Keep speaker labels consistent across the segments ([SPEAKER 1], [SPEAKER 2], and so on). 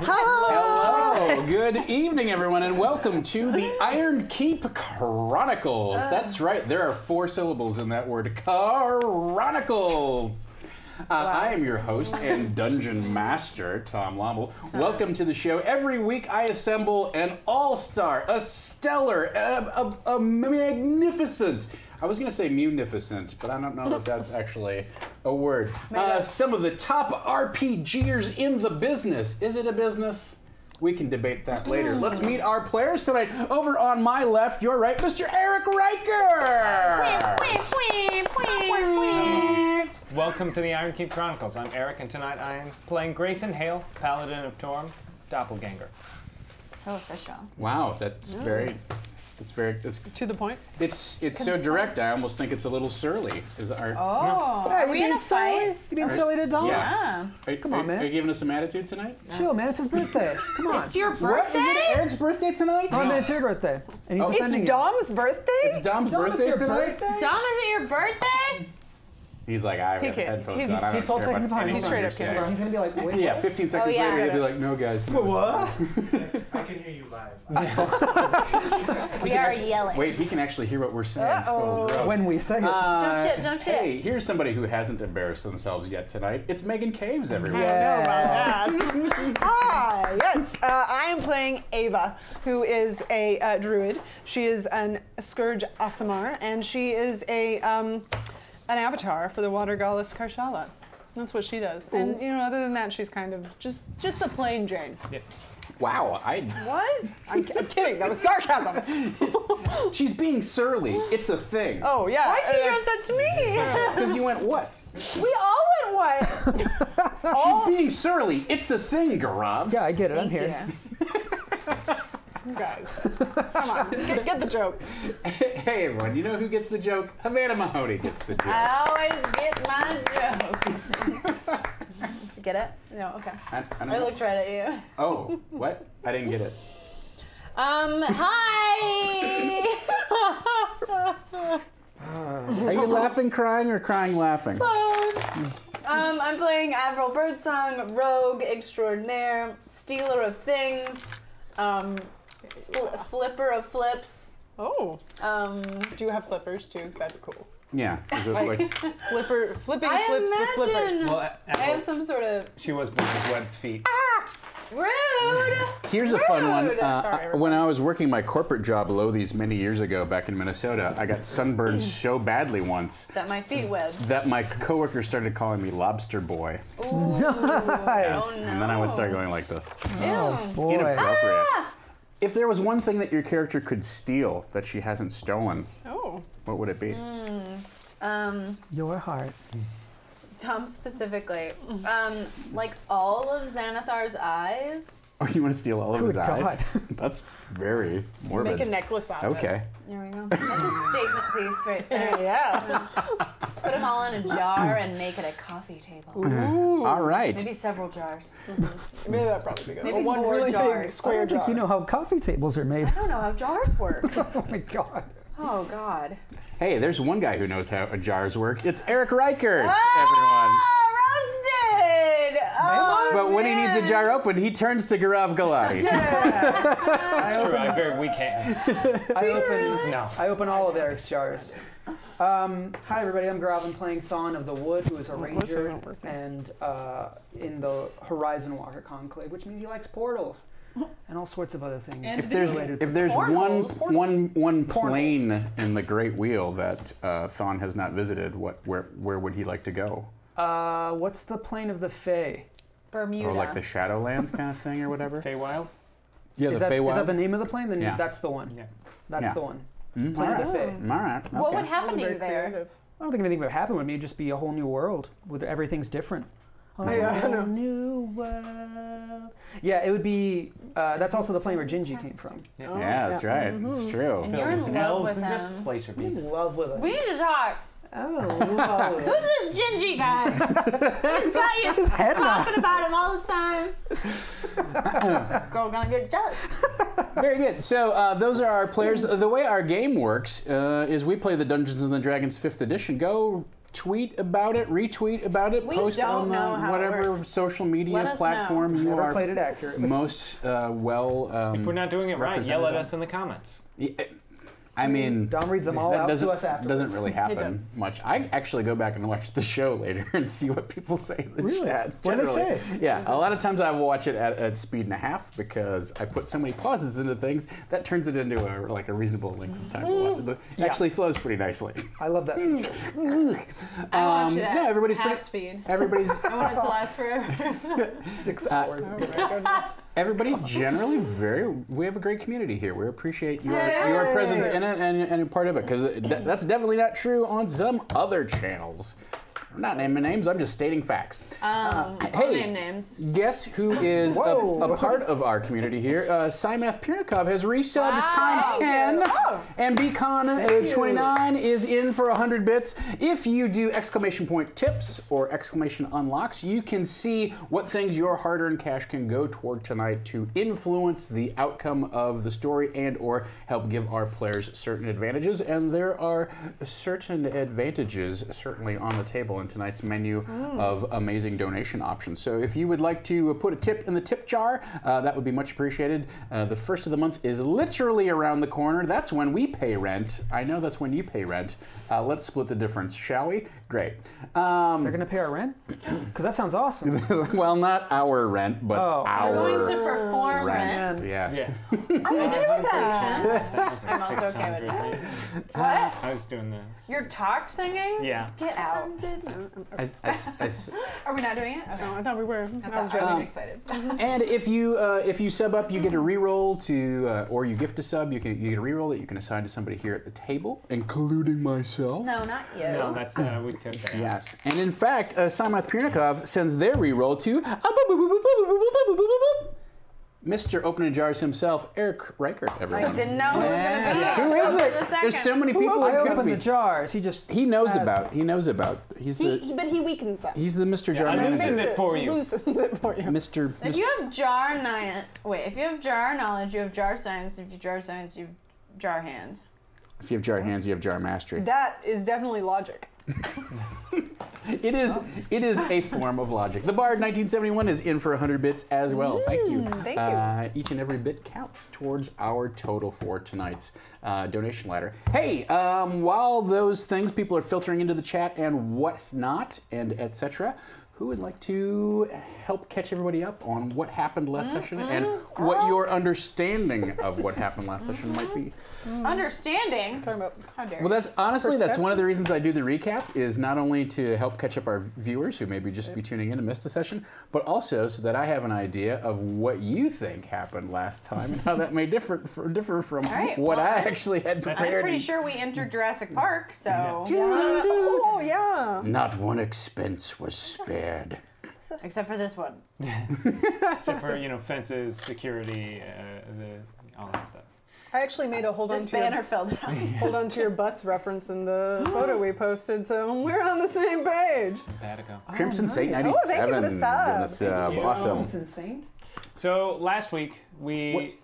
[SPEAKER 1] Hello, good evening, everyone, and welcome to the Ironkeep Chronicles. That's right, there are 4 syllables in that word, Chronicles. I am your host and dungeon master, Tom Lommel. Welcome to the show. Every week I assemble an all-star, a stellar, a magnificent, I was going to say munificent, but I don't know if that's actually a word. Some of the top RPGers in the business. Is it a business? We can debate that later. Let's meet our players tonight. Over on my left, your right, Mr. Eric Reichert.
[SPEAKER 2] Welcome to the Ironkeep Chronicles. I'm Eric, and tonight I am playing Grayson Hale, Paladin of Torm, Doppelganger.
[SPEAKER 3] So official.
[SPEAKER 1] Wow, that's very... It's
[SPEAKER 4] to the point.
[SPEAKER 1] It's so direct. I almost think it's a little surly.
[SPEAKER 4] Are we in a fight?
[SPEAKER 5] You being silly to Dom?
[SPEAKER 1] Yeah.
[SPEAKER 5] Come on, man.
[SPEAKER 1] Are you giving us some attitude tonight?
[SPEAKER 5] Sure, man. It's his birthday. Come on.
[SPEAKER 3] It's your birthday?
[SPEAKER 1] What? Is it Eric's birthday tonight?
[SPEAKER 5] Oh, man, it's your birthday. And he's offending
[SPEAKER 4] It's Dom's birthday?
[SPEAKER 1] It's Dom's birthday tonight?
[SPEAKER 3] Dom, is it your birthday?
[SPEAKER 1] He's like, I have headphones on. I don't
[SPEAKER 5] 12
[SPEAKER 1] care
[SPEAKER 5] seconds
[SPEAKER 1] about
[SPEAKER 5] behind.
[SPEAKER 1] anything
[SPEAKER 5] He's straight
[SPEAKER 1] you're
[SPEAKER 5] up kidding.
[SPEAKER 1] saying.
[SPEAKER 5] He's going to be like, wait,
[SPEAKER 1] Yeah,
[SPEAKER 5] what?
[SPEAKER 1] 15 seconds later, he'll be like, no, guys. No,
[SPEAKER 5] What?
[SPEAKER 6] I can hear you live.
[SPEAKER 3] We are yelling.
[SPEAKER 1] Wait, he can actually hear what we're saying. Oh, gross.
[SPEAKER 5] When we say it.
[SPEAKER 3] Don't shit.
[SPEAKER 1] Hey, here's somebody who hasn't embarrassed themselves yet tonight. It's Megan Caves, everyone.
[SPEAKER 5] Yeah.
[SPEAKER 4] Hi, yes. I am playing Ava, who is a druid. She is a Scourge Aasimar, and she is an avatar for the water goddess Karshala. That's what she does. Ooh. And other than that, she's kind of just a plain Jane.
[SPEAKER 2] Yeah.
[SPEAKER 1] Wow,
[SPEAKER 4] What? I'm kidding. That was sarcasm.
[SPEAKER 1] She's being surly. It's a thing.
[SPEAKER 4] Oh yeah.
[SPEAKER 3] Why'd you address that to me?
[SPEAKER 1] Because you went what?
[SPEAKER 4] We all went what?
[SPEAKER 1] She's being surly. It's a thing, Garav.
[SPEAKER 5] Yeah, I get it. I'm here.
[SPEAKER 4] You guys, come on, get the joke.
[SPEAKER 1] Hey everyone, you know who gets the joke? Havana Mahoney gets the joke.
[SPEAKER 3] I always get my joke. Get it? No, okay.
[SPEAKER 1] I
[SPEAKER 3] looked right at you.
[SPEAKER 1] Oh, what? I didn't get it.
[SPEAKER 3] Hi!
[SPEAKER 1] Are you laughing, crying, or crying, laughing?
[SPEAKER 3] I'm playing Admiral Birdsong, Rogue Extraordinaire, Stealer of Things, Flipper of Flips.
[SPEAKER 4] Oh. Do you have flippers too? Because that'd be cool.
[SPEAKER 1] Yeah. Is it like
[SPEAKER 4] flipping flips with flippers.
[SPEAKER 2] Well,
[SPEAKER 3] I have some sort of...
[SPEAKER 2] She was born with webbed feet.
[SPEAKER 3] Rude!
[SPEAKER 1] Here's a fun one.
[SPEAKER 4] Sorry,
[SPEAKER 1] when I was working my corporate job these many years ago back in Minnesota, I got sunburned so badly once
[SPEAKER 3] That my feet webbed.
[SPEAKER 1] that my coworker started calling me Lobster Boy.
[SPEAKER 3] Ooh.
[SPEAKER 5] Nice.
[SPEAKER 3] Oh, no.
[SPEAKER 1] And then I would start going like this.
[SPEAKER 5] Oh, boy.
[SPEAKER 1] Inappropriate. If there was one thing that your character could steal that she hasn't stolen, what would it be?
[SPEAKER 5] Your heart.
[SPEAKER 3] Tom specifically. Like all of Xanathar's eyes.
[SPEAKER 1] Oh, you want to steal all of his
[SPEAKER 5] Good
[SPEAKER 1] eyes?
[SPEAKER 5] God.
[SPEAKER 1] That's very morbid.
[SPEAKER 4] Make a necklace out of it.
[SPEAKER 1] Okay.
[SPEAKER 3] There we go. That's a statement piece right there.
[SPEAKER 4] Yeah.
[SPEAKER 3] Put them all in a jar and make it a coffee table.
[SPEAKER 4] Ooh.
[SPEAKER 1] All right.
[SPEAKER 3] Maybe several jars.
[SPEAKER 4] Maybe that'd probably be good.
[SPEAKER 3] Maybe
[SPEAKER 4] one
[SPEAKER 3] 4
[SPEAKER 4] really big
[SPEAKER 3] jars.
[SPEAKER 5] I
[SPEAKER 4] square
[SPEAKER 5] don't think
[SPEAKER 4] jar.
[SPEAKER 5] you know how coffee tables are made.
[SPEAKER 3] I don't know how jars work.
[SPEAKER 5] Oh my God.
[SPEAKER 3] Oh, God.
[SPEAKER 1] Hey, there's one guy who knows how jars work. It's Eric Reichert, everyone.
[SPEAKER 3] Roasted! Oh,
[SPEAKER 1] But when he needs a jar open, he turns to Garav Galati.
[SPEAKER 2] That's true. I have very weak hands.
[SPEAKER 5] I open all of Eric's jars. Hi everybody, I'm Garav. I'm playing Thon of the Wood, who is a ranger and in the Horizon Walker Conclave, which means he likes portals and all sorts of other things.
[SPEAKER 1] If there's one plane in the Great Wheel that Thon has not visited, where would he like to go?
[SPEAKER 5] What's the plane of the Fae?
[SPEAKER 3] Bermuda.
[SPEAKER 1] Or like the Shadowlands kind of thing or whatever?
[SPEAKER 2] Feywild?
[SPEAKER 1] Yeah,
[SPEAKER 5] Is
[SPEAKER 1] the Feywild.
[SPEAKER 5] that the name of the plane? Then
[SPEAKER 1] Yeah.
[SPEAKER 5] that's the one.
[SPEAKER 2] Yeah.
[SPEAKER 5] That's the one.
[SPEAKER 1] Mm-hmm.
[SPEAKER 5] Plane of the Fae.
[SPEAKER 1] All right.
[SPEAKER 3] What
[SPEAKER 1] okay.
[SPEAKER 3] would happen to you there?
[SPEAKER 4] Creative.
[SPEAKER 5] I don't think anything would happen with me. It'd just be a whole new world where everything's different. A
[SPEAKER 4] Yeah, I
[SPEAKER 5] whole
[SPEAKER 4] know.
[SPEAKER 5] new world. Yeah, it would be. That's also the plane where Gingy came from.
[SPEAKER 1] Yeah, that's right. It's true.
[SPEAKER 3] And you're in love
[SPEAKER 2] Elves
[SPEAKER 3] with
[SPEAKER 2] and
[SPEAKER 3] him.
[SPEAKER 2] just slicer
[SPEAKER 5] I'm
[SPEAKER 2] beats.
[SPEAKER 5] in love with it.
[SPEAKER 3] We need to talk.
[SPEAKER 5] Oh, love it.
[SPEAKER 3] Who's this Gingy guy? He's got you
[SPEAKER 5] head
[SPEAKER 3] talking about him all the time. Girl gonna get jealous.
[SPEAKER 1] Very good. So those are our players. The way our game works is we play the Dungeons and Dragons 5th edition. Go tweet about it, retweet about it,
[SPEAKER 3] We
[SPEAKER 1] post
[SPEAKER 3] don't
[SPEAKER 1] on
[SPEAKER 3] know how it
[SPEAKER 1] whatever
[SPEAKER 3] works.
[SPEAKER 1] social
[SPEAKER 3] Let
[SPEAKER 1] media
[SPEAKER 3] us
[SPEAKER 1] platform you
[SPEAKER 5] Never
[SPEAKER 1] are
[SPEAKER 5] played it accurately.
[SPEAKER 1] most well.
[SPEAKER 2] If we're not doing it right, yell at
[SPEAKER 1] represented
[SPEAKER 2] us in the comments.
[SPEAKER 1] I mean,
[SPEAKER 5] Dom reads them all
[SPEAKER 1] that
[SPEAKER 5] out
[SPEAKER 1] doesn't,
[SPEAKER 5] to us afterwards.
[SPEAKER 1] doesn't really
[SPEAKER 4] does.
[SPEAKER 1] happen much. I actually go back and watch the show later and see what people say in the
[SPEAKER 5] Really?
[SPEAKER 1] chat.
[SPEAKER 5] What do they
[SPEAKER 1] generally.
[SPEAKER 5] say?
[SPEAKER 1] Yeah, a lot of times I will watch it at speed and a half because I put so many pauses into things that turns it into a reasonable length of time to watch. It actually flows pretty nicely.
[SPEAKER 5] I love that feature.
[SPEAKER 3] I watched it at
[SPEAKER 1] no, everybody's
[SPEAKER 3] half
[SPEAKER 1] pretty,
[SPEAKER 3] speed.
[SPEAKER 1] everybody's
[SPEAKER 3] I want it to last forever.
[SPEAKER 5] 6 hours.
[SPEAKER 1] everybody's generally we have a great community here. We appreciate your presence in it and a part of it, because that's definitely not true on some other channels. I'm not naming names, I'm just stating facts.
[SPEAKER 3] I'll name names.
[SPEAKER 1] Guess who is a part of our community here? Simeth Pirnikov has resubbed times 10, and Bcon29 is in for 100 bits. If you do exclamation point tips or exclamation unlocks, you can see what things your hard-earned cash can go toward tonight to influence the outcome of the story and or help give our players certain advantages. And there are certain advantages certainly on the table in tonight's menu of amazing donation options. So if you would like to put a tip in the tip jar, that would be much appreciated. The first of the month is literally around the corner. That's when we pay rent. I know that's when you pay rent. Let's split the difference, shall we? Great.
[SPEAKER 5] They're going to pay our rent? Because that sounds awesome.
[SPEAKER 1] Well, not our rent, but our
[SPEAKER 3] We're going to perform
[SPEAKER 1] rent.
[SPEAKER 3] rent.
[SPEAKER 1] Yes.
[SPEAKER 3] I'm okay with that.
[SPEAKER 2] That was like
[SPEAKER 3] I'm also okay with
[SPEAKER 2] 600.
[SPEAKER 3] What?
[SPEAKER 2] I was doing this.
[SPEAKER 3] You're talk singing?
[SPEAKER 2] Yeah.
[SPEAKER 3] Get out. Are we not doing it? Okay.
[SPEAKER 4] No, I thought we were.
[SPEAKER 3] I was really excited.
[SPEAKER 1] And if you sub up, you get a reroll to, or you gift a sub, you get a reroll that you can assign to somebody here at the table, including myself.
[SPEAKER 3] No, not you.
[SPEAKER 2] No, that's we took that.
[SPEAKER 1] Yes, and in fact, Simeth Pirnikov sends their reroll to Mr. Opening Jars himself, Eric Reichert. Everyone.
[SPEAKER 3] I didn't know who was going to be.
[SPEAKER 1] Yes. Who is it? There's so many people
[SPEAKER 5] I
[SPEAKER 1] it could
[SPEAKER 5] opened
[SPEAKER 1] be.
[SPEAKER 5] the jars.
[SPEAKER 1] He knows about. He knows about.
[SPEAKER 4] But he weakens that.
[SPEAKER 1] He's the Mr. Jar
[SPEAKER 2] I
[SPEAKER 1] manager.
[SPEAKER 2] loosened it for you.
[SPEAKER 4] Loosens it for you.
[SPEAKER 1] Mr.
[SPEAKER 3] If you have if you have jar knowledge, you have jar science. If you have jar science, you have jar hands.
[SPEAKER 1] If you have jar hands, you have jar mastery.
[SPEAKER 4] That is definitely logic.
[SPEAKER 1] It is a form of logic. The Bard 1971 is in for 100 bits as well. Thank you.
[SPEAKER 4] Thank you.
[SPEAKER 1] Each and every bit counts towards our total for tonight's donation ladder. Hey, while those things, people are filtering into the chat and whatnot and etc., who would like to help catch everybody up on what happened last session and what your understanding of what happened last session might be?
[SPEAKER 3] Understanding? How dare you.
[SPEAKER 1] Well, that's honestly, that's one of the reasons I do the recap, is not only to help catch up our viewers who maybe just be tuning in and missed the session, but also so that I have an idea of what you think happened last time and how that may differ from what I actually had prepared.
[SPEAKER 3] I'm pretty sure we entered Jurassic Park, so...
[SPEAKER 4] Oh, yeah.
[SPEAKER 1] Not one expense was spared.
[SPEAKER 3] Except for this one.
[SPEAKER 2] Except for, fences, security, all that stuff.
[SPEAKER 4] I actually made a hold
[SPEAKER 3] This banner fell down.
[SPEAKER 4] hold on to your butts reference in the photo we posted, so we're on the same page.
[SPEAKER 1] Crimson Saint
[SPEAKER 4] nice.
[SPEAKER 1] 97.
[SPEAKER 4] Oh, thank you for the sub.
[SPEAKER 1] Giving us, awesome.
[SPEAKER 5] Crimson Saint?
[SPEAKER 2] So last week we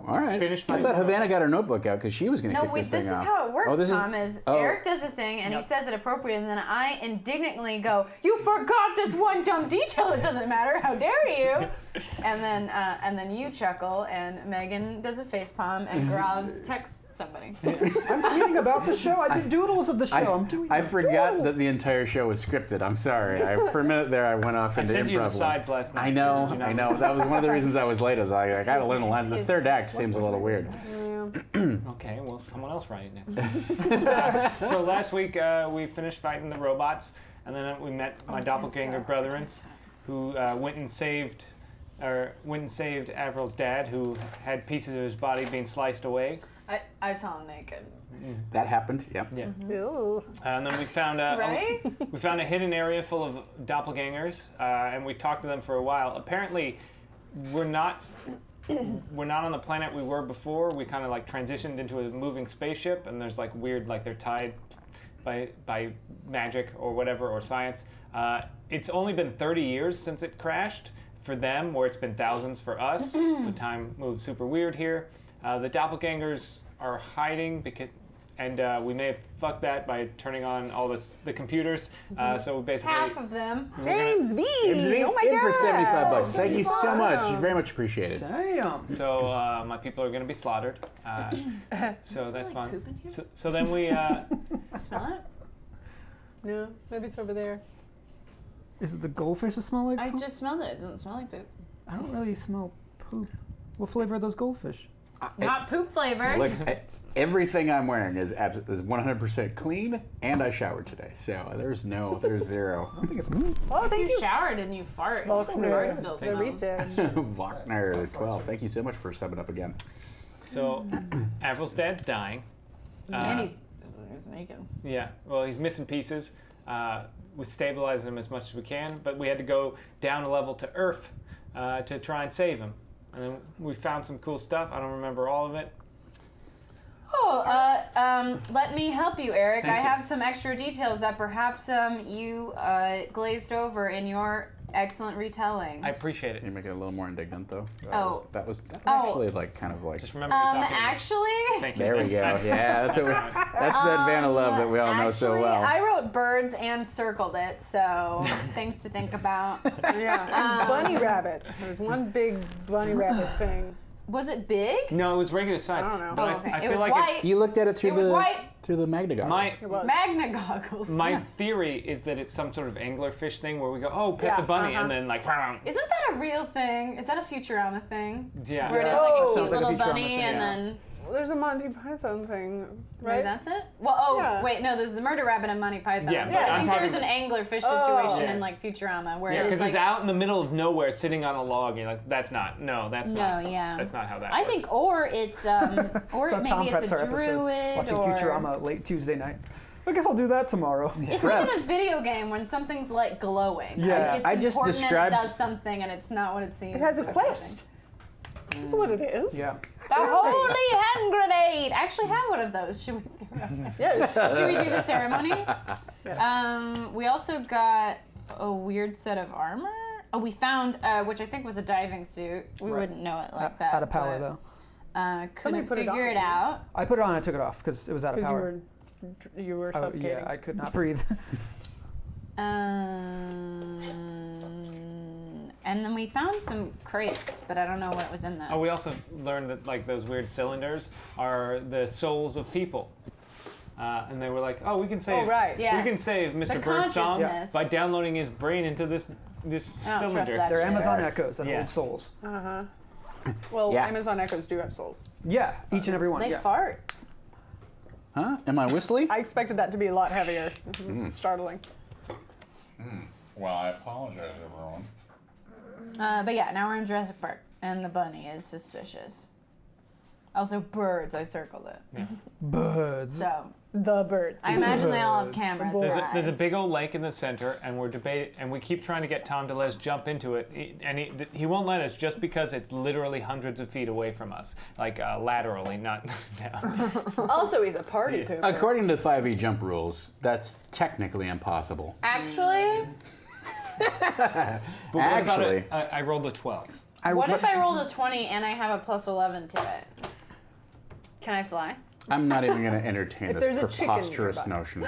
[SPEAKER 1] All right.
[SPEAKER 2] finished.
[SPEAKER 1] I thought Havana got her notebook out because she was going to kick this thing
[SPEAKER 3] this
[SPEAKER 1] off.
[SPEAKER 3] is how it works, Tom,
[SPEAKER 1] Oh.
[SPEAKER 3] Eric does a thing and he says it appropriate, and then I indignantly go, "You forgot this one dumb detail, it doesn't matter, how dare you?" And then you chuckle, and Megan does a facepalm, and Grav texts somebody.
[SPEAKER 5] I'm reading about the show. I did doodles of the show.
[SPEAKER 1] I forgot that the entire show was scripted. I'm sorry. For a minute there, I went off into
[SPEAKER 2] I sent
[SPEAKER 1] improv.
[SPEAKER 2] you the sides last night.
[SPEAKER 1] I know. That was one of the reasons I was late. I got to learn the lines. The third act seems a little weird.
[SPEAKER 2] Okay, well, someone else write it next week. So last week we finished fighting the robots, and then we met my doppelganger brethren, who went and saved Avril's dad, who had pieces of his body being sliced away.
[SPEAKER 3] I saw him naked.
[SPEAKER 1] That happened. Yep.
[SPEAKER 2] Yeah.
[SPEAKER 4] Ew.
[SPEAKER 2] And then we found we found a hidden area full of doppelgangers, and we talked to them for a while. Apparently, we're not on the planet we were before. We kind of like transitioned into a moving spaceship, and there's like weird, like they're tied by magic or whatever, or science. It's only been 30 years since it crashed for them, where it's been thousands for us. So time moves super weird here. The doppelgangers are hiding and we may have fucked that by turning on all the computers. So we basically
[SPEAKER 3] Half of them.
[SPEAKER 4] James V.
[SPEAKER 1] James V.
[SPEAKER 4] Oh my
[SPEAKER 1] in
[SPEAKER 4] god.
[SPEAKER 1] for $75. Thank you so much.
[SPEAKER 4] Awesome.
[SPEAKER 1] Very much appreciated.
[SPEAKER 5] Damn.
[SPEAKER 2] So my people are going to be slaughtered. So that's
[SPEAKER 3] like
[SPEAKER 2] fun.
[SPEAKER 3] poop in here?
[SPEAKER 2] So then we.
[SPEAKER 3] Smell it?
[SPEAKER 4] No, maybe it's over there.
[SPEAKER 5] Is it the goldfish that smell like
[SPEAKER 3] I
[SPEAKER 5] poop?
[SPEAKER 3] just smelled it. It doesn't smell like poop.
[SPEAKER 5] I don't really smell poop. What flavor are those goldfish?
[SPEAKER 3] Not poop flavored.
[SPEAKER 1] Look, everything I'm wearing is 100% clean, and I showered today. So there's zero.
[SPEAKER 5] I think it's me.
[SPEAKER 4] Oh, thank
[SPEAKER 3] you
[SPEAKER 4] you.
[SPEAKER 3] showered and you fart. The
[SPEAKER 4] Faulkner.
[SPEAKER 3] fart still
[SPEAKER 4] The
[SPEAKER 3] smells.
[SPEAKER 4] research.
[SPEAKER 1] Wagner 12. Thank you so much for subbing up again.
[SPEAKER 2] So Avril's dad's dying.
[SPEAKER 3] And he's naked.
[SPEAKER 2] Yeah, well, he's missing pieces. We stabilize him as much as we can, but we had to go down a level to Earth to try and save him. And then we found some cool stuff. I don't remember all of it.
[SPEAKER 3] Oh, let me help you, Eric.
[SPEAKER 2] Thank
[SPEAKER 3] I
[SPEAKER 2] you.
[SPEAKER 3] have some extra details that perhaps you glazed over in your excellent retelling.
[SPEAKER 2] I appreciate
[SPEAKER 1] Can you
[SPEAKER 2] it.
[SPEAKER 1] make it a little more indignant, though?
[SPEAKER 3] Oh.
[SPEAKER 1] That was
[SPEAKER 3] Oh.
[SPEAKER 1] actually like kind of like.
[SPEAKER 2] Just remember you're talking to me.
[SPEAKER 3] Actually,
[SPEAKER 2] Thank you.
[SPEAKER 1] There we go.
[SPEAKER 2] That's-
[SPEAKER 1] Yeah, that's that Vanna love that we all know so
[SPEAKER 3] actually,
[SPEAKER 1] well.
[SPEAKER 3] I wrote birds and circled it, so things to think about.
[SPEAKER 4] Yeah, and bunny rabbits. There's one big bunny rabbit thing.
[SPEAKER 3] Was it big?
[SPEAKER 2] No, it was regular size.
[SPEAKER 4] I don't know.
[SPEAKER 2] But
[SPEAKER 3] Oh, okay.
[SPEAKER 2] I
[SPEAKER 3] It
[SPEAKER 2] feel
[SPEAKER 3] was
[SPEAKER 2] like
[SPEAKER 3] white.
[SPEAKER 1] You looked at it through
[SPEAKER 3] It was white.
[SPEAKER 1] through the Magna goggles.
[SPEAKER 2] my
[SPEAKER 4] It was.
[SPEAKER 3] Magna goggles.
[SPEAKER 2] my theory is that it's some sort of anglerfish thing where we go, oh, pet
[SPEAKER 4] Yeah,
[SPEAKER 2] the bunny,
[SPEAKER 4] uh-huh.
[SPEAKER 2] and then like,
[SPEAKER 3] Isn't that a real thing? Is that a Futurama thing?
[SPEAKER 2] yeah.
[SPEAKER 3] Where it is
[SPEAKER 4] Yeah.
[SPEAKER 3] like a
[SPEAKER 4] Oh.
[SPEAKER 3] cute
[SPEAKER 5] Sounds like a
[SPEAKER 3] little
[SPEAKER 5] Futurama
[SPEAKER 3] bunny
[SPEAKER 5] thing,
[SPEAKER 3] and
[SPEAKER 2] yeah.
[SPEAKER 3] then...
[SPEAKER 4] Well, there's a Monty Python thing,
[SPEAKER 3] Maybe
[SPEAKER 4] right?
[SPEAKER 3] that's it? Well,
[SPEAKER 4] Yeah.
[SPEAKER 3] wait, no, there's the murder rabbit and Monty Python.
[SPEAKER 2] Yeah,
[SPEAKER 3] but
[SPEAKER 2] but
[SPEAKER 3] I
[SPEAKER 2] I'm
[SPEAKER 3] think there's
[SPEAKER 2] talking-
[SPEAKER 3] an anglerfish
[SPEAKER 4] Oh.
[SPEAKER 3] situation
[SPEAKER 2] Yeah.
[SPEAKER 3] in like Futurama where
[SPEAKER 2] Yeah,
[SPEAKER 3] it is
[SPEAKER 2] because
[SPEAKER 3] like...
[SPEAKER 2] it's out in the middle of nowhere, sitting on a log. And you're like, that's not.
[SPEAKER 3] No,
[SPEAKER 2] That's
[SPEAKER 3] yeah.
[SPEAKER 2] not how that
[SPEAKER 3] I
[SPEAKER 2] works.
[SPEAKER 3] think, or it's, or
[SPEAKER 5] So Tom
[SPEAKER 3] maybe it's
[SPEAKER 5] preps
[SPEAKER 3] a
[SPEAKER 5] our episodes,
[SPEAKER 3] druid,
[SPEAKER 5] watching
[SPEAKER 3] or...
[SPEAKER 5] Futurama late Tuesday night. I guess I'll do that tomorrow.
[SPEAKER 3] It's like in a video game when something's like glowing.
[SPEAKER 5] Yeah.
[SPEAKER 3] Like it's
[SPEAKER 1] I just
[SPEAKER 3] important
[SPEAKER 1] described-
[SPEAKER 3] and it does something and it's not what it seems.
[SPEAKER 4] It has a
[SPEAKER 3] or
[SPEAKER 4] quest. That's what it is.
[SPEAKER 5] Yeah.
[SPEAKER 3] something. The holy hand grenade! I actually have one of those. Should we throw it?
[SPEAKER 4] Yes.
[SPEAKER 3] Should we do the ceremony?
[SPEAKER 4] Yes.
[SPEAKER 3] We also got a weird set of armor. Oh, we found, which I think was a diving suit. We
[SPEAKER 5] Right.
[SPEAKER 3] wouldn't know it like that.
[SPEAKER 5] Out of power,
[SPEAKER 3] but,
[SPEAKER 5] though.
[SPEAKER 3] Couldn't
[SPEAKER 4] put it
[SPEAKER 3] figure
[SPEAKER 4] on.
[SPEAKER 3] it out.
[SPEAKER 5] I put it on and I took it off because it was out of
[SPEAKER 4] Because
[SPEAKER 5] power.
[SPEAKER 4] you were
[SPEAKER 5] Oh,
[SPEAKER 4] suffocating.
[SPEAKER 5] yeah, I could not breathe.
[SPEAKER 3] And then we found some crates, but I don't know what was in them.
[SPEAKER 2] Oh, we also learned that like those weird cylinders are the souls of people. And they were like, oh, we can save.
[SPEAKER 4] Oh, right.
[SPEAKER 3] Yeah.
[SPEAKER 2] We can save Mr.
[SPEAKER 3] The
[SPEAKER 2] Birdsong
[SPEAKER 3] consciousness.
[SPEAKER 2] by downloading his brain into this
[SPEAKER 3] I don't
[SPEAKER 2] cylinder.
[SPEAKER 3] trust that
[SPEAKER 5] They're
[SPEAKER 3] shit.
[SPEAKER 5] Amazon
[SPEAKER 1] Yes.
[SPEAKER 5] Echoes and
[SPEAKER 2] Yeah.
[SPEAKER 5] old souls.
[SPEAKER 4] Uh-huh. Well,
[SPEAKER 1] Yeah.
[SPEAKER 4] Amazon Echoes do have souls.
[SPEAKER 5] Yeah, each and every one.
[SPEAKER 3] They
[SPEAKER 5] yeah.
[SPEAKER 3] fart.
[SPEAKER 1] Huh? Am I whistling?
[SPEAKER 4] I expected that to be a lot heavier. This is startling.
[SPEAKER 1] Well, I apologize, everyone.
[SPEAKER 3] But yeah, now we're in Jurassic Park, and the bunny is suspicious. Also, birds. I circled it.
[SPEAKER 5] Birds.
[SPEAKER 3] So
[SPEAKER 4] The birds.
[SPEAKER 3] I imagine they all have cameras.
[SPEAKER 4] There's
[SPEAKER 3] for
[SPEAKER 2] There's a
[SPEAKER 3] eyes.
[SPEAKER 2] big old lake in the center, and we keep trying to get Tom DeLez jump into it, and he won't let us just because it's literally hundreds of feet away from us, like laterally, not down.
[SPEAKER 4] Also, he's a party pooper.
[SPEAKER 1] According to 5e jump rules, that's technically impossible.
[SPEAKER 3] Actually,
[SPEAKER 2] But what about
[SPEAKER 1] Actually,
[SPEAKER 2] it? I rolled a 12.
[SPEAKER 3] what if I rolled a 20 and I have a plus 11 to it? Can I fly?
[SPEAKER 1] I'm not even going to entertain
[SPEAKER 4] If
[SPEAKER 1] this
[SPEAKER 4] there's a chicken
[SPEAKER 1] preposterous
[SPEAKER 4] nearby.
[SPEAKER 1] notion.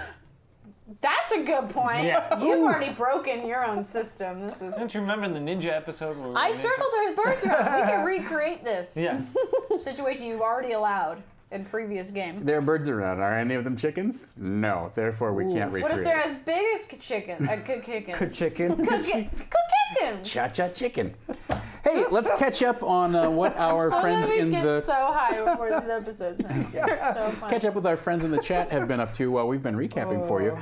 [SPEAKER 3] That's a good point.
[SPEAKER 2] Yeah.
[SPEAKER 3] You've already broken your own system. This is.
[SPEAKER 2] Don't you remember in the ninja episode where we
[SPEAKER 3] I
[SPEAKER 2] were ninjas?
[SPEAKER 3] circled there's birds around. We can recreate this
[SPEAKER 2] Yeah.
[SPEAKER 3] situation you've already allowed in previous game.
[SPEAKER 1] There are birds around. Are any of them chickens? No. Therefore, we can't recreate.
[SPEAKER 3] What if they're as big as chicken? Chicken.
[SPEAKER 5] Good chicken.
[SPEAKER 3] Chicken.
[SPEAKER 1] Cha-cha chicken. Hey, let's catch up on what our friends
[SPEAKER 3] Sometimes we
[SPEAKER 1] in
[SPEAKER 3] get
[SPEAKER 1] the
[SPEAKER 3] so high before these episodes. It's so fun.
[SPEAKER 1] catch up with our friends in the chat have been up to while we've been recapping for you.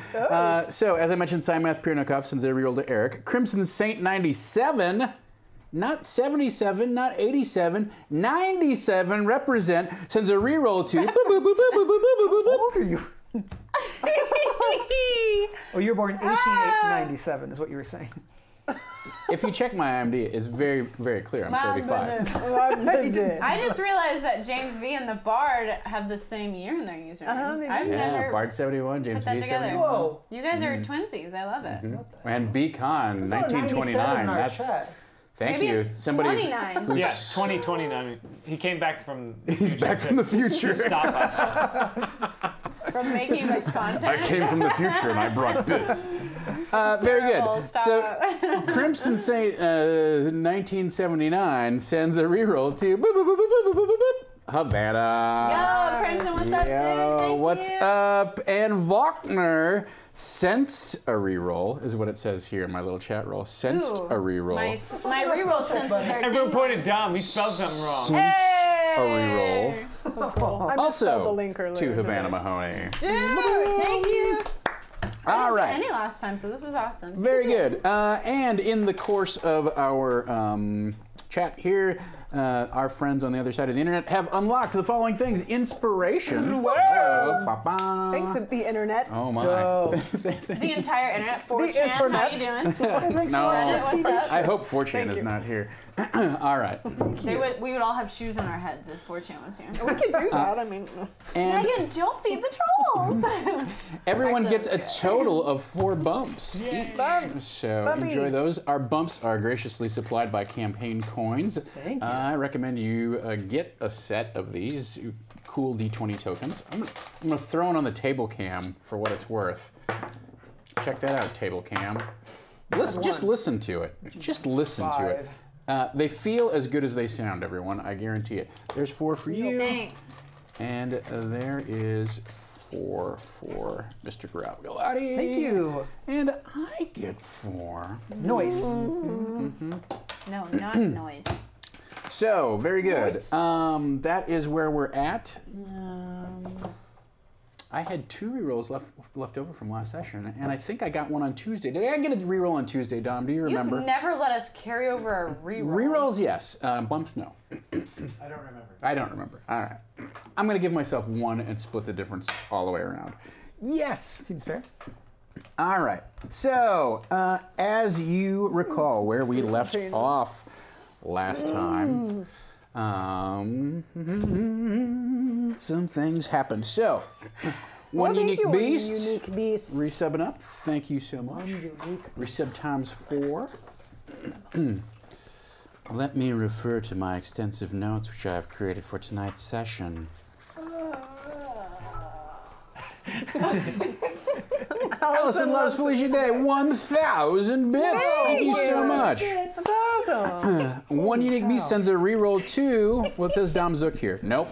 [SPEAKER 1] So, as I mentioned, Simath Pirnikov sends a reroll to Eric. Crimson Saint 97, not 77, not 87, 97 represent sends a reroll to.
[SPEAKER 5] How old are you? Oh, you were born 1897 is what you were saying.
[SPEAKER 1] If you check my IMDb, it's very, very clear. I'm 35.
[SPEAKER 3] I just realized that James V and the Bard have the same year in their username.
[SPEAKER 4] they do.
[SPEAKER 3] I've
[SPEAKER 1] Yeah,
[SPEAKER 3] never
[SPEAKER 1] Bard 71, James
[SPEAKER 3] put that
[SPEAKER 1] V
[SPEAKER 3] together.
[SPEAKER 1] 71.
[SPEAKER 5] Whoa.
[SPEAKER 3] You guys are twinsies. I love it.
[SPEAKER 1] And B Con 1929. That's thank
[SPEAKER 3] Maybe
[SPEAKER 1] you.
[SPEAKER 3] it's
[SPEAKER 1] Somebody
[SPEAKER 3] 29.
[SPEAKER 1] who's-
[SPEAKER 2] Yeah, 2029. He came back from.
[SPEAKER 1] He's back from the future.
[SPEAKER 2] To stop us.
[SPEAKER 3] From making this content.
[SPEAKER 1] I came from the future and I brought bits. Very good.
[SPEAKER 3] Terrible, stop.
[SPEAKER 1] So, Crimson Saint 1979 sends a reroll to Havana.
[SPEAKER 3] Yo, Crimson, what's up, dude? Thank
[SPEAKER 1] What's
[SPEAKER 3] you.
[SPEAKER 1] up? And Faulkner sensed a reroll, is what it says here in my little chat roll. Sensed
[SPEAKER 3] Ooh,
[SPEAKER 1] a reroll.
[SPEAKER 3] My reroll senses are
[SPEAKER 2] Everyone
[SPEAKER 3] 10.
[SPEAKER 2] pointed Dom. He spelled something wrong.
[SPEAKER 1] Sensed
[SPEAKER 3] Hey!
[SPEAKER 1] a reroll.
[SPEAKER 4] That's cool. I misspelled
[SPEAKER 1] Also,
[SPEAKER 4] the link earlier.
[SPEAKER 1] to Havana Mahoney.
[SPEAKER 3] Dude, thank you.
[SPEAKER 1] All
[SPEAKER 3] I didn't
[SPEAKER 1] right.
[SPEAKER 3] get any last time, so this is awesome.
[SPEAKER 1] Very good. And in the course of our chat here, our friends on the other side of the internet have unlocked the following things. Inspiration.
[SPEAKER 4] Whoa.
[SPEAKER 1] Ba-ba.
[SPEAKER 4] Thanks, the internet.
[SPEAKER 1] Oh my.
[SPEAKER 5] Dope.
[SPEAKER 3] The entire internet, 4chan,
[SPEAKER 4] internet.
[SPEAKER 3] how you doing?
[SPEAKER 1] No,
[SPEAKER 3] What's up?
[SPEAKER 1] I hope 4chan is not here. All right.
[SPEAKER 3] We would all have shoes on our heads if 4chan was here.
[SPEAKER 4] We could do that. I mean,
[SPEAKER 1] And
[SPEAKER 3] Megan, don't feed the trolls.
[SPEAKER 1] everyone
[SPEAKER 3] Actually,
[SPEAKER 1] gets a
[SPEAKER 3] that's
[SPEAKER 1] total of 4 bumps.
[SPEAKER 4] bumps.
[SPEAKER 1] So
[SPEAKER 4] Bubby.
[SPEAKER 1] enjoy those. Our bumps are graciously supplied by Campaign Coins.
[SPEAKER 5] Thank you.
[SPEAKER 1] I recommend you get a set of these cool D20 tokens. I'm gonna throw one on the table cam for what it's worth. Check that out, table cam. Just listen to it. Just listen to it. They feel as good as they sound, everyone. I guarantee it. There's 4 for you.
[SPEAKER 3] Thanks.
[SPEAKER 1] And there is 4 for Mr. Gravgalati.
[SPEAKER 5] Thank you.
[SPEAKER 1] And I get 4.
[SPEAKER 5] Noise.
[SPEAKER 3] No, not noise.
[SPEAKER 1] So, very good. That is where we're at. I had 2 rerolls left over from last session, and I think I got one on Tuesday. Did I get a reroll on Tuesday, Dom? Do you remember?
[SPEAKER 3] You've never let us carry over our rerolls.
[SPEAKER 1] Rerolls, yes. Bumps, no.
[SPEAKER 6] I don't remember.
[SPEAKER 1] I don't remember. All right. I'm going to give myself 1 and split the difference all the way around. Yes.
[SPEAKER 5] Seems fair.
[SPEAKER 1] All right. So, as you recall where we left off last time, some things happened. So, one unique beast.
[SPEAKER 4] Unique beast.
[SPEAKER 1] Resubbing up. Thank you so much. Resub times 4. Let me refer to my extensive notes which I have created for tonight's session. Allison loves Felicia Day. 1,000 bits. Thank you so much.
[SPEAKER 4] That's awesome.
[SPEAKER 1] One unique beast sends a reroll to. Well, it says Dom Zook here. Nope.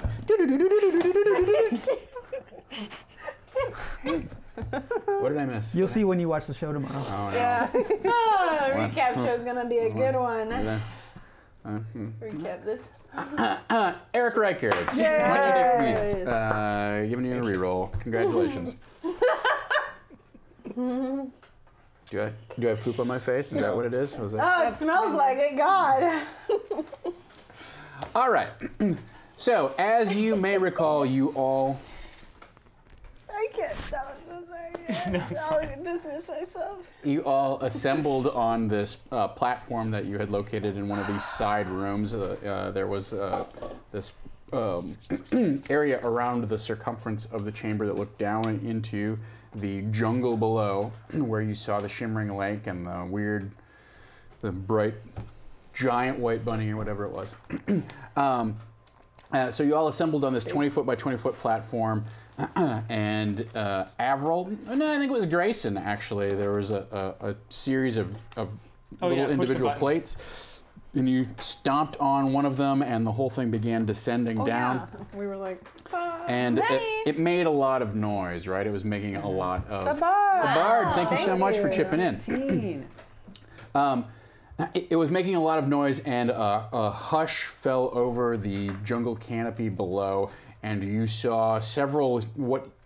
[SPEAKER 1] What did I miss?
[SPEAKER 5] You'll see when you watch the show tomorrow.
[SPEAKER 1] Oh, no.
[SPEAKER 4] Yeah.
[SPEAKER 3] Recap show's gonna be a good one.
[SPEAKER 1] Then-
[SPEAKER 3] Recap this.
[SPEAKER 1] Eric Reichert. One unique beast. Giving you a reroll. Congratulations. Do I have poop on my face? Is that what it is? Was that?
[SPEAKER 3] Oh, it smells like it. God.
[SPEAKER 1] All right. So, as you may recall, you all
[SPEAKER 3] I can't stop. I'm so sorry. I'll dismiss myself.
[SPEAKER 1] You all assembled on this platform that you had located in one of these side rooms. There was this area around the circumference of the chamber that looked down into the jungle below, where you saw the shimmering lake and the bright, giant white bunny or whatever it was. So you all assembled on this 20-foot by 20-foot platform. And Avril, no, I think it was Grayson, actually. There was a series of little individual plates, and you stomped on one of them, and the whole thing began descending down.
[SPEAKER 4] Yeah. We were like,
[SPEAKER 1] And it made a lot of noise, right? It was making a lot of...
[SPEAKER 4] the bard.
[SPEAKER 1] The bard, thank you so
[SPEAKER 4] Thank
[SPEAKER 1] much for
[SPEAKER 4] you.
[SPEAKER 1] chipping in. It was making a lot of noise, and a hush fell over the jungle canopy below, and you saw several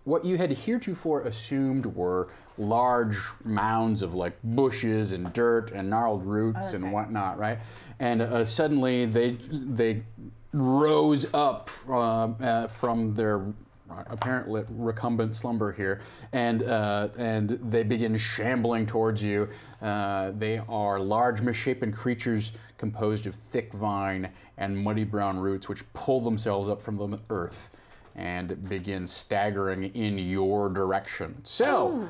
[SPEAKER 1] what you had heretofore assumed were large mounds of like bushes and dirt and gnarled roots and whatnot, right? And suddenly they rose up from their apparently recumbent slumber here, and they begin shambling towards you. They are large, misshapen creatures composed of thick vine and muddy brown roots, which pull themselves up from the earth and begin staggering in your direction. So,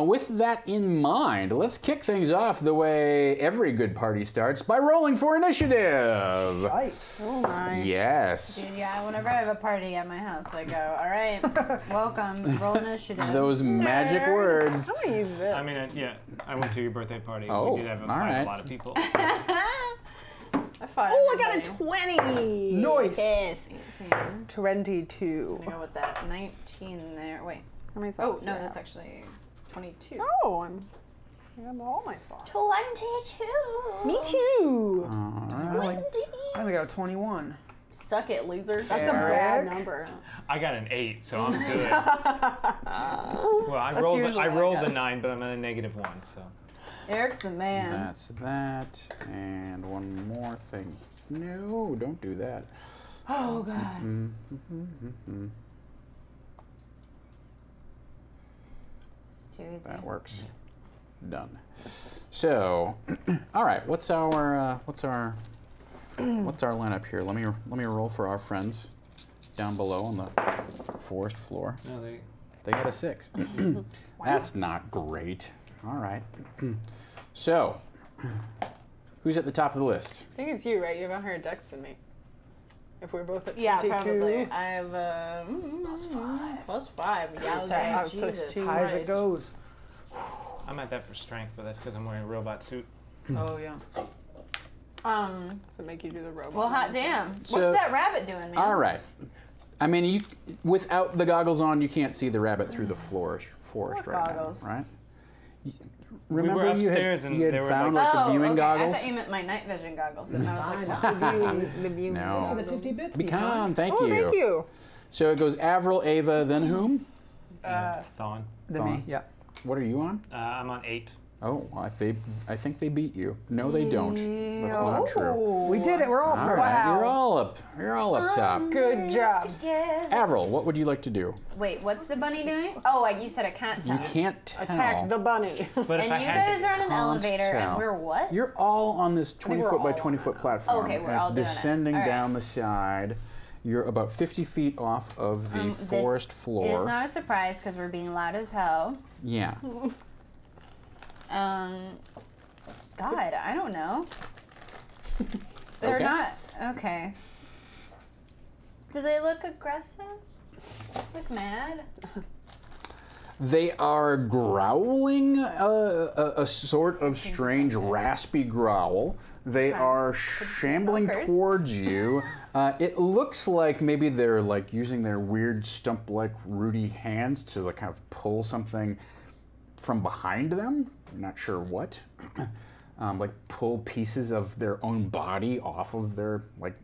[SPEAKER 1] with that in mind, let's kick things off the way every good party starts, by rolling for initiative.
[SPEAKER 5] Right.
[SPEAKER 3] Oh my.
[SPEAKER 1] Yes.
[SPEAKER 3] Dude, yeah, whenever I have a party at my house, I go, all right, welcome, roll initiative.
[SPEAKER 1] Those magic words.
[SPEAKER 4] I'm gonna use this.
[SPEAKER 2] I mean, yeah, I went to your birthday party.
[SPEAKER 1] Oh,
[SPEAKER 2] We did have
[SPEAKER 1] all
[SPEAKER 2] quite
[SPEAKER 1] right.
[SPEAKER 2] a lot of people.
[SPEAKER 3] I fought
[SPEAKER 4] Oh, I got a
[SPEAKER 3] everybody.
[SPEAKER 4] 20.
[SPEAKER 5] Nice.
[SPEAKER 3] Yes, 18.
[SPEAKER 4] 22.
[SPEAKER 3] I'm gonna go with that 19 there. Wait.
[SPEAKER 4] How many
[SPEAKER 3] Oh,
[SPEAKER 4] slots do
[SPEAKER 3] no,
[SPEAKER 4] I
[SPEAKER 3] that's
[SPEAKER 4] have?
[SPEAKER 3] actually 22.
[SPEAKER 4] Oh, I have all my slots.
[SPEAKER 3] 22.
[SPEAKER 4] Me too.
[SPEAKER 1] All right.
[SPEAKER 5] I think I got a 21.
[SPEAKER 3] Suck it, loser.
[SPEAKER 4] That's a bad
[SPEAKER 5] Eric?
[SPEAKER 4] number.
[SPEAKER 2] I got an 8, so I'm good. Well, I rolled
[SPEAKER 4] usually
[SPEAKER 2] I
[SPEAKER 4] what I
[SPEAKER 2] rolled
[SPEAKER 4] got.
[SPEAKER 2] the 9, but I'm at a -1, so.
[SPEAKER 3] Eric's the man.
[SPEAKER 1] That's that. And one more thing. No, don't do that.
[SPEAKER 3] Oh, God. It's too easy.
[SPEAKER 1] That works. Done. So, all right. What's our lineup here? Let me roll for our friends down below on the forest floor.
[SPEAKER 2] No,
[SPEAKER 1] They got a 6. That's not great. All right. So, who's at the top of the list?
[SPEAKER 4] I think it's you, right? You have a higher dex than me. If we're both at
[SPEAKER 3] Yeah,
[SPEAKER 4] 22.
[SPEAKER 3] probably. I have plus 5.
[SPEAKER 4] I
[SPEAKER 3] Yeah,
[SPEAKER 4] was plus
[SPEAKER 3] Jesus
[SPEAKER 4] 2.
[SPEAKER 5] High as it
[SPEAKER 3] Christ.
[SPEAKER 5] goes.
[SPEAKER 2] I'm at that for strength, but that's because I'm wearing a robot suit.
[SPEAKER 5] Oh, yeah.
[SPEAKER 4] To make you do the robot.
[SPEAKER 3] Well, hot damn.
[SPEAKER 1] So-
[SPEAKER 3] What's that rabbit doing, man?
[SPEAKER 1] All right. I mean, you without the goggles on, you can't see the rabbit through the forest
[SPEAKER 3] What
[SPEAKER 1] right
[SPEAKER 3] goggles?
[SPEAKER 1] now, right?
[SPEAKER 2] were
[SPEAKER 1] Remember
[SPEAKER 2] upstairs and
[SPEAKER 1] you
[SPEAKER 2] they
[SPEAKER 1] had
[SPEAKER 2] were
[SPEAKER 1] found
[SPEAKER 2] like-
[SPEAKER 1] like the viewing
[SPEAKER 3] okay.
[SPEAKER 1] goggles?
[SPEAKER 3] I thought you meant my night vision goggles, and I was like, what?
[SPEAKER 4] the view.
[SPEAKER 1] No.
[SPEAKER 5] The 50 bits.
[SPEAKER 1] Pecan, thank
[SPEAKER 4] Oh,
[SPEAKER 1] you.
[SPEAKER 4] thank you.
[SPEAKER 1] So it goes Avril, Ava, then whom?
[SPEAKER 2] Thawne.
[SPEAKER 5] The
[SPEAKER 1] Thawne.
[SPEAKER 5] me, yeah.
[SPEAKER 1] What are you on?
[SPEAKER 2] I'm on 8.
[SPEAKER 1] Oh, I think they beat you. No, they don't. That's not true.
[SPEAKER 5] We did it. We're all
[SPEAKER 1] All
[SPEAKER 5] first.
[SPEAKER 1] right,
[SPEAKER 4] Wow.
[SPEAKER 1] you're all up top.
[SPEAKER 4] Good job.
[SPEAKER 1] Avril, what would you like to do?
[SPEAKER 3] Wait, what's the bunny doing? Oh, you said I can't tell.
[SPEAKER 1] You can't tell.
[SPEAKER 4] Attack the bunny.
[SPEAKER 2] But if
[SPEAKER 3] And
[SPEAKER 2] I
[SPEAKER 3] you
[SPEAKER 2] had
[SPEAKER 3] guys
[SPEAKER 2] to,
[SPEAKER 3] are on an
[SPEAKER 1] Can't
[SPEAKER 3] elevator,
[SPEAKER 1] tell.
[SPEAKER 3] and we're what?
[SPEAKER 1] You're all on this 20
[SPEAKER 3] we're
[SPEAKER 1] foot by
[SPEAKER 3] all
[SPEAKER 1] 20
[SPEAKER 3] on
[SPEAKER 1] foot
[SPEAKER 3] that.
[SPEAKER 1] platform.
[SPEAKER 3] Okay, we're
[SPEAKER 1] and
[SPEAKER 3] all
[SPEAKER 1] it's
[SPEAKER 3] doing it.
[SPEAKER 1] descending
[SPEAKER 3] All right.
[SPEAKER 1] down the side. You're about 50 feet off of the forest
[SPEAKER 3] This
[SPEAKER 1] floor.
[SPEAKER 3] is not a surprise because we're being loud as hell.
[SPEAKER 1] Yeah.
[SPEAKER 3] God, I don't know. They're
[SPEAKER 1] Okay.
[SPEAKER 3] not okay. Do they look aggressive? Look mad?
[SPEAKER 1] They are growling a sort of strange raspy growl. They are shambling
[SPEAKER 3] smokers.
[SPEAKER 1] towards you. It looks like maybe they're like using their weird stump-like rooty hands to like kind of pull something from behind them. I'm not sure what. Like pull pieces of their own body off of their like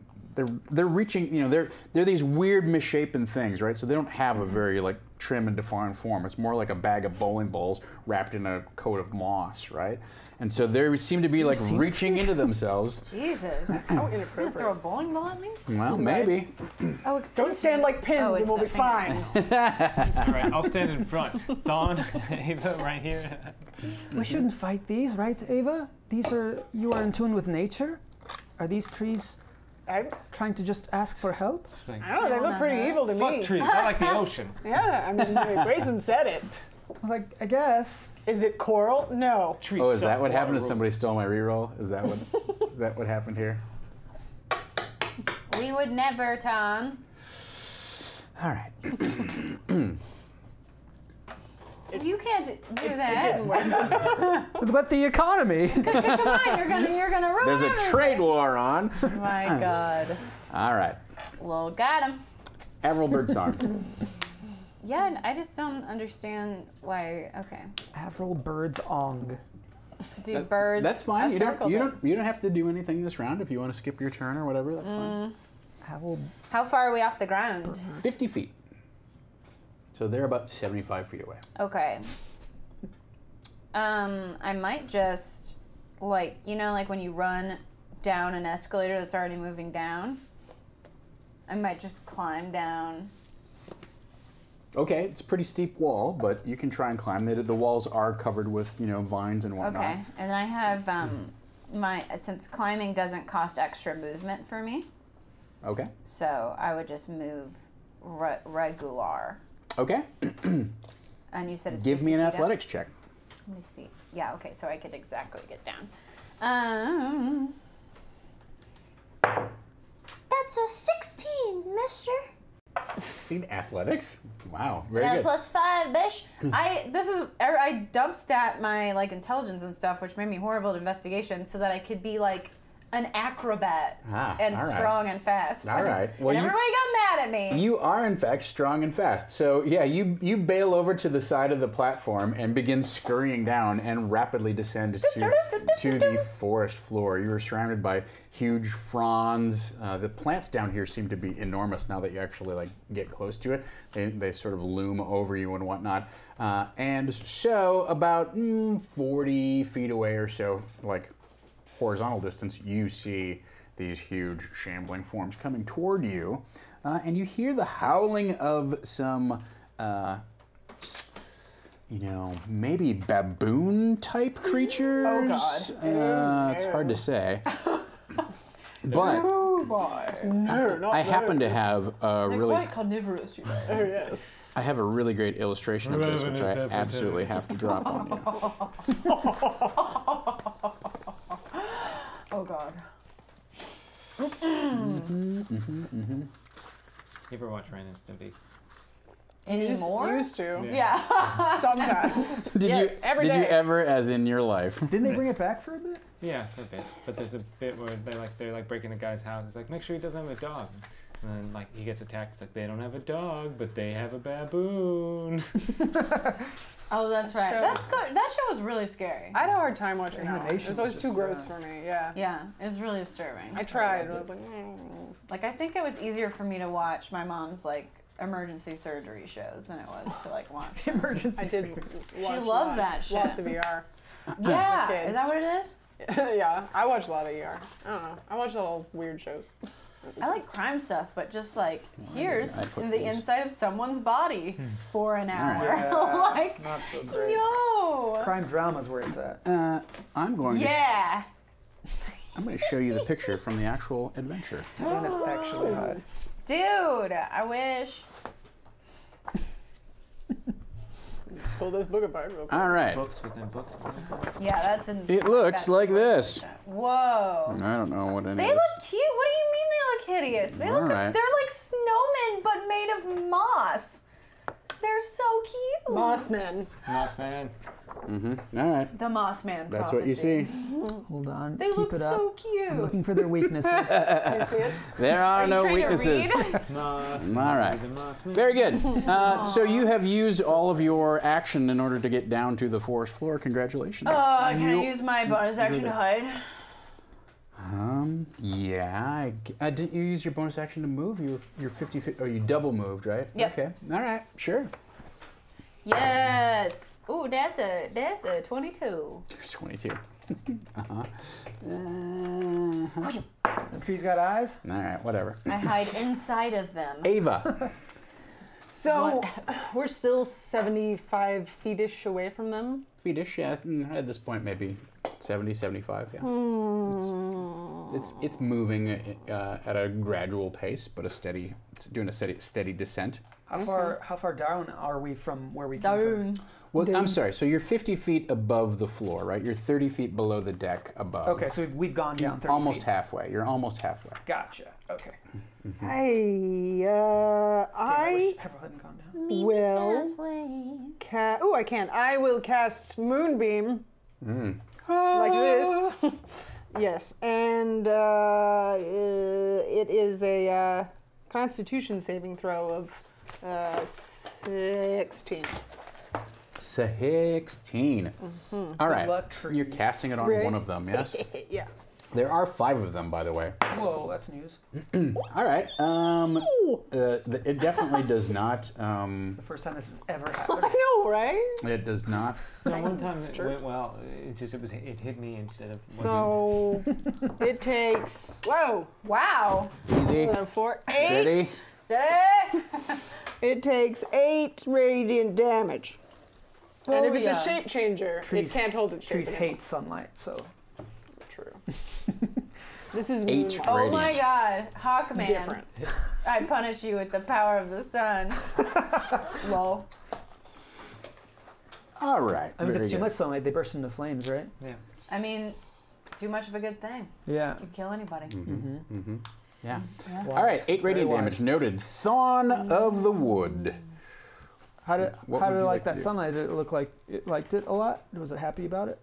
[SPEAKER 1] they're reaching, you know, they're these weird misshapen things, right? So they don't have a very like trim and defined form. It's more like a bag of bowling balls wrapped in a coat of moss, right? And so they seem to be like reaching into themselves.
[SPEAKER 3] Jesus.
[SPEAKER 4] How
[SPEAKER 3] Throw a
[SPEAKER 4] inappropriate.
[SPEAKER 3] bowling ball at me?
[SPEAKER 1] Well, maybe.
[SPEAKER 3] Oh, excuse
[SPEAKER 4] Don't stand like pins
[SPEAKER 3] Oh,
[SPEAKER 4] and
[SPEAKER 3] it's
[SPEAKER 4] we'll be
[SPEAKER 3] that
[SPEAKER 4] fine.
[SPEAKER 3] thing.
[SPEAKER 2] all right, I'll stand in front. Thawne, Ava, right here.
[SPEAKER 5] We shouldn't fight these, right, Ava? You are in tune with nature? Are these trees trying to just ask for help?
[SPEAKER 2] It's like,
[SPEAKER 4] I don't know, they look pretty evil to
[SPEAKER 2] fuck
[SPEAKER 4] me.
[SPEAKER 2] trees. I like the ocean.
[SPEAKER 4] Yeah, I mean, Grayson said it.
[SPEAKER 5] Like, I guess.
[SPEAKER 4] Is it coral? No.
[SPEAKER 2] Trees
[SPEAKER 1] Oh, is
[SPEAKER 2] suck
[SPEAKER 1] that what happened?
[SPEAKER 2] water
[SPEAKER 1] Is somebody
[SPEAKER 2] rules.
[SPEAKER 1] stole my reroll? Is that what happened here?
[SPEAKER 3] We would never, Tom.
[SPEAKER 1] All right.
[SPEAKER 3] You can't do that.
[SPEAKER 5] But the economy.
[SPEAKER 3] Come on, you're gonna ruin
[SPEAKER 1] There's a
[SPEAKER 3] everything.
[SPEAKER 1] trade war on.
[SPEAKER 3] My God.
[SPEAKER 1] All right.
[SPEAKER 3] Well, got him.
[SPEAKER 1] Avril Birdsong.
[SPEAKER 3] Yeah, and I just don't understand why. Okay.
[SPEAKER 5] Avril Bird's Ong.
[SPEAKER 3] Do birds?
[SPEAKER 1] That's fine.
[SPEAKER 3] a
[SPEAKER 1] You
[SPEAKER 3] circle thing?
[SPEAKER 1] don't have to do anything this round. If you want to skip your turn or whatever, that's fine.
[SPEAKER 5] Avril.
[SPEAKER 3] How far are we off the ground?
[SPEAKER 1] 50 feet. So they're about 75 feet away.
[SPEAKER 3] Okay. I might just, like, you know, like when you run down an escalator that's already moving down, I might just climb down.
[SPEAKER 1] Okay, it's a pretty steep wall, but you can try and climb. The walls are covered with, you know, vines and whatnot.
[SPEAKER 3] Okay. And then I have since climbing doesn't cost extra movement for me,
[SPEAKER 1] Okay.
[SPEAKER 3] so I would just move regular.
[SPEAKER 1] Okay.
[SPEAKER 3] And you said it's
[SPEAKER 1] Give me
[SPEAKER 3] 50
[SPEAKER 1] an
[SPEAKER 3] feet up?
[SPEAKER 1] athletics check.
[SPEAKER 3] How many feet? Yeah, okay, so I could exactly get down. That's a 16, mister.
[SPEAKER 1] 16 athletics? Wow, very
[SPEAKER 3] And
[SPEAKER 1] good.
[SPEAKER 3] a +5, bish. I dump stat my like intelligence and stuff, which made me horrible at investigation, so that I could be like an acrobat and
[SPEAKER 1] all right.
[SPEAKER 3] strong and fast.
[SPEAKER 1] All right. Well,
[SPEAKER 3] and everybody got mad at me.
[SPEAKER 1] You are, in fact, strong and fast. So, yeah, you bail over to the side of the platform and begin scurrying down and rapidly descend to the forest floor. You are surrounded by huge fronds. The plants down here seem to be enormous now that you actually like get close to it. They sort of loom over you and whatnot. And so, about 40 feet away or so, like horizontal distance, you see these huge shambling forms coming toward you, and you hear the howling of some, maybe baboon-type creatures.
[SPEAKER 4] Oh, God.
[SPEAKER 1] It's hard to say. But
[SPEAKER 4] Oh, boy. No, not
[SPEAKER 1] I happen to have a
[SPEAKER 4] They're
[SPEAKER 1] really,
[SPEAKER 4] quite carnivorous, you know. Oh, yes.
[SPEAKER 1] I have a really great illustration of this, which I absolutely have to drop on you.
[SPEAKER 4] Oh, God.
[SPEAKER 2] You ever watch Ren and Stimpy?
[SPEAKER 3] Anymore?
[SPEAKER 4] Used to.
[SPEAKER 3] Yeah.
[SPEAKER 4] Sometimes.
[SPEAKER 1] Did
[SPEAKER 4] every
[SPEAKER 1] you
[SPEAKER 4] day.
[SPEAKER 1] ever, as in your life?
[SPEAKER 5] Didn't they bring it back for a bit?
[SPEAKER 2] Yeah, for a bit. But there's a bit where they're like breaking the guy's house. It's like, make sure he doesn't have a dog. And then like he gets attacked. It's like they don't have a dog, but they have a baboon.
[SPEAKER 3] Oh, that's right.
[SPEAKER 4] Show.
[SPEAKER 3] That's good. That show was really scary.
[SPEAKER 4] I had a hard time watching that one. It
[SPEAKER 5] Animation
[SPEAKER 4] was always
[SPEAKER 5] was
[SPEAKER 4] too
[SPEAKER 5] just,
[SPEAKER 4] gross for me, yeah.
[SPEAKER 3] Yeah, it was really disturbing.
[SPEAKER 4] I tried, and I was like,
[SPEAKER 3] Like, I think it was easier for me to watch my mom's like emergency surgery shows than it was to like watch.
[SPEAKER 5] Emergency.
[SPEAKER 4] I did watch
[SPEAKER 3] loved that shit.
[SPEAKER 4] Lots of ER.
[SPEAKER 3] Yeah,
[SPEAKER 4] kid.
[SPEAKER 3] is that what it is?
[SPEAKER 4] Yeah, I watch a lot of ER. I don't know. I watch all weird shows.
[SPEAKER 3] I like crime stuff, but just like here's
[SPEAKER 1] I put
[SPEAKER 3] the
[SPEAKER 1] these-
[SPEAKER 3] inside of someone's body for an hour.
[SPEAKER 5] Yeah,
[SPEAKER 3] Like,
[SPEAKER 5] not so great.
[SPEAKER 3] no.
[SPEAKER 5] Crime drama's where it's at.
[SPEAKER 1] I'm going
[SPEAKER 3] Yeah.
[SPEAKER 1] I'm going to show you the picture from the actual adventure.
[SPEAKER 5] And it's actually hot.
[SPEAKER 3] Dude, I wish.
[SPEAKER 4] Pull this book apart real quick.
[SPEAKER 1] All right.
[SPEAKER 2] Books within books within books.
[SPEAKER 3] Yeah, that's insane.
[SPEAKER 1] It looks
[SPEAKER 3] That's
[SPEAKER 1] like
[SPEAKER 3] really
[SPEAKER 1] this.
[SPEAKER 3] Whoa.
[SPEAKER 1] I don't know what any
[SPEAKER 3] They
[SPEAKER 1] of
[SPEAKER 3] look
[SPEAKER 1] this.
[SPEAKER 3] cute. What do you mean they look hideous? They look.
[SPEAKER 1] Alright.
[SPEAKER 3] They're like snowmen, but made of moss. They're so cute.
[SPEAKER 4] Mossman.
[SPEAKER 2] Moss man.
[SPEAKER 1] All right.
[SPEAKER 3] The Moss Man.
[SPEAKER 1] That's what you see.
[SPEAKER 5] Hold on.
[SPEAKER 3] They
[SPEAKER 5] Keep
[SPEAKER 3] look
[SPEAKER 5] it up.
[SPEAKER 3] so cute.
[SPEAKER 5] Looking for their weaknesses.
[SPEAKER 4] Can you see it?
[SPEAKER 1] There are no
[SPEAKER 3] Trying to
[SPEAKER 1] weaknesses.
[SPEAKER 3] read?
[SPEAKER 2] Moss.
[SPEAKER 1] All right.
[SPEAKER 2] The moss man.
[SPEAKER 1] Very good. So you have used all of your action in order to get down to the forest floor. Congratulations.
[SPEAKER 3] Can I use my bonus action to hide?
[SPEAKER 1] Yeah. Didn't you use your bonus action to move? You're 50 feet. Oh, you double moved, right?
[SPEAKER 3] Yep.
[SPEAKER 1] Okay. All right. Sure.
[SPEAKER 3] Yes. Ooh, that's a 22.
[SPEAKER 1] 22.
[SPEAKER 5] The tree's got eyes.
[SPEAKER 1] All right. Whatever.
[SPEAKER 3] I hide inside of them.
[SPEAKER 1] Ava.
[SPEAKER 4] So, we're still 75 feet-ish away from them.
[SPEAKER 1] Feetish, yeah. At this point, maybe 70, 75, yeah. It's moving at a gradual pace, but it's doing a steady descent.
[SPEAKER 5] How far down are we from where we came from?
[SPEAKER 1] Well, I'm sorry. So you're 50 feet above the floor, right? You're 30 feet below the deck above.
[SPEAKER 5] Okay, so we've gone down 30
[SPEAKER 1] Almost
[SPEAKER 5] feet.
[SPEAKER 1] halfway. You're almost halfway.
[SPEAKER 5] Gotcha. Okay.
[SPEAKER 4] Hey, I
[SPEAKER 5] Have I hadn't gone down?
[SPEAKER 4] will Oh, I can. I will cast Moonbeam. Like this. Yes, and it is a Constitution saving throw of 16.
[SPEAKER 1] 16. All right.
[SPEAKER 5] luck trees.
[SPEAKER 1] You're casting it on
[SPEAKER 4] Right.
[SPEAKER 1] one of them, yes?
[SPEAKER 4] Yeah.
[SPEAKER 1] There are 5 of them, by the way.
[SPEAKER 5] Whoa, that's news.
[SPEAKER 1] All right. It definitely does not.
[SPEAKER 5] It's the first time this has ever happened.
[SPEAKER 4] I know, right?
[SPEAKER 1] It does not.
[SPEAKER 2] No, one time it went well. It hit me instead of.
[SPEAKER 4] So it takes
[SPEAKER 3] Wow.
[SPEAKER 1] Easy.
[SPEAKER 4] 4,
[SPEAKER 1] Steady.
[SPEAKER 4] 8.
[SPEAKER 3] Steady.
[SPEAKER 4] It takes 8 radiant damage. And if it's a
[SPEAKER 3] Booyah.
[SPEAKER 4] shape changer,
[SPEAKER 5] Trees-
[SPEAKER 4] it can't hold its shape.
[SPEAKER 5] Trees hate sunlight, so
[SPEAKER 4] True. This is
[SPEAKER 1] 8
[SPEAKER 3] Oh
[SPEAKER 1] radiant.
[SPEAKER 3] my God, Hawkman.
[SPEAKER 4] different.
[SPEAKER 3] I punish you with the power of the sun. Lol.
[SPEAKER 1] All right.
[SPEAKER 5] I mean, if
[SPEAKER 1] very
[SPEAKER 5] it's too
[SPEAKER 1] good.
[SPEAKER 5] much sunlight, they burst into flames, right?
[SPEAKER 2] Yeah.
[SPEAKER 3] I mean, too much of a good thing.
[SPEAKER 5] Yeah.
[SPEAKER 3] Could kill anybody.
[SPEAKER 1] Yeah.
[SPEAKER 3] Yeah.
[SPEAKER 1] All right, 8 radiant
[SPEAKER 5] wise.
[SPEAKER 1] damage noted. Thon of the Wood.
[SPEAKER 5] How did
[SPEAKER 1] What
[SPEAKER 5] how
[SPEAKER 1] would
[SPEAKER 5] did
[SPEAKER 1] you
[SPEAKER 5] it
[SPEAKER 1] like
[SPEAKER 5] like
[SPEAKER 1] to
[SPEAKER 5] that
[SPEAKER 1] do?
[SPEAKER 5] sunlight? Did it look like it liked it a lot? Was it happy about it?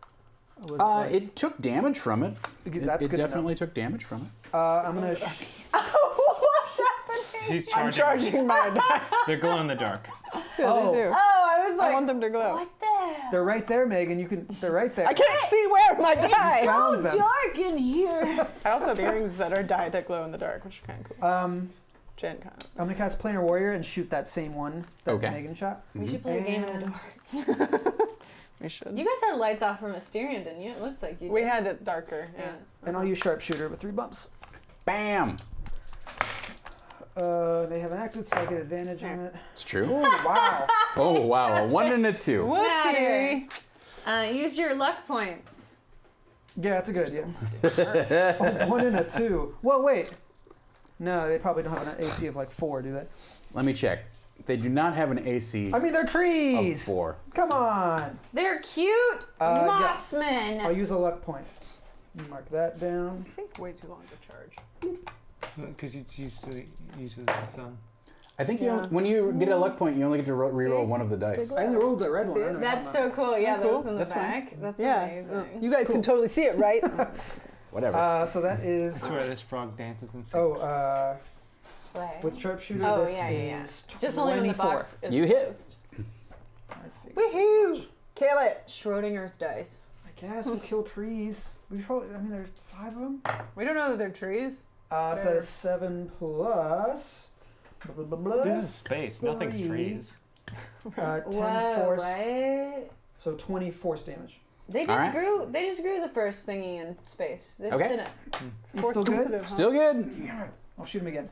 [SPEAKER 5] Or was it like-
[SPEAKER 1] It took damage from it.
[SPEAKER 5] That's
[SPEAKER 1] it
[SPEAKER 5] good to know.
[SPEAKER 1] definitely took damage from it.
[SPEAKER 5] I'm gonna.
[SPEAKER 3] What's happening?
[SPEAKER 2] She's
[SPEAKER 4] I'm
[SPEAKER 2] charging.
[SPEAKER 4] charging my die.
[SPEAKER 2] They're glow in the dark.
[SPEAKER 4] Yeah,
[SPEAKER 5] Oh.
[SPEAKER 4] they do.
[SPEAKER 3] Oh, I was like,
[SPEAKER 4] I want them to glow.
[SPEAKER 3] what the?
[SPEAKER 5] They're right there, Megan. You can. They're right there.
[SPEAKER 4] I can't see where my die.
[SPEAKER 5] Found them.
[SPEAKER 3] Dark in here.
[SPEAKER 4] I also have earrings that are dyed that glow in the dark, which is kind of cool. Jen kind of.
[SPEAKER 5] I'm gonna cast Planar Warrior and shoot that same one that
[SPEAKER 1] Okay.
[SPEAKER 5] Megan shot.
[SPEAKER 3] We should play a game in the
[SPEAKER 5] And-
[SPEAKER 3] dark.
[SPEAKER 4] We should.
[SPEAKER 3] You guys had lights off for Mysterian, didn't you? It looks like you did.
[SPEAKER 4] We had it darker. Yeah.
[SPEAKER 5] And I'll use Sharpshooter with 3 bumps.
[SPEAKER 1] Bam!
[SPEAKER 5] They have an active, so I get advantage on it.
[SPEAKER 1] It's true.
[SPEAKER 5] Oh wow!
[SPEAKER 1] Oh, wow. A 1 and a 2.
[SPEAKER 4] Whoopsie.
[SPEAKER 3] Use your luck points.
[SPEAKER 5] Yeah, that's a good idea. Oh, 1 and a 2. Well, wait. No, they probably don't have an AC of like 4, do they?
[SPEAKER 1] Let me check. They do not have an AC
[SPEAKER 5] I mean, they're
[SPEAKER 1] of
[SPEAKER 5] trees.
[SPEAKER 1] 4.
[SPEAKER 5] Come on.
[SPEAKER 3] They're cute
[SPEAKER 5] Yeah.
[SPEAKER 3] mossmen.
[SPEAKER 5] I'll use a luck point. Mark that down.
[SPEAKER 4] These take way too long to charge.
[SPEAKER 2] Because you used to use the sun.
[SPEAKER 1] I think
[SPEAKER 4] Yeah.
[SPEAKER 1] when you get a luck point, you only get to reroll
[SPEAKER 4] See?
[SPEAKER 1] one of the dice.
[SPEAKER 5] I only rolled a red one. I don't know
[SPEAKER 3] That's
[SPEAKER 5] how
[SPEAKER 3] so cool. Yeah,
[SPEAKER 4] Cool.
[SPEAKER 3] those in the
[SPEAKER 4] That's fine.
[SPEAKER 3] back. That's
[SPEAKER 4] Yeah.
[SPEAKER 3] amazing.
[SPEAKER 4] You guys can totally see it, right?
[SPEAKER 1] Whatever.
[SPEAKER 5] So that
[SPEAKER 2] I
[SPEAKER 5] is.
[SPEAKER 2] swear this frog dances and sings.
[SPEAKER 5] Oh,
[SPEAKER 3] Play.
[SPEAKER 5] with Sharpshooter,
[SPEAKER 3] Oh,
[SPEAKER 5] this
[SPEAKER 3] yeah, yeah, yeah.
[SPEAKER 5] is
[SPEAKER 3] Just only when the
[SPEAKER 5] 24.
[SPEAKER 3] box is
[SPEAKER 1] You hit.
[SPEAKER 3] closed.
[SPEAKER 4] Woohoo! Kill it.
[SPEAKER 3] Schrodinger's dice.
[SPEAKER 5] I guess we'll kill trees. We probably. I mean, there's 5 of them.
[SPEAKER 4] We don't know that they're trees.
[SPEAKER 5] So that's 7 plus. Blah, blah, blah, blah.
[SPEAKER 2] This is space. Nothing's
[SPEAKER 5] 3.
[SPEAKER 2] trees.
[SPEAKER 5] 10
[SPEAKER 3] Whoa,
[SPEAKER 5] force.
[SPEAKER 3] what?
[SPEAKER 5] So 20 force damage.
[SPEAKER 3] They just
[SPEAKER 1] Alright.
[SPEAKER 3] grew. They just grew the first thingy in space. They just
[SPEAKER 1] Okay.
[SPEAKER 3] did it.
[SPEAKER 5] You
[SPEAKER 4] Force
[SPEAKER 5] still good?
[SPEAKER 4] sensitive, huh?
[SPEAKER 1] Still good.
[SPEAKER 5] I'll shoot him again.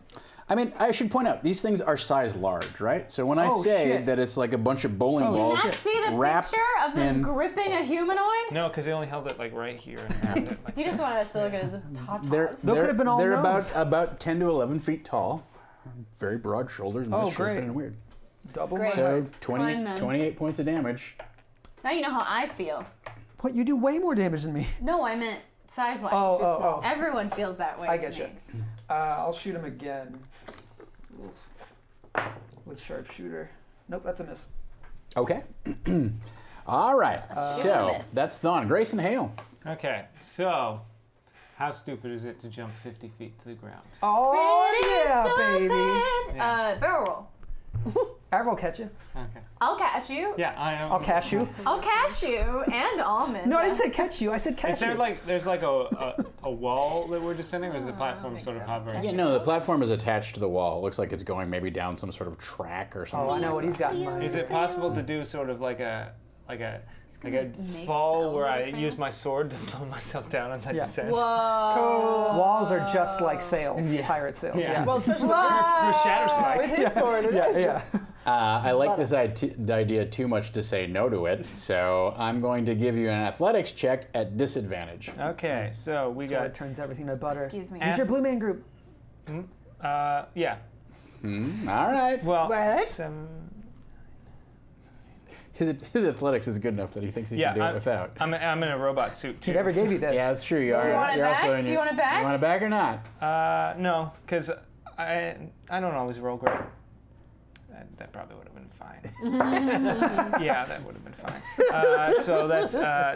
[SPEAKER 1] I mean, I should point out, these things are size large, right? So when I
[SPEAKER 5] Oh,
[SPEAKER 1] say
[SPEAKER 5] shit.
[SPEAKER 1] that it's like a bunch of bowling
[SPEAKER 3] Did
[SPEAKER 1] balls
[SPEAKER 3] not see the
[SPEAKER 1] wrapped
[SPEAKER 3] picture of them
[SPEAKER 1] in-
[SPEAKER 3] gripping a humanoid?
[SPEAKER 2] No, because they only held it like right here and held it like
[SPEAKER 3] He just wanted us to look at his tatas.
[SPEAKER 1] They're,
[SPEAKER 5] Those could have been all
[SPEAKER 1] they're
[SPEAKER 5] gnomes.
[SPEAKER 1] about 10 to 11 feet tall, very broad shoulders, and
[SPEAKER 5] Oh,
[SPEAKER 1] this
[SPEAKER 5] great.
[SPEAKER 1] and weird.
[SPEAKER 5] Double
[SPEAKER 3] Great.
[SPEAKER 5] my
[SPEAKER 1] So
[SPEAKER 5] height.
[SPEAKER 1] 28 points of damage.
[SPEAKER 3] Now you know how I feel.
[SPEAKER 5] What? You do way more damage than me.
[SPEAKER 3] No, I meant size-wise.
[SPEAKER 5] Oh.
[SPEAKER 3] Everyone feels that way.
[SPEAKER 5] I
[SPEAKER 3] to
[SPEAKER 5] get you.
[SPEAKER 3] me.
[SPEAKER 5] I'll shoot him again. With Sharpshooter. Nope, that's a miss.
[SPEAKER 1] Okay. All right. So
[SPEAKER 3] miss.
[SPEAKER 1] that's Thon. Grayson Hale.
[SPEAKER 2] Okay, so how stupid is it to jump 50 feet to the ground?
[SPEAKER 5] Oh,
[SPEAKER 3] Pretty
[SPEAKER 5] yeah, baby.
[SPEAKER 3] stupid.
[SPEAKER 2] Yeah.
[SPEAKER 3] Barrel roll.
[SPEAKER 5] I will catch you.
[SPEAKER 2] Okay.
[SPEAKER 3] I'll catch you.
[SPEAKER 2] Yeah, I am.
[SPEAKER 5] I'll catch you.
[SPEAKER 3] I'll catch you and almond.
[SPEAKER 5] No, I didn't say catch you. I said catch
[SPEAKER 2] Is there
[SPEAKER 5] you.
[SPEAKER 2] like there's like a wall that we're descending, or is the platform sort of hovering?
[SPEAKER 1] Yeah, no, the platform is attached to the wall. It looks like it's going maybe down some sort of track or
[SPEAKER 5] Oh,
[SPEAKER 1] something.
[SPEAKER 5] I know what he's got in mind.
[SPEAKER 2] Is it possible to do sort of like a
[SPEAKER 3] gonna make
[SPEAKER 2] fall
[SPEAKER 3] the
[SPEAKER 2] where I
[SPEAKER 3] elephant.
[SPEAKER 2] use my sword to slow myself down as I
[SPEAKER 5] Yeah.
[SPEAKER 2] descend?
[SPEAKER 3] Whoa.
[SPEAKER 5] Walls are just like sails, pirate sails.
[SPEAKER 2] Yeah.
[SPEAKER 5] Yeah.
[SPEAKER 4] Well, especially
[SPEAKER 2] With Shatter Spike.
[SPEAKER 4] with his sword. It is.
[SPEAKER 5] Yeah.
[SPEAKER 1] I like this idea too much to say no to it, so I'm going to give you an athletics check at disadvantage.
[SPEAKER 2] Okay, so we
[SPEAKER 5] So it
[SPEAKER 2] got
[SPEAKER 5] turns everything to butter.
[SPEAKER 3] Excuse me.
[SPEAKER 5] Use your blue man group.
[SPEAKER 2] yeah.
[SPEAKER 1] All right.
[SPEAKER 2] Well,
[SPEAKER 3] What?
[SPEAKER 1] His athletics is good enough that he thinks he
[SPEAKER 2] yeah,
[SPEAKER 1] can do it without.
[SPEAKER 2] I'm in a robot suit too.
[SPEAKER 5] He never gave you that.
[SPEAKER 1] Yeah, that's true. You
[SPEAKER 3] Do you
[SPEAKER 1] are.
[SPEAKER 3] want it
[SPEAKER 1] you're
[SPEAKER 3] back?
[SPEAKER 1] also in
[SPEAKER 3] Do you want it back?
[SPEAKER 1] You want it back or not?
[SPEAKER 2] No, because I don't always roll great. That probably would have been fine. Yeah, that would have been fine. So that's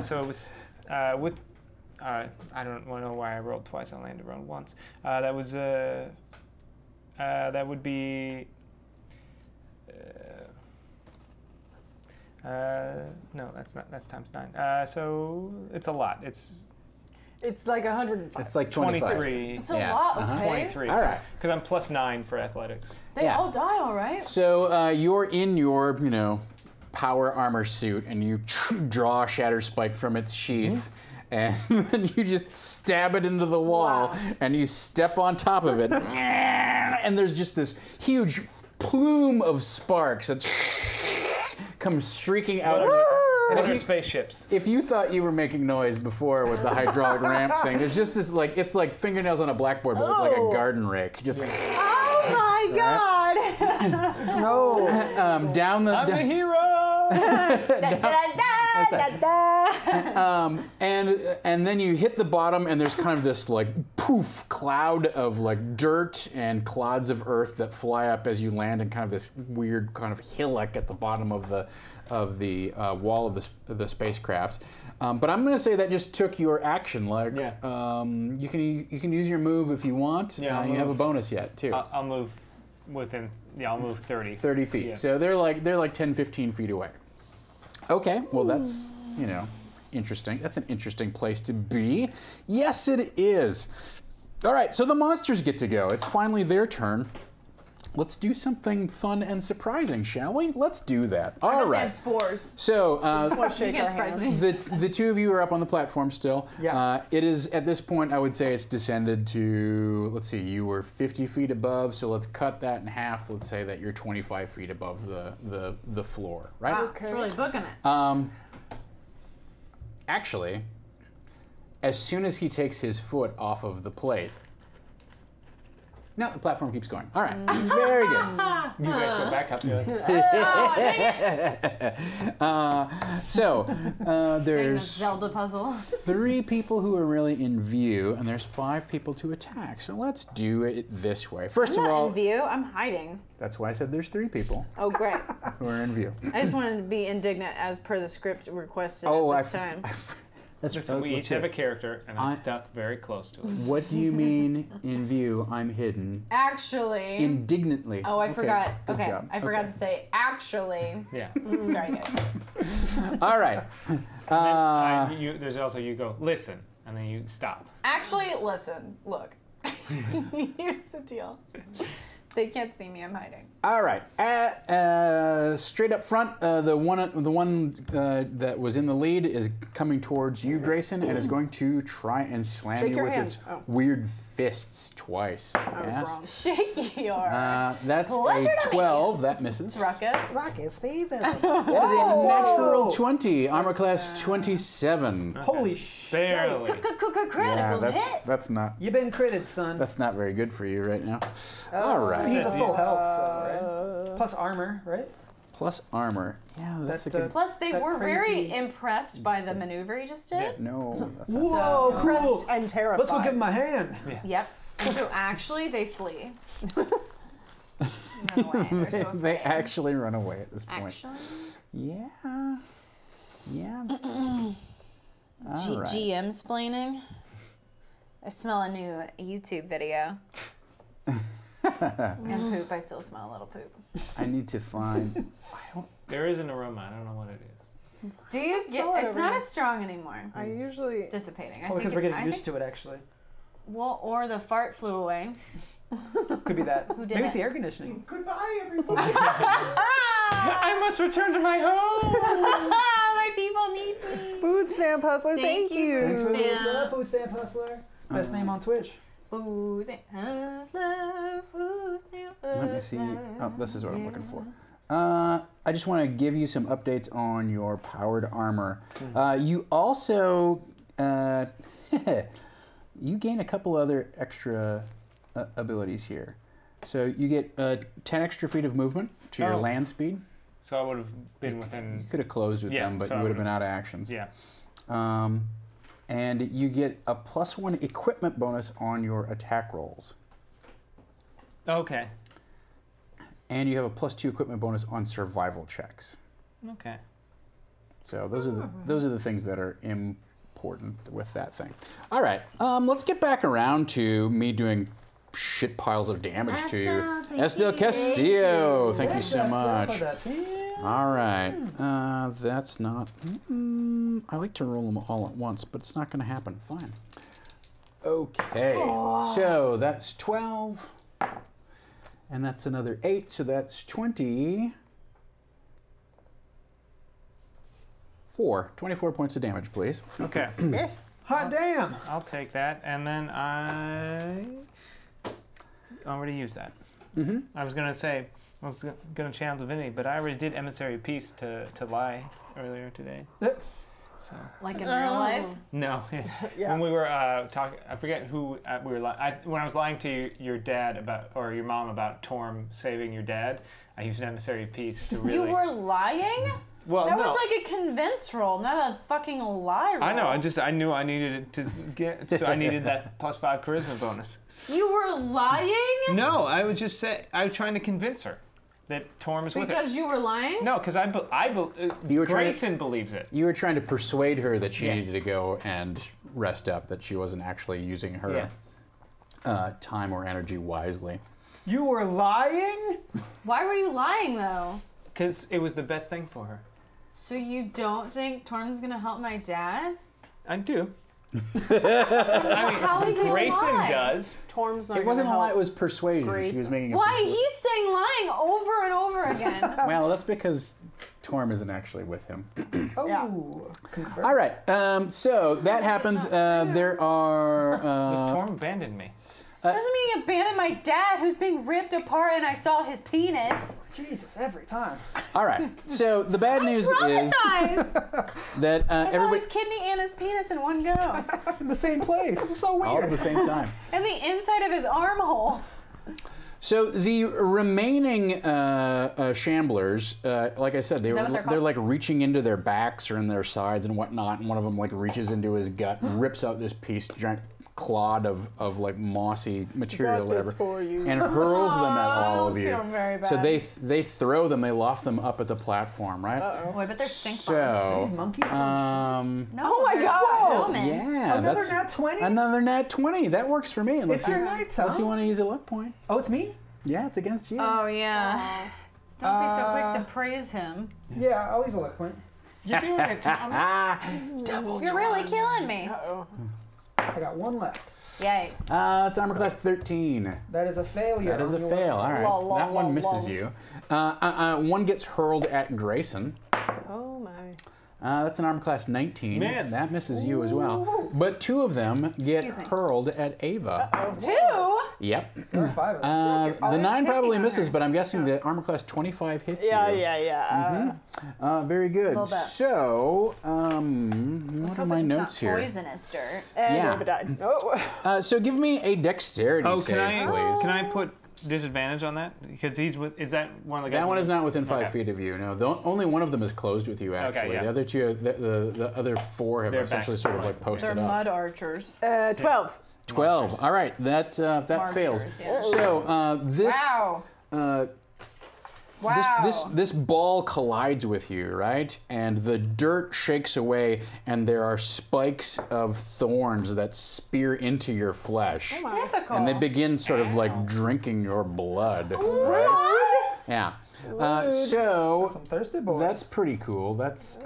[SPEAKER 2] so it was with. I don't know why I rolled twice. I landed around once. That was that would be. No, that's not. That's times 9. So it's a lot.
[SPEAKER 4] It's like 105.
[SPEAKER 1] It's like 25.
[SPEAKER 2] 23.
[SPEAKER 3] It's a
[SPEAKER 1] Yeah,
[SPEAKER 3] lot,
[SPEAKER 1] uh-huh.
[SPEAKER 3] okay?
[SPEAKER 2] 23.
[SPEAKER 1] All right.
[SPEAKER 2] Because I'm plus 9 for athletics.
[SPEAKER 3] They
[SPEAKER 1] Yeah.
[SPEAKER 3] all die, all right?
[SPEAKER 1] So you're in your, power armor suit, and you draw a shatter spike from its sheath, and then you just stab it into the wall, and you step on top of it, and there's just this huge plume of sparks that comes streaking out.
[SPEAKER 2] And they're spaceships.
[SPEAKER 1] If you thought you were making noise before with the hydraulic ramp thing, there's just this it's like fingernails on a blackboard, but with like a garden rake. Just
[SPEAKER 3] Oh
[SPEAKER 4] my God!
[SPEAKER 5] No.
[SPEAKER 1] Down the.
[SPEAKER 2] I'm a hero.
[SPEAKER 1] And then you hit the bottom, and there's kind of this like poof cloud of like dirt and clods of earth that fly up as you land in kind of this weird kind of hillock at the bottom of the wall of the spacecraft. But I'm going to say that just took your action. Like, you can use your move if you want.
[SPEAKER 2] Yeah,
[SPEAKER 1] you have a bonus yet too.
[SPEAKER 2] I'll move within. Yeah, I'll move 30.
[SPEAKER 1] 30 feet.
[SPEAKER 2] Yeah.
[SPEAKER 1] So they're like 10, 15 feet away. Okay, well that's, interesting. That's an interesting place to be. Yes, it is. All right, so the monsters get to go. It's finally their turn. Let's do something fun and surprising, shall we? Let's do that. All
[SPEAKER 3] They
[SPEAKER 1] right.
[SPEAKER 3] have spores.
[SPEAKER 1] So
[SPEAKER 3] You can't surprise me.
[SPEAKER 1] the two of you are up on the platform still.
[SPEAKER 5] Yes.
[SPEAKER 1] It is, at this point, I would say it's descended to, let's see, you were 50 feet above, so let's cut that in half. Let's say that you're 25 feet above the floor, right?
[SPEAKER 3] Wow, it's really booking it.
[SPEAKER 1] Actually, as soon as he takes his foot off of the plate, no, the platform keeps going. All right, very good.
[SPEAKER 2] You guys go back up to it.
[SPEAKER 1] There's
[SPEAKER 3] Zelda puzzle.
[SPEAKER 1] 3 people who are really in view, and there's 5 people to attack. So let's do it this way. First
[SPEAKER 3] I'm
[SPEAKER 1] of
[SPEAKER 3] not
[SPEAKER 1] all,
[SPEAKER 3] in view. I'm hiding.
[SPEAKER 1] that's why I said there's 3 people
[SPEAKER 3] Oh, great.
[SPEAKER 1] who are in view.
[SPEAKER 3] I just wanted to be indignant as per the script requested
[SPEAKER 1] Oh,
[SPEAKER 3] at this time.
[SPEAKER 2] Listen, we each have a character, and I'm stuck very close to it.
[SPEAKER 1] What do you mean in view? I'm hidden.
[SPEAKER 3] Actually.
[SPEAKER 1] Indignantly.
[SPEAKER 3] Oh, I
[SPEAKER 1] Okay,
[SPEAKER 3] forgot.
[SPEAKER 1] good
[SPEAKER 3] Okay,
[SPEAKER 1] job.
[SPEAKER 3] I forgot
[SPEAKER 1] Okay.
[SPEAKER 3] to say actually.
[SPEAKER 2] Yeah.
[SPEAKER 3] Sorry, guys.
[SPEAKER 1] All right.
[SPEAKER 2] There's also you go, listen, and then you stop.
[SPEAKER 3] Actually, listen. Look. Here's the deal. They can't see me. I'm hiding.
[SPEAKER 1] All right. Straight up front, the one that was in the lead is coming towards you, Grayson, and is going to try and slam
[SPEAKER 4] Shake
[SPEAKER 1] you
[SPEAKER 4] your
[SPEAKER 1] with
[SPEAKER 4] hand.
[SPEAKER 1] its
[SPEAKER 4] Oh.
[SPEAKER 1] weird fists twice.
[SPEAKER 4] I was wrong.
[SPEAKER 3] Shake your
[SPEAKER 1] That's
[SPEAKER 3] Pleasure
[SPEAKER 1] a
[SPEAKER 3] to meet
[SPEAKER 1] 12. That misses.
[SPEAKER 3] ruckus.
[SPEAKER 4] Rockets, baby.
[SPEAKER 1] That is a natural 20. Armor class 27.
[SPEAKER 5] Holy shit.
[SPEAKER 2] Barely.
[SPEAKER 3] Critical
[SPEAKER 1] Yeah,
[SPEAKER 3] hit.
[SPEAKER 1] that's not
[SPEAKER 5] You've been critted, son.
[SPEAKER 1] that's not very good for you right now. All right.
[SPEAKER 5] He's at full health, so, right? Plus armor, right?
[SPEAKER 1] Plus armor. Yeah, that's a
[SPEAKER 5] That's,
[SPEAKER 1] good.
[SPEAKER 3] Plus, they
[SPEAKER 5] That
[SPEAKER 3] were
[SPEAKER 5] crazy-
[SPEAKER 3] very impressed by the maneuver you just did.
[SPEAKER 1] No. That's not.
[SPEAKER 5] Whoa, cool.
[SPEAKER 4] Impressed and terrified.
[SPEAKER 5] Let's go give him a hand.
[SPEAKER 3] Yep. And so actually, they flee. Run away. They're so
[SPEAKER 1] They
[SPEAKER 3] afraid.
[SPEAKER 1] actually run away at this point.
[SPEAKER 3] Actually.
[SPEAKER 1] Yeah. Yeah. All right.
[SPEAKER 3] GM splaining. I smell a new YouTube video. And poop. I still smell a little poop.
[SPEAKER 1] I need to find.
[SPEAKER 2] There is an aroma. I don't know what it is.
[SPEAKER 3] Do you
[SPEAKER 4] Smell
[SPEAKER 3] get?
[SPEAKER 4] it
[SPEAKER 3] It's
[SPEAKER 4] over
[SPEAKER 3] not
[SPEAKER 4] here.
[SPEAKER 3] as strong anymore.
[SPEAKER 4] I usually.
[SPEAKER 3] It's dissipating.
[SPEAKER 5] Oh, because we're getting used to it, actually.
[SPEAKER 3] Well, or the fart flew away.
[SPEAKER 5] Could be that.
[SPEAKER 3] Who did
[SPEAKER 5] Maybe it's
[SPEAKER 3] it?
[SPEAKER 5] the air conditioning.
[SPEAKER 6] Goodbye, everybody.
[SPEAKER 2] I must return to my home.
[SPEAKER 3] My people need me.
[SPEAKER 4] Food stamp hustler, thank you.
[SPEAKER 5] Thanks for
[SPEAKER 3] Stamp.
[SPEAKER 5] the food stamp hustler. Best name on Twitch.
[SPEAKER 3] Food stamp hustler, food stamp
[SPEAKER 1] Let me see.
[SPEAKER 3] hustler.
[SPEAKER 1] Oh, this is what I'm looking for. I just want to give you some updates on your powered armor. You also you gain a couple other extra abilities here. So you get 10 extra feet of movement to your
[SPEAKER 2] Oh.
[SPEAKER 1] land speed.
[SPEAKER 2] So I would have been within.
[SPEAKER 1] You could have closed with
[SPEAKER 2] Yeah,
[SPEAKER 1] them, but
[SPEAKER 2] so
[SPEAKER 1] you
[SPEAKER 2] I
[SPEAKER 1] would have been
[SPEAKER 2] would've-
[SPEAKER 1] out of actions.
[SPEAKER 2] Yeah.
[SPEAKER 1] And you get a +1 equipment bonus on your attack rolls.
[SPEAKER 2] Okay.
[SPEAKER 1] And you have a +2 equipment bonus on survival checks.
[SPEAKER 2] Okay.
[SPEAKER 1] So those are the things that are important with that thing. All right, let's get back around to me doing shit piles of damage to you. Estel Castillo, thank you so much. All right, that's not. I like to roll them all at once, but it's not going to happen. Fine. Okay, so that's 12, and that's another 8, so that's 24 points of damage, please.
[SPEAKER 2] Okay.
[SPEAKER 5] Hot damn!
[SPEAKER 2] I'll take that, and then I already used that.
[SPEAKER 1] Mm-hmm.
[SPEAKER 2] I was gonna say I was gonna channel Divinity, but I already did Emissary of Peace to lie earlier today. So
[SPEAKER 3] Like in real life?
[SPEAKER 2] no, when we were talking, I forget who we were. When I was lying to your dad about, or your mom about Torm saving your dad, I used necessary piece to really.
[SPEAKER 3] You were lying?
[SPEAKER 2] Well,
[SPEAKER 3] That
[SPEAKER 2] no.
[SPEAKER 3] was like a convince roll, not a fucking lie roll.
[SPEAKER 2] I know. I knew I needed it to get. So I needed that +5 charisma bonus.
[SPEAKER 3] You were lying?
[SPEAKER 2] No, I was just saying. I was trying to convince her that Torm is with her.
[SPEAKER 3] Because you were lying?
[SPEAKER 2] No, because
[SPEAKER 1] You were trying
[SPEAKER 2] Grayson believes it.
[SPEAKER 1] You were trying to persuade her that she
[SPEAKER 2] Yeah.
[SPEAKER 1] needed to go and rest up, that she wasn't actually using her time or energy wisely.
[SPEAKER 5] You were lying?
[SPEAKER 3] Why were you lying though?
[SPEAKER 2] Because it was the best thing for her.
[SPEAKER 3] So you don't think Torm's gonna help my dad?
[SPEAKER 2] I do. I mean,
[SPEAKER 3] How is it a
[SPEAKER 2] Grayson
[SPEAKER 3] lie?
[SPEAKER 2] does.
[SPEAKER 4] Torm's not
[SPEAKER 1] It wasn't a
[SPEAKER 4] gonna
[SPEAKER 1] lie,
[SPEAKER 4] help.
[SPEAKER 1] it was persuasion. She was
[SPEAKER 4] Grayson.
[SPEAKER 1] making a
[SPEAKER 3] Why?
[SPEAKER 1] persuasion.
[SPEAKER 3] He's saying lying over and over again.
[SPEAKER 1] Well, that's because Torm isn't actually with him.
[SPEAKER 5] Oh, confirmed.
[SPEAKER 1] All right, so that happens. There are...
[SPEAKER 2] Torm abandoned me.
[SPEAKER 3] Doesn't mean he abandoned my dad who's being ripped apart and I saw his penis.
[SPEAKER 5] Jesus, every time.
[SPEAKER 1] all right, so the bad news is
[SPEAKER 3] Traumatized!
[SPEAKER 1] that
[SPEAKER 3] I saw
[SPEAKER 1] everybody...
[SPEAKER 3] his kidney and his penis in one go.
[SPEAKER 5] In the same place. It was so
[SPEAKER 1] All at
[SPEAKER 5] weird.
[SPEAKER 1] the same time.
[SPEAKER 3] And the inside of his armhole.
[SPEAKER 1] So the remaining shamblers, like I said,
[SPEAKER 3] that what they're
[SPEAKER 1] they're
[SPEAKER 3] called?
[SPEAKER 1] like reaching into their backs or in their sides and whatnot, and one of them like reaches into his gut, rips out this piece, giant clod of like mossy material,
[SPEAKER 4] Got this
[SPEAKER 1] whatever,
[SPEAKER 4] for you.
[SPEAKER 1] and hurls them at all
[SPEAKER 3] I
[SPEAKER 1] of you.
[SPEAKER 3] feel very
[SPEAKER 1] So
[SPEAKER 3] bad.
[SPEAKER 1] they throw them, they loft them up at the platform, right?
[SPEAKER 3] Boy, but they're stink bombs.
[SPEAKER 1] So,
[SPEAKER 5] These monkeys don't
[SPEAKER 3] No,
[SPEAKER 4] Oh my
[SPEAKER 3] they're
[SPEAKER 4] God.
[SPEAKER 3] snowmen.
[SPEAKER 1] yeah,
[SPEAKER 5] Another
[SPEAKER 1] that's
[SPEAKER 5] nat 20?
[SPEAKER 1] another nat 20. That works for me.
[SPEAKER 5] It's your night, huh?
[SPEAKER 1] Unless you want to use a luck point.
[SPEAKER 5] Oh, it's me?
[SPEAKER 1] Yeah, it's against you.
[SPEAKER 3] Oh, yeah. Don't be so quick to praise him.
[SPEAKER 5] Yeah, I'll use a luck point.
[SPEAKER 2] You're doing it, Tom.
[SPEAKER 1] Double.
[SPEAKER 3] You're really killing me.
[SPEAKER 4] Uh-oh.
[SPEAKER 5] I got one left.
[SPEAKER 3] Yikes.
[SPEAKER 1] It's armor class 13.
[SPEAKER 5] That is a failure.
[SPEAKER 1] That is a
[SPEAKER 5] on your
[SPEAKER 1] fail.
[SPEAKER 5] luck
[SPEAKER 1] All right,
[SPEAKER 4] Lol, lol,
[SPEAKER 1] that one
[SPEAKER 4] lol,
[SPEAKER 1] misses
[SPEAKER 4] lol.
[SPEAKER 1] you. One gets hurled at Grayson.
[SPEAKER 4] Oh my.
[SPEAKER 1] That's an armor class 19.
[SPEAKER 2] Miss.
[SPEAKER 1] That misses you as well. But two of them get
[SPEAKER 3] Excuse me.
[SPEAKER 1] hurled at Ava.
[SPEAKER 3] Two?
[SPEAKER 1] Yep.
[SPEAKER 5] There are 5 of them.
[SPEAKER 1] The 9 probably
[SPEAKER 3] picking on
[SPEAKER 1] misses,
[SPEAKER 3] her.
[SPEAKER 1] but I'm guessing that armor class 25 hits
[SPEAKER 4] Yeah,
[SPEAKER 1] you.
[SPEAKER 4] yeah.
[SPEAKER 1] Very good.
[SPEAKER 3] Little bit.
[SPEAKER 1] So, what are my
[SPEAKER 3] It's
[SPEAKER 1] notes
[SPEAKER 3] not
[SPEAKER 1] here?
[SPEAKER 3] poisonous dirt.
[SPEAKER 4] And
[SPEAKER 1] Yeah.
[SPEAKER 4] Ava died. Oh.
[SPEAKER 1] So give me a dexterity
[SPEAKER 2] Oh,
[SPEAKER 1] save,
[SPEAKER 2] can
[SPEAKER 1] please.
[SPEAKER 2] I put disadvantage on that? Because he's with. Is that one of the guys?
[SPEAKER 1] That one is not within 5
[SPEAKER 2] Okay.
[SPEAKER 1] feet of you. No, only one of them is closed with you. Actually,
[SPEAKER 2] yeah.
[SPEAKER 1] the other two, the other 4 have
[SPEAKER 2] They're
[SPEAKER 1] essentially
[SPEAKER 2] back.
[SPEAKER 1] sort of like posted
[SPEAKER 3] They're
[SPEAKER 1] up.
[SPEAKER 3] mud archers.
[SPEAKER 4] 12.
[SPEAKER 1] 12. All right, that fails.
[SPEAKER 3] Marchers, yeah.
[SPEAKER 1] So this.
[SPEAKER 3] Wow.
[SPEAKER 1] This ball collides with you, right? And the dirt shakes away, and there are spikes of thorns that spear into your flesh.
[SPEAKER 3] Typical.
[SPEAKER 1] And they begin sort of like drinking your blood.
[SPEAKER 3] What?
[SPEAKER 1] Yeah. So
[SPEAKER 5] I'm thirsty, boy.
[SPEAKER 1] that's pretty cool. That's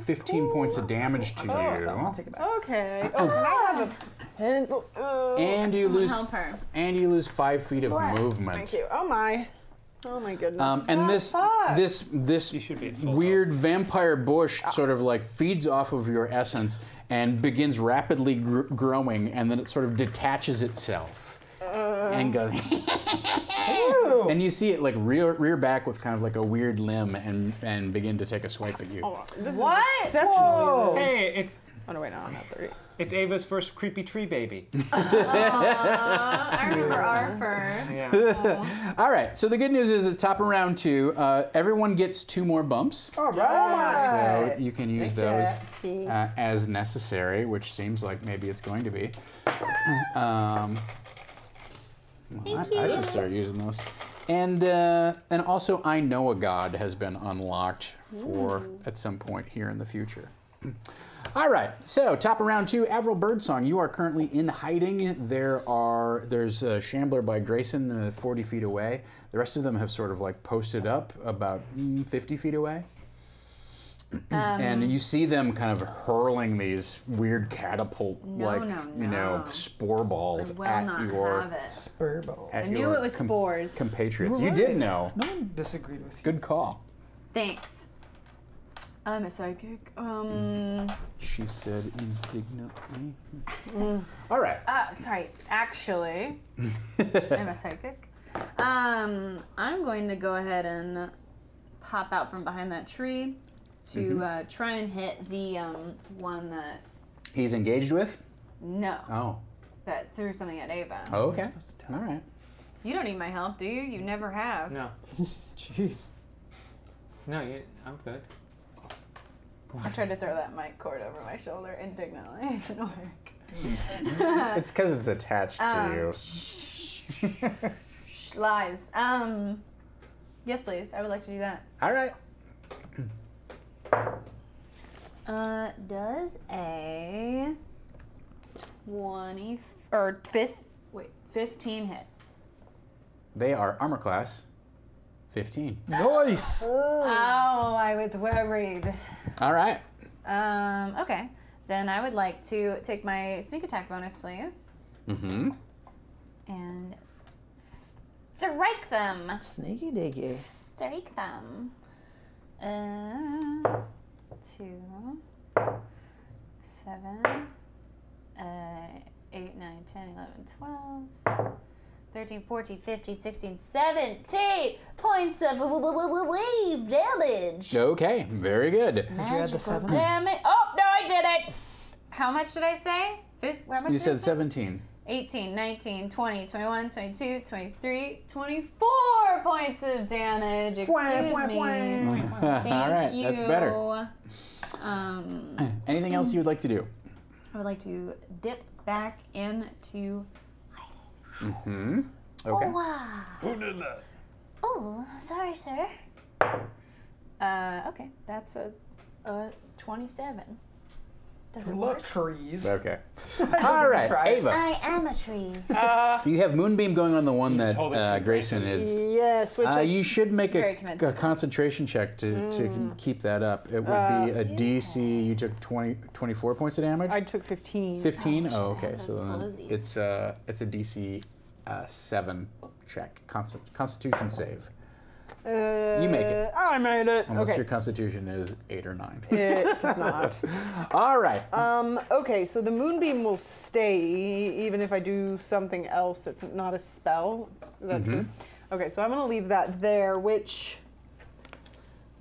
[SPEAKER 1] 15 points of damage to
[SPEAKER 5] I'll
[SPEAKER 1] you.
[SPEAKER 5] take it back.
[SPEAKER 4] Okay. Oh, can I have a pencil?
[SPEAKER 1] And you lose
[SPEAKER 3] Help her.
[SPEAKER 1] 5 feet of movement.
[SPEAKER 4] Thank you. Oh my. Oh my goodness.
[SPEAKER 1] And
[SPEAKER 3] fuck?
[SPEAKER 1] this
[SPEAKER 2] You should be at full
[SPEAKER 1] weird vampire bush sort of like feeds off of your essence and begins rapidly growing, and then it sort of detaches itself and goes. And you see it like rear back with kind of like a weird limb and begin to take a swipe at you.
[SPEAKER 3] What?
[SPEAKER 4] Exceptionally weird.
[SPEAKER 2] Hey, it's
[SPEAKER 4] Oh no, wait, no, I'm not 30.
[SPEAKER 2] it's Ava's first creepy tree baby.
[SPEAKER 3] I remember our first.
[SPEAKER 2] Yeah.
[SPEAKER 1] All right. So the good news is it's top of round 2. Everyone gets 2 more bumps.
[SPEAKER 5] All right.
[SPEAKER 1] So you can use those as necessary, which seems like maybe it's going to be. Well, I should start using those. And also, I Know a God has been unlocked for at some point here in the future. All right, so top of round 2, Avril Birdsong. You are currently in hiding. There's a Shambler by Grayson 40 feet away. The rest of them have sort of like posted up about 50 feet away. And you see them kind of hurling these weird catapult spore balls
[SPEAKER 3] I will
[SPEAKER 1] at
[SPEAKER 3] not
[SPEAKER 1] your
[SPEAKER 3] have it.
[SPEAKER 5] Spur ball.
[SPEAKER 1] at
[SPEAKER 3] I knew
[SPEAKER 1] your
[SPEAKER 3] it was spores.
[SPEAKER 1] compatriots.
[SPEAKER 5] You
[SPEAKER 1] You
[SPEAKER 5] were
[SPEAKER 1] did
[SPEAKER 5] right.
[SPEAKER 1] know.
[SPEAKER 5] No one disagreed with you.
[SPEAKER 1] Good call.
[SPEAKER 3] Thanks. I'm a psychic.
[SPEAKER 1] She said indignantly. All right.
[SPEAKER 3] Sorry. Actually, I'm a psychic. I'm going to go ahead and pop out from behind that tree to try and hit the one that
[SPEAKER 1] He's engaged with?
[SPEAKER 3] no
[SPEAKER 1] Oh.
[SPEAKER 3] that threw something at Ava.
[SPEAKER 1] Oh, okay. All right.
[SPEAKER 3] You don't need my help, do you? You never have.
[SPEAKER 2] No.
[SPEAKER 5] Jeez.
[SPEAKER 2] No, I'm good.
[SPEAKER 3] I tried to throw that mic cord over my shoulder indignantly. It didn't work.
[SPEAKER 1] It's because it's attached to you.
[SPEAKER 3] Lies. Yes, please. I would like to do that.
[SPEAKER 1] All right.
[SPEAKER 3] Does a 15 hit?
[SPEAKER 1] They are armor class 15.
[SPEAKER 5] Nice.
[SPEAKER 3] Oh, I was worried.
[SPEAKER 1] All right.
[SPEAKER 3] Okay. Then I would like to take my sneak attack bonus, please,
[SPEAKER 1] Mm-hmm.
[SPEAKER 3] and strike them.
[SPEAKER 5] Sneaky diggy.
[SPEAKER 3] Strike them. 2, 7, 8, 9, 10, 11, 12, 13, 14, 15, 16, 17 points of wave damage.
[SPEAKER 1] Okay, very good.
[SPEAKER 5] Did you add the 7?
[SPEAKER 3] Damage. Oh, no, I did it. How much did I say? How much
[SPEAKER 1] You
[SPEAKER 3] did I
[SPEAKER 1] said
[SPEAKER 3] say?
[SPEAKER 1] 17.
[SPEAKER 3] 18, 19, 20, 21, 22, 23, 24 points of damage. Excuse me.
[SPEAKER 1] All
[SPEAKER 3] Thank
[SPEAKER 1] right,
[SPEAKER 3] you.
[SPEAKER 1] that's better. Anything else you would like to do?
[SPEAKER 3] I would like to dip back into
[SPEAKER 1] Mm-hmm. Okay.
[SPEAKER 3] Oh, wow.
[SPEAKER 2] Who did that?
[SPEAKER 3] Oh, sorry, sir. Okay, that's a 27. Does it work?
[SPEAKER 5] trees.
[SPEAKER 1] Okay. All right,
[SPEAKER 5] Try it.
[SPEAKER 1] Ava.
[SPEAKER 3] I am a tree.
[SPEAKER 1] You have Moonbeam going on the one
[SPEAKER 2] You just
[SPEAKER 1] that
[SPEAKER 2] hold it to
[SPEAKER 1] Grayson
[SPEAKER 2] branches.
[SPEAKER 1] is.
[SPEAKER 4] Yes, which
[SPEAKER 1] You should make
[SPEAKER 3] Very
[SPEAKER 1] a
[SPEAKER 3] convincing.
[SPEAKER 1] concentration check to keep that up. It would be a DC. You took 24 points of damage.
[SPEAKER 4] I took 15.
[SPEAKER 1] 15.
[SPEAKER 3] Oh,
[SPEAKER 1] Oh,
[SPEAKER 3] shit,
[SPEAKER 1] okay.
[SPEAKER 3] those
[SPEAKER 1] So then
[SPEAKER 3] explosives.
[SPEAKER 1] it's a DC 7 check. Constitution save.
[SPEAKER 4] You
[SPEAKER 1] make it.
[SPEAKER 4] I made it.
[SPEAKER 1] Unless
[SPEAKER 4] Okay.
[SPEAKER 1] your Constitution is 8 or 9.
[SPEAKER 4] It does not.
[SPEAKER 1] All right.
[SPEAKER 4] Okay, so the moonbeam will stay even if I do something else that's not a spell. Is that true? Okay, so I'm going to leave that there, which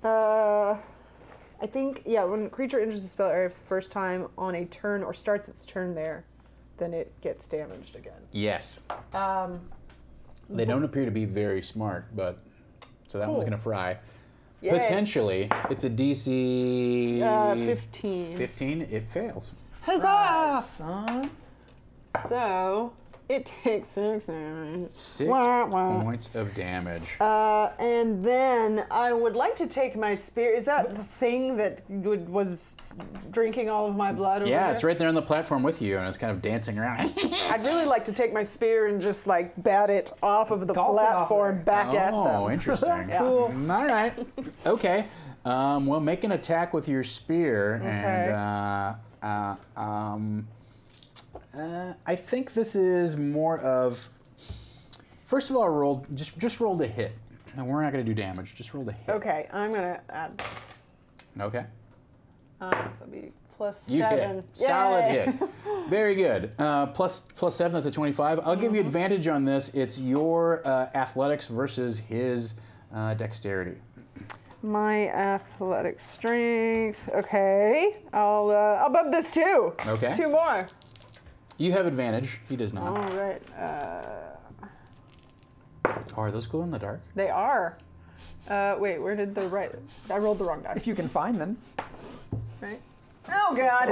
[SPEAKER 4] I think, yeah, when a creature enters the spell area for the first time on a turn or starts its turn there, then it gets damaged again.
[SPEAKER 1] Yes.
[SPEAKER 4] Um,
[SPEAKER 1] They don't appear to be very smart, but so that one's
[SPEAKER 4] Cool.
[SPEAKER 1] gonna fry.
[SPEAKER 4] yes.
[SPEAKER 1] Potentially, it's a DC
[SPEAKER 4] 15.
[SPEAKER 1] 15. It fails.
[SPEAKER 4] Huzzah!
[SPEAKER 5] Son.
[SPEAKER 4] So it takes 6 damage.
[SPEAKER 1] 6
[SPEAKER 4] Wah, wah.
[SPEAKER 1] points of damage.
[SPEAKER 4] And then I would like to take my spear. Is that the thing that was drinking all of my blood over
[SPEAKER 1] Yeah,
[SPEAKER 4] there?
[SPEAKER 1] it's right there on the platform with you, and it's kind of dancing around.
[SPEAKER 4] I'd really like to take my spear and just like bat it off of the
[SPEAKER 5] Golf it off
[SPEAKER 4] platform
[SPEAKER 5] there.
[SPEAKER 4] back at them.
[SPEAKER 1] Oh, interesting.
[SPEAKER 4] Cool.
[SPEAKER 1] All right. Okay. Well, make an attack with your spear,
[SPEAKER 4] Okay.
[SPEAKER 1] and I think this is more of. First of all, just roll the hit. And we're not going to do damage. Just roll the hit.
[SPEAKER 4] Okay, I'm gonna add.
[SPEAKER 1] Okay.
[SPEAKER 4] So it'll be plus
[SPEAKER 1] You
[SPEAKER 4] 7.
[SPEAKER 1] hit. Solid
[SPEAKER 4] Yay!
[SPEAKER 1] hit. Very good. Plus 7, that's a 25. I'll give you advantage on this. It's your athletics versus his dexterity.
[SPEAKER 4] My athletic strength. Okay, I'll bump this too.
[SPEAKER 1] Okay.
[SPEAKER 4] 2 more.
[SPEAKER 1] You have advantage. He does not.
[SPEAKER 4] All right.
[SPEAKER 1] Oh, are those glow in the dark?
[SPEAKER 4] They are. Wait, where did the right? I rolled the wrong die.
[SPEAKER 5] If you can find them.
[SPEAKER 4] Right? Oh God!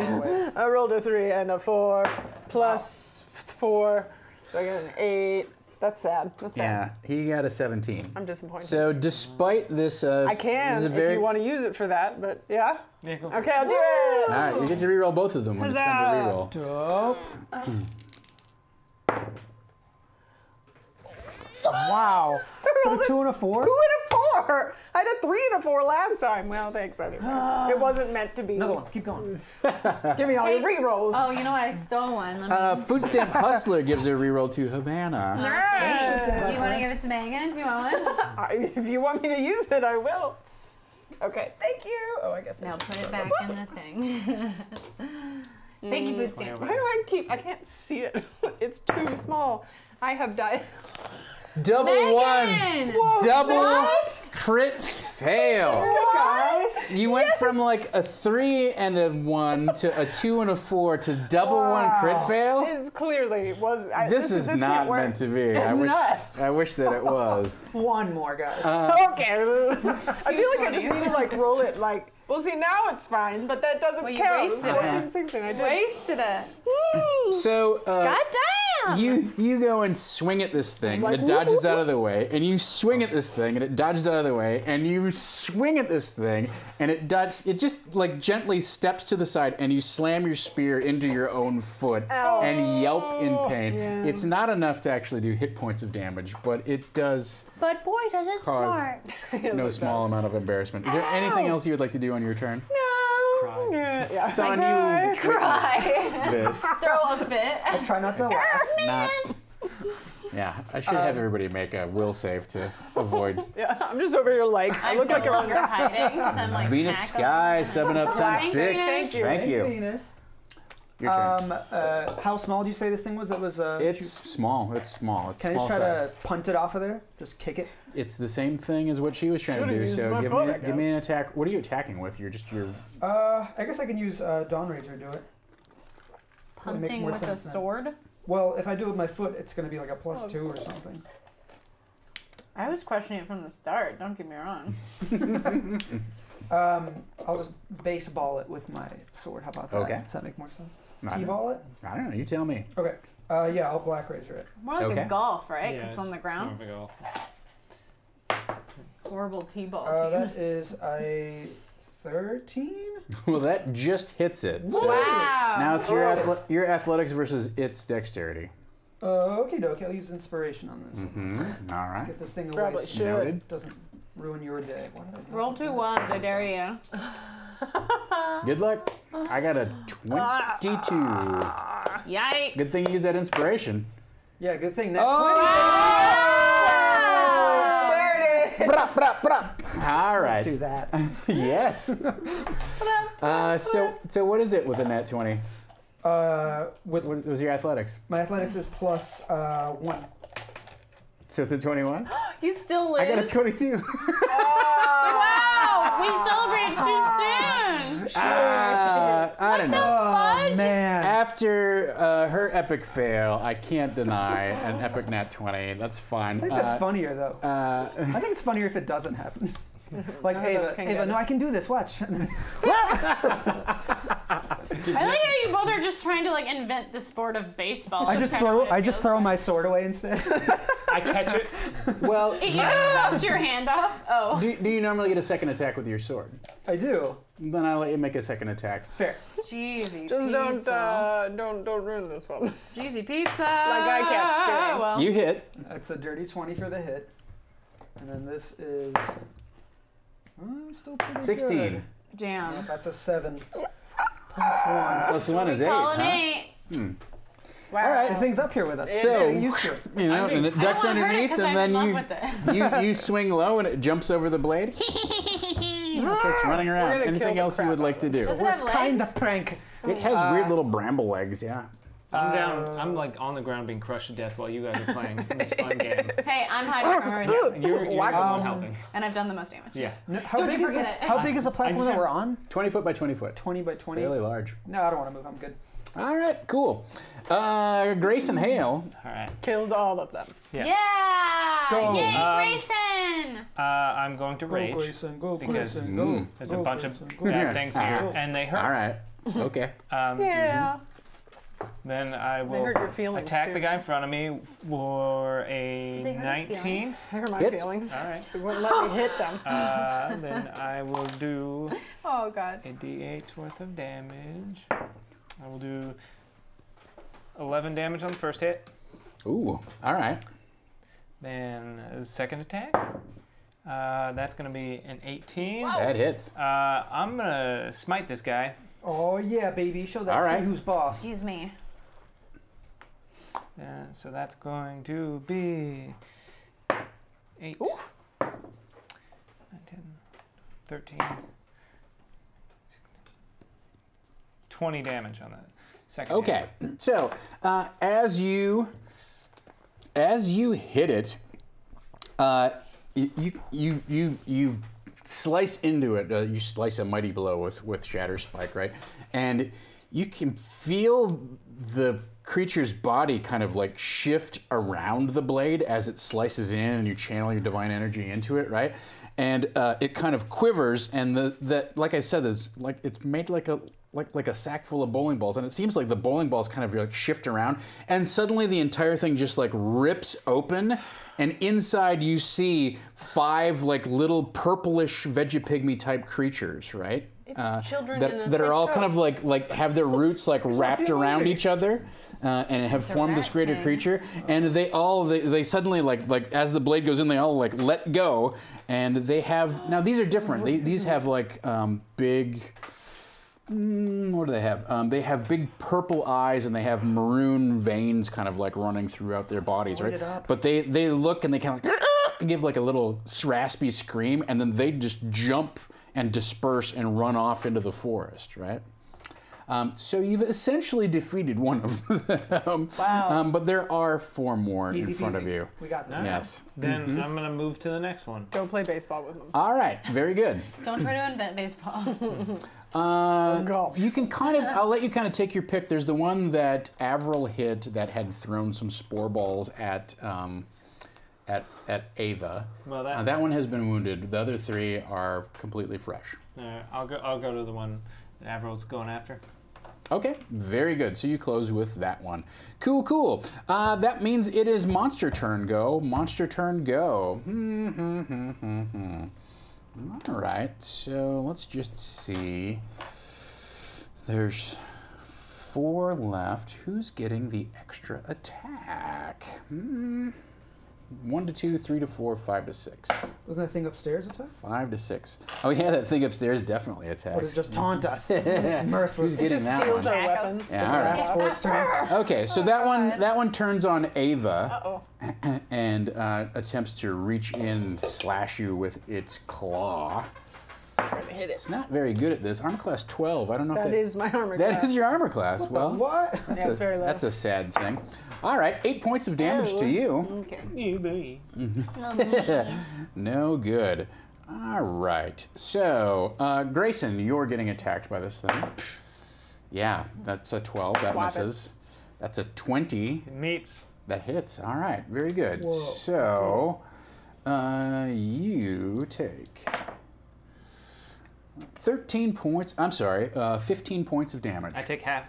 [SPEAKER 4] I rolled a 3 and a 4 plus 4, so I got an 8. That's sad. That's sad.
[SPEAKER 1] Yeah, he got a 17.
[SPEAKER 4] I'm disappointed.
[SPEAKER 1] So despite this,
[SPEAKER 4] I can
[SPEAKER 1] this is a
[SPEAKER 4] if
[SPEAKER 1] very.
[SPEAKER 4] you want to use it for that, but yeah.
[SPEAKER 2] Yeah, go for
[SPEAKER 4] Okay, I'll do it.
[SPEAKER 1] All right, you get to reroll both of them when you spend a reroll.
[SPEAKER 5] Dope. Wow. For the 2 and a 4?
[SPEAKER 4] 2 and a 4. I had a 3 and a 4 last time. Well, thanks anyway. It wasn't meant to be.
[SPEAKER 5] Another one. Keep going.
[SPEAKER 4] Give me all your rerolls.
[SPEAKER 3] Oh, you know what? I stole one. Let me...
[SPEAKER 1] Food Stamp Hustler gives a reroll to Havana.
[SPEAKER 3] Thanks. Do you want to give it to Megan? Do you want one?
[SPEAKER 4] If you want me to use it, I will. Okay, thank you. Oh, I guess I
[SPEAKER 3] Now
[SPEAKER 4] should.
[SPEAKER 3] put it back in the thing. Thank you, food stamp.
[SPEAKER 4] Why do I keep? I can't see it. It's too small. I have died.
[SPEAKER 1] Double
[SPEAKER 3] Megan!
[SPEAKER 1] ones.
[SPEAKER 3] Whoa,
[SPEAKER 1] Double
[SPEAKER 3] what?
[SPEAKER 1] crit fail.
[SPEAKER 4] Guys.
[SPEAKER 1] You went from like a 3 and a 1 to a 2 and a 4 to double 1 crit fail.
[SPEAKER 4] It's clearly was.
[SPEAKER 1] This is
[SPEAKER 4] can't
[SPEAKER 1] not
[SPEAKER 4] work.
[SPEAKER 1] meant to be.
[SPEAKER 4] not.
[SPEAKER 1] I wish that it was.
[SPEAKER 5] One more, guys.
[SPEAKER 4] Okay. I feel like I just need to like roll it like. Well, see now it's fine, but that doesn't
[SPEAKER 3] Well, you
[SPEAKER 4] count.
[SPEAKER 3] wasted it.
[SPEAKER 4] 14, 16. I did.
[SPEAKER 3] Wasted it.
[SPEAKER 1] So
[SPEAKER 3] God damn!
[SPEAKER 1] you go and swing at this thing,
[SPEAKER 4] Like,
[SPEAKER 1] and it dodges out of the way, and you swing at this thing, and it dodges out of the way, and you swing at this thing, and it just like gently steps to the side, and you slam your spear into your own foot and yelp in pain.
[SPEAKER 4] Yeah.
[SPEAKER 1] It's not enough to actually do hit points of damage, but it does
[SPEAKER 3] But boy, does it
[SPEAKER 1] cause
[SPEAKER 3] smart.
[SPEAKER 1] no small amount of embarrassment. Is there anything else you would like to do on your turn?
[SPEAKER 4] No.
[SPEAKER 2] Cry.
[SPEAKER 4] Yeah.
[SPEAKER 1] Thon, you
[SPEAKER 3] Cry.
[SPEAKER 1] this.
[SPEAKER 3] Throw a fit.
[SPEAKER 5] Try not to laugh.
[SPEAKER 1] Not. Yeah, I should have everybody make a will save to avoid.
[SPEAKER 4] Yeah. I'm just over here like I
[SPEAKER 3] I'm
[SPEAKER 4] look
[SPEAKER 3] no
[SPEAKER 4] like a
[SPEAKER 3] longer hiding because I'm like
[SPEAKER 1] Venus
[SPEAKER 3] tackling.
[SPEAKER 1] Sky, 7 up times
[SPEAKER 3] Thanks,
[SPEAKER 1] 6.
[SPEAKER 3] Venus.
[SPEAKER 1] Thank you.
[SPEAKER 5] Venus.
[SPEAKER 1] Your turn.
[SPEAKER 5] How small did you say this thing was? That was.
[SPEAKER 1] It's small. It's small. It's
[SPEAKER 5] Can I
[SPEAKER 1] small
[SPEAKER 5] just try
[SPEAKER 1] size.
[SPEAKER 5] to punt it off of there? Just kick it.
[SPEAKER 1] It's the same thing as what she was trying to
[SPEAKER 4] Should've
[SPEAKER 1] do.
[SPEAKER 4] used
[SPEAKER 1] So
[SPEAKER 4] my
[SPEAKER 1] give
[SPEAKER 4] foot,
[SPEAKER 1] me,
[SPEAKER 4] I
[SPEAKER 1] give me an attack. What are you attacking with? You're just your.
[SPEAKER 5] I guess I can use Dawn Razor to do it. Probably makes
[SPEAKER 3] Hunting
[SPEAKER 5] more
[SPEAKER 3] with a
[SPEAKER 5] sense now.
[SPEAKER 3] sword.
[SPEAKER 5] Well, if I do it with my foot, it's going to be like a +2 or something.
[SPEAKER 3] I was questioning it from the start. Don't get me wrong.
[SPEAKER 5] I'll just baseball it with my sword. How about that?
[SPEAKER 1] Okay.
[SPEAKER 5] Does that make more sense?
[SPEAKER 1] I
[SPEAKER 5] T-ball it?
[SPEAKER 1] don't know. You tell me.
[SPEAKER 5] Okay. Yeah, I'll Black Razor it.
[SPEAKER 3] More like
[SPEAKER 1] Okay.
[SPEAKER 3] a golf, right?
[SPEAKER 2] Yeah,
[SPEAKER 3] Because it's on the ground.
[SPEAKER 2] more of a golf.
[SPEAKER 3] Horrible T-ball team.
[SPEAKER 5] That is a 13?
[SPEAKER 1] Well, that just hits it. So
[SPEAKER 3] Wow.
[SPEAKER 1] now it's your athletics versus its dexterity.
[SPEAKER 5] Okie dokie, I'll use inspiration on this.
[SPEAKER 1] Mm-hmm. All right.
[SPEAKER 5] Get this thing away
[SPEAKER 4] Probably
[SPEAKER 5] so
[SPEAKER 4] should.
[SPEAKER 1] Noted.
[SPEAKER 5] doesn't ruin your day. What did I do?
[SPEAKER 3] Roll 2 ones, I dare you.
[SPEAKER 1] Good luck. I got a 22.
[SPEAKER 3] Yikes.
[SPEAKER 1] Good thing you used that inspiration.
[SPEAKER 5] Yeah, good thing. That
[SPEAKER 4] There it is.
[SPEAKER 1] Brap, brap, brap. All right.
[SPEAKER 5] 20. Do that.
[SPEAKER 1] Yes. So what is it with a nat 20?
[SPEAKER 5] With
[SPEAKER 1] What was your athletics?
[SPEAKER 5] my athletics is +1.
[SPEAKER 1] So it's a 21?
[SPEAKER 3] You still lose.
[SPEAKER 1] I got a 22.
[SPEAKER 3] Wow, we celebrated too soon.
[SPEAKER 1] I don't know.
[SPEAKER 5] Oh, man.
[SPEAKER 1] After her epic fail, I can't deny an epic nat 20. That's fine.
[SPEAKER 5] I think that's funnier, though. I think it's funnier if it doesn't happen. Like,
[SPEAKER 4] None of us
[SPEAKER 5] Ava,
[SPEAKER 4] can
[SPEAKER 5] Ava,
[SPEAKER 4] get
[SPEAKER 5] no,
[SPEAKER 4] it.
[SPEAKER 5] I can do this, watch.
[SPEAKER 3] I like how you both are just trying to like invent the sport of baseball.
[SPEAKER 5] I
[SPEAKER 3] That's
[SPEAKER 5] just
[SPEAKER 3] kind of what
[SPEAKER 5] throw
[SPEAKER 3] it
[SPEAKER 5] I just
[SPEAKER 3] feels
[SPEAKER 5] throw
[SPEAKER 3] like.
[SPEAKER 5] my sword away instead.
[SPEAKER 2] I catch it.
[SPEAKER 1] Well,
[SPEAKER 3] You bounce your hand off. Oh.
[SPEAKER 1] do you normally get a second attack with your sword?
[SPEAKER 5] I do.
[SPEAKER 1] Then I let you make a second attack.
[SPEAKER 5] Fair.
[SPEAKER 3] Jeezy
[SPEAKER 4] Just
[SPEAKER 3] pizza.
[SPEAKER 4] don't ruin this one.
[SPEAKER 3] Jeezy pizza.
[SPEAKER 4] Like I kept doing.
[SPEAKER 3] Well,
[SPEAKER 1] You hit.
[SPEAKER 5] That's a dirty 20 for the hit. And then this is still pretty
[SPEAKER 1] 16.
[SPEAKER 5] good.
[SPEAKER 3] damn.
[SPEAKER 5] That's a 7. +1.
[SPEAKER 1] Plus 1 is 8,
[SPEAKER 3] Call an
[SPEAKER 1] huh?
[SPEAKER 3] 8.
[SPEAKER 1] All right.
[SPEAKER 5] This thing's up here with us.
[SPEAKER 1] So,
[SPEAKER 5] Getting used to it.
[SPEAKER 1] you know, and it ducks
[SPEAKER 3] I don't wanna hurt it
[SPEAKER 1] underneath,
[SPEAKER 3] 'cause
[SPEAKER 1] and
[SPEAKER 3] I'm
[SPEAKER 1] then
[SPEAKER 3] in love with it.
[SPEAKER 1] you swing low, and it jumps over the blade. It starts running around.
[SPEAKER 4] gonna kill
[SPEAKER 1] Anything
[SPEAKER 4] the
[SPEAKER 1] else you
[SPEAKER 4] crap
[SPEAKER 1] would like to do?
[SPEAKER 3] Does it
[SPEAKER 5] Worst
[SPEAKER 3] have
[SPEAKER 5] kind
[SPEAKER 3] legs?
[SPEAKER 5] of prank.
[SPEAKER 1] It has weird little bramble legs, yeah.
[SPEAKER 2] I'm down. I'm like on the ground being crushed to death while you guys are playing this fun game.
[SPEAKER 3] Hey, I'm hiding from right now,
[SPEAKER 2] You're the one helping.
[SPEAKER 3] and I've done the most damage.
[SPEAKER 2] Yeah.
[SPEAKER 5] No, how
[SPEAKER 3] Don't
[SPEAKER 5] big
[SPEAKER 3] you
[SPEAKER 5] is this?
[SPEAKER 3] forget it.
[SPEAKER 5] How big is the platform that we're on?
[SPEAKER 1] 20 foot by 20 foot.
[SPEAKER 5] 20 by 20.
[SPEAKER 1] Fairly large.
[SPEAKER 5] No, I don't want to move. I'm good.
[SPEAKER 1] All right, cool. Grace and Hale.
[SPEAKER 2] All right.
[SPEAKER 4] Kills all of them.
[SPEAKER 2] Yeah.
[SPEAKER 3] Yeah!
[SPEAKER 5] Go.
[SPEAKER 3] Yay, Grayson!
[SPEAKER 2] I'm going to rage
[SPEAKER 5] go
[SPEAKER 2] because
[SPEAKER 5] Grayson, go.
[SPEAKER 2] there's a
[SPEAKER 5] Go,
[SPEAKER 2] bunch of
[SPEAKER 5] Grayson, go.
[SPEAKER 2] bad things here, and they hurt.
[SPEAKER 1] All right. Okay.
[SPEAKER 4] Yeah.
[SPEAKER 2] Then I
[SPEAKER 4] They
[SPEAKER 2] will
[SPEAKER 4] hurt your feelings,
[SPEAKER 2] attack
[SPEAKER 4] too.
[SPEAKER 2] the guy in front of me for a
[SPEAKER 3] They hurt his
[SPEAKER 2] 19.
[SPEAKER 3] feelings?
[SPEAKER 4] I hurt my
[SPEAKER 1] Hits.
[SPEAKER 4] feelings.
[SPEAKER 2] All right.
[SPEAKER 4] They wouldn't let me hit them.
[SPEAKER 2] Then I will do
[SPEAKER 3] Oh, God.
[SPEAKER 2] a d8's worth of damage. I will do 11 damage on the first hit.
[SPEAKER 1] Ooh. All right.
[SPEAKER 2] Then the second attack. That's going to be an 18.
[SPEAKER 1] That hits.
[SPEAKER 2] I'm going to smite this guy.
[SPEAKER 5] Oh yeah, baby. Show that
[SPEAKER 1] All right.
[SPEAKER 5] kid who's boss.
[SPEAKER 3] Excuse me.
[SPEAKER 2] So that's going to be 8, 9, 10, 13, 16, 20 damage on that second
[SPEAKER 1] Okay.
[SPEAKER 2] hit.
[SPEAKER 1] So as you hit it, You slice into it. You slice a mighty blow with Shatter Spike, right? And you can feel the creature's body kind of like shift around the blade as it slices in, and you channel your divine energy into it, right? And it kind of quivers, and that, like I said, is like it's made like a sack full of bowling balls, and it seems like the bowling balls kind of like shift around, and suddenly the entire thing just like rips open, and inside you see 5 like little purplish Vegapygmy type creatures, right?
[SPEAKER 4] It's children
[SPEAKER 1] that are all kind of like have their roots like wrapped around each other, and have formed this greater creature. And they suddenly like as the blade goes in, they all like let go, and they have now these are different. These have like big. What do they have? They have big purple eyes, and they have maroon veins kind of like running throughout their bodies, right? But they look, and they kind of like give like a little raspy scream, and then they just jump and disperse and run off into the forest, right? So you've essentially defeated one of them.
[SPEAKER 4] Wow.
[SPEAKER 1] But there are 4 more
[SPEAKER 5] Easy
[SPEAKER 1] in front
[SPEAKER 5] peasy.
[SPEAKER 1] of you.
[SPEAKER 5] We got this.
[SPEAKER 1] Yes.
[SPEAKER 2] Then I'm gonna move to the next one.
[SPEAKER 4] Go play baseball with them.
[SPEAKER 1] All right. Very good.
[SPEAKER 3] Don't try to invent baseball.
[SPEAKER 4] Golf.
[SPEAKER 1] You can kind of, I'll let you kind of take your pick. There's the one that Avril hit that had thrown some spore balls at Ava.
[SPEAKER 2] Well,
[SPEAKER 1] that one has been wounded. The other 3 are completely fresh.
[SPEAKER 2] I'll go to the one that Avril's going after.
[SPEAKER 1] Okay, very good. So you close with that one. Cool. That means it is monster turn go. Monster turn go. All right, so let's just see. There's 4 left. Who's getting the extra attack? 1 to 2, 3 to 4, 5 to 6.
[SPEAKER 5] Wasn't that thing upstairs attack?
[SPEAKER 1] 5 to 6. Oh yeah, that thing upstairs definitely attacks.
[SPEAKER 5] Or does it just taunt us? Merciless.
[SPEAKER 1] Who's getting that
[SPEAKER 4] Steals
[SPEAKER 1] one?
[SPEAKER 4] our weapons.
[SPEAKER 1] Yeah, all right.
[SPEAKER 5] That's forward turn.
[SPEAKER 1] Okay, so that one turns on Ava.
[SPEAKER 4] Uh-oh.
[SPEAKER 1] And attempts to reach in and slash you with its claw.
[SPEAKER 4] Trying to hit it.
[SPEAKER 1] It's not very good at this. Armor class 12. I don't know if
[SPEAKER 4] That is my armor
[SPEAKER 1] That
[SPEAKER 4] class.
[SPEAKER 1] is your armor class. Well,
[SPEAKER 5] What?
[SPEAKER 4] Yeah, it's very low.
[SPEAKER 1] that's a sad thing. All right, 8 points of damage to you.
[SPEAKER 4] Okay.
[SPEAKER 2] You be.
[SPEAKER 1] No good. All right. So, Grayson, you're getting attacked by this thing. Yeah, that's a 12. That
[SPEAKER 4] Swap
[SPEAKER 1] misses. That's a 20.
[SPEAKER 2] It meets.
[SPEAKER 1] That hits. All right, very good.
[SPEAKER 5] Whoa.
[SPEAKER 1] So, you take 13 points. I'm sorry, 15 points of damage.
[SPEAKER 2] I take half,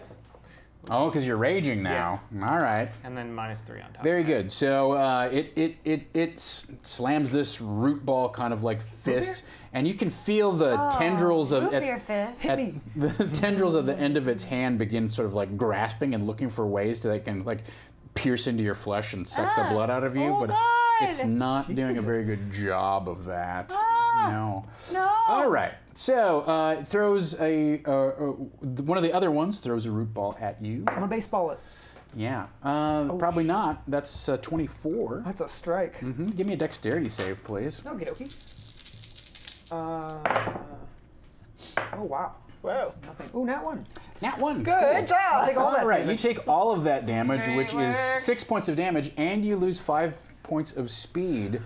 [SPEAKER 1] Oh, because you're raging now. All right.
[SPEAKER 2] and then -3 on top.
[SPEAKER 1] Very
[SPEAKER 2] of that.
[SPEAKER 1] good. So it slams this root ball kind of like fist, and you can feel the tendrils of
[SPEAKER 3] Root beer fist.
[SPEAKER 1] the tendrils of the end of its hand begin sort of like grasping and looking for ways that they can like pierce into your flesh and suck the blood out of you,
[SPEAKER 3] Oh,
[SPEAKER 1] but
[SPEAKER 3] God.
[SPEAKER 1] it's not doing a very good job of that. No.
[SPEAKER 3] No.
[SPEAKER 1] All right. So it throws one of the other ones throws a root ball at you.
[SPEAKER 5] I'm gonna baseball it.
[SPEAKER 1] Yeah. Probably not. That's 24.
[SPEAKER 5] That's a strike.
[SPEAKER 1] Give me a dexterity save, please.
[SPEAKER 5] Okay, okay. Oh wow.
[SPEAKER 4] Whoa.
[SPEAKER 5] Nothing. Ooh, nat 1.
[SPEAKER 1] Nat 1.
[SPEAKER 4] Good job.
[SPEAKER 5] I'll take all that
[SPEAKER 1] All right,
[SPEAKER 5] damage.
[SPEAKER 1] you take all of that damage,
[SPEAKER 3] Great
[SPEAKER 1] which
[SPEAKER 3] work.
[SPEAKER 1] is 6 points of damage, and you lose 5 points of speed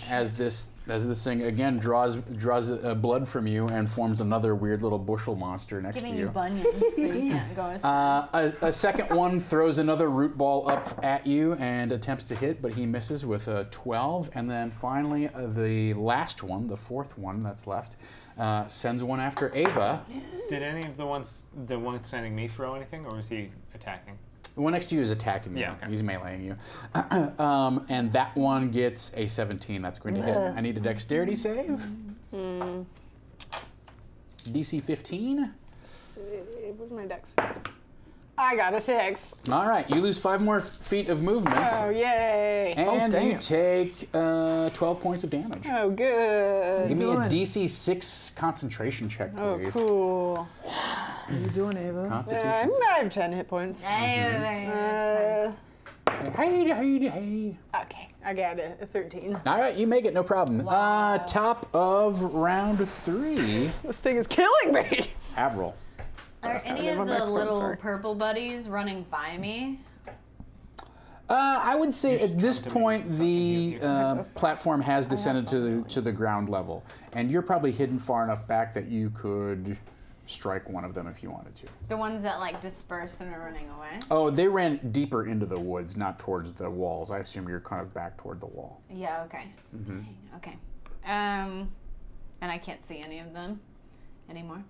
[SPEAKER 1] as this thing again draws blood from you and forms another weird little bushel monster next to
[SPEAKER 3] Giving
[SPEAKER 1] you.
[SPEAKER 3] you bunions, so you can't go as fast.
[SPEAKER 1] A second one throws another root ball up at you and attempts to hit, but he misses with a 12. And then finally, the last one, the fourth one that's left, sends one after Ava.
[SPEAKER 2] Did any of the one sending me throw anything, or was he attacking?
[SPEAKER 1] The one next to you is attacking you.
[SPEAKER 2] Yeah, okay.
[SPEAKER 1] He's meleeing you. And that one gets a 17. That's going to hit. I need a dexterity save. DC 15.
[SPEAKER 4] Where's my dex? I got a 6.
[SPEAKER 1] All right, you lose 5 more feet of movement.
[SPEAKER 4] Oh, yay.
[SPEAKER 1] And you
[SPEAKER 5] damn.
[SPEAKER 1] take 12 points of damage.
[SPEAKER 4] Oh, good.
[SPEAKER 1] Give me a
[SPEAKER 5] doing?
[SPEAKER 1] DC 6 concentration check,
[SPEAKER 4] Oh,
[SPEAKER 1] please.
[SPEAKER 4] cool.
[SPEAKER 5] What are you doing, Ava?
[SPEAKER 1] Constitution.
[SPEAKER 4] I have 10 hit points.
[SPEAKER 3] Hey,
[SPEAKER 1] Hey.
[SPEAKER 4] Okay, I got a 13.
[SPEAKER 1] All right, you make it, no problem. Top of round 3,
[SPEAKER 4] This thing is killing me.
[SPEAKER 1] Avril.
[SPEAKER 3] Are
[SPEAKER 4] That's
[SPEAKER 3] any
[SPEAKER 4] kinda
[SPEAKER 3] of
[SPEAKER 4] good.
[SPEAKER 3] the
[SPEAKER 4] My
[SPEAKER 3] little
[SPEAKER 4] friends are-
[SPEAKER 3] purple buddies running by me?
[SPEAKER 1] I would say at this
[SPEAKER 2] come to me,
[SPEAKER 1] point
[SPEAKER 2] so I
[SPEAKER 1] the
[SPEAKER 2] can heal
[SPEAKER 1] platform has descended to the ground level, and you're probably hidden far enough back that you could strike one of them if you wanted to.
[SPEAKER 3] The ones that like dispersed and are running away.
[SPEAKER 1] Oh, they ran deeper into the woods, not towards the walls. I assume you're kind of back toward the wall.
[SPEAKER 3] Yeah. Okay.
[SPEAKER 1] Mm-hmm.
[SPEAKER 3] Okay. And I can't see any of them anymore.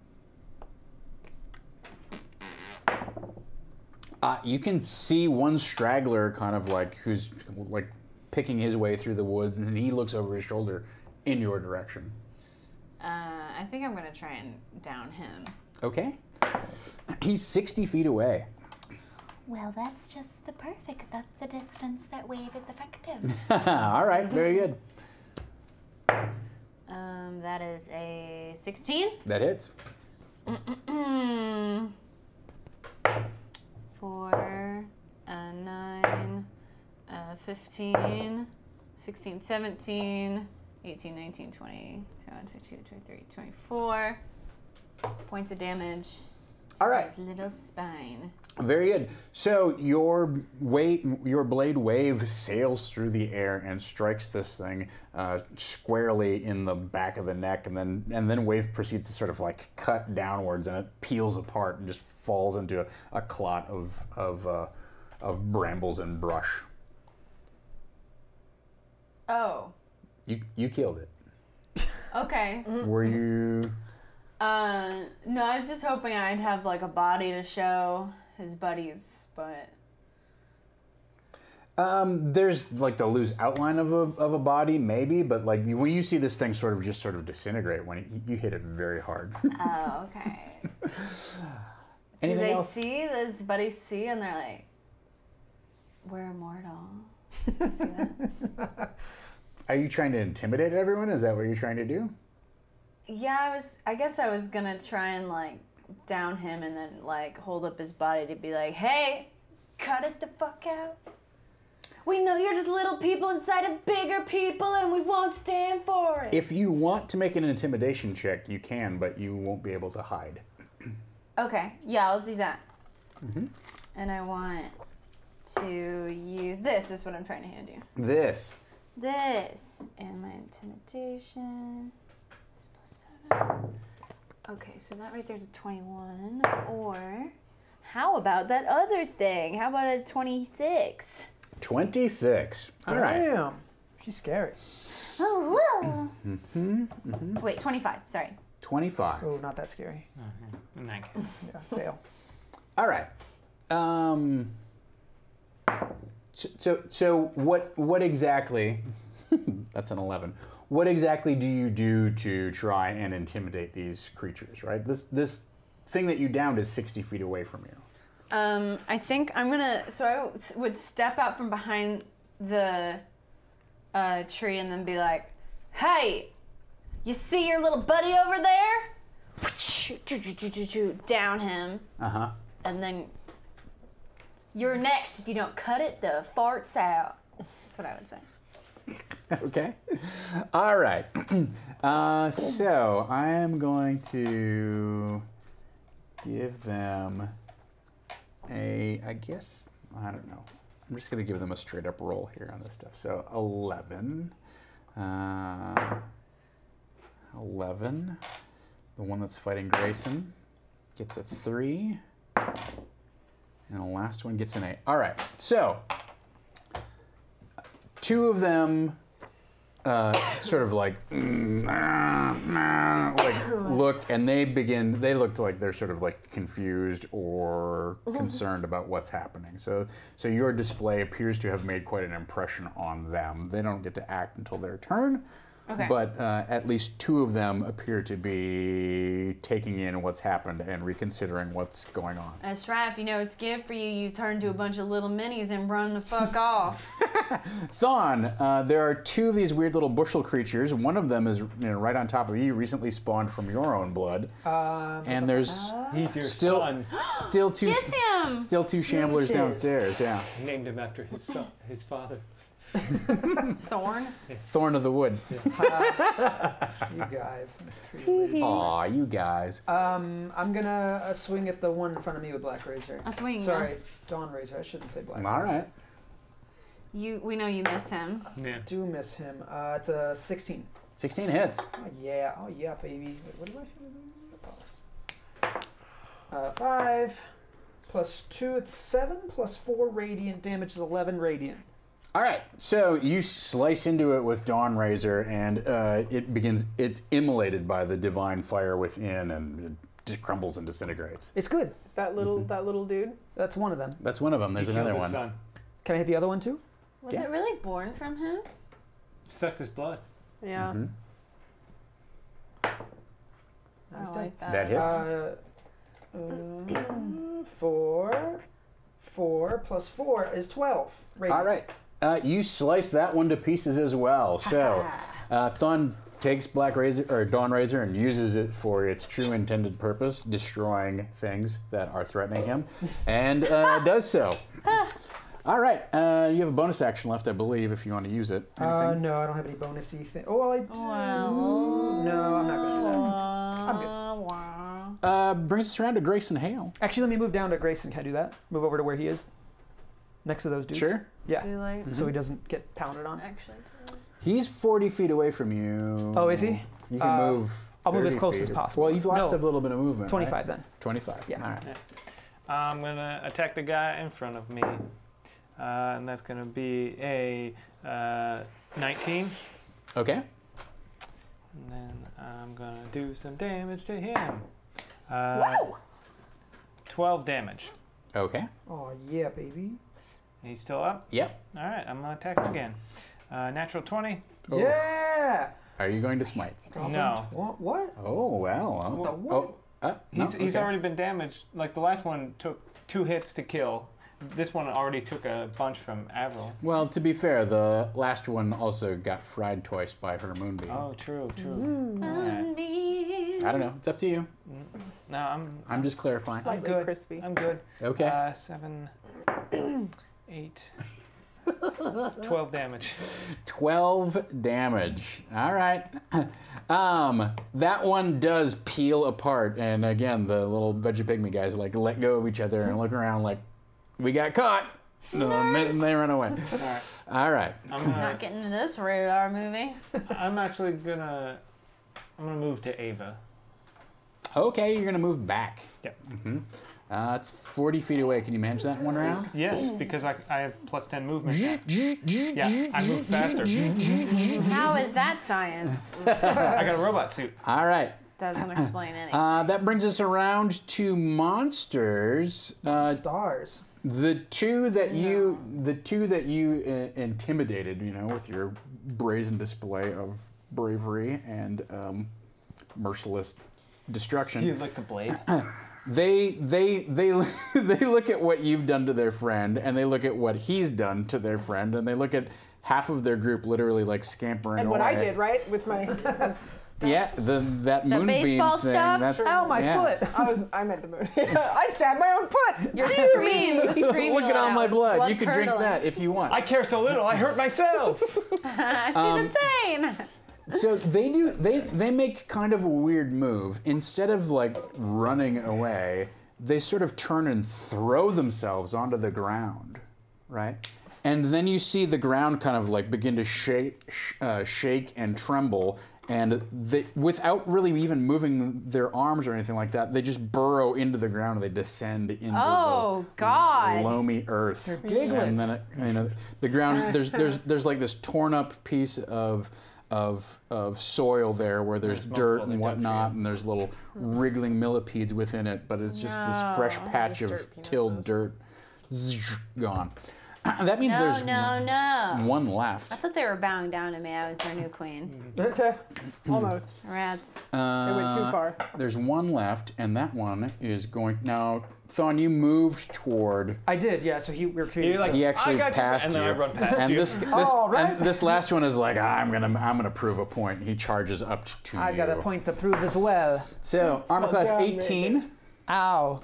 [SPEAKER 1] You can see one straggler kind of like who's like picking his way through the woods, and then he looks over his shoulder in your direction.
[SPEAKER 3] I think I'm gonna try and down him.
[SPEAKER 1] Okay. He's 60 feet away.
[SPEAKER 7] Well, that's just that's the distance that wave is effective.
[SPEAKER 1] All right, very good.
[SPEAKER 3] That is a 16.
[SPEAKER 1] That hits.
[SPEAKER 3] 4, 9, 15, 16, 17, 18, 19, 20, 21, 22, 23, 24 points of damage to
[SPEAKER 1] All right.
[SPEAKER 3] his little spine.
[SPEAKER 1] Very good. So your blade wave sails through the air and strikes this thing squarely in the back of the neck, and then wave proceeds to sort of like cut downwards, and it peels apart and just falls into a clot of brambles and brush.
[SPEAKER 3] Oh.
[SPEAKER 1] You killed it.
[SPEAKER 3] Okay.
[SPEAKER 1] Were you?
[SPEAKER 3] No, I was just hoping I'd have like a body to show his buddies, but
[SPEAKER 1] there's like the loose outline of a body, maybe, but like when you see this thing sort of disintegrate when you hit it very hard.
[SPEAKER 3] oh, okay. Do
[SPEAKER 1] Anything
[SPEAKER 3] they
[SPEAKER 1] else?
[SPEAKER 3] see? Does buddies see? And they're like, "We're immortal." You see that?
[SPEAKER 1] Are you trying to intimidate everyone? Is that what you're trying to do?
[SPEAKER 3] Yeah, I guess I was gonna try and like down him and then like hold up his body to be like, "Hey, cut it the fuck out. We know you're just little people inside of bigger people, and we won't stand for it."
[SPEAKER 1] If you want to make an intimidation check, you can, but you won't be able to hide.
[SPEAKER 3] Okay, yeah, I'll do that.
[SPEAKER 1] Mm-hmm.
[SPEAKER 3] And I want to use this. Is what I'm trying to hand you.
[SPEAKER 1] This.
[SPEAKER 3] This and my intimidation. Is +7. Okay, so that right there's a 21. Or how about that other thing? How about a 26?
[SPEAKER 1] 26. All right.
[SPEAKER 5] Damn. She's scary.
[SPEAKER 3] Wait, 25. Sorry.
[SPEAKER 1] 25.
[SPEAKER 5] Oh, not that scary.
[SPEAKER 2] In that case.
[SPEAKER 5] Yeah, fail.
[SPEAKER 1] All right. So what exactly? That's an 11. What exactly do you do to try and intimidate these creatures? Right. This thing that you downed is 60 feet away from you.
[SPEAKER 3] I think I'm gonna. So I would step out from behind the tree and then be like, "Hey, you see your little buddy over there? Down him." And then you're next if you don't cut it the farts out. That's what I would say.
[SPEAKER 1] Okay. All right. So I am going to give them I guess, I don't know. I'm just going to give them a straight up roll here on this stuff. So 11. 11. The one that's fighting Grayson gets a 3. And the last one gets an 8. All right. So 2 of them sort of like look, and they look like they're sort of like confused or concerned about what's happening. So your display appears to have made quite an impression on them. They don't get to act until their turn.
[SPEAKER 3] Okay.
[SPEAKER 1] But at least 2 of them appear to be taking in what's happened and reconsidering what's going on.
[SPEAKER 3] That's right. If you know it's good for you, you turn to a bunch of little minis and run the fuck off.
[SPEAKER 1] Thon, there are 2 of these weird little bushel creatures. One of them is right on top of you, recently spawned from your own blood. And there's
[SPEAKER 2] He's your
[SPEAKER 1] still
[SPEAKER 2] son.
[SPEAKER 1] still 2
[SPEAKER 3] Kiss him!
[SPEAKER 1] still 2 shamblers
[SPEAKER 4] Smooches.
[SPEAKER 1] downstairs. Yeah,
[SPEAKER 2] Named him after his son, his father.
[SPEAKER 3] Thorn.
[SPEAKER 1] Thorn of the wood.
[SPEAKER 5] You guys.
[SPEAKER 1] Aw, you guys.
[SPEAKER 5] I'm gonna swing at the one in front of me with Black Razor.
[SPEAKER 3] A swing.
[SPEAKER 5] Sorry, Dawn Razor. I shouldn't say Black.
[SPEAKER 1] All right.
[SPEAKER 3] We know you miss him.
[SPEAKER 2] Yeah.
[SPEAKER 5] Do miss him. It's a 16.
[SPEAKER 1] 16 hits.
[SPEAKER 5] Oh yeah, baby. Wait, what do I have? 5 plus 2, it's 7 plus 4 radiant damage is 11 radiant.
[SPEAKER 1] All right, so you slice into it with Dawn Razor, and it's immolated by the divine fire within, and it just crumbles and disintegrates.
[SPEAKER 5] It's good.
[SPEAKER 4] That little dude.
[SPEAKER 5] That's one of them.
[SPEAKER 1] That's one of them. There's
[SPEAKER 2] He killed
[SPEAKER 1] another
[SPEAKER 2] his
[SPEAKER 1] one.
[SPEAKER 2] son.
[SPEAKER 5] Can I hit the other one too?
[SPEAKER 3] Was
[SPEAKER 1] Yeah.
[SPEAKER 3] it really born from him?
[SPEAKER 2] Sucked his blood.
[SPEAKER 4] Yeah.
[SPEAKER 1] Mhm.
[SPEAKER 3] I like that.
[SPEAKER 1] That hits.
[SPEAKER 5] 4 plus 4 is 12. Radiant.
[SPEAKER 1] All right, you slice that one to pieces as well. So, Thun takes Dawn Razor and uses it for its true intended purpose, destroying things that are threatening him, and does so. All right, you have a bonus action left, I believe, if you want to use it. Anything?
[SPEAKER 5] No, I don't have any bonusy thing. Oh, well, I do.
[SPEAKER 3] Wow.
[SPEAKER 5] No, I'm not going to do that. I'm good.
[SPEAKER 1] Brings us around to Grayson Hale.
[SPEAKER 5] Actually, let me move down to Grayson. Can I do that? Move over to where he is? Next to those dudes?
[SPEAKER 1] Sure.
[SPEAKER 5] Yeah.
[SPEAKER 3] Too late.
[SPEAKER 5] So he doesn't get pounded on.
[SPEAKER 3] Actually, too late.
[SPEAKER 1] He's 40 feet away from you.
[SPEAKER 5] Oh, is he?
[SPEAKER 1] You can move.
[SPEAKER 5] I'll move as
[SPEAKER 1] 30
[SPEAKER 5] close
[SPEAKER 1] feet.
[SPEAKER 5] as possible.
[SPEAKER 1] Well, you've lost
[SPEAKER 5] No.
[SPEAKER 1] a little bit of movement.
[SPEAKER 5] 25
[SPEAKER 1] right?
[SPEAKER 5] then.
[SPEAKER 1] 25.
[SPEAKER 5] Yeah.
[SPEAKER 1] All right.
[SPEAKER 2] I'm gonna attack the guy in front of me, and that's gonna be a 19.
[SPEAKER 1] Okay.
[SPEAKER 2] And then I'm gonna do some damage to him.
[SPEAKER 3] Wow!
[SPEAKER 2] 12 damage.
[SPEAKER 1] Okay.
[SPEAKER 5] Oh, yeah, baby.
[SPEAKER 2] He's still up.
[SPEAKER 1] Yep.
[SPEAKER 2] All right, I'm gonna attack him again. Natural 20.
[SPEAKER 1] Oh.
[SPEAKER 5] Yeah!
[SPEAKER 1] Are you going to smite?
[SPEAKER 2] No.
[SPEAKER 5] What?
[SPEAKER 1] Oh well.
[SPEAKER 5] What the what?
[SPEAKER 2] He's already been damaged. Like the last one took 2 hits to kill. This one already took a bunch from Avril.
[SPEAKER 1] Well, to be fair, the last one also got fried twice by her moonbeam.
[SPEAKER 2] Oh, true.
[SPEAKER 1] I don't know. It's up to you.
[SPEAKER 2] No,
[SPEAKER 1] I'm just clarifying.
[SPEAKER 2] I'm good.
[SPEAKER 4] crispy.
[SPEAKER 2] I'm good.
[SPEAKER 1] Okay.
[SPEAKER 2] 7, 8, 12 damage.
[SPEAKER 1] 12 damage. All right. That one does peel apart, and again, the little veggie pygmy guys like let go of each other and look around like, we got caught. No, and they run away.
[SPEAKER 2] All right.
[SPEAKER 1] All right.
[SPEAKER 2] I'm
[SPEAKER 3] Not getting into this rated R movie.
[SPEAKER 2] actually gonna. I'm gonna move to Ava.
[SPEAKER 1] Okay, you're gonna move back.
[SPEAKER 2] Yep.
[SPEAKER 1] It's 40 feet away. Can you manage that in one round?
[SPEAKER 2] Yes, because I have +10 movement. Yeah, I move faster.
[SPEAKER 3] How is that science?
[SPEAKER 2] I got a robot suit.
[SPEAKER 1] All right.
[SPEAKER 3] Doesn't explain anything.
[SPEAKER 1] That brings us around to monsters.
[SPEAKER 5] Stars.
[SPEAKER 1] The two that you intimidated, with your brazen display of bravery and merciless destruction.
[SPEAKER 2] You like the blade?
[SPEAKER 1] They look at what you've done to their friend, and they look at what he's done to their friend, and they look at half of their group literally like scampering
[SPEAKER 4] And
[SPEAKER 1] away.
[SPEAKER 4] what I did, right, with my.
[SPEAKER 1] Yeah, that moonbeam
[SPEAKER 3] baseball
[SPEAKER 1] thing.
[SPEAKER 3] stuff?
[SPEAKER 1] That's,
[SPEAKER 4] Ow, my
[SPEAKER 1] yeah.
[SPEAKER 4] foot! I meant the moon. I stabbed my own foot.
[SPEAKER 3] Your scream. The scream.
[SPEAKER 1] Look at all my blood. You can drink
[SPEAKER 3] curdling.
[SPEAKER 1] that if you want.
[SPEAKER 2] I care so little, I hurt myself.
[SPEAKER 3] She's insane.
[SPEAKER 1] So they make kind of a weird move. Instead of like running away, they sort of turn and throw themselves onto the ground, right? And then you see the ground kind of like begin to shake and tremble, and they, without really even moving their arms or anything like that, they just burrow into the ground and they descend into
[SPEAKER 3] Oh,
[SPEAKER 1] the
[SPEAKER 3] God.
[SPEAKER 1] loamy earth.
[SPEAKER 5] diglets.
[SPEAKER 1] And then the ground there's like this torn up piece of soil there where there's dirt and whatnot, and there's little wriggling millipedes within it, but it's just this fresh patch of tilled dirt. Zzz, gone. That means there's
[SPEAKER 3] No.
[SPEAKER 1] one left.
[SPEAKER 3] I thought they were bowing down to me. I was their new queen.
[SPEAKER 4] Almost.
[SPEAKER 3] Rats.
[SPEAKER 4] They went too far.
[SPEAKER 1] There's one left, and that one is going now. Thon, you moved toward.
[SPEAKER 5] I did, yeah. So we're
[SPEAKER 2] You're like,
[SPEAKER 1] He actually
[SPEAKER 2] I got you.
[SPEAKER 1] passed
[SPEAKER 2] And
[SPEAKER 1] you,
[SPEAKER 2] then I run past
[SPEAKER 1] and
[SPEAKER 2] you.
[SPEAKER 1] this last one is like, I'm gonna prove a point. He charges up to
[SPEAKER 5] I
[SPEAKER 1] you.
[SPEAKER 5] got a point to prove as well.
[SPEAKER 1] So armor class
[SPEAKER 4] down,
[SPEAKER 1] 18.
[SPEAKER 5] Ow.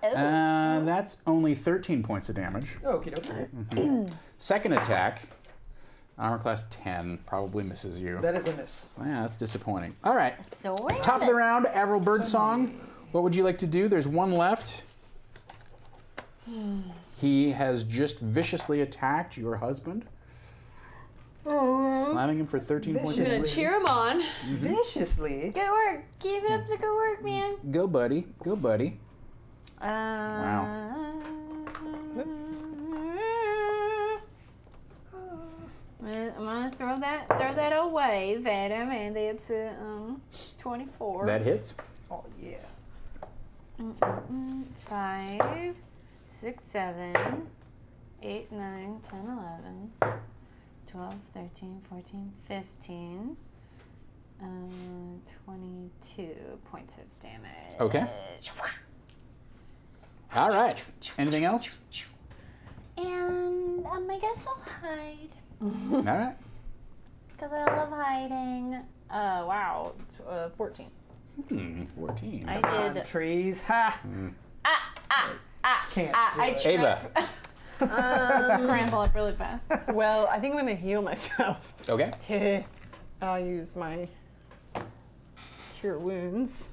[SPEAKER 1] That's only 13 points of damage.
[SPEAKER 5] Okie dokie.
[SPEAKER 1] Second attack, armor class 10, probably misses you.
[SPEAKER 5] That is a miss.
[SPEAKER 1] Yeah, that's disappointing. All right,
[SPEAKER 3] So
[SPEAKER 1] top of the round, Avril Birdsong. What would you like to do? There's one left. He has just viciously attacked your husband, slamming him for 13 points.
[SPEAKER 4] I'm gonna
[SPEAKER 5] Viciously.
[SPEAKER 4] cheer him on.
[SPEAKER 5] Viciously.
[SPEAKER 3] Good work. Keep it up to good work, man.
[SPEAKER 1] Go, buddy. Go, buddy. Wow.
[SPEAKER 3] I'm gonna throw that away, Vadim, and it's 24.
[SPEAKER 1] That hits.
[SPEAKER 5] Oh yeah.
[SPEAKER 3] 5, 6, 7, 8, 9, 10, 11, 12, 13, 14, 15, 22 points of damage.
[SPEAKER 1] Okay. All right. Anything else?
[SPEAKER 7] And I guess I'll hide.
[SPEAKER 1] All right.
[SPEAKER 7] Because I love hiding.
[SPEAKER 3] Wow, 14.
[SPEAKER 1] 14.
[SPEAKER 3] I did.
[SPEAKER 5] Trees. Ha. Can't.
[SPEAKER 3] I
[SPEAKER 5] do it.
[SPEAKER 1] Ava.
[SPEAKER 3] scramble up really fast.
[SPEAKER 4] Well, I think I'm gonna heal myself.
[SPEAKER 1] Okay.
[SPEAKER 4] I'll use my cure wounds.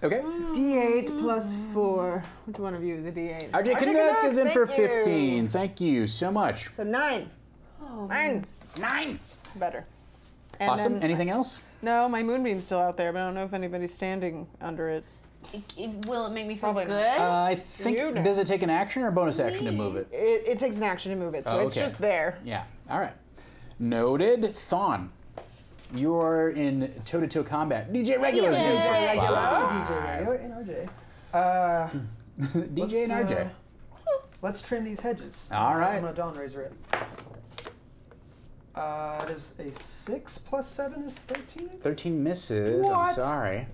[SPEAKER 1] Okay.
[SPEAKER 4] D8 plus 4. Which one of you is a D8?
[SPEAKER 1] RJ Canuck is in for
[SPEAKER 4] thank you.
[SPEAKER 1] 15. Thank you so much.
[SPEAKER 4] So 9.
[SPEAKER 3] Oh,
[SPEAKER 4] 9.
[SPEAKER 1] 9.
[SPEAKER 4] Better. And
[SPEAKER 1] Awesome.
[SPEAKER 4] then-
[SPEAKER 1] Anything else?
[SPEAKER 4] No, my moonbeam's still out there, but I don't know if anybody's standing under it.
[SPEAKER 3] Will it make me feel
[SPEAKER 4] Probably
[SPEAKER 3] good?
[SPEAKER 4] not.
[SPEAKER 1] I think,
[SPEAKER 4] You know.
[SPEAKER 1] does it take an action or a bonus action to move it?
[SPEAKER 4] It takes an action to move it, so
[SPEAKER 1] Oh,
[SPEAKER 4] it's
[SPEAKER 1] okay.
[SPEAKER 4] just there.
[SPEAKER 1] Yeah. All right. Noted. Thawne, you are in toe-to-toe combat. DJ Regular's in for
[SPEAKER 5] DJ
[SPEAKER 1] 5.
[SPEAKER 5] Regular and RJ.
[SPEAKER 1] DJ and RJ.
[SPEAKER 5] Let's trim these hedges.
[SPEAKER 1] All right.
[SPEAKER 5] I'm gonna Dawn Razor it. It is a 6 plus 7 is 13.
[SPEAKER 1] 13 misses. I'm
[SPEAKER 5] What?
[SPEAKER 1] sorry.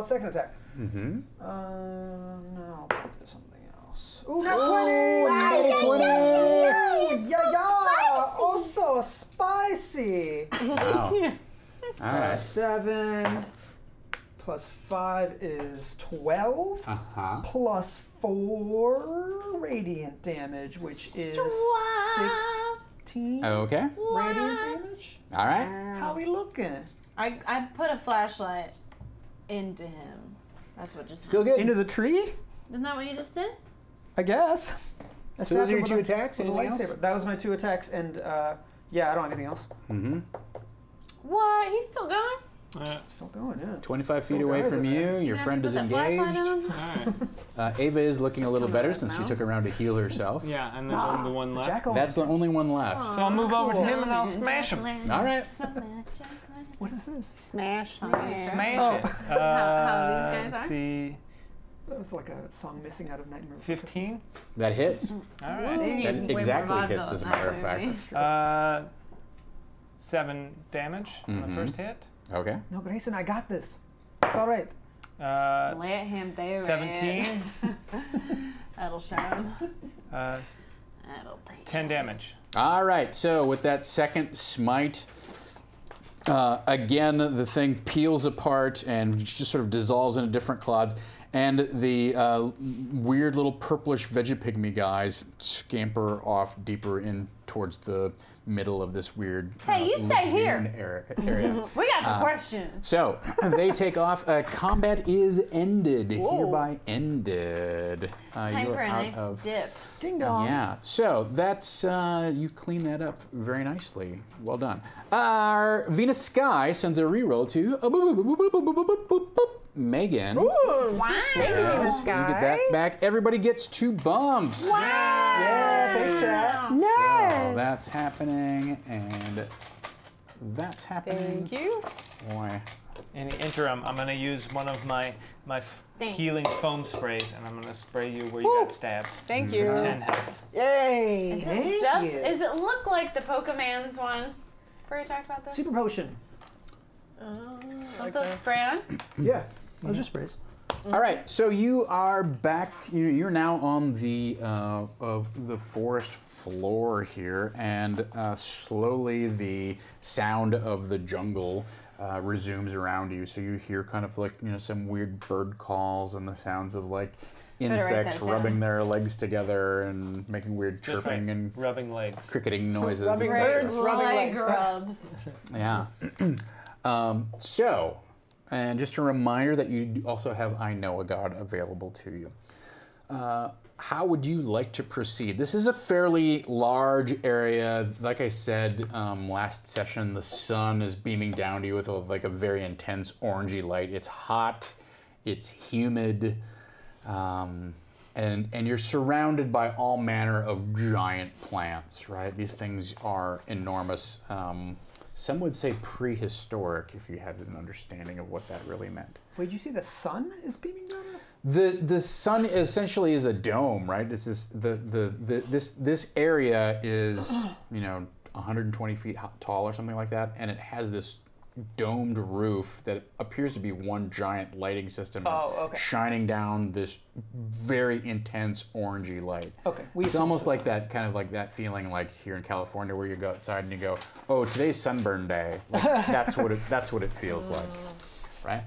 [SPEAKER 5] Second attack.
[SPEAKER 1] Mm-hmm.
[SPEAKER 5] No, I'll do something else. Ooh,
[SPEAKER 1] Natty 20!
[SPEAKER 5] Also spicy.
[SPEAKER 1] Wow. All right.
[SPEAKER 5] 7 plus 5 is 12.
[SPEAKER 1] Uh-huh.
[SPEAKER 5] Plus 4 radiant damage, which is 16
[SPEAKER 1] Okay.
[SPEAKER 5] radiant damage.
[SPEAKER 1] All right.
[SPEAKER 5] How we looking?
[SPEAKER 3] I put a flashlight into him. That's what just
[SPEAKER 1] Still good.
[SPEAKER 5] Into the tree?
[SPEAKER 3] Isn't that what you just did?
[SPEAKER 5] I guess. I
[SPEAKER 1] So those
[SPEAKER 5] stabbed
[SPEAKER 1] are
[SPEAKER 5] him
[SPEAKER 1] your
[SPEAKER 5] with
[SPEAKER 1] 2
[SPEAKER 5] a-
[SPEAKER 1] attacks?
[SPEAKER 5] with a
[SPEAKER 1] Anything else?
[SPEAKER 5] lightsaber. That was my 2 attacks, and yeah, I don't have anything else.
[SPEAKER 1] Mm-hmm.
[SPEAKER 3] What? He's still going?
[SPEAKER 5] Still going, yeah.
[SPEAKER 1] 25 feet
[SPEAKER 5] Still
[SPEAKER 1] away
[SPEAKER 5] guys
[SPEAKER 1] from
[SPEAKER 5] in there.
[SPEAKER 1] you. Your
[SPEAKER 3] Gonna
[SPEAKER 1] friend
[SPEAKER 3] have
[SPEAKER 1] is
[SPEAKER 3] to put that flashlight
[SPEAKER 1] engaged.
[SPEAKER 3] on?
[SPEAKER 2] Alright.
[SPEAKER 1] Ava is looking a little
[SPEAKER 3] come
[SPEAKER 1] better
[SPEAKER 3] out of
[SPEAKER 1] since she
[SPEAKER 3] mouth.
[SPEAKER 1] took a round to heal herself.
[SPEAKER 2] Yeah, and there's only the one
[SPEAKER 5] It's a
[SPEAKER 2] left.
[SPEAKER 5] jackal.
[SPEAKER 1] That's the only one left.
[SPEAKER 2] So I'll move over to him and I'll
[SPEAKER 3] Jacqueline,
[SPEAKER 2] smash him.
[SPEAKER 3] Jacqueline,
[SPEAKER 1] All right.
[SPEAKER 3] Jacqueline.
[SPEAKER 5] What is this?
[SPEAKER 4] Smash,
[SPEAKER 3] Smash.
[SPEAKER 2] Smash
[SPEAKER 3] Oh.
[SPEAKER 2] it.
[SPEAKER 3] How these guys
[SPEAKER 2] let's
[SPEAKER 3] are?
[SPEAKER 2] see.
[SPEAKER 5] That was like a song missing out of Nightmare.
[SPEAKER 2] 15.
[SPEAKER 1] That hits.
[SPEAKER 2] Alright.
[SPEAKER 1] That exactly hits, as a matter of fact.
[SPEAKER 2] 7 damage on the first hit.
[SPEAKER 1] Okay.
[SPEAKER 5] No, Grayson, I got this. It's all right.
[SPEAKER 3] Let him do it.
[SPEAKER 2] 17.
[SPEAKER 3] That'll show him.
[SPEAKER 2] uh,
[SPEAKER 3] That'll teach
[SPEAKER 2] 10 damage.
[SPEAKER 1] All right. So with that second smite, again, the thing peels apart and just sort of dissolves into different clods. And the weird little purplish veggie-pygmy guys scamper off deeper in towards the middle of this weird
[SPEAKER 3] Hey, you stay here.
[SPEAKER 1] lagoon area.
[SPEAKER 3] We got some questions.
[SPEAKER 1] So they take off. Combat is ended. Hereby ended.
[SPEAKER 3] Time
[SPEAKER 1] you
[SPEAKER 3] for
[SPEAKER 1] are
[SPEAKER 3] a
[SPEAKER 1] out
[SPEAKER 3] nice
[SPEAKER 1] of-
[SPEAKER 3] dip.
[SPEAKER 5] Ding dong.
[SPEAKER 1] Yeah. So that's you clean that up very nicely. Well done. Our Venus Sky sends a reroll to Megan.
[SPEAKER 3] Wow.
[SPEAKER 1] Yes, you get that back. Everybody gets 2 bumps.
[SPEAKER 5] Yeah, thanks, chat.
[SPEAKER 1] So that's happening, and that's happening.
[SPEAKER 4] Thank you.
[SPEAKER 1] Boy.
[SPEAKER 2] In the interim, I'm going to use one of my
[SPEAKER 3] Thanks.
[SPEAKER 2] healing foam sprays, and I'm going to spray you where you got stabbed.
[SPEAKER 4] Thank you.
[SPEAKER 2] 10 health.
[SPEAKER 4] Yay.
[SPEAKER 3] Is
[SPEAKER 5] Thank
[SPEAKER 3] it just?
[SPEAKER 5] you.
[SPEAKER 3] Does it look like the Pokemon's one? Where we talked about this?
[SPEAKER 5] Super potion.
[SPEAKER 3] Was the spray on?
[SPEAKER 5] Yeah, those are sprays.
[SPEAKER 1] All right, so you are back. You're now on the forest floor here, and slowly the sound of the jungle resumes around you. So you hear kind of like some weird bird calls and the sounds of like
[SPEAKER 3] write that
[SPEAKER 1] insects
[SPEAKER 3] down.
[SPEAKER 1] rubbing their legs together and making weird
[SPEAKER 2] Just
[SPEAKER 1] chirping
[SPEAKER 2] like
[SPEAKER 1] and
[SPEAKER 2] rubbing legs.
[SPEAKER 1] cricketing noises.
[SPEAKER 4] Rubbing
[SPEAKER 1] etc.
[SPEAKER 4] birds. rubbing
[SPEAKER 3] Leg
[SPEAKER 4] legs.
[SPEAKER 3] rubs.
[SPEAKER 1] Yeah. So, and just a reminder that you also have I Know a God available to you. how would you like to proceed? This is a fairly large area. Like I said last session, the sun is beaming down to you with like a very intense orangey light. It's hot, it's humid, and you're surrounded by all manner of giant plants, right? These things are enormous. Some would say prehistoric if you had an understanding of what that really meant.
[SPEAKER 5] Wait, did you see the sun is beaming down on us?
[SPEAKER 1] The sun essentially is a dome, right? This is this area is 120 feet tall or something like that, and it has this domed roof that appears to be one giant lighting system. That's shining down this very intense orangey light.
[SPEAKER 5] Okay,
[SPEAKER 1] it's almost like that kind of like that feeling like here in California where you go outside and you go, oh, today's sunburn day. Like, that's what it feels like, right?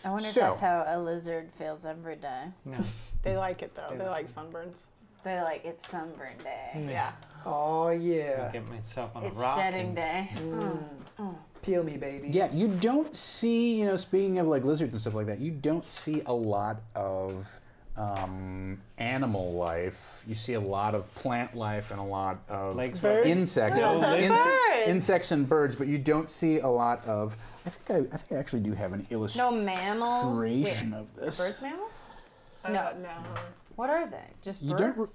[SPEAKER 3] I wonder if that's how a lizard feels every day.
[SPEAKER 2] No.
[SPEAKER 4] They like it though. They like sunburns.
[SPEAKER 3] They like it's sunburn day.
[SPEAKER 4] Yeah.
[SPEAKER 5] Oh yeah.
[SPEAKER 2] I'll get myself on
[SPEAKER 3] It's
[SPEAKER 2] a rock.
[SPEAKER 3] shedding day.
[SPEAKER 5] Peel me, baby.
[SPEAKER 1] Yeah, you don't see, speaking of like lizards and stuff like that, you don't see a lot of animal life. You see a lot of plant life and a lot of insects. Insects and birds, but you don't see a lot of. I think I actually do have an illustration.
[SPEAKER 3] No mammals.
[SPEAKER 1] Of this.
[SPEAKER 3] Are birds mammals?
[SPEAKER 4] No.
[SPEAKER 3] What are they? Just
[SPEAKER 1] You
[SPEAKER 3] birds?
[SPEAKER 1] don't.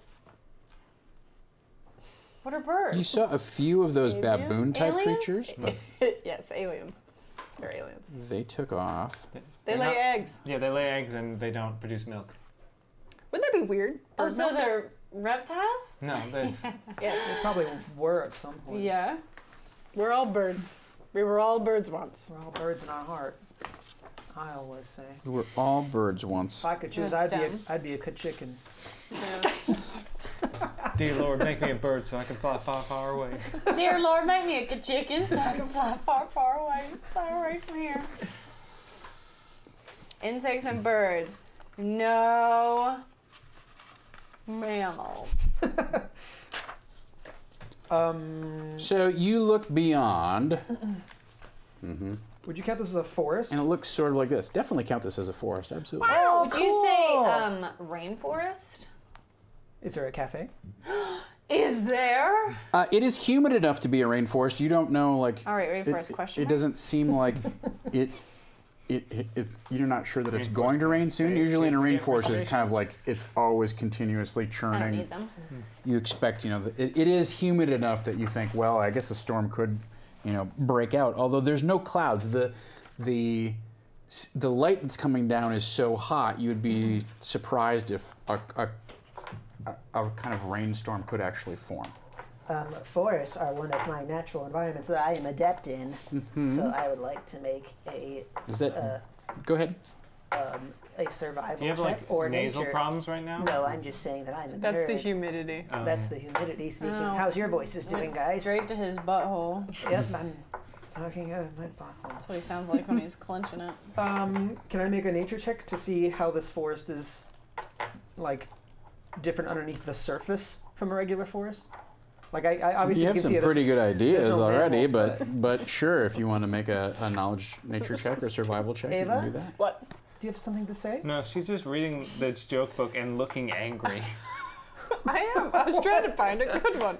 [SPEAKER 3] What are birds?
[SPEAKER 1] You saw a few of those baboon type
[SPEAKER 3] Aliens?
[SPEAKER 1] creatures, but
[SPEAKER 4] Yes, aliens. They're aliens.
[SPEAKER 1] they took off.
[SPEAKER 4] They lay eggs.
[SPEAKER 2] Yeah, they lay eggs and they don't produce milk.
[SPEAKER 4] Wouldn't that be weird?
[SPEAKER 3] Oh,
[SPEAKER 4] Bird
[SPEAKER 3] so
[SPEAKER 4] milk?
[SPEAKER 3] they're reptiles?
[SPEAKER 2] No, they.
[SPEAKER 4] Yes.
[SPEAKER 5] They probably were at some point.
[SPEAKER 4] Yeah. We're all birds. We were all birds once.
[SPEAKER 5] We're all birds in our heart. I always say.
[SPEAKER 1] We were all birds once.
[SPEAKER 5] If I could choose,
[SPEAKER 3] That's
[SPEAKER 5] I'd be a chicken.
[SPEAKER 2] Dear Lord, make me a bird so I can fly far, far away.
[SPEAKER 3] Dear Lord, make me a chicken so I can fly far, far away. Fly away from here. Insects and birds. No mammals.
[SPEAKER 1] So you look beyond,
[SPEAKER 5] Would you count this as a forest?
[SPEAKER 1] and it looks sort of like this. Definitely count this as a forest, absolutely.
[SPEAKER 3] Oh, would you say
[SPEAKER 5] cool.
[SPEAKER 3] rainforest?
[SPEAKER 5] Is there a cafe?
[SPEAKER 3] Is there?
[SPEAKER 1] It is humid enough to be a rainforest. You don't know, like.
[SPEAKER 3] All right, rainforest question
[SPEAKER 1] It
[SPEAKER 3] mark?
[SPEAKER 1] doesn't seem like it. You're not sure that it's going to rain soon. Usually in a rainforest, it's kind of like it's always continuously
[SPEAKER 3] I don't
[SPEAKER 1] churning.
[SPEAKER 3] need them.
[SPEAKER 1] You expect, it is humid enough that you think, well, I guess a storm could, break out. Although there's no clouds. The light that's coming down is so hot, you'd be surprised if a kind of rainstorm could actually form.
[SPEAKER 8] Forests are one of my natural environments that I am adept in, so I would like to make a
[SPEAKER 1] Go ahead.
[SPEAKER 8] a survival
[SPEAKER 2] Do you have
[SPEAKER 8] check
[SPEAKER 2] like
[SPEAKER 8] or
[SPEAKER 2] nasal
[SPEAKER 8] nature.
[SPEAKER 2] problems right now?
[SPEAKER 8] No, I'm just saying that I'm a
[SPEAKER 4] That's the
[SPEAKER 8] nerd.
[SPEAKER 4] humidity.
[SPEAKER 8] That's the humidity speaking.
[SPEAKER 3] Oh.
[SPEAKER 8] How's your voices doing,
[SPEAKER 3] Went
[SPEAKER 8] guys?
[SPEAKER 3] straight to his butthole.
[SPEAKER 8] Yep, I'm talking out of my butthole.
[SPEAKER 3] That's what he sounds like when he's clenching it.
[SPEAKER 5] Can I make a nature check to see how this forest is, like, different underneath the surface from a regular forest? Like, I obviously
[SPEAKER 1] You
[SPEAKER 5] can
[SPEAKER 1] have some
[SPEAKER 5] see
[SPEAKER 1] pretty good ideas
[SPEAKER 5] no
[SPEAKER 1] already,
[SPEAKER 5] mammals,
[SPEAKER 1] but sure, if you want to make a knowledge nature check or survival check, you
[SPEAKER 8] Ava?
[SPEAKER 1] can do that.
[SPEAKER 4] What?
[SPEAKER 5] Do you have something to say?
[SPEAKER 2] No, she's just reading the joke book and looking angry.
[SPEAKER 4] I am. I was trying to find a good one.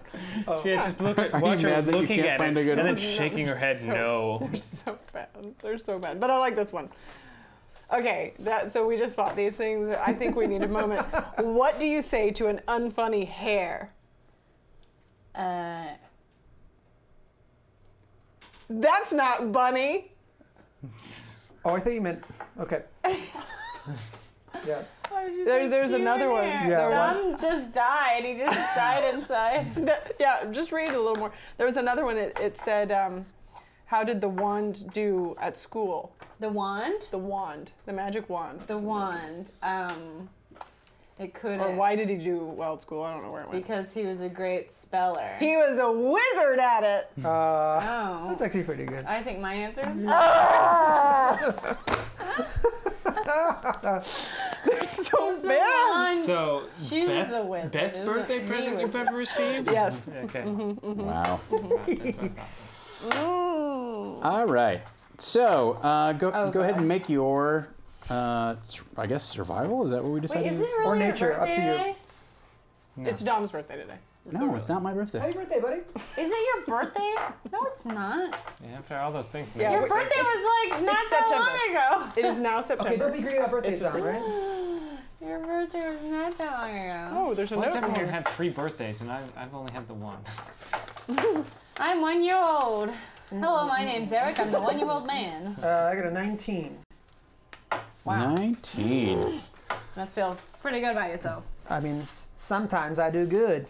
[SPEAKER 2] She just
[SPEAKER 1] Are you
[SPEAKER 2] watch her
[SPEAKER 1] mad that you
[SPEAKER 2] looking
[SPEAKER 1] can't
[SPEAKER 2] at
[SPEAKER 1] find
[SPEAKER 2] it
[SPEAKER 1] a good
[SPEAKER 2] and then
[SPEAKER 1] one?
[SPEAKER 2] shaking her head no.
[SPEAKER 4] They're so bad. They're so bad. But I like this one. Okay, so we just fought these things. I think we need a moment. What do you say to an unfunny hare? That's not bunny.
[SPEAKER 5] Oh, I thought you meant. Okay. Yeah.
[SPEAKER 4] There's another one.
[SPEAKER 5] Yeah,
[SPEAKER 3] Dom just died. He just died inside.
[SPEAKER 4] Yeah, just read a little more. There was another one. It said, how did the wand do at school?
[SPEAKER 3] The wand?
[SPEAKER 4] The wand. The magic wand.
[SPEAKER 3] The wand. It could
[SPEAKER 4] Or why did he do well at school? I don't know where it went.
[SPEAKER 3] Because he was a great speller.
[SPEAKER 4] He was a wizard at it.
[SPEAKER 3] Oh.
[SPEAKER 5] That's actually pretty good.
[SPEAKER 3] I think my answer is
[SPEAKER 4] They're so bad.
[SPEAKER 2] So,
[SPEAKER 3] She's a wizard.
[SPEAKER 2] best
[SPEAKER 3] isn't
[SPEAKER 2] birthday
[SPEAKER 3] he
[SPEAKER 2] present you've
[SPEAKER 3] wizard?
[SPEAKER 2] ever received?
[SPEAKER 4] Yes.
[SPEAKER 2] Okay.
[SPEAKER 1] Wow.
[SPEAKER 2] That's what I thought.
[SPEAKER 1] All right. So go ahead and make your I guess survival. Is that what we decided?
[SPEAKER 3] Wait, is it really
[SPEAKER 5] Or
[SPEAKER 3] your
[SPEAKER 5] nature, up to
[SPEAKER 3] birthday
[SPEAKER 5] you.
[SPEAKER 3] today?
[SPEAKER 2] No.
[SPEAKER 4] It's Dom's birthday today.
[SPEAKER 1] No, it's not my birthday.
[SPEAKER 5] Happy birthday, buddy.
[SPEAKER 3] Is it your birthday? No, it's not.
[SPEAKER 2] Yeah, after all those things.
[SPEAKER 4] Yeah,
[SPEAKER 2] man.
[SPEAKER 3] Your birthday was like not that long ago.
[SPEAKER 4] It is now
[SPEAKER 5] Okay,
[SPEAKER 4] September.
[SPEAKER 5] don't be greedy about birthdays,
[SPEAKER 4] It's
[SPEAKER 5] Dom, right?
[SPEAKER 3] Your birthday was not that long ago.
[SPEAKER 4] Oh, there's a
[SPEAKER 2] Why does
[SPEAKER 4] note in
[SPEAKER 2] everyone
[SPEAKER 4] here.
[SPEAKER 2] have 3 birthdays and I've only had the one?
[SPEAKER 3] I'm 1 year old. Hello, my name's Eric. I'm the 1-year-old man.
[SPEAKER 8] I got a 19.
[SPEAKER 3] Wow.
[SPEAKER 1] 19.
[SPEAKER 3] Must feel pretty good about yourself.
[SPEAKER 5] I mean, sometimes I do good.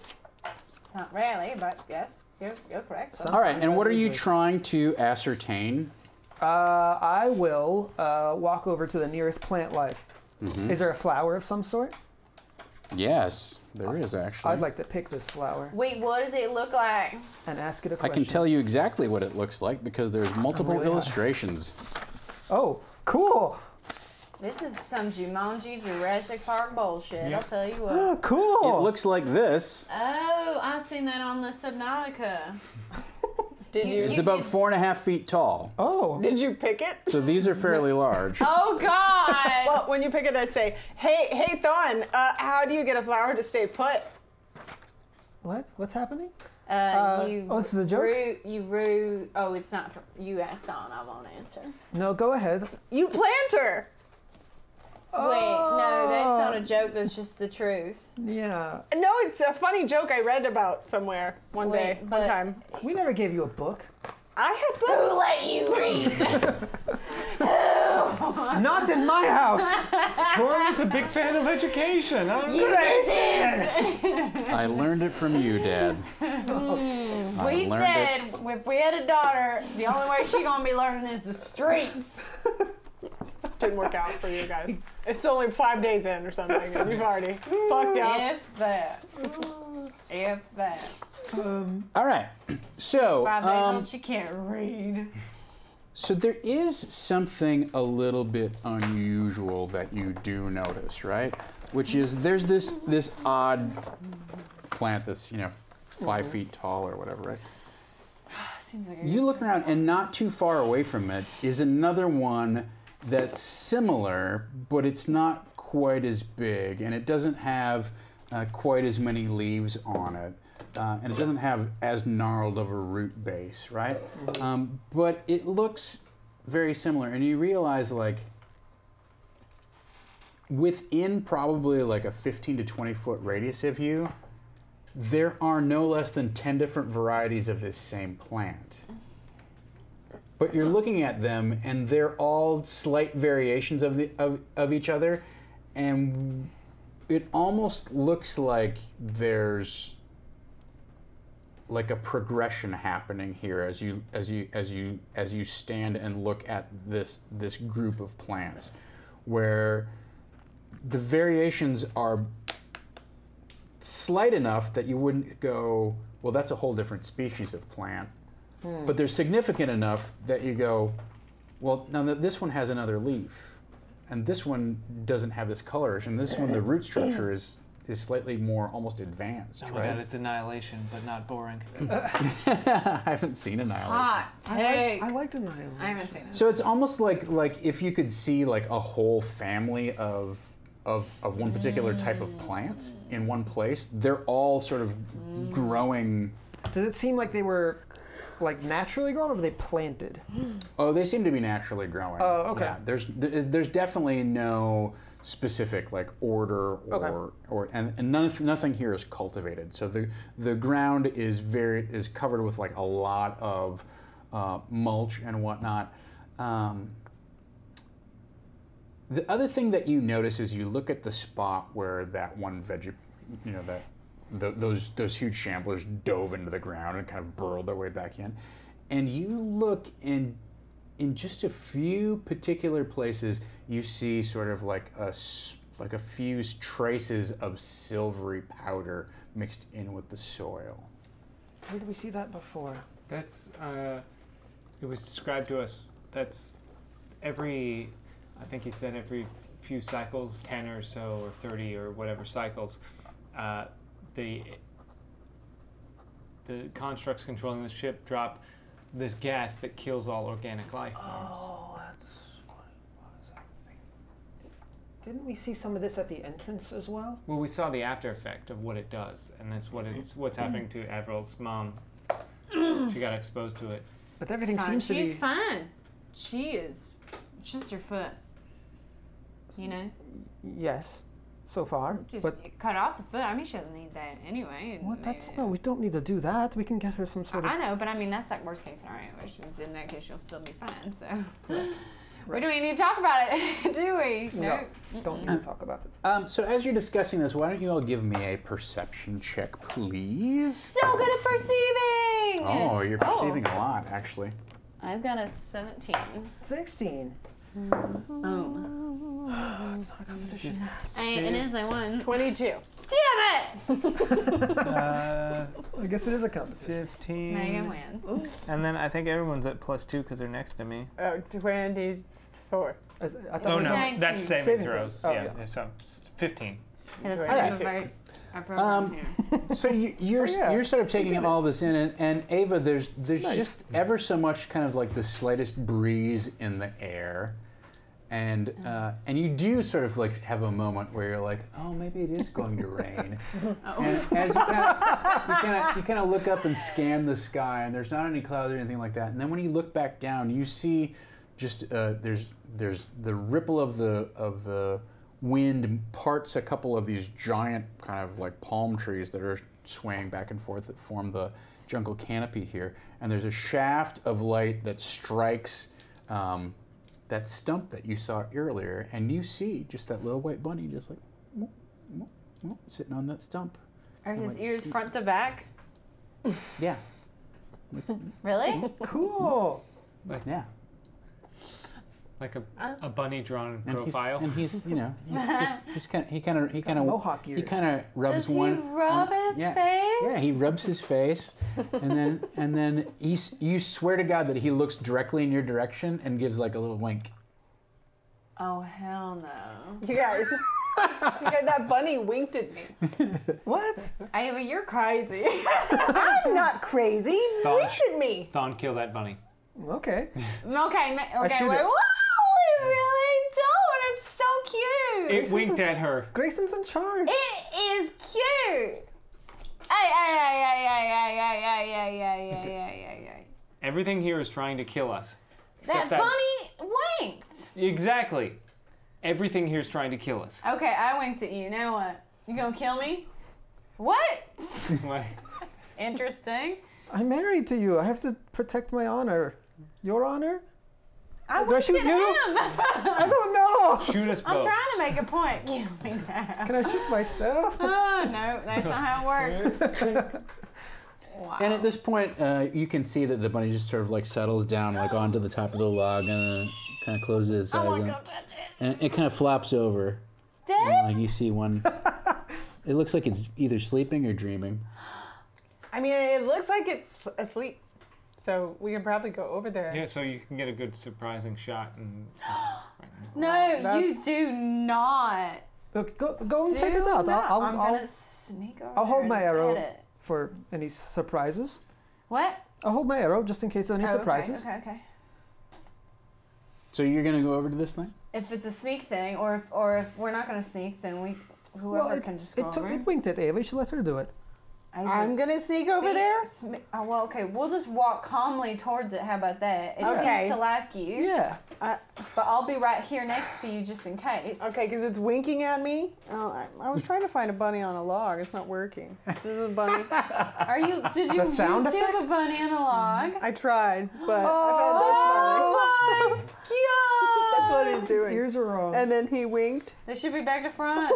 [SPEAKER 3] Not rarely, but yes, you're correct.
[SPEAKER 1] All right, and what are you trying to ascertain?
[SPEAKER 5] I will walk over to the nearest plant life. Is there a flower of some sort?
[SPEAKER 1] Yes, there is actually.
[SPEAKER 5] I'd like to pick this flower
[SPEAKER 3] Wait, what does it look like?
[SPEAKER 5] and ask it a
[SPEAKER 1] I
[SPEAKER 5] question.
[SPEAKER 1] can tell you exactly what it looks like because there's multiple
[SPEAKER 5] really high.
[SPEAKER 1] illustrations.
[SPEAKER 5] Oh, cool.
[SPEAKER 3] This is some Jumanji Jurassic Park bullshit, I'll tell you what.
[SPEAKER 5] Oh, cool.
[SPEAKER 1] It looks like this.
[SPEAKER 3] Oh, I've seen that on the Subnautica.
[SPEAKER 4] Did you?
[SPEAKER 1] It's about 4.5 feet tall.
[SPEAKER 5] Oh.
[SPEAKER 4] Did you pick it?
[SPEAKER 1] So these are fairly large.
[SPEAKER 3] Oh, God!
[SPEAKER 4] Well, when you pick it, I say, "Hey, Thon, how do you get a flower to stay put?"
[SPEAKER 5] What? What's happening?
[SPEAKER 3] You
[SPEAKER 5] oh, this is a joke?
[SPEAKER 3] Oh, it's not for you asked on. I won't answer.
[SPEAKER 5] No, go ahead.
[SPEAKER 4] You plant her.
[SPEAKER 3] Wait, no, that's not a joke. That's just the truth.
[SPEAKER 5] Yeah.
[SPEAKER 4] No, it's a funny joke I read about somewhere one
[SPEAKER 3] Wait,
[SPEAKER 4] day,
[SPEAKER 3] but-
[SPEAKER 4] one time.
[SPEAKER 5] We never gave you a book.
[SPEAKER 4] I had
[SPEAKER 3] Who
[SPEAKER 4] books.
[SPEAKER 3] let you read?
[SPEAKER 5] Not in my house.
[SPEAKER 2] Tori's a big fan of education. Huh?
[SPEAKER 1] I learned it from you, Dad.
[SPEAKER 3] We said if we had a daughter, the only way she gonna be learning is the streets.
[SPEAKER 4] Didn't work out for you guys. It's only 5 days in or something, and you've already fucked up.
[SPEAKER 3] If that. If that.
[SPEAKER 1] All right. So,
[SPEAKER 3] 5 days old, she can't read.
[SPEAKER 1] so there is something a little bit unusual that you do notice, right? Which is there's this odd plant that's 5 feet tall or whatever, right?
[SPEAKER 3] Seems like a
[SPEAKER 1] You look around, and not too far away from it is another one that's similar, but it's not quite as big, and it doesn't have quite as many leaves on it, and it doesn't have as gnarled of a root base, right? But it looks very similar, and you realize, like, within probably like a 15 to 20 foot radius of you, there are no less than 10 different varieties of this same plant. But you're looking at them, and they're all slight variations of each other, and it almost looks like there's like a progression happening here as you stand and look at this group of plants, where the variations are slight enough that you wouldn't go, well, that's a whole different species of plant. But they're significant enough that you go, well, now that this one has another leaf, and this one doesn't have this coloration. This one, the root structure is slightly more almost advanced,
[SPEAKER 2] Oh my
[SPEAKER 1] right?
[SPEAKER 2] god, it's Annihilation, but not boring.
[SPEAKER 1] I haven't seen Annihilation.
[SPEAKER 3] hot take.
[SPEAKER 5] I liked Annihilation.
[SPEAKER 3] I haven't seen it.
[SPEAKER 1] So it's almost like if you could see like a whole family of one particular type of plant in one place. They're all sort of growing.
[SPEAKER 5] Does it seem like they were like naturally grown, or were they planted?
[SPEAKER 1] Oh, they seem to be naturally growing.
[SPEAKER 5] Oh, okay.
[SPEAKER 1] Yeah, there's definitely no specific like order or and nothing here is cultivated. So the ground is covered with like a lot of mulch and whatnot. The other thing that you notice is you look at the spot where that one those huge shamblers dove into the ground and kind of burrowed their way back in, and you look in just a few particular places, you see sort of like a few traces of silvery powder mixed in with the soil.
[SPEAKER 5] Where did we see that before?
[SPEAKER 2] That's, it was described to us. That's I think he said every few cycles, 10 or so, or 30 or whatever cycles, the constructs controlling the ship drop this gas that kills all organic life forms.
[SPEAKER 5] Oh, that's what is that thing? Didn't we see some of this at the entrance as well?
[SPEAKER 2] Well, we saw the after effect of what it does, and that's what's happening to Avril's mom. She got exposed to it.
[SPEAKER 5] But everything
[SPEAKER 3] Fine.
[SPEAKER 5] seems to be...
[SPEAKER 3] She's fine. She is just her foot. You know?
[SPEAKER 5] Yes, so far.
[SPEAKER 3] Just
[SPEAKER 5] But
[SPEAKER 3] cut off the foot. I mean, she doesn't need that anyway.
[SPEAKER 5] what? No, we don't need to do that. We can get her some sort of...
[SPEAKER 3] I know, but I mean, that's like worst case scenario. In that case, she'll still be fine, so. We don't even need to talk about it, do we?
[SPEAKER 5] No, don't need to talk about it.
[SPEAKER 1] So as you're discussing this, why don't you all give me a perception check, please?
[SPEAKER 3] So good at perceiving!
[SPEAKER 1] Oh, you're perceiving a lot, actually.
[SPEAKER 3] I've got a 17.
[SPEAKER 8] 16.
[SPEAKER 3] Oh.
[SPEAKER 8] It's not a competition.
[SPEAKER 3] It is a 1.
[SPEAKER 4] 22.
[SPEAKER 3] Damn it!
[SPEAKER 5] I guess it is a competition.
[SPEAKER 2] 15.
[SPEAKER 3] Megan wins.
[SPEAKER 2] And then I think everyone's at +2 because they're next to me.
[SPEAKER 4] 24.
[SPEAKER 5] I thought
[SPEAKER 2] Oh
[SPEAKER 5] it was
[SPEAKER 2] no,
[SPEAKER 3] 19.
[SPEAKER 2] that's saving
[SPEAKER 5] Saving
[SPEAKER 2] throws.
[SPEAKER 5] throws. Oh,
[SPEAKER 2] yeah,
[SPEAKER 5] yeah.
[SPEAKER 2] so 15.
[SPEAKER 3] Yeah, that's
[SPEAKER 4] Right.
[SPEAKER 3] some of our program here.
[SPEAKER 1] So you're
[SPEAKER 5] yeah.
[SPEAKER 1] you're sort of taking all this in, and Ava, there's
[SPEAKER 5] Nice.
[SPEAKER 1] just ever so much kind of like the slightest breeze in the air, and you do sort of like have a moment where you're like, oh, maybe it is going to rain. And as you kind of look up and scan the sky, and there's not any clouds or anything like that. And then when you look back down, you see just there's the ripple of the wind parts a couple of these giant kind of like palm trees that are swaying back and forth that form the jungle canopy here. And there's a shaft of light that strikes that stump that you saw earlier, and you see just that little white bunny just like sitting on that stump.
[SPEAKER 3] Are his ears front to back?
[SPEAKER 1] Yeah.
[SPEAKER 3] Really?
[SPEAKER 8] Cool.
[SPEAKER 1] Yeah.
[SPEAKER 2] Like a bunny drawn
[SPEAKER 1] And
[SPEAKER 2] profile.
[SPEAKER 1] he's he kind of
[SPEAKER 5] mohawk ears.
[SPEAKER 1] he kind of rubs
[SPEAKER 3] Does he
[SPEAKER 1] one.
[SPEAKER 3] rub his
[SPEAKER 1] yeah,
[SPEAKER 3] face?
[SPEAKER 1] Yeah, he rubs his face, and then you swear to God that he looks directly in your direction and gives like a little wink.
[SPEAKER 3] Oh, hell no.
[SPEAKER 4] You guys, that bunny winked at me.
[SPEAKER 5] What?
[SPEAKER 3] Ava, you're crazy.
[SPEAKER 8] I'm not crazy.
[SPEAKER 2] Thon,
[SPEAKER 8] Winked at me.
[SPEAKER 2] Thon, kill that bunny.
[SPEAKER 5] Okay.
[SPEAKER 3] Okay, wait.
[SPEAKER 5] should-
[SPEAKER 3] Wow, we really don't. It's so cute.
[SPEAKER 2] It winked at her.
[SPEAKER 5] Grayson's in charge.
[SPEAKER 3] It is cute. Ay.
[SPEAKER 2] Everything here is trying to kill us.
[SPEAKER 3] That
[SPEAKER 2] Except
[SPEAKER 3] bunny winked.
[SPEAKER 2] Exactly. Everything here is trying to kill us.
[SPEAKER 3] Okay, I winked at you. Now what? You gonna kill me? What?
[SPEAKER 2] Why?
[SPEAKER 3] Interesting.
[SPEAKER 5] I'm married to you. I have to protect my honor. Your honor?
[SPEAKER 3] I
[SPEAKER 5] Do I
[SPEAKER 3] winked
[SPEAKER 5] shoot
[SPEAKER 3] at
[SPEAKER 5] you?
[SPEAKER 3] him.
[SPEAKER 5] I don't know.
[SPEAKER 2] Shoot us
[SPEAKER 3] I'm
[SPEAKER 2] both.
[SPEAKER 3] trying to make a point. Kill me now.
[SPEAKER 5] Can I shoot myself?
[SPEAKER 3] Oh, no, that's not how it works. Wow.
[SPEAKER 1] And at this point, you can see that the bunny just sort of like settles down like onto the top of the log and kind of closes its eyes.
[SPEAKER 3] I want to
[SPEAKER 1] And,
[SPEAKER 3] go touch it.
[SPEAKER 1] and it kind of flops over.
[SPEAKER 3] Dead?
[SPEAKER 1] And, like you see one. It looks like it's either sleeping or dreaming.
[SPEAKER 4] I mean, it looks like it's asleep. So we can probably go over there.
[SPEAKER 2] Yeah, so you can get a good surprising shot. And
[SPEAKER 3] No, you do not.
[SPEAKER 5] Look, go and
[SPEAKER 3] Do
[SPEAKER 5] check it out.
[SPEAKER 3] not. I'm
[SPEAKER 5] I'll
[SPEAKER 3] gonna sneak over
[SPEAKER 5] I'll hold
[SPEAKER 3] there
[SPEAKER 5] my
[SPEAKER 3] and
[SPEAKER 5] arrow
[SPEAKER 3] pet it.
[SPEAKER 5] for any surprises.
[SPEAKER 3] What?
[SPEAKER 5] I'll hold my arrow just in case of any
[SPEAKER 3] Oh,
[SPEAKER 5] surprises.
[SPEAKER 3] Okay.
[SPEAKER 1] So you're gonna go over to this thing?
[SPEAKER 3] If it's a sneak thing, or if we're not gonna sneak, then whoever can just go over.
[SPEAKER 5] It winked at Ava. You should let her do it.
[SPEAKER 4] I'm gonna sneak over there?
[SPEAKER 3] Oh, well, okay. We'll just walk calmly towards it. How about that? It
[SPEAKER 4] Okay.
[SPEAKER 3] seems to like you.
[SPEAKER 5] Yeah.
[SPEAKER 3] But I'll be right here next to you just in case.
[SPEAKER 4] Okay, because it's winking at me. Oh, I was trying to find a bunny on a log. It's not working. This is a bunny.
[SPEAKER 3] Did you
[SPEAKER 5] The sound
[SPEAKER 3] YouTube
[SPEAKER 5] effect?
[SPEAKER 3] a bunny on a log?
[SPEAKER 4] I tried, but
[SPEAKER 3] Oh my god!
[SPEAKER 4] That's what he's
[SPEAKER 5] His
[SPEAKER 4] doing.
[SPEAKER 5] ears are wrong.
[SPEAKER 4] And then he winked.
[SPEAKER 3] They should be back to front.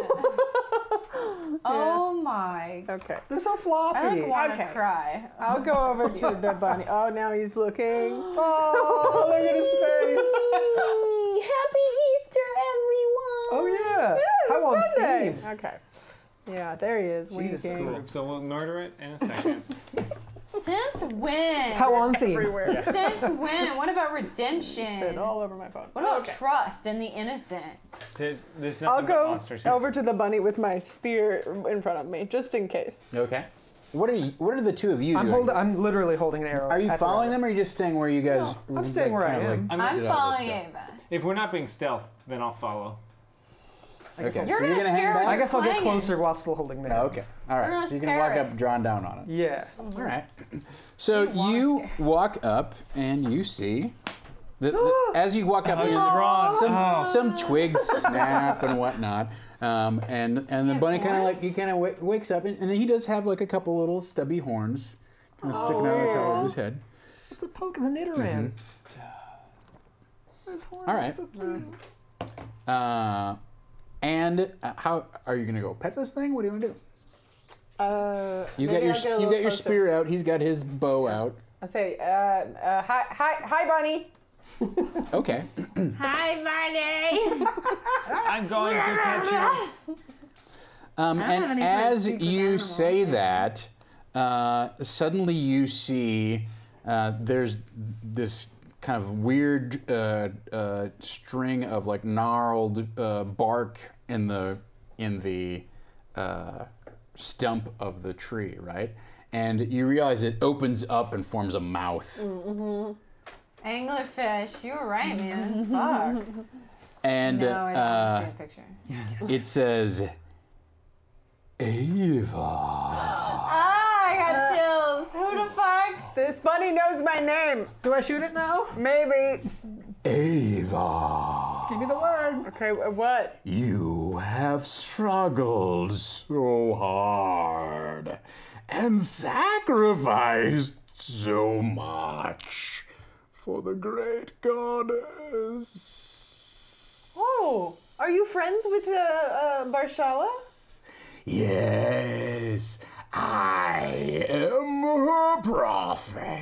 [SPEAKER 3] Oh my!
[SPEAKER 4] Okay.
[SPEAKER 5] They're so
[SPEAKER 3] I
[SPEAKER 5] floppy.
[SPEAKER 3] like want to
[SPEAKER 4] Okay.
[SPEAKER 3] cry.
[SPEAKER 4] I'll go over to the bunny. Oh, now he's looking. Oh, look at his face.
[SPEAKER 3] Happy Easter, everyone!
[SPEAKER 5] Oh yeah.
[SPEAKER 4] It is,
[SPEAKER 5] How on
[SPEAKER 4] it's Sunday.
[SPEAKER 5] theme.
[SPEAKER 4] Okay. Yeah, there he is,
[SPEAKER 5] Jesus
[SPEAKER 4] winking.
[SPEAKER 2] cool. So we'll murder it in a second.
[SPEAKER 3] Since when?
[SPEAKER 5] How on theme.
[SPEAKER 4] Everywhere.
[SPEAKER 3] Since when? What about redemption?
[SPEAKER 4] Spit all over my phone.
[SPEAKER 3] What about
[SPEAKER 4] Okay.
[SPEAKER 3] trust and the innocent?
[SPEAKER 2] There's nothing
[SPEAKER 4] I'll
[SPEAKER 2] but
[SPEAKER 4] go
[SPEAKER 2] monsters here.
[SPEAKER 4] over to the bunny with my spear in front of me, just in case.
[SPEAKER 1] Okay. What are the two of you doing?
[SPEAKER 5] I'm literally holding an arrow.
[SPEAKER 1] Are you
[SPEAKER 5] at
[SPEAKER 1] following
[SPEAKER 5] her.
[SPEAKER 1] them, or are you just staying where you guys?
[SPEAKER 5] I'm staying where I
[SPEAKER 1] kind of
[SPEAKER 5] am.
[SPEAKER 3] I'm
[SPEAKER 1] did all this
[SPEAKER 3] following
[SPEAKER 1] stuff?
[SPEAKER 3] Ava.
[SPEAKER 2] If we're not being stealth, then I'll follow.
[SPEAKER 1] Okay,
[SPEAKER 3] You're
[SPEAKER 1] so you're
[SPEAKER 3] gonna
[SPEAKER 1] gonna hang
[SPEAKER 3] scare
[SPEAKER 1] back.
[SPEAKER 5] I guess I'll get
[SPEAKER 3] Playing it.
[SPEAKER 5] closer while still holding Megan.
[SPEAKER 1] Oh, okay. All right.
[SPEAKER 3] gonna
[SPEAKER 1] So you can
[SPEAKER 3] scare
[SPEAKER 1] walk
[SPEAKER 3] it.
[SPEAKER 1] up, drawn down on it.
[SPEAKER 5] Yeah.
[SPEAKER 1] All right. So you walk up and you see, as you walk up, some twigs snap and whatnot, and the bunny kind of like he kind of wakes up and then he does have like a couple little stubby horns kind of sticking out of the top of his head.
[SPEAKER 5] It's a poke of the Nidoran.
[SPEAKER 1] All right. And how are you gonna go pet this thing? What do you want to do? You got your spear out. He's got his bow out.
[SPEAKER 4] I say, hi, Bunny.
[SPEAKER 1] Okay.
[SPEAKER 3] Hi, Bunny.
[SPEAKER 2] I'm going to pet you.
[SPEAKER 1] And as you say that, suddenly you see there's this kind of weird string of like gnarled bark in the stump of the tree, right? And you realize it opens up and forms a mouth.
[SPEAKER 3] Anglerfish, you were right, man. Fuck.
[SPEAKER 1] And
[SPEAKER 3] No, I don't want to see a picture.
[SPEAKER 1] it says, Ava.
[SPEAKER 3] Ah, I got chills. Who the fuck?
[SPEAKER 4] This bunny knows my name.
[SPEAKER 5] Do I shoot it now?
[SPEAKER 4] Maybe.
[SPEAKER 1] Ava.
[SPEAKER 5] Give me the word.
[SPEAKER 4] Okay, what?
[SPEAKER 1] You have struggled so hard and sacrificed so much for the great goddess.
[SPEAKER 4] Oh, are you friends with Barshala?
[SPEAKER 1] Yes, I am her prophet.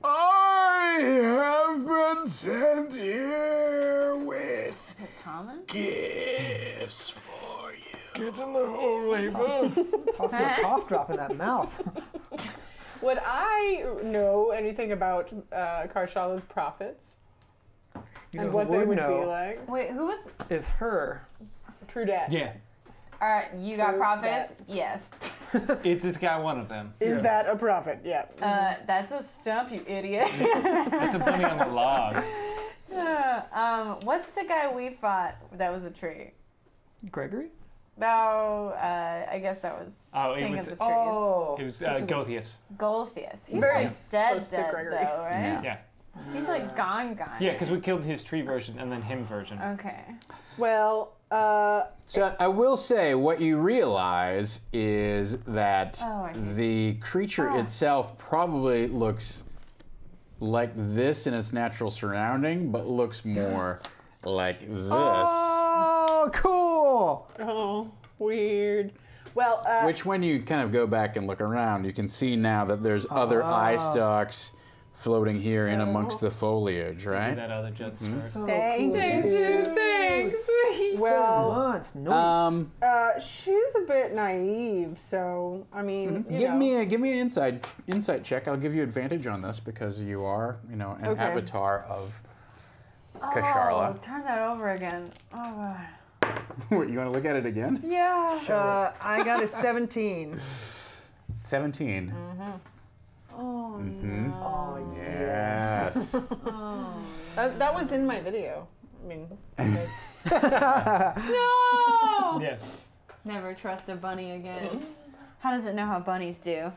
[SPEAKER 1] I have been sent here with
[SPEAKER 3] Is it Thomas?
[SPEAKER 1] gifts for you.
[SPEAKER 2] Get in the hole, Ava.
[SPEAKER 5] Tossing a cough drop in that mouth.
[SPEAKER 4] Would I know anything about Karshala's prophets?
[SPEAKER 5] You
[SPEAKER 4] And
[SPEAKER 5] know
[SPEAKER 4] what
[SPEAKER 5] who
[SPEAKER 4] they
[SPEAKER 5] would
[SPEAKER 4] would
[SPEAKER 5] know
[SPEAKER 4] be like?
[SPEAKER 3] Wait, who was?
[SPEAKER 5] is her.
[SPEAKER 4] True dat.
[SPEAKER 2] Yeah,
[SPEAKER 3] All right, you got
[SPEAKER 4] True
[SPEAKER 3] prophets? Yes.
[SPEAKER 2] it's this guy, one of them.
[SPEAKER 4] Is that a prophet? Yeah.
[SPEAKER 3] That's a stump, you idiot.
[SPEAKER 2] That's a bunny on the log.
[SPEAKER 3] What's the guy we fought that was a tree?
[SPEAKER 5] Gregory?
[SPEAKER 3] No, I guess that was
[SPEAKER 2] Oh, it
[SPEAKER 3] King
[SPEAKER 2] was-
[SPEAKER 3] of the Trees.
[SPEAKER 5] Oh.
[SPEAKER 2] It was Gothius.
[SPEAKER 3] Golthius. He's
[SPEAKER 4] Very
[SPEAKER 3] like dead,
[SPEAKER 4] close to
[SPEAKER 3] dead
[SPEAKER 4] Gregory.
[SPEAKER 3] though, right?
[SPEAKER 1] Yeah.
[SPEAKER 2] Yeah.
[SPEAKER 3] He's like gone.
[SPEAKER 2] Yeah, because we killed his tree version and then him version.
[SPEAKER 3] Okay.
[SPEAKER 4] Well,
[SPEAKER 1] So I will say, what you realize is that
[SPEAKER 3] Oh, I hate
[SPEAKER 1] the creature itself probably looks like this in its natural surrounding, but looks more like this.
[SPEAKER 5] Oh, cool.
[SPEAKER 4] oh, weird. Well,
[SPEAKER 1] Which, when you kind of go back and look around, you can see now that there's other eye stalks floating here in amongst the foliage, right?
[SPEAKER 2] That other jet
[SPEAKER 4] thank
[SPEAKER 3] you. Thanks.
[SPEAKER 4] Well,
[SPEAKER 5] Nice.
[SPEAKER 4] she's a bit naive, so I mean, you
[SPEAKER 1] Give
[SPEAKER 4] know.
[SPEAKER 1] me an insight check. I'll give you advantage on this because you are, an
[SPEAKER 4] Okay.
[SPEAKER 1] avatar of Kasharla.
[SPEAKER 3] Oh, turn that over again. Oh god.
[SPEAKER 1] What, you want to look at it again?
[SPEAKER 3] Yeah.
[SPEAKER 4] I got a 17.
[SPEAKER 1] 17.
[SPEAKER 3] Oh
[SPEAKER 1] Mhm.
[SPEAKER 3] no.
[SPEAKER 5] Oh,
[SPEAKER 1] Yes.
[SPEAKER 4] That was in my video. I mean, okay.
[SPEAKER 3] No.
[SPEAKER 2] Yeah.
[SPEAKER 3] Never trust a bunny again. How does it know how bunnies do?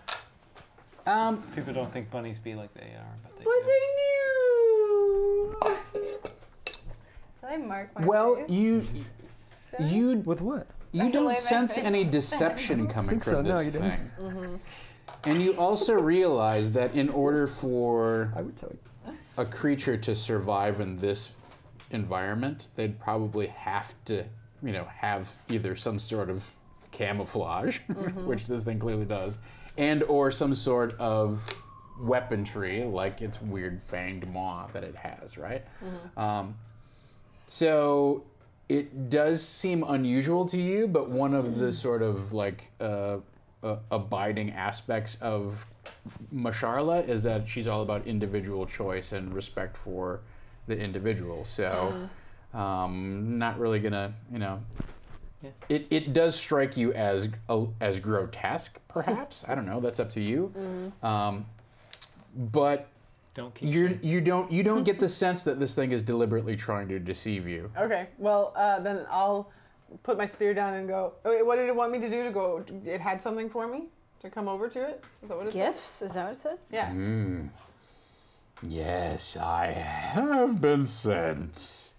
[SPEAKER 2] People don't think bunnies be like they are, but they
[SPEAKER 3] But
[SPEAKER 2] do.
[SPEAKER 3] they knew. Did I mark my
[SPEAKER 1] Well,
[SPEAKER 3] face?
[SPEAKER 1] you
[SPEAKER 5] With what?
[SPEAKER 1] you
[SPEAKER 3] the way my
[SPEAKER 1] don't sense
[SPEAKER 3] face
[SPEAKER 1] any
[SPEAKER 3] looks.
[SPEAKER 1] deception coming
[SPEAKER 5] think so.
[SPEAKER 1] from
[SPEAKER 5] No,
[SPEAKER 1] this
[SPEAKER 5] you didn't.
[SPEAKER 1] thing. And you also realize that in order for
[SPEAKER 5] I would tell you.
[SPEAKER 1] a creature to survive in this environment, they'd probably have to, have either some sort of camouflage, which this thing clearly does, and or some sort of weaponry, like its weird fanged maw that it has, right? So it does seem unusual to you, but one of the sort of like abiding aspects of Masharla is that she's all about individual choice and respect for the individual. So not really gonna, it does strike you as grotesque, perhaps. I don't know. That's up to you. But
[SPEAKER 2] Don't keep.
[SPEAKER 1] You don't get the sense that this thing is deliberately trying to deceive you. You don't get the sense that this thing is deliberately trying to deceive you.
[SPEAKER 4] Okay, well, then I'll put my spear down and go. Wait, what did it want me to do to go? It had something for me to come over to it? Is that what it said?
[SPEAKER 3] Gifts? Is that what it said?
[SPEAKER 4] Yeah.
[SPEAKER 1] Yes, I have been sent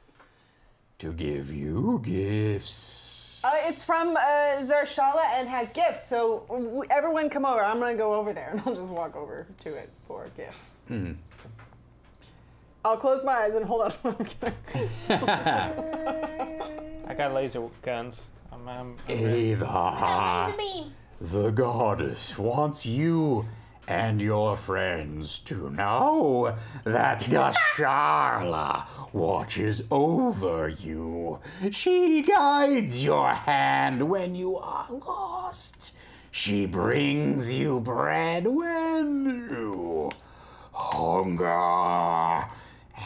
[SPEAKER 1] to give you gifts.
[SPEAKER 4] It's from Zarshala and has gifts, so everyone come over. I'm going to go over there, and I'll just walk over to it for gifts. I'll close my eyes and hold on.
[SPEAKER 2] I got laser guns. I'm
[SPEAKER 1] Ava, the goddess wants you and your friends to know that Gasharla watches over you. She guides your hand when you are lost. She brings you bread when you hunger.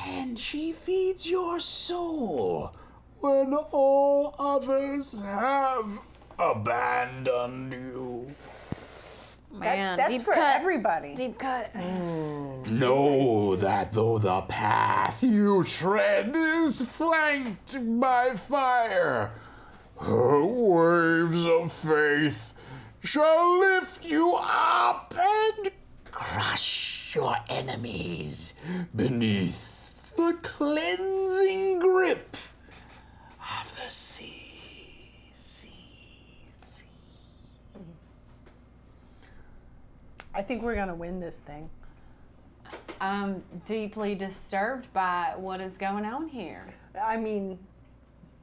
[SPEAKER 1] And she feeds your soul when all others have abandoned you.
[SPEAKER 3] Man,
[SPEAKER 4] That's
[SPEAKER 3] deep
[SPEAKER 4] for
[SPEAKER 3] cut.
[SPEAKER 4] everybody.
[SPEAKER 3] Deep cut.
[SPEAKER 1] Know that though the path you tread is flanked by fire, her waves of faith shall lift you up and crush your enemies beneath the cleansing grip of the sea.
[SPEAKER 4] I think we're going to win this thing.
[SPEAKER 3] I'm deeply disturbed by what is going on here.
[SPEAKER 4] I mean,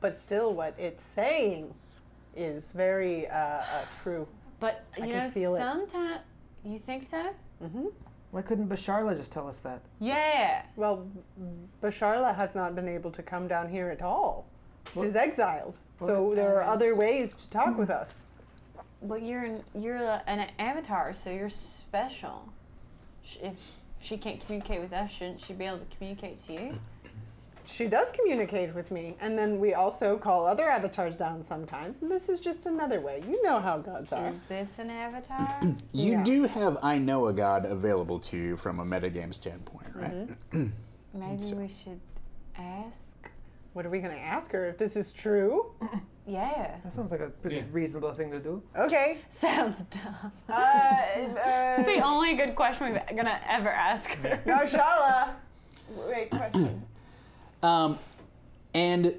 [SPEAKER 4] but still what it's saying is very true.
[SPEAKER 3] But,
[SPEAKER 4] I
[SPEAKER 3] you
[SPEAKER 4] can
[SPEAKER 3] know,
[SPEAKER 4] feel it.
[SPEAKER 3] sometimes... You think so?
[SPEAKER 5] Why couldn't Basharla just tell us that?
[SPEAKER 3] Yeah.
[SPEAKER 4] Well, Basharla has not been able to come down here at all. She's exiled. So there are other ways to talk with us.
[SPEAKER 3] Well, you're an avatar, so you're special. If she can't communicate with us, shouldn't she be able to communicate to you?
[SPEAKER 4] She does communicate with me, and then we also call other avatars down sometimes, and this is just another way. You know how gods are.
[SPEAKER 3] Is this an avatar?
[SPEAKER 1] You
[SPEAKER 4] Yeah.
[SPEAKER 1] do have I Know a God available to you from a metagame standpoint, right?
[SPEAKER 3] Maybe we should ask.
[SPEAKER 4] What are we going to ask her if this is true?
[SPEAKER 3] Yeah.
[SPEAKER 5] That sounds like a pretty reasonable thing to do.
[SPEAKER 4] Okay.
[SPEAKER 3] Sounds dumb.
[SPEAKER 4] The
[SPEAKER 3] The only good question we're gonna ever ask her.
[SPEAKER 4] Gashala. Wait, question.
[SPEAKER 1] And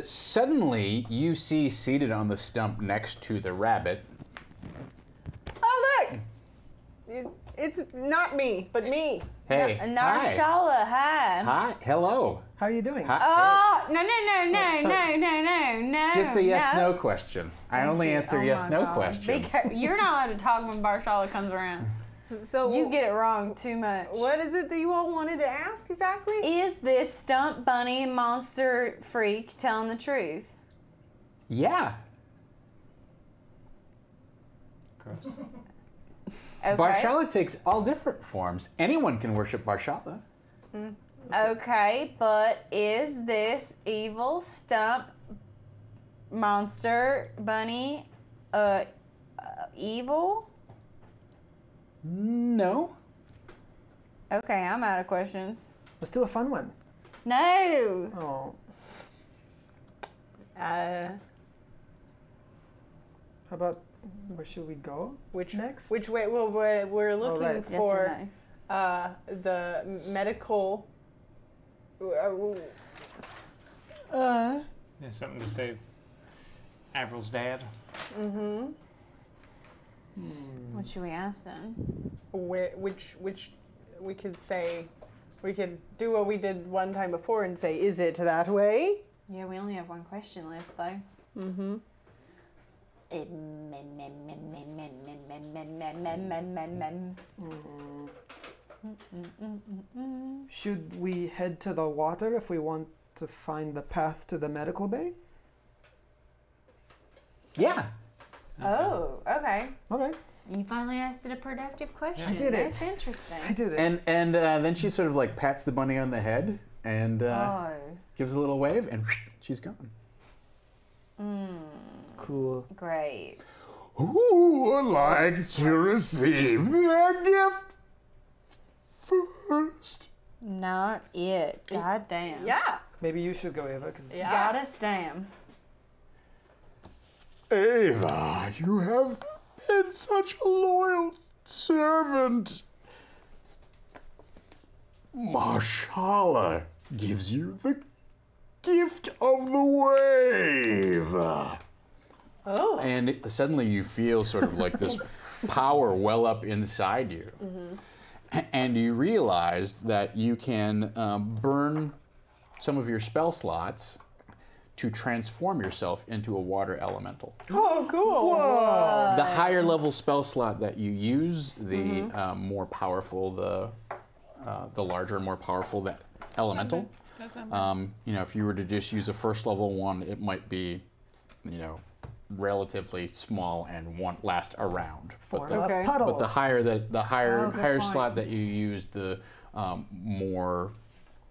[SPEAKER 1] suddenly you see seated on the stump next to the rabbit.
[SPEAKER 4] Oh, look! It's not me, but me.
[SPEAKER 1] Hey, hi.
[SPEAKER 3] Narshala, hi.
[SPEAKER 1] Hi, hello.
[SPEAKER 5] How are you doing?
[SPEAKER 1] Hi.
[SPEAKER 3] Oh, no.
[SPEAKER 1] Just a yes/no question. I only answer yes/no
[SPEAKER 3] God.
[SPEAKER 1] questions.
[SPEAKER 3] You're not allowed to talk when Barshala comes around.
[SPEAKER 4] So
[SPEAKER 3] You get it wrong too much.
[SPEAKER 4] What is it that you all wanted to ask exactly?
[SPEAKER 3] Is this stump bunny monster freak telling the truth?
[SPEAKER 1] Yeah.
[SPEAKER 2] gross.
[SPEAKER 3] Okay.
[SPEAKER 1] Barshala takes all different forms. Anyone can worship Barshala.
[SPEAKER 3] Okay, but is this evil stump monster bunny evil?
[SPEAKER 1] No.
[SPEAKER 3] Okay, I'm out of questions.
[SPEAKER 5] Let's do a fun one.
[SPEAKER 3] No.
[SPEAKER 5] Oh.
[SPEAKER 4] Uh,
[SPEAKER 5] How about where should we go?
[SPEAKER 4] which
[SPEAKER 5] Next?
[SPEAKER 4] Which way? Well, we're looking
[SPEAKER 5] right.
[SPEAKER 3] Yes or
[SPEAKER 4] for
[SPEAKER 3] no?
[SPEAKER 4] the medical.
[SPEAKER 2] Yeah, something to save Avril's dad.
[SPEAKER 3] What should we ask then?
[SPEAKER 4] Which we could say, we could do what we did one time before and say, is it that way?
[SPEAKER 3] Yeah, we only have one question left though.
[SPEAKER 5] Should we head to the water if we want to find the path to the medical bay?
[SPEAKER 1] Yeah.
[SPEAKER 3] Oh, okay.
[SPEAKER 5] Okay.
[SPEAKER 3] You finally asked it a productive question.
[SPEAKER 5] I did it.
[SPEAKER 3] That's interesting.
[SPEAKER 5] I did it.
[SPEAKER 1] And then she sort of like pats the bunny on the head and
[SPEAKER 3] Oh.
[SPEAKER 1] gives a little wave, and she's gone.
[SPEAKER 5] Cool.
[SPEAKER 3] Great.
[SPEAKER 1] Who would like to receive their gift first?
[SPEAKER 3] Not it. God damn.
[SPEAKER 4] Yeah.
[SPEAKER 5] Maybe you should go, Ava, because
[SPEAKER 3] Gotta stam.
[SPEAKER 1] Ava, you have been such a loyal servant. Marshala gives you the gift of the wave.
[SPEAKER 4] Oh.
[SPEAKER 1] And suddenly you feel sort of like this power well up inside you. And you realize that you can burn some of your spell slots to transform yourself into a water elemental.
[SPEAKER 4] Oh, cool.
[SPEAKER 1] The higher level spell slot that you use, the more powerful the larger and more powerful the elemental. You know, if you were to just use a first level one, it might be, you know, relatively small and won't last a round. But the higher higher slot that you use, the more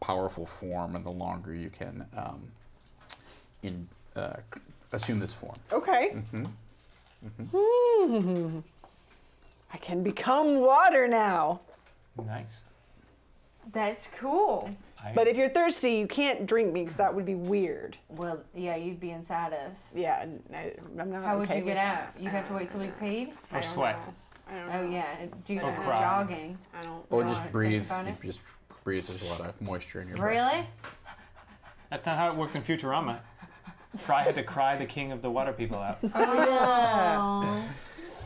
[SPEAKER 1] powerful form and the longer you can assume this form.
[SPEAKER 4] Okay. I can become water now.
[SPEAKER 2] Nice.
[SPEAKER 3] That's cool.
[SPEAKER 4] But if you're thirsty, you can't drink me because that would be weird.
[SPEAKER 3] Well, yeah, you'd be inside us.
[SPEAKER 4] Yeah, I'm not.
[SPEAKER 3] How would
[SPEAKER 4] okay
[SPEAKER 3] you get
[SPEAKER 4] with
[SPEAKER 3] out?
[SPEAKER 4] that.
[SPEAKER 3] You'd have to wait till we paid?
[SPEAKER 2] Or sweat.
[SPEAKER 4] I don't
[SPEAKER 3] Oh,
[SPEAKER 4] know.
[SPEAKER 3] yeah. Do some
[SPEAKER 2] cry.
[SPEAKER 3] jogging.
[SPEAKER 4] I don't.
[SPEAKER 1] Or
[SPEAKER 3] You
[SPEAKER 1] just
[SPEAKER 3] wanna
[SPEAKER 1] breathe.
[SPEAKER 3] think about
[SPEAKER 1] You
[SPEAKER 3] it?
[SPEAKER 1] just breathe. There's a lot of moisture in your breath.
[SPEAKER 3] Really?
[SPEAKER 2] That's not how it worked in Futurama. Fry had to cry the king of the water people out.
[SPEAKER 3] Oh.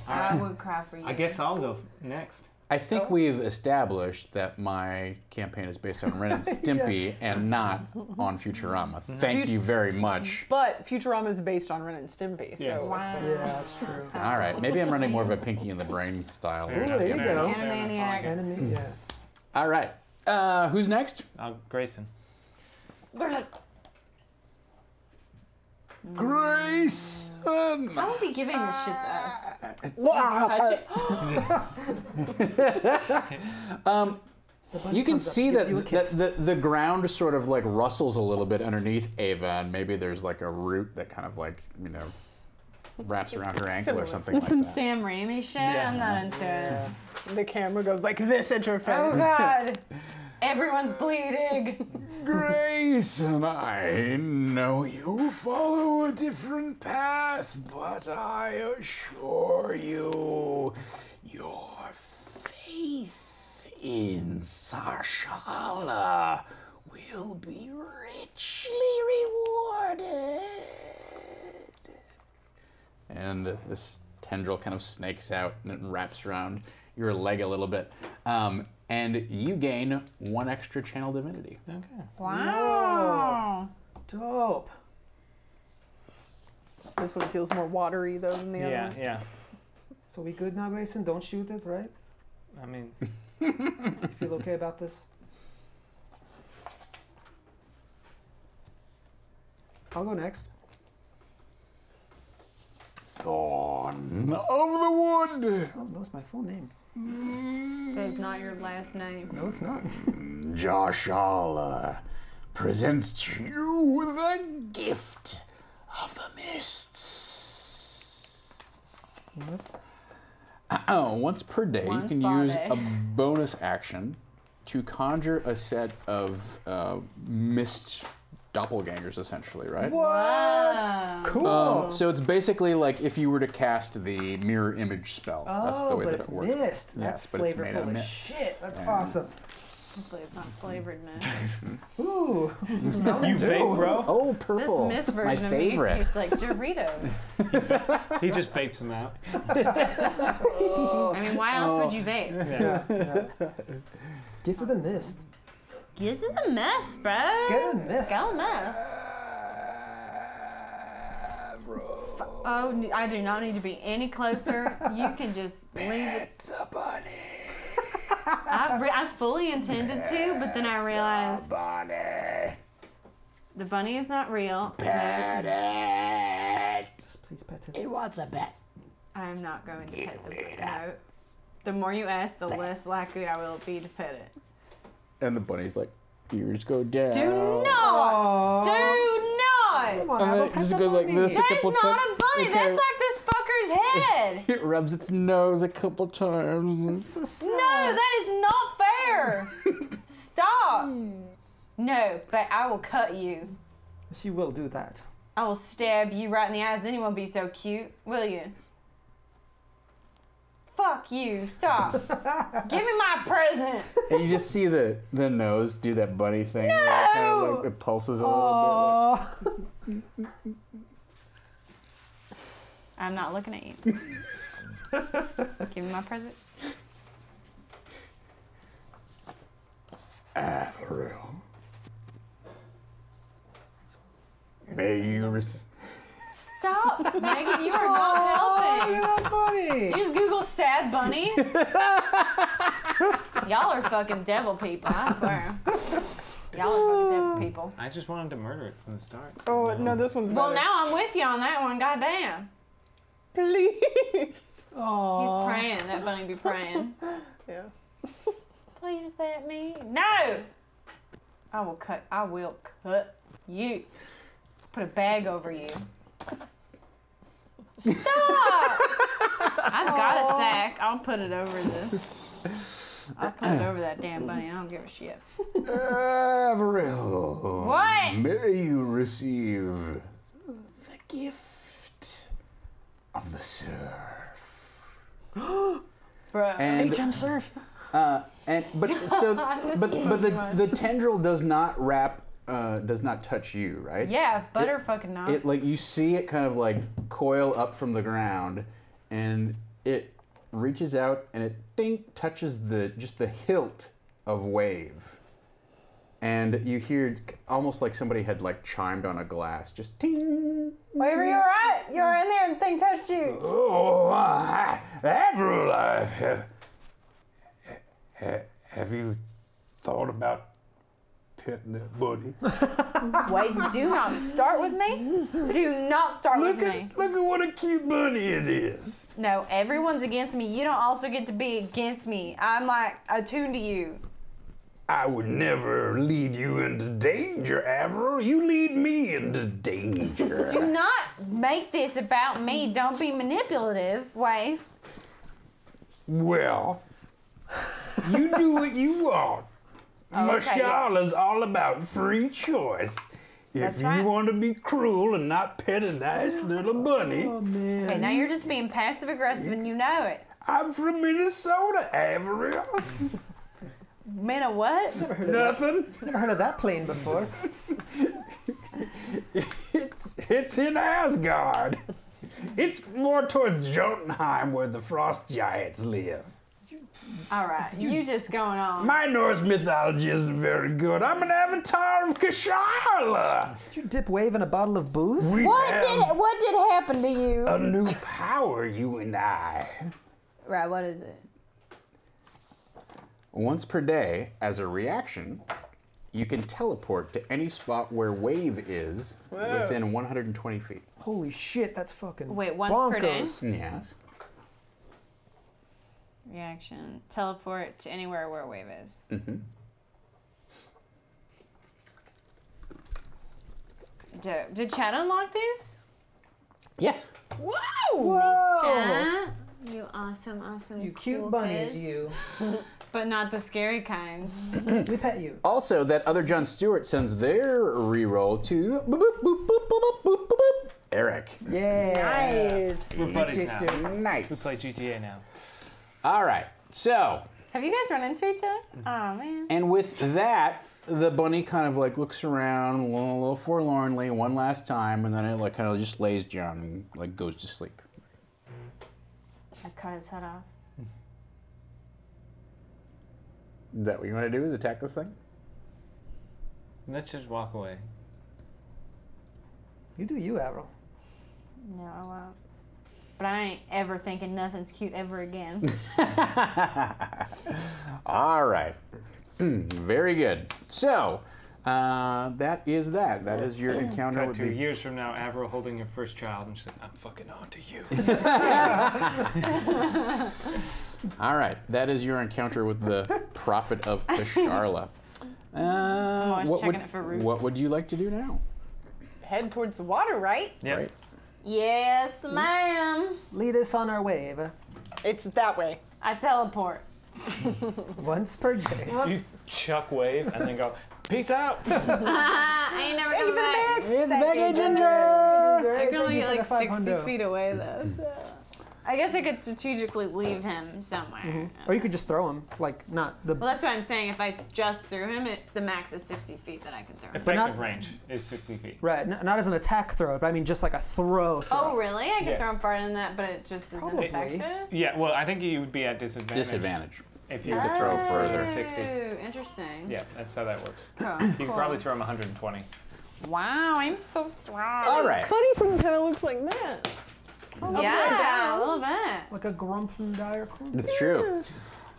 [SPEAKER 3] I would cry for you.
[SPEAKER 2] I guess I'll go next.
[SPEAKER 1] I think we've established that my campaign is based on Ren and Stimpy and not on Futurama. Thank you very much.
[SPEAKER 4] But Futurama is based on Ren and Stimpy, so
[SPEAKER 2] Yes.
[SPEAKER 3] Wow.
[SPEAKER 5] Yeah, that's true.
[SPEAKER 1] All right, maybe I'm running more of a Pinky in the Brain style.
[SPEAKER 2] Fair
[SPEAKER 5] Ooh,
[SPEAKER 2] enough.
[SPEAKER 5] there you
[SPEAKER 2] Fair
[SPEAKER 5] go.
[SPEAKER 2] enough. Fair enough.
[SPEAKER 3] Animaniacs.
[SPEAKER 5] Enemy, yeah.
[SPEAKER 1] All right, who's next?
[SPEAKER 2] Grayson.
[SPEAKER 1] Grayson.
[SPEAKER 3] How is he giving this shit to us?
[SPEAKER 4] wow.
[SPEAKER 3] Touch it.
[SPEAKER 1] You can see that the ground sort of like rustles a little bit underneath Ava, and maybe there's like a root that kind of like, you know, wraps around her ankle or something like
[SPEAKER 3] Some
[SPEAKER 1] that.
[SPEAKER 3] Sam Raimi shit? I'm not into it.
[SPEAKER 4] The camera goes like this at your face.
[SPEAKER 3] Oh, God. Everyone's bleeding.
[SPEAKER 1] Grayson, I know you follow a different path, but I assure you, your faith in Sarshala will be richly rewarded. And this tendril kind of snakes out and it wraps around your leg a little bit. And you gain 1 extra channel divinity.
[SPEAKER 2] Okay.
[SPEAKER 3] Wow.
[SPEAKER 5] Dope.
[SPEAKER 4] This one feels more watery though than the other
[SPEAKER 2] Yeah,
[SPEAKER 4] one.
[SPEAKER 2] yeah.
[SPEAKER 5] So we good now, Grayson? Don't shoot it, right?
[SPEAKER 2] I mean,
[SPEAKER 5] You feel okay about this? I'll go next.
[SPEAKER 1] Thorn of the Wood.
[SPEAKER 5] Oh, that's my full name.
[SPEAKER 3] That's not your last name.
[SPEAKER 5] No, it's not.
[SPEAKER 1] Joshala presents to you the gift of the mists. Once per day,
[SPEAKER 3] Once
[SPEAKER 1] you can
[SPEAKER 3] per
[SPEAKER 1] use
[SPEAKER 3] day.
[SPEAKER 1] a bonus action to conjure a set of mist doppelgangers, essentially, right?
[SPEAKER 3] Wow.
[SPEAKER 5] Cool.
[SPEAKER 1] So it's basically like if you were to cast the mirror image spell. That's the way
[SPEAKER 5] but
[SPEAKER 1] that
[SPEAKER 5] it's
[SPEAKER 1] it works.
[SPEAKER 5] mist.
[SPEAKER 1] Yes,
[SPEAKER 5] That's
[SPEAKER 1] but it's made
[SPEAKER 5] flavorful
[SPEAKER 1] of
[SPEAKER 5] as
[SPEAKER 1] mist.
[SPEAKER 5] shit. That's
[SPEAKER 1] Yeah.
[SPEAKER 5] awesome.
[SPEAKER 3] Hopefully it's not flavored, man.
[SPEAKER 5] Ooh.
[SPEAKER 2] you vape, bro?
[SPEAKER 1] Oh,
[SPEAKER 3] This
[SPEAKER 1] purple.
[SPEAKER 3] mist
[SPEAKER 1] My
[SPEAKER 3] version of me
[SPEAKER 1] favorite.
[SPEAKER 3] tastes like Doritos.
[SPEAKER 2] He just vapes them out.
[SPEAKER 3] I mean, why else would you vape?
[SPEAKER 2] Yeah.
[SPEAKER 5] Get for the mist.
[SPEAKER 3] Get to the mess, bro.
[SPEAKER 5] Get in the mist.
[SPEAKER 3] Go mess. Oh, I do not need to be any closer. You can just leave it.
[SPEAKER 1] The bunny.
[SPEAKER 3] I fully intended to, but then I realized
[SPEAKER 1] Bunny.
[SPEAKER 3] the bunny is not real.
[SPEAKER 1] Pet it.
[SPEAKER 5] Just please pet it.
[SPEAKER 8] It wants a bet.
[SPEAKER 3] I'm not going to pet the bunny. No. The more you ask, the less likely I will be to pet it.
[SPEAKER 1] And the bunny's like, ears go down.
[SPEAKER 3] Do not! Do not!
[SPEAKER 5] Come on,
[SPEAKER 1] And
[SPEAKER 5] Apple,
[SPEAKER 1] then it
[SPEAKER 5] pet
[SPEAKER 1] just
[SPEAKER 5] the
[SPEAKER 1] goes like
[SPEAKER 5] bunny.
[SPEAKER 1] this a
[SPEAKER 3] That is
[SPEAKER 1] couple
[SPEAKER 3] not
[SPEAKER 1] times.
[SPEAKER 3] a bunny.
[SPEAKER 1] Okay.
[SPEAKER 3] That's like this fucker's head.
[SPEAKER 1] It rubs its nose a couple times.
[SPEAKER 5] So sad.
[SPEAKER 3] No, that is not fair. there! Stop! No, but I will cut you.
[SPEAKER 5] She will do that.
[SPEAKER 3] I will stab you right in the eyes, then you won't be so cute, will you? Fuck you, stop. Give me my present.
[SPEAKER 1] And you just see the nose do that bunny thing.
[SPEAKER 3] No!
[SPEAKER 1] Where it kind of like it pulses a little
[SPEAKER 3] I'm not looking at you. Give me my present.
[SPEAKER 1] Avril. May you
[SPEAKER 3] Stop, Megan, you are not helping.
[SPEAKER 5] Look at that bunny.
[SPEAKER 3] Did you just Google sad bunny? Y'all are fucking devil people, I swear. Y'all are fucking devil people.
[SPEAKER 2] I just wanted to murder it from the start.
[SPEAKER 4] Oh, no, this one's better.
[SPEAKER 3] Well, now I'm with you on that one, goddamn.
[SPEAKER 4] Please.
[SPEAKER 5] Aww.
[SPEAKER 3] He's praying, that bunny be praying.
[SPEAKER 4] Yeah.
[SPEAKER 3] Please let me. No! I will cut you. Put a bag over you. Stop! I've got a sack. I'll put it over that damn bunny. I don't give a shit.
[SPEAKER 1] Avril.
[SPEAKER 3] What?
[SPEAKER 1] May you receive the gift of the surf.
[SPEAKER 3] Bro.
[SPEAKER 1] And
[SPEAKER 5] HM surf.
[SPEAKER 1] but the tendril does not touch you, right?
[SPEAKER 3] Yeah, butter fucking not.
[SPEAKER 1] It like you see it kind of like coil up from the ground, and it reaches out and it touches just the hilt of Wave, and you hear almost like somebody had like chimed on a glass, just ting.
[SPEAKER 3] Waver, you're right. You're in there and the thing touched you.
[SPEAKER 1] Oh, Avril, have you thought about petting that bunny?
[SPEAKER 3] Wait, do not start with me. Do not start with me.
[SPEAKER 1] Look at what a cute bunny it is.
[SPEAKER 3] No, everyone's against me. You don't also get to be against me. I'm like attuned to you.
[SPEAKER 1] I would never lead you into danger, Avril. You lead me into danger.
[SPEAKER 3] Do not make this about me. Don't be manipulative, Wave.
[SPEAKER 1] Well, you do what you want. Mashala's all about free choice.
[SPEAKER 3] That's
[SPEAKER 1] If
[SPEAKER 3] right.
[SPEAKER 1] you want to be cruel and not pet a nice little bunny,
[SPEAKER 3] Okay, now you're just being passive aggressive and you know it.
[SPEAKER 1] I'm from Minnesota, Avril.
[SPEAKER 3] Man, a what?
[SPEAKER 1] Nothing.
[SPEAKER 5] Never heard of that plane before.
[SPEAKER 1] It's in Asgard. It's more towards Jotunheim where the frost giants live.
[SPEAKER 3] All right, you just going on.
[SPEAKER 1] My Norse mythology isn't very good. I'm an avatar of Kasharla.
[SPEAKER 5] Did you dip Wave in a bottle of booze?
[SPEAKER 1] We
[SPEAKER 3] What
[SPEAKER 1] have
[SPEAKER 3] did happen to you?
[SPEAKER 1] a new power, you and I.
[SPEAKER 3] Right, what is it?
[SPEAKER 1] Once per day, as a reaction, you can teleport to any spot where Wave is within 120 feet.
[SPEAKER 5] Holy shit, that's fucking
[SPEAKER 3] Wait, once
[SPEAKER 5] bonkers.
[SPEAKER 3] per day?
[SPEAKER 1] Yes.
[SPEAKER 3] Reaction. Teleport to anywhere where Wave is.
[SPEAKER 1] Mm-hmm.
[SPEAKER 3] Did Chad unlock this?
[SPEAKER 1] Yes.
[SPEAKER 3] Whoa!
[SPEAKER 5] Whoa!
[SPEAKER 3] Chad, you awesome,
[SPEAKER 5] You cute
[SPEAKER 3] cool
[SPEAKER 5] bunnies,
[SPEAKER 3] kids.
[SPEAKER 5] you.
[SPEAKER 3] But not the scary kind.
[SPEAKER 5] We pet you.
[SPEAKER 1] Also, that other John Stewart sends their reroll to boop, boop, boop, boop, boop, boop, boop, boop, Eric.
[SPEAKER 5] Yeah.
[SPEAKER 4] Nice.
[SPEAKER 2] We're buddies
[SPEAKER 5] Chase
[SPEAKER 2] now.
[SPEAKER 5] you.
[SPEAKER 1] Nice.
[SPEAKER 2] We play GTA now.
[SPEAKER 1] All right. So,
[SPEAKER 3] Have you guys run into each other? Oh, man.
[SPEAKER 1] and with that, the bunny kind of like looks around a little forlornly one last time, and then it like kind of just lays down and like goes to sleep.
[SPEAKER 3] I cut his head off.
[SPEAKER 1] Is that what you want to do? Is attack this thing?
[SPEAKER 2] Let's just walk away.
[SPEAKER 5] You do you, Avril.
[SPEAKER 3] No, I won't. But I ain't ever thinking nothing's cute ever again.
[SPEAKER 1] All right. Very good. So, that is that. That is your encounter
[SPEAKER 2] Cut
[SPEAKER 1] with
[SPEAKER 2] to
[SPEAKER 1] the...
[SPEAKER 2] years from now, Avril holding her first child, and she's like, I'm fucking on to you.
[SPEAKER 1] All right. That is your encounter with the Prophet of Kasharla.
[SPEAKER 3] always
[SPEAKER 1] what
[SPEAKER 3] checking
[SPEAKER 1] would,
[SPEAKER 3] it for roots.
[SPEAKER 1] What would you like to do now?
[SPEAKER 4] Head towards the water, right?
[SPEAKER 2] Yep.
[SPEAKER 1] Right?
[SPEAKER 3] Yes, ma'am.
[SPEAKER 5] Lead us on our way, Ava.
[SPEAKER 4] It's that way.
[SPEAKER 3] I teleport.
[SPEAKER 5] Once per day.
[SPEAKER 2] You chuck wave and then go, peace out.
[SPEAKER 3] I ain't never coming back.
[SPEAKER 1] It's Becky Ginger!
[SPEAKER 3] I can only get like 60 feet away though, so. I guess I could strategically leave him somewhere.
[SPEAKER 5] Or you could just throw him, like not the.
[SPEAKER 3] Well, that's what I'm saying. If I just threw him, the max is 60 feet that I can throw him.
[SPEAKER 2] Effective range is 60 feet.
[SPEAKER 5] Right, not as an attack throw, but I mean just like a throw.
[SPEAKER 3] Oh, really? I could
[SPEAKER 2] Yeah.
[SPEAKER 3] throw him farther than that, but it just isn't
[SPEAKER 5] Probably.
[SPEAKER 3] effective?
[SPEAKER 2] Yeah, well, I think you would be at disadvantage.
[SPEAKER 1] Disadvantage.
[SPEAKER 2] If you
[SPEAKER 1] To throw further.
[SPEAKER 2] 60.
[SPEAKER 3] Oh, interesting.
[SPEAKER 2] Yeah, that's how that works.
[SPEAKER 3] Cool.
[SPEAKER 2] You could probably throw him 120.
[SPEAKER 3] Wow, I'm so strong.
[SPEAKER 1] All right.
[SPEAKER 4] Funny thing kind of looks like that.
[SPEAKER 3] Yeah, a little bit.
[SPEAKER 5] Like a grump from Dire Crump.
[SPEAKER 1] It's true.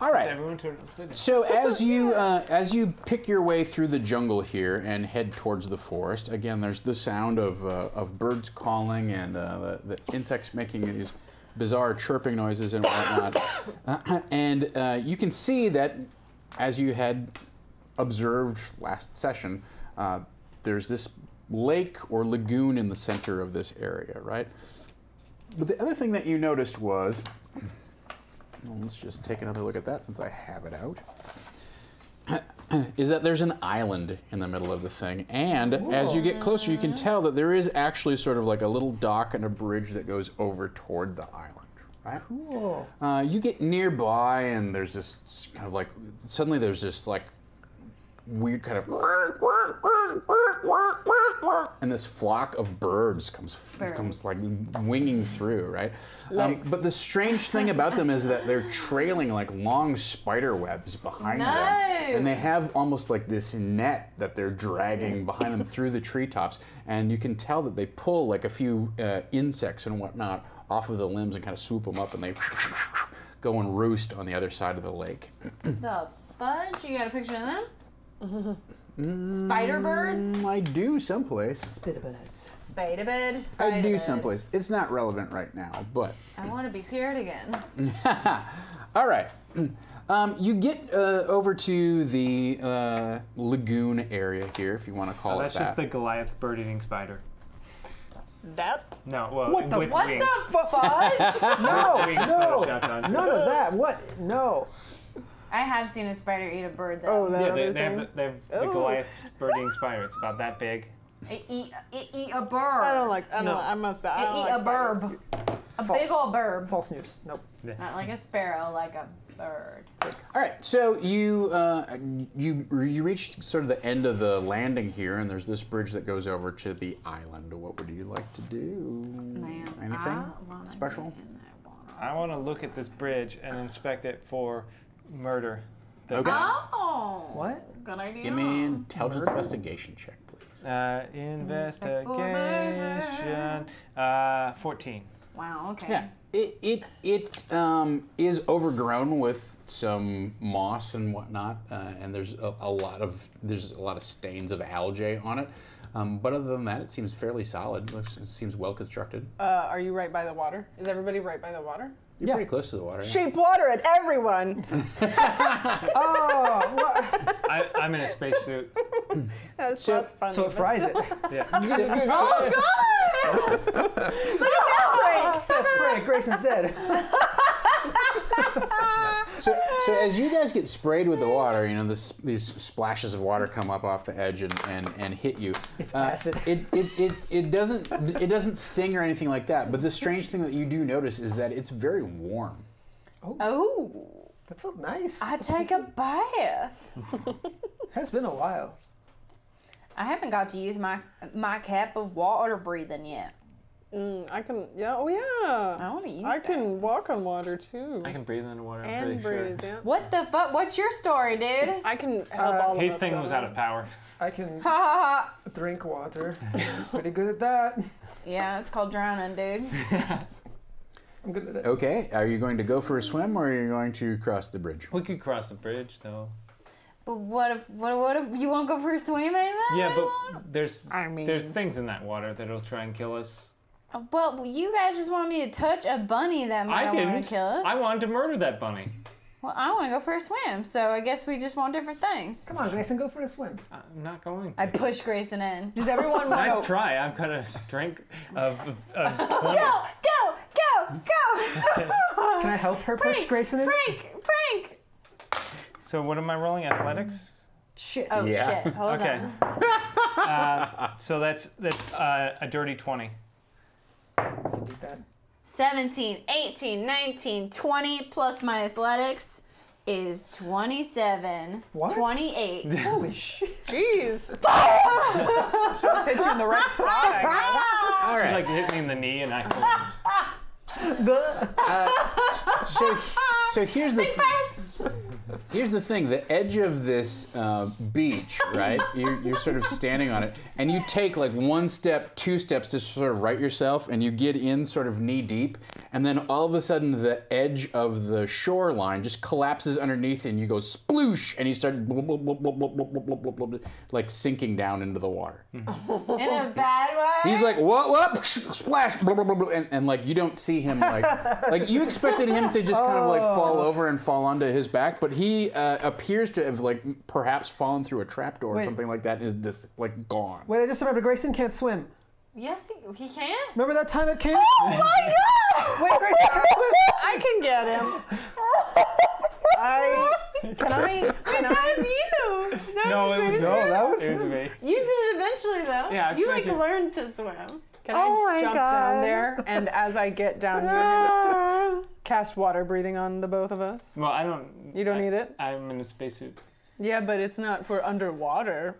[SPEAKER 1] All
[SPEAKER 2] Is
[SPEAKER 1] right.
[SPEAKER 2] everyone turn upside down?
[SPEAKER 1] So as you pick your way through the jungle here and head towards the forest, again, there's the sound of birds calling and the insects making these bizarre chirping noises and whatnot. And you can see that as you had observed last session, there's this lake or lagoon in the center of this area, right? But the other thing that you noticed was, well, let's just take another look at that since I have it out, is that there's an island in the middle of the thing. And as you get closer, you can tell that there is actually sort of like a little dock and a bridge that goes over toward the island, right?
[SPEAKER 5] Cool.
[SPEAKER 1] You get nearby and there's this kind of like, suddenly there's this like weird kind of, and this flock of birds comes like winging through, right? But the strange thing about them is that they're trailing like long spider webs behind them, and they have almost like this net that they're dragging behind them through the treetops, and you can tell that they pull like a few insects and whatnot off of the limbs and kind of swoop them up, and they go and roost on the other side of the lake.
[SPEAKER 3] The fudge? You got a picture of them? Spider birds?
[SPEAKER 1] I do someplace.
[SPEAKER 8] Spitterbirds.
[SPEAKER 3] Spider bed?
[SPEAKER 1] I do someplace. It's not relevant right now, but.
[SPEAKER 3] I want to be scared again.
[SPEAKER 1] All right. You get over to the lagoon area here, if you want to call it
[SPEAKER 2] That's
[SPEAKER 1] that.
[SPEAKER 2] just the Goliath bird-eating spider.
[SPEAKER 4] That?
[SPEAKER 2] No, well,
[SPEAKER 5] What the-
[SPEAKER 2] with
[SPEAKER 3] What
[SPEAKER 2] wings.
[SPEAKER 3] the fudge?
[SPEAKER 5] No,
[SPEAKER 2] Wings
[SPEAKER 5] no,
[SPEAKER 2] photoshopped onto it.
[SPEAKER 5] none of that. What? No.
[SPEAKER 3] I have seen a spider eat a bird though.
[SPEAKER 4] Oh, that
[SPEAKER 2] Yeah,
[SPEAKER 4] other
[SPEAKER 2] they have
[SPEAKER 4] thing?
[SPEAKER 2] the
[SPEAKER 4] Oh.
[SPEAKER 2] Goliath bird-eating spider. It's about that big.
[SPEAKER 3] It eat a bird.
[SPEAKER 4] I don't like. I don't.
[SPEAKER 2] No.
[SPEAKER 4] I must. I
[SPEAKER 3] It
[SPEAKER 4] don't
[SPEAKER 3] eat
[SPEAKER 4] like
[SPEAKER 3] a
[SPEAKER 4] spiders.
[SPEAKER 3] burb. A
[SPEAKER 5] False.
[SPEAKER 3] big old bird.
[SPEAKER 5] False news. Nope.
[SPEAKER 3] Not like a sparrow, like a bird.
[SPEAKER 1] All right, so you reached sort of the end of the landing here, and there's this bridge that goes over to the island. What would you like to do?
[SPEAKER 3] Man,
[SPEAKER 1] Anything
[SPEAKER 3] I wanna
[SPEAKER 1] special?
[SPEAKER 3] get in that water.
[SPEAKER 2] I want to look at this bridge and inspect it for murder.
[SPEAKER 1] Okay.
[SPEAKER 3] Oh.
[SPEAKER 5] What?
[SPEAKER 3] Good idea.
[SPEAKER 1] Give me an intelligence investigation check, please.
[SPEAKER 2] Investigation. 14.
[SPEAKER 3] Wow. Okay.
[SPEAKER 1] Yeah, it is overgrown with some moss and whatnot, and there's a lot of stains of algae on it. But other than that, it seems fairly solid. It seems well constructed.
[SPEAKER 4] Are you right by the water? Is everybody right by the water?
[SPEAKER 1] You're pretty close to the water. Yeah.
[SPEAKER 4] Shape water at everyone.
[SPEAKER 5] Oh, what?
[SPEAKER 2] I'm in a spacesuit.
[SPEAKER 4] That's funny.
[SPEAKER 5] So it fries it.
[SPEAKER 2] Yeah.
[SPEAKER 3] Oh God!
[SPEAKER 5] That's Frank. Grayson's dead.
[SPEAKER 1] So as you guys get sprayed with the water, you know these splashes of water come up off the edge and hit you.
[SPEAKER 5] It's acid.
[SPEAKER 1] It doesn't sting or anything like that. But the strange thing that you do notice is that it's very warm.
[SPEAKER 3] Oh,
[SPEAKER 5] That felt nice.
[SPEAKER 3] I take a bath.
[SPEAKER 5] Has been a while.
[SPEAKER 3] I haven't got to use my cap of water breathing yet.
[SPEAKER 4] I can. Yeah. Oh yeah.
[SPEAKER 3] I want to use
[SPEAKER 4] I
[SPEAKER 3] that.
[SPEAKER 4] can walk on water too.
[SPEAKER 2] I can breathe underwater, I'm
[SPEAKER 4] and
[SPEAKER 2] pretty
[SPEAKER 4] breathe.
[SPEAKER 2] sure.
[SPEAKER 4] Yeah.
[SPEAKER 3] What the fuck? What's your story, dude?
[SPEAKER 4] I can help all of
[SPEAKER 2] His
[SPEAKER 4] us
[SPEAKER 2] thing was out of power.
[SPEAKER 5] I can
[SPEAKER 3] Ha ha ha.
[SPEAKER 5] drink water. Pretty good at that.
[SPEAKER 3] Yeah, it's called drowning, dude.
[SPEAKER 5] I'm good at it.
[SPEAKER 1] Okay, are you going to go for a swim or are you going to cross the bridge?
[SPEAKER 2] We could cross the bridge, though.
[SPEAKER 3] But what if you want to go for a swim, Ava?
[SPEAKER 2] Yeah, but there's
[SPEAKER 3] I mean-
[SPEAKER 2] there's things in that water that'll try and kill us.
[SPEAKER 3] Well, you guys just want me to touch a bunny that might
[SPEAKER 2] I
[SPEAKER 3] want
[SPEAKER 2] didn't.
[SPEAKER 3] to kill us.
[SPEAKER 2] I wanted to murder that bunny.
[SPEAKER 3] Well, I want to go for a swim, so I guess we just want different things.
[SPEAKER 5] Come on, Grayson, go for a swim.
[SPEAKER 2] I'm not going to.
[SPEAKER 3] I push Grayson in.
[SPEAKER 4] Does everyone want
[SPEAKER 2] Nice
[SPEAKER 4] to?
[SPEAKER 2] try. I've got a strength of 20.
[SPEAKER 3] Go!
[SPEAKER 5] Can I help her push
[SPEAKER 3] Frank,
[SPEAKER 5] Grayson in?
[SPEAKER 3] Frank!
[SPEAKER 2] So what am I rolling? Athletics?
[SPEAKER 4] Shit.
[SPEAKER 3] Oh
[SPEAKER 1] Yeah.
[SPEAKER 3] shit! Hold
[SPEAKER 2] Okay.
[SPEAKER 3] on.
[SPEAKER 2] So that's a dirty 20.
[SPEAKER 5] Beat that.
[SPEAKER 3] 17, 18, 19, 20 plus my athletics is 27.
[SPEAKER 5] What?
[SPEAKER 3] 28.
[SPEAKER 5] Holy shit.
[SPEAKER 4] Jeez. Just hit you in the right spot, I guess.
[SPEAKER 1] All
[SPEAKER 2] He
[SPEAKER 1] right.
[SPEAKER 2] like hit me in the knee and I
[SPEAKER 1] So here's the here's the thing. The edge of this beach, right? You're sort of standing on it, and you take like 1 step, 2 steps to sort of right yourself, and you get in sort of knee deep, and then all of a sudden the edge of the shoreline just collapses underneath, and you go sploosh, and you start like sinking down into the water.
[SPEAKER 3] In a bad way?
[SPEAKER 1] He's like, what, splash, and like you don't see him like you expected him to just kind of like fall over and fall onto his back, but he appears to have like perhaps fallen through a trapdoor or
[SPEAKER 5] Wait.
[SPEAKER 1] something like that and is just like gone.
[SPEAKER 5] Wait, I just remembered Grayson can't swim.
[SPEAKER 3] Yes, he can.
[SPEAKER 5] Remember that time at camp?
[SPEAKER 3] Oh my god!
[SPEAKER 5] Wait, Grayson can't swim.
[SPEAKER 4] I can get him.
[SPEAKER 3] That was you.
[SPEAKER 2] No, it was
[SPEAKER 5] No, that was
[SPEAKER 2] It was me.
[SPEAKER 3] You did it eventually though.
[SPEAKER 2] Yeah, I
[SPEAKER 3] you
[SPEAKER 2] feel
[SPEAKER 3] like
[SPEAKER 2] like you-
[SPEAKER 3] learned to swim.
[SPEAKER 4] Can
[SPEAKER 3] Oh
[SPEAKER 4] I
[SPEAKER 3] my
[SPEAKER 4] jump
[SPEAKER 3] God.
[SPEAKER 4] down there? And as I get down here, cast water breathing on the both of us?
[SPEAKER 2] Well, I don't.
[SPEAKER 4] You don't
[SPEAKER 2] I-
[SPEAKER 4] need it?
[SPEAKER 2] I'm in a spacesuit.
[SPEAKER 4] Yeah, but it's not for underwater.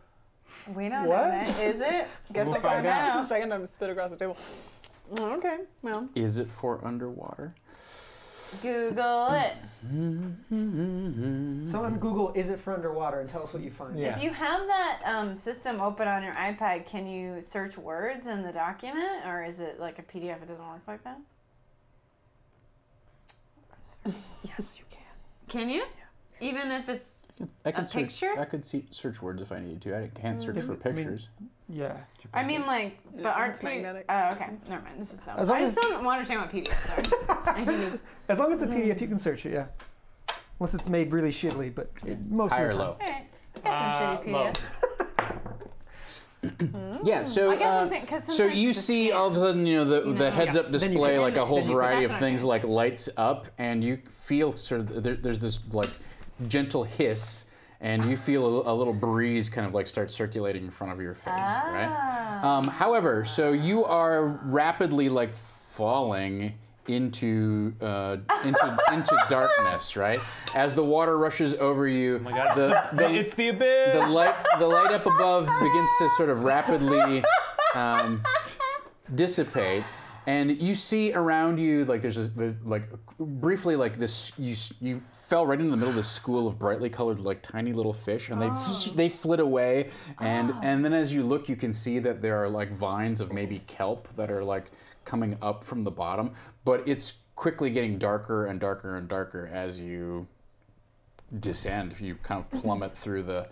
[SPEAKER 3] We don't
[SPEAKER 5] What?
[SPEAKER 3] know that. Is it? Guess
[SPEAKER 2] We'll
[SPEAKER 3] we'll find
[SPEAKER 2] find out.
[SPEAKER 3] out.
[SPEAKER 4] Second time spit across the table. Oh, okay, well.
[SPEAKER 1] Is it for underwater?
[SPEAKER 3] Google it.
[SPEAKER 5] Someone Google "is it for underwater" and tell us what you find.
[SPEAKER 2] Yeah.
[SPEAKER 3] If you have that system open on your iPad, can you search words in the document, or is it like a PDF? It doesn't work like that.
[SPEAKER 4] Yes, you can.
[SPEAKER 3] Can you? Even if it's
[SPEAKER 1] I could
[SPEAKER 3] A picture?
[SPEAKER 1] I could search words if I needed to. I can't search for pictures.
[SPEAKER 5] Yeah.
[SPEAKER 3] I mean, like, but aren't
[SPEAKER 4] it's magnetic.
[SPEAKER 3] Oh, okay. Never mind. This is dumb.
[SPEAKER 5] As long
[SPEAKER 3] I just
[SPEAKER 5] as-
[SPEAKER 3] don't understand what PDFs are. I think it's
[SPEAKER 5] As long as it's a PDF, you can search it. Yeah. Unless it's made really shittily, but most
[SPEAKER 1] High
[SPEAKER 5] of
[SPEAKER 1] or
[SPEAKER 5] the time.
[SPEAKER 1] low?
[SPEAKER 3] all right. I got some shitty
[SPEAKER 2] low.
[SPEAKER 3] PDFs.
[SPEAKER 1] Yeah, so
[SPEAKER 3] I guess I'm thinking because
[SPEAKER 1] so
[SPEAKER 3] sometimes
[SPEAKER 1] you
[SPEAKER 3] the
[SPEAKER 1] see
[SPEAKER 3] scan-
[SPEAKER 1] all of a sudden, you know, the
[SPEAKER 3] know,
[SPEAKER 1] heads-up
[SPEAKER 5] Then you
[SPEAKER 1] display,
[SPEAKER 5] can-
[SPEAKER 1] like a whole
[SPEAKER 3] then you can-
[SPEAKER 1] variety
[SPEAKER 3] that's
[SPEAKER 1] of
[SPEAKER 3] what I'm
[SPEAKER 1] things
[SPEAKER 3] saying.
[SPEAKER 1] like lights up, and you feel sort of there's this like gentle hiss, and you feel a little breeze kind of like start circulating in front of your face, right? However, so you are rapidly like falling into darkness, right? As the water rushes over you,
[SPEAKER 2] Oh my God. It's the abyss.
[SPEAKER 1] the light up above begins to sort of rapidly dissipate, and you see around you like there's like briefly like this you fell right into the middle of this school of brightly colored like tiny little fish, and they flit away, and then as you look you can see that there are like vines of maybe kelp that are like coming up from the bottom, but it's quickly getting darker and darker and darker as you descend. You kind of plummet through the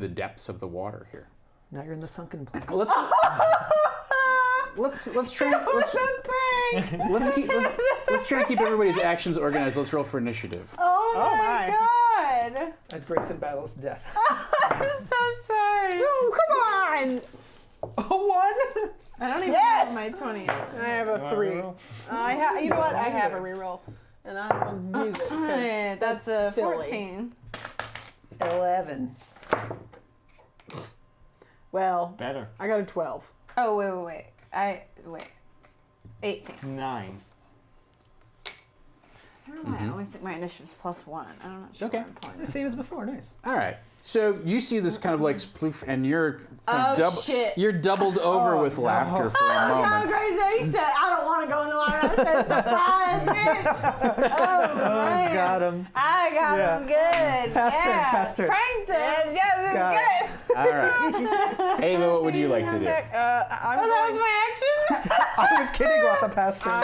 [SPEAKER 1] depths of the water here.
[SPEAKER 5] Now you're in the sunken place.
[SPEAKER 1] Let's try and keep everybody's actions organized. Let's roll for initiative.
[SPEAKER 3] Oh
[SPEAKER 4] Oh
[SPEAKER 3] my
[SPEAKER 4] my.
[SPEAKER 3] god!
[SPEAKER 5] As Grayson battles death.
[SPEAKER 3] I'm so sorry.
[SPEAKER 4] Oh, come on!
[SPEAKER 5] A 1?
[SPEAKER 3] I don't even
[SPEAKER 4] Yes!
[SPEAKER 3] have my 20.
[SPEAKER 4] I have
[SPEAKER 2] You
[SPEAKER 4] a
[SPEAKER 2] wanna
[SPEAKER 4] 3.
[SPEAKER 2] reroll?
[SPEAKER 4] You know what? I have a reroll. And I'm gonna use it. 'cause
[SPEAKER 3] Yeah, that's a
[SPEAKER 4] silly.
[SPEAKER 3] 14.
[SPEAKER 8] 11.
[SPEAKER 4] Well,
[SPEAKER 2] Better.
[SPEAKER 4] I got a 12.
[SPEAKER 3] Oh, wait. 18.
[SPEAKER 2] 9.
[SPEAKER 3] I don't know why I always think my initiative's +1. I don't know. Sure
[SPEAKER 1] Okay.
[SPEAKER 3] what I'm playing.
[SPEAKER 5] The same as before. Nice.
[SPEAKER 1] All right. So you see this kind of like sploof, and you're kind of
[SPEAKER 3] Oh, shit.
[SPEAKER 1] You're doubled over with laughter for a
[SPEAKER 3] Oh,
[SPEAKER 1] moment.
[SPEAKER 3] crazy. He said, I don't want to go in the water. I said, surprise, bitch. Oh, man.
[SPEAKER 5] Got him.
[SPEAKER 3] I got
[SPEAKER 5] Yeah.
[SPEAKER 3] him good.
[SPEAKER 5] Pass turn,
[SPEAKER 3] yeah.
[SPEAKER 5] pass turn.
[SPEAKER 3] Pranked him. Yes,
[SPEAKER 5] Got it.
[SPEAKER 3] good.
[SPEAKER 1] All right. Ava, what would you like to do?
[SPEAKER 4] I'm
[SPEAKER 3] Oh, that was my action?
[SPEAKER 5] I was kidding about the past turn.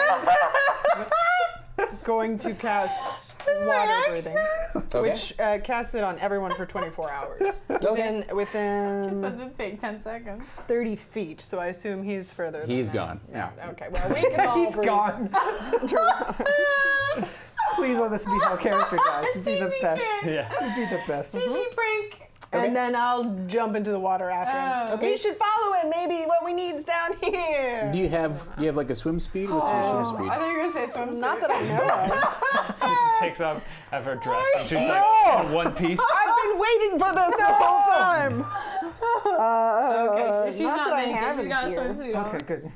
[SPEAKER 4] going to cast
[SPEAKER 3] This is my
[SPEAKER 4] water
[SPEAKER 3] action?
[SPEAKER 4] breathing, which casts it on everyone for 24 hours. Within
[SPEAKER 3] Does it take 10 seconds?
[SPEAKER 4] 30 feet, so I assume he's further than
[SPEAKER 1] He's
[SPEAKER 4] that.
[SPEAKER 1] gone. Yeah.
[SPEAKER 4] Okay, well, we can all
[SPEAKER 5] He's
[SPEAKER 4] breathe.
[SPEAKER 5] gone. Please let this be how character dies. You'd be the best.
[SPEAKER 2] Yeah.
[SPEAKER 5] You'd be the best.
[SPEAKER 3] TV prank.
[SPEAKER 4] And then I'll jump into the water after him.
[SPEAKER 3] Oh.
[SPEAKER 4] We should follow it. Maybe what we need's down here.
[SPEAKER 1] Do you have like a swim speed? What's your swim
[SPEAKER 3] I
[SPEAKER 1] speed?
[SPEAKER 3] thought you were going to say swimsuit.
[SPEAKER 4] Not that I know of.
[SPEAKER 2] Take takes off of her dress. And she's like in one piece.
[SPEAKER 4] I've been waiting for this the whole time.
[SPEAKER 3] Okay, she's
[SPEAKER 4] not
[SPEAKER 3] not
[SPEAKER 4] that I
[SPEAKER 3] naked.
[SPEAKER 4] have
[SPEAKER 3] She's
[SPEAKER 4] it
[SPEAKER 3] got a
[SPEAKER 4] here.
[SPEAKER 3] swimsuit on.
[SPEAKER 5] Okay, good.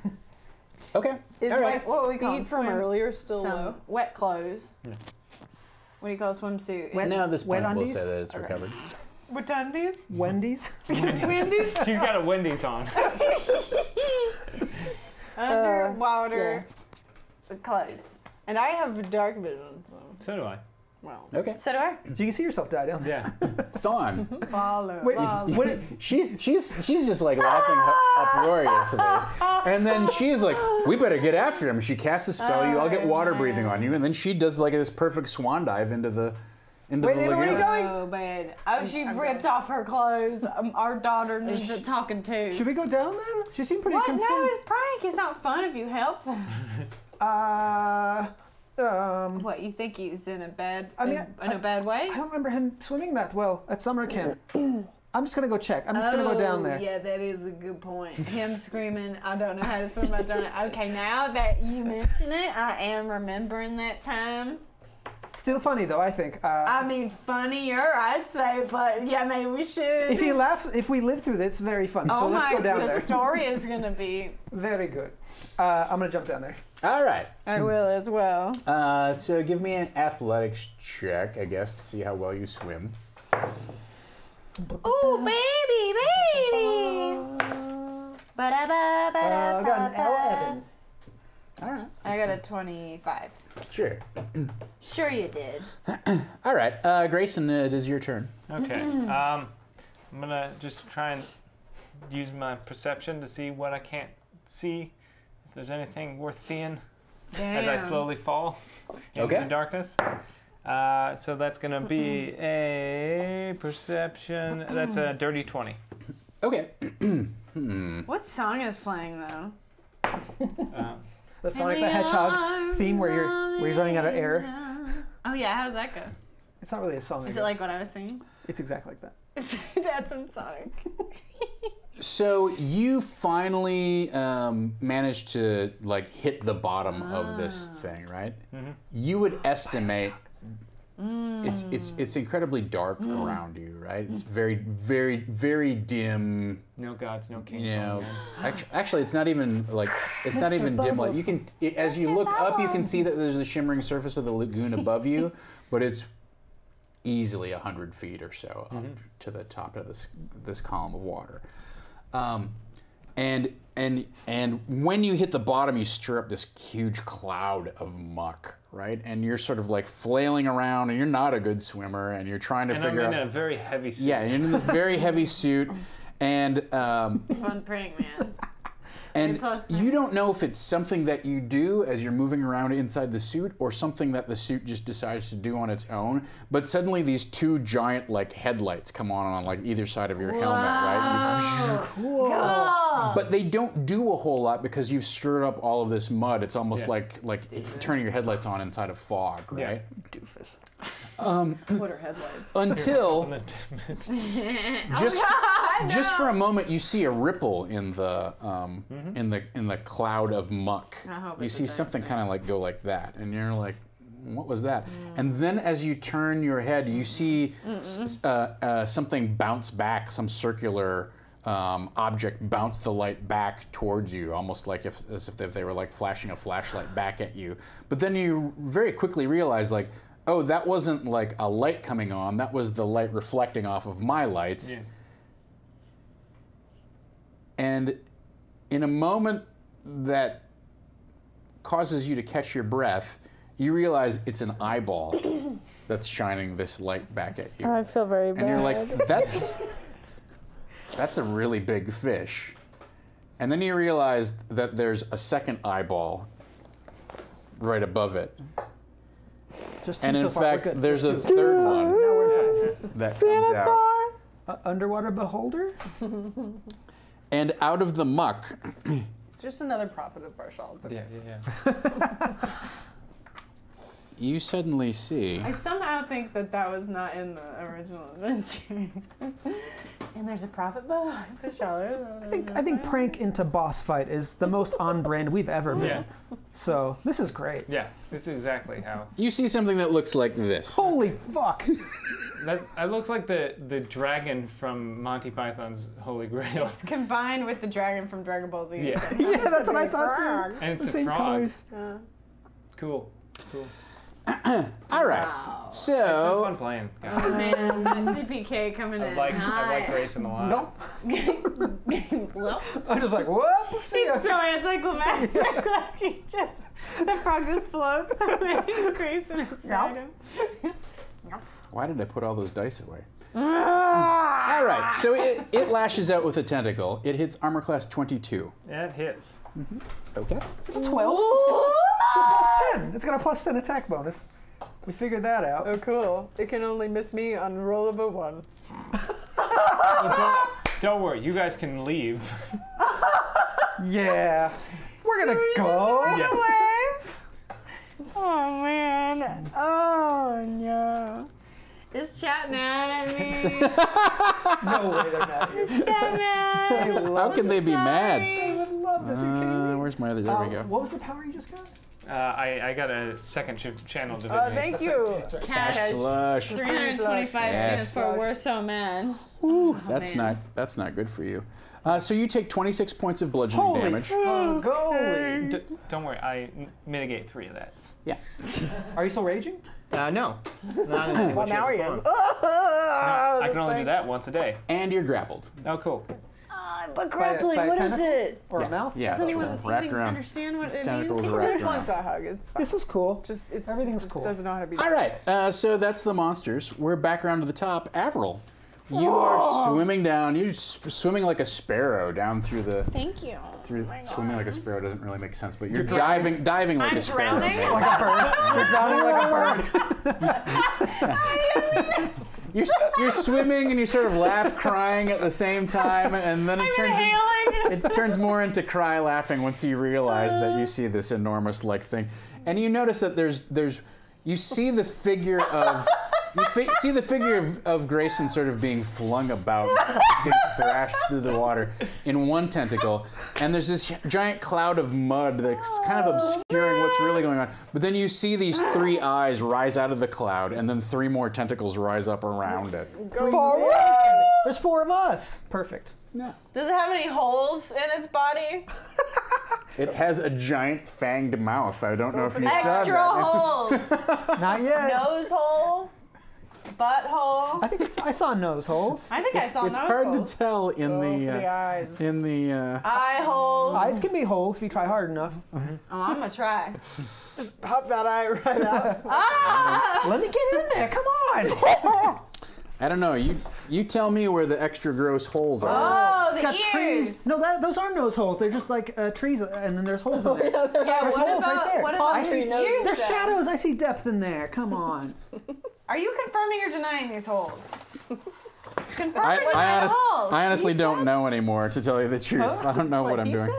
[SPEAKER 1] Okay.
[SPEAKER 4] Is
[SPEAKER 1] All
[SPEAKER 4] my
[SPEAKER 1] right.
[SPEAKER 3] What we call
[SPEAKER 4] speed from
[SPEAKER 3] swim-
[SPEAKER 4] earlier still low?
[SPEAKER 3] Some wet clothes.
[SPEAKER 2] Yeah.
[SPEAKER 3] What do you call a swimsuit?
[SPEAKER 1] Now at this point, we'll
[SPEAKER 5] undies?
[SPEAKER 1] say that it's recovered.
[SPEAKER 3] What undies?
[SPEAKER 5] Wendy's.
[SPEAKER 3] Wendy's?
[SPEAKER 2] She's got a Wendy's on.
[SPEAKER 3] Underwater clothes.
[SPEAKER 4] And I have dark vision, so
[SPEAKER 2] So do I.
[SPEAKER 4] well.
[SPEAKER 1] Okay.
[SPEAKER 3] So do I.
[SPEAKER 5] So you can see yourself die down there.
[SPEAKER 2] Yeah.
[SPEAKER 1] Thawne.
[SPEAKER 3] Follow.
[SPEAKER 5] Wait,
[SPEAKER 1] What? She's just like laughing uproariously, and then she's like, "We better get after him." She casts a spell. You all get water breathing on you, and then she does like this perfect swan dive into the
[SPEAKER 4] Wait, where are you
[SPEAKER 1] lagoon.
[SPEAKER 4] going?
[SPEAKER 3] Oh, man. Oh, she ripped off her clothes. Our daughter needs a talking to.
[SPEAKER 5] Should we go down then? She seemed pretty
[SPEAKER 3] What? No,
[SPEAKER 5] concerned.
[SPEAKER 3] it's prank. It's not fun if you help them. What, you think he's in a bad, in a bad way?
[SPEAKER 5] I don't remember him swimming that well at summer camp. I'm just gonna go check. I'm just gonna go down there.
[SPEAKER 3] Yeah, that is a good point. Him screaming, I don't know how to swim, I don't know. Okay, now that you mention it, I am remembering that time.
[SPEAKER 5] Still funny though, I think.
[SPEAKER 3] I mean, funnier, I'd say, but yeah, maybe we should.
[SPEAKER 5] If we live through this, it's very fun.
[SPEAKER 3] Oh
[SPEAKER 5] so let's
[SPEAKER 3] my,
[SPEAKER 5] go down
[SPEAKER 3] the
[SPEAKER 5] there.
[SPEAKER 3] story is gonna be.
[SPEAKER 5] Very good. I'm gonna jump down there.
[SPEAKER 1] All right.
[SPEAKER 3] I will as well.
[SPEAKER 1] So give me an athletics check, I guess, to see how well you swim.
[SPEAKER 3] Ooh, baby.
[SPEAKER 8] I got an 11.
[SPEAKER 1] All right.
[SPEAKER 3] I got a 25.
[SPEAKER 1] Sure.
[SPEAKER 3] Sure you did.
[SPEAKER 1] All right. Grayson, it is your turn.
[SPEAKER 2] Okay. I'm gonna just try and use my perception to see what I can't see. If there's anything worth seeing as I slowly fall into
[SPEAKER 1] Okay.
[SPEAKER 2] the darkness. So that's gonna be a perception. That's a dirty 20.
[SPEAKER 1] Okay.
[SPEAKER 3] What song is playing though?
[SPEAKER 5] The Sonic the Hedgehog theme where he's running out of air.
[SPEAKER 3] Oh yeah, how's that go?
[SPEAKER 5] It's not really a song. I
[SPEAKER 3] Is it
[SPEAKER 5] guess.
[SPEAKER 3] like what I was singing?
[SPEAKER 5] It's exactly like that.
[SPEAKER 3] That's in Sonic.
[SPEAKER 1] So you finally managed to like hit the bottom of this thing, right? Mm-hmm. You would estimate it's incredibly dark around you, right? It's very, very, very dim.
[SPEAKER 2] No gods, no kings.
[SPEAKER 1] You know,
[SPEAKER 2] man.
[SPEAKER 1] actually, it's not even like it's not even dim light. You can, as you look up, you can see that there's a shimmering surface of the lagoon above you, but it's easily 100 feet or so up to the top of this column of water. And when you hit the bottom, you stir up this huge cloud of muck, right? And you're sort of like flailing around, and you're not a good swimmer, and you're trying to figure out.
[SPEAKER 2] I'm in a very heavy suit.
[SPEAKER 1] Yeah, and you're in this very heavy suit, and
[SPEAKER 3] Fun prank, man.
[SPEAKER 1] and you don't know if it's something that you do as you're moving around inside the suit, or something that the suit just decides to do on its own. But suddenly, these two giant like headlights come on like either side of your helmet, right?
[SPEAKER 3] Cool.
[SPEAKER 1] But they don't do a whole lot because you've stirred up all of this mud. It's almost like turning your headlights on inside of fog, right?
[SPEAKER 5] Doofus.
[SPEAKER 3] What are headlights?
[SPEAKER 1] Until just for a moment, you see a ripple in the in the cloud of muck.
[SPEAKER 3] I hope
[SPEAKER 1] You
[SPEAKER 3] it's a
[SPEAKER 1] see
[SPEAKER 3] dark
[SPEAKER 1] something
[SPEAKER 3] thing.
[SPEAKER 1] kind of like go like that, and you're like, "What was that?" And then as you turn your head, you see something bounce back, some circular object bounce the light back towards you, almost like as if they were like flashing a flashlight back at you. But then you very quickly realize, like, oh, that wasn't like a light coming on. That was the light reflecting off of my lights.
[SPEAKER 2] Yeah.
[SPEAKER 1] And in a moment that causes you to catch your breath, you realize it's an eyeball that's shining this light back at you.
[SPEAKER 4] I feel very bad.
[SPEAKER 1] And you're like, that's a really big fish. And then you realize that there's a second eyeball right above it.
[SPEAKER 5] Just two
[SPEAKER 1] And in
[SPEAKER 5] so far, we're
[SPEAKER 1] fact,
[SPEAKER 5] good.
[SPEAKER 1] there's a
[SPEAKER 5] Just two.
[SPEAKER 1] third one
[SPEAKER 5] Now we're fine.
[SPEAKER 1] that comes out.
[SPEAKER 5] Underwater beholder?
[SPEAKER 1] And out of the muck,
[SPEAKER 4] It's just another prophet of Barshal. It's okay.
[SPEAKER 2] Yeah.
[SPEAKER 1] you suddenly see
[SPEAKER 3] I somehow think that was not in the original adventure. And there's a profit push dollars.
[SPEAKER 5] I think prank into boss fight is the most on brand we've ever been.
[SPEAKER 2] Yeah.
[SPEAKER 5] So this is great.
[SPEAKER 2] Yeah, this is exactly how.
[SPEAKER 1] You see something that looks like this.
[SPEAKER 5] Holy fuck!
[SPEAKER 2] That looks like the dragon from Monty Python's Holy Grail.
[SPEAKER 3] It's combined with the dragon from Dragon Ball Z.
[SPEAKER 2] Yeah.
[SPEAKER 5] Yeah, that's what I thought too.
[SPEAKER 2] And it's
[SPEAKER 5] The
[SPEAKER 2] a
[SPEAKER 5] same
[SPEAKER 2] frog.
[SPEAKER 5] colors.
[SPEAKER 2] Cool.
[SPEAKER 1] All right.
[SPEAKER 3] Wow.
[SPEAKER 2] It's been
[SPEAKER 1] So,
[SPEAKER 2] fun playing.
[SPEAKER 3] Oh
[SPEAKER 2] guys.
[SPEAKER 3] man, DPK coming in.
[SPEAKER 2] I like Grayson a lot.
[SPEAKER 5] Nope.
[SPEAKER 3] Well,
[SPEAKER 5] I'm just like, whoop. See ya.
[SPEAKER 3] it's so anticlimactic. Like he just, the frog just floats away, Grayson inside him.
[SPEAKER 1] why did I put all those dice away?
[SPEAKER 3] Ah!
[SPEAKER 1] All right. So it lashes out with a tentacle. It hits armor class 22.
[SPEAKER 2] That hits.
[SPEAKER 1] Okay.
[SPEAKER 5] 12. So +10. It's got a +10 attack bonus. We figured that out.
[SPEAKER 4] Oh, cool. It can only miss me on roll of a 1.
[SPEAKER 2] Well, don't worry, you guys can leave.
[SPEAKER 5] Yeah. We're gonna go.
[SPEAKER 2] Yeah.
[SPEAKER 3] Oh man. Oh no. Is chat mad at me?
[SPEAKER 5] No way they're not.
[SPEAKER 3] Chat mad.
[SPEAKER 1] How can they be mad?
[SPEAKER 5] I would love this. Are you kidding me?
[SPEAKER 1] Where's my other? There we go.
[SPEAKER 5] What was the power you just got?
[SPEAKER 2] I got a second channel divinity.
[SPEAKER 4] Thank you.
[SPEAKER 3] Cash.
[SPEAKER 1] Flush.
[SPEAKER 3] 325
[SPEAKER 1] Yes.
[SPEAKER 3] stands for we're so mad.
[SPEAKER 1] Ooh, that's
[SPEAKER 3] man.
[SPEAKER 1] not good for you. So you take 26 points of bludgeoning
[SPEAKER 5] Holy
[SPEAKER 1] damage.
[SPEAKER 5] fuck. Holy.
[SPEAKER 2] Don't worry, I mitigate 3 of that.
[SPEAKER 1] Yeah.
[SPEAKER 5] Are you still raging?
[SPEAKER 2] No, not in any
[SPEAKER 4] Well,
[SPEAKER 2] way,
[SPEAKER 4] now
[SPEAKER 2] shape,
[SPEAKER 4] he
[SPEAKER 2] or
[SPEAKER 4] is.
[SPEAKER 2] form. I can only do that once a day.
[SPEAKER 1] And you're grappled.
[SPEAKER 2] Oh, cool.
[SPEAKER 3] But
[SPEAKER 5] By
[SPEAKER 3] grappling,
[SPEAKER 5] a
[SPEAKER 3] what is
[SPEAKER 5] tentacle?
[SPEAKER 3] it?
[SPEAKER 5] Or
[SPEAKER 1] Yeah.
[SPEAKER 5] a mouth?
[SPEAKER 1] Yeah.
[SPEAKER 3] Does
[SPEAKER 1] it's
[SPEAKER 3] anyone
[SPEAKER 1] wrapped
[SPEAKER 3] even
[SPEAKER 1] around.
[SPEAKER 3] understand what it
[SPEAKER 1] Tentacles
[SPEAKER 3] means?
[SPEAKER 1] are
[SPEAKER 4] He
[SPEAKER 1] wrapped
[SPEAKER 4] just wants
[SPEAKER 1] around.
[SPEAKER 4] a hug. It's fine.
[SPEAKER 5] This is cool.
[SPEAKER 4] Just it's
[SPEAKER 5] Everything's cool.
[SPEAKER 4] Doesn't know how to be.
[SPEAKER 1] All right. So that's the monsters. We're back around to the top. Avril, you are swimming down. You're swimming like a sparrow down through the.
[SPEAKER 3] Thanh you.
[SPEAKER 1] Swimming like a sparrow doesn't really make sense, but you're diving like
[SPEAKER 3] I'm
[SPEAKER 1] a sparrow.
[SPEAKER 3] drowning?
[SPEAKER 1] man.
[SPEAKER 5] Like a bird. You're drowning like a bird.
[SPEAKER 1] You're swimming and you sort of laugh, crying at the same time, and then it turns more into cry laughing once you realize that you see this enormous like thing, and you notice that you see the figure of. See the figure of Grayson sort of being flung about, being thrashed through the water in one tentacle, and there's this giant cloud of mud that's kind of obscuring what's really going on. But then you see these 3 eyes rise out of the cloud, and then 3 more tentacles rise up around it.
[SPEAKER 5] There's 4 of us. Perfect.
[SPEAKER 1] No.
[SPEAKER 3] Does it have any holes in its body?
[SPEAKER 1] It has a giant fanged mouth. I don't know if you saw
[SPEAKER 3] Extra
[SPEAKER 1] that.
[SPEAKER 3] holes.
[SPEAKER 5] Not yet.
[SPEAKER 3] Nose hole. Butthole.
[SPEAKER 5] I think I saw nose holes.
[SPEAKER 3] I think I saw
[SPEAKER 1] It's
[SPEAKER 3] nose
[SPEAKER 1] hard
[SPEAKER 3] holes.
[SPEAKER 1] to tell in
[SPEAKER 4] the eyes.
[SPEAKER 3] Eye holes.
[SPEAKER 5] Eyes can be holes if you try hard enough.
[SPEAKER 3] Oh, I'm gonna try.
[SPEAKER 4] Just pop that eye right out.
[SPEAKER 3] Ah!
[SPEAKER 5] Let me get in there. Come on.
[SPEAKER 1] I don't know. You tell me where the extra gross holes are.
[SPEAKER 3] Oh,
[SPEAKER 5] It's
[SPEAKER 3] the
[SPEAKER 5] got
[SPEAKER 3] ears.
[SPEAKER 5] trees. No, those aren't nose holes. They're just like trees, and then there's holes in there.
[SPEAKER 3] Yeah,
[SPEAKER 5] There's
[SPEAKER 3] what
[SPEAKER 5] holes
[SPEAKER 3] about,
[SPEAKER 5] right there.
[SPEAKER 3] what about
[SPEAKER 5] I
[SPEAKER 3] his
[SPEAKER 5] see
[SPEAKER 3] ears
[SPEAKER 5] There's
[SPEAKER 3] then?
[SPEAKER 5] shadows. I see depth in there. Come on.
[SPEAKER 3] Are you confirming or denying these holes? Confirm
[SPEAKER 1] I,
[SPEAKER 3] or deny
[SPEAKER 1] I,
[SPEAKER 3] the
[SPEAKER 1] honest,
[SPEAKER 3] holes.
[SPEAKER 1] I honestly
[SPEAKER 4] He
[SPEAKER 1] don't
[SPEAKER 4] said-
[SPEAKER 1] know anymore, to tell you the truth. I don't know what I'm doing.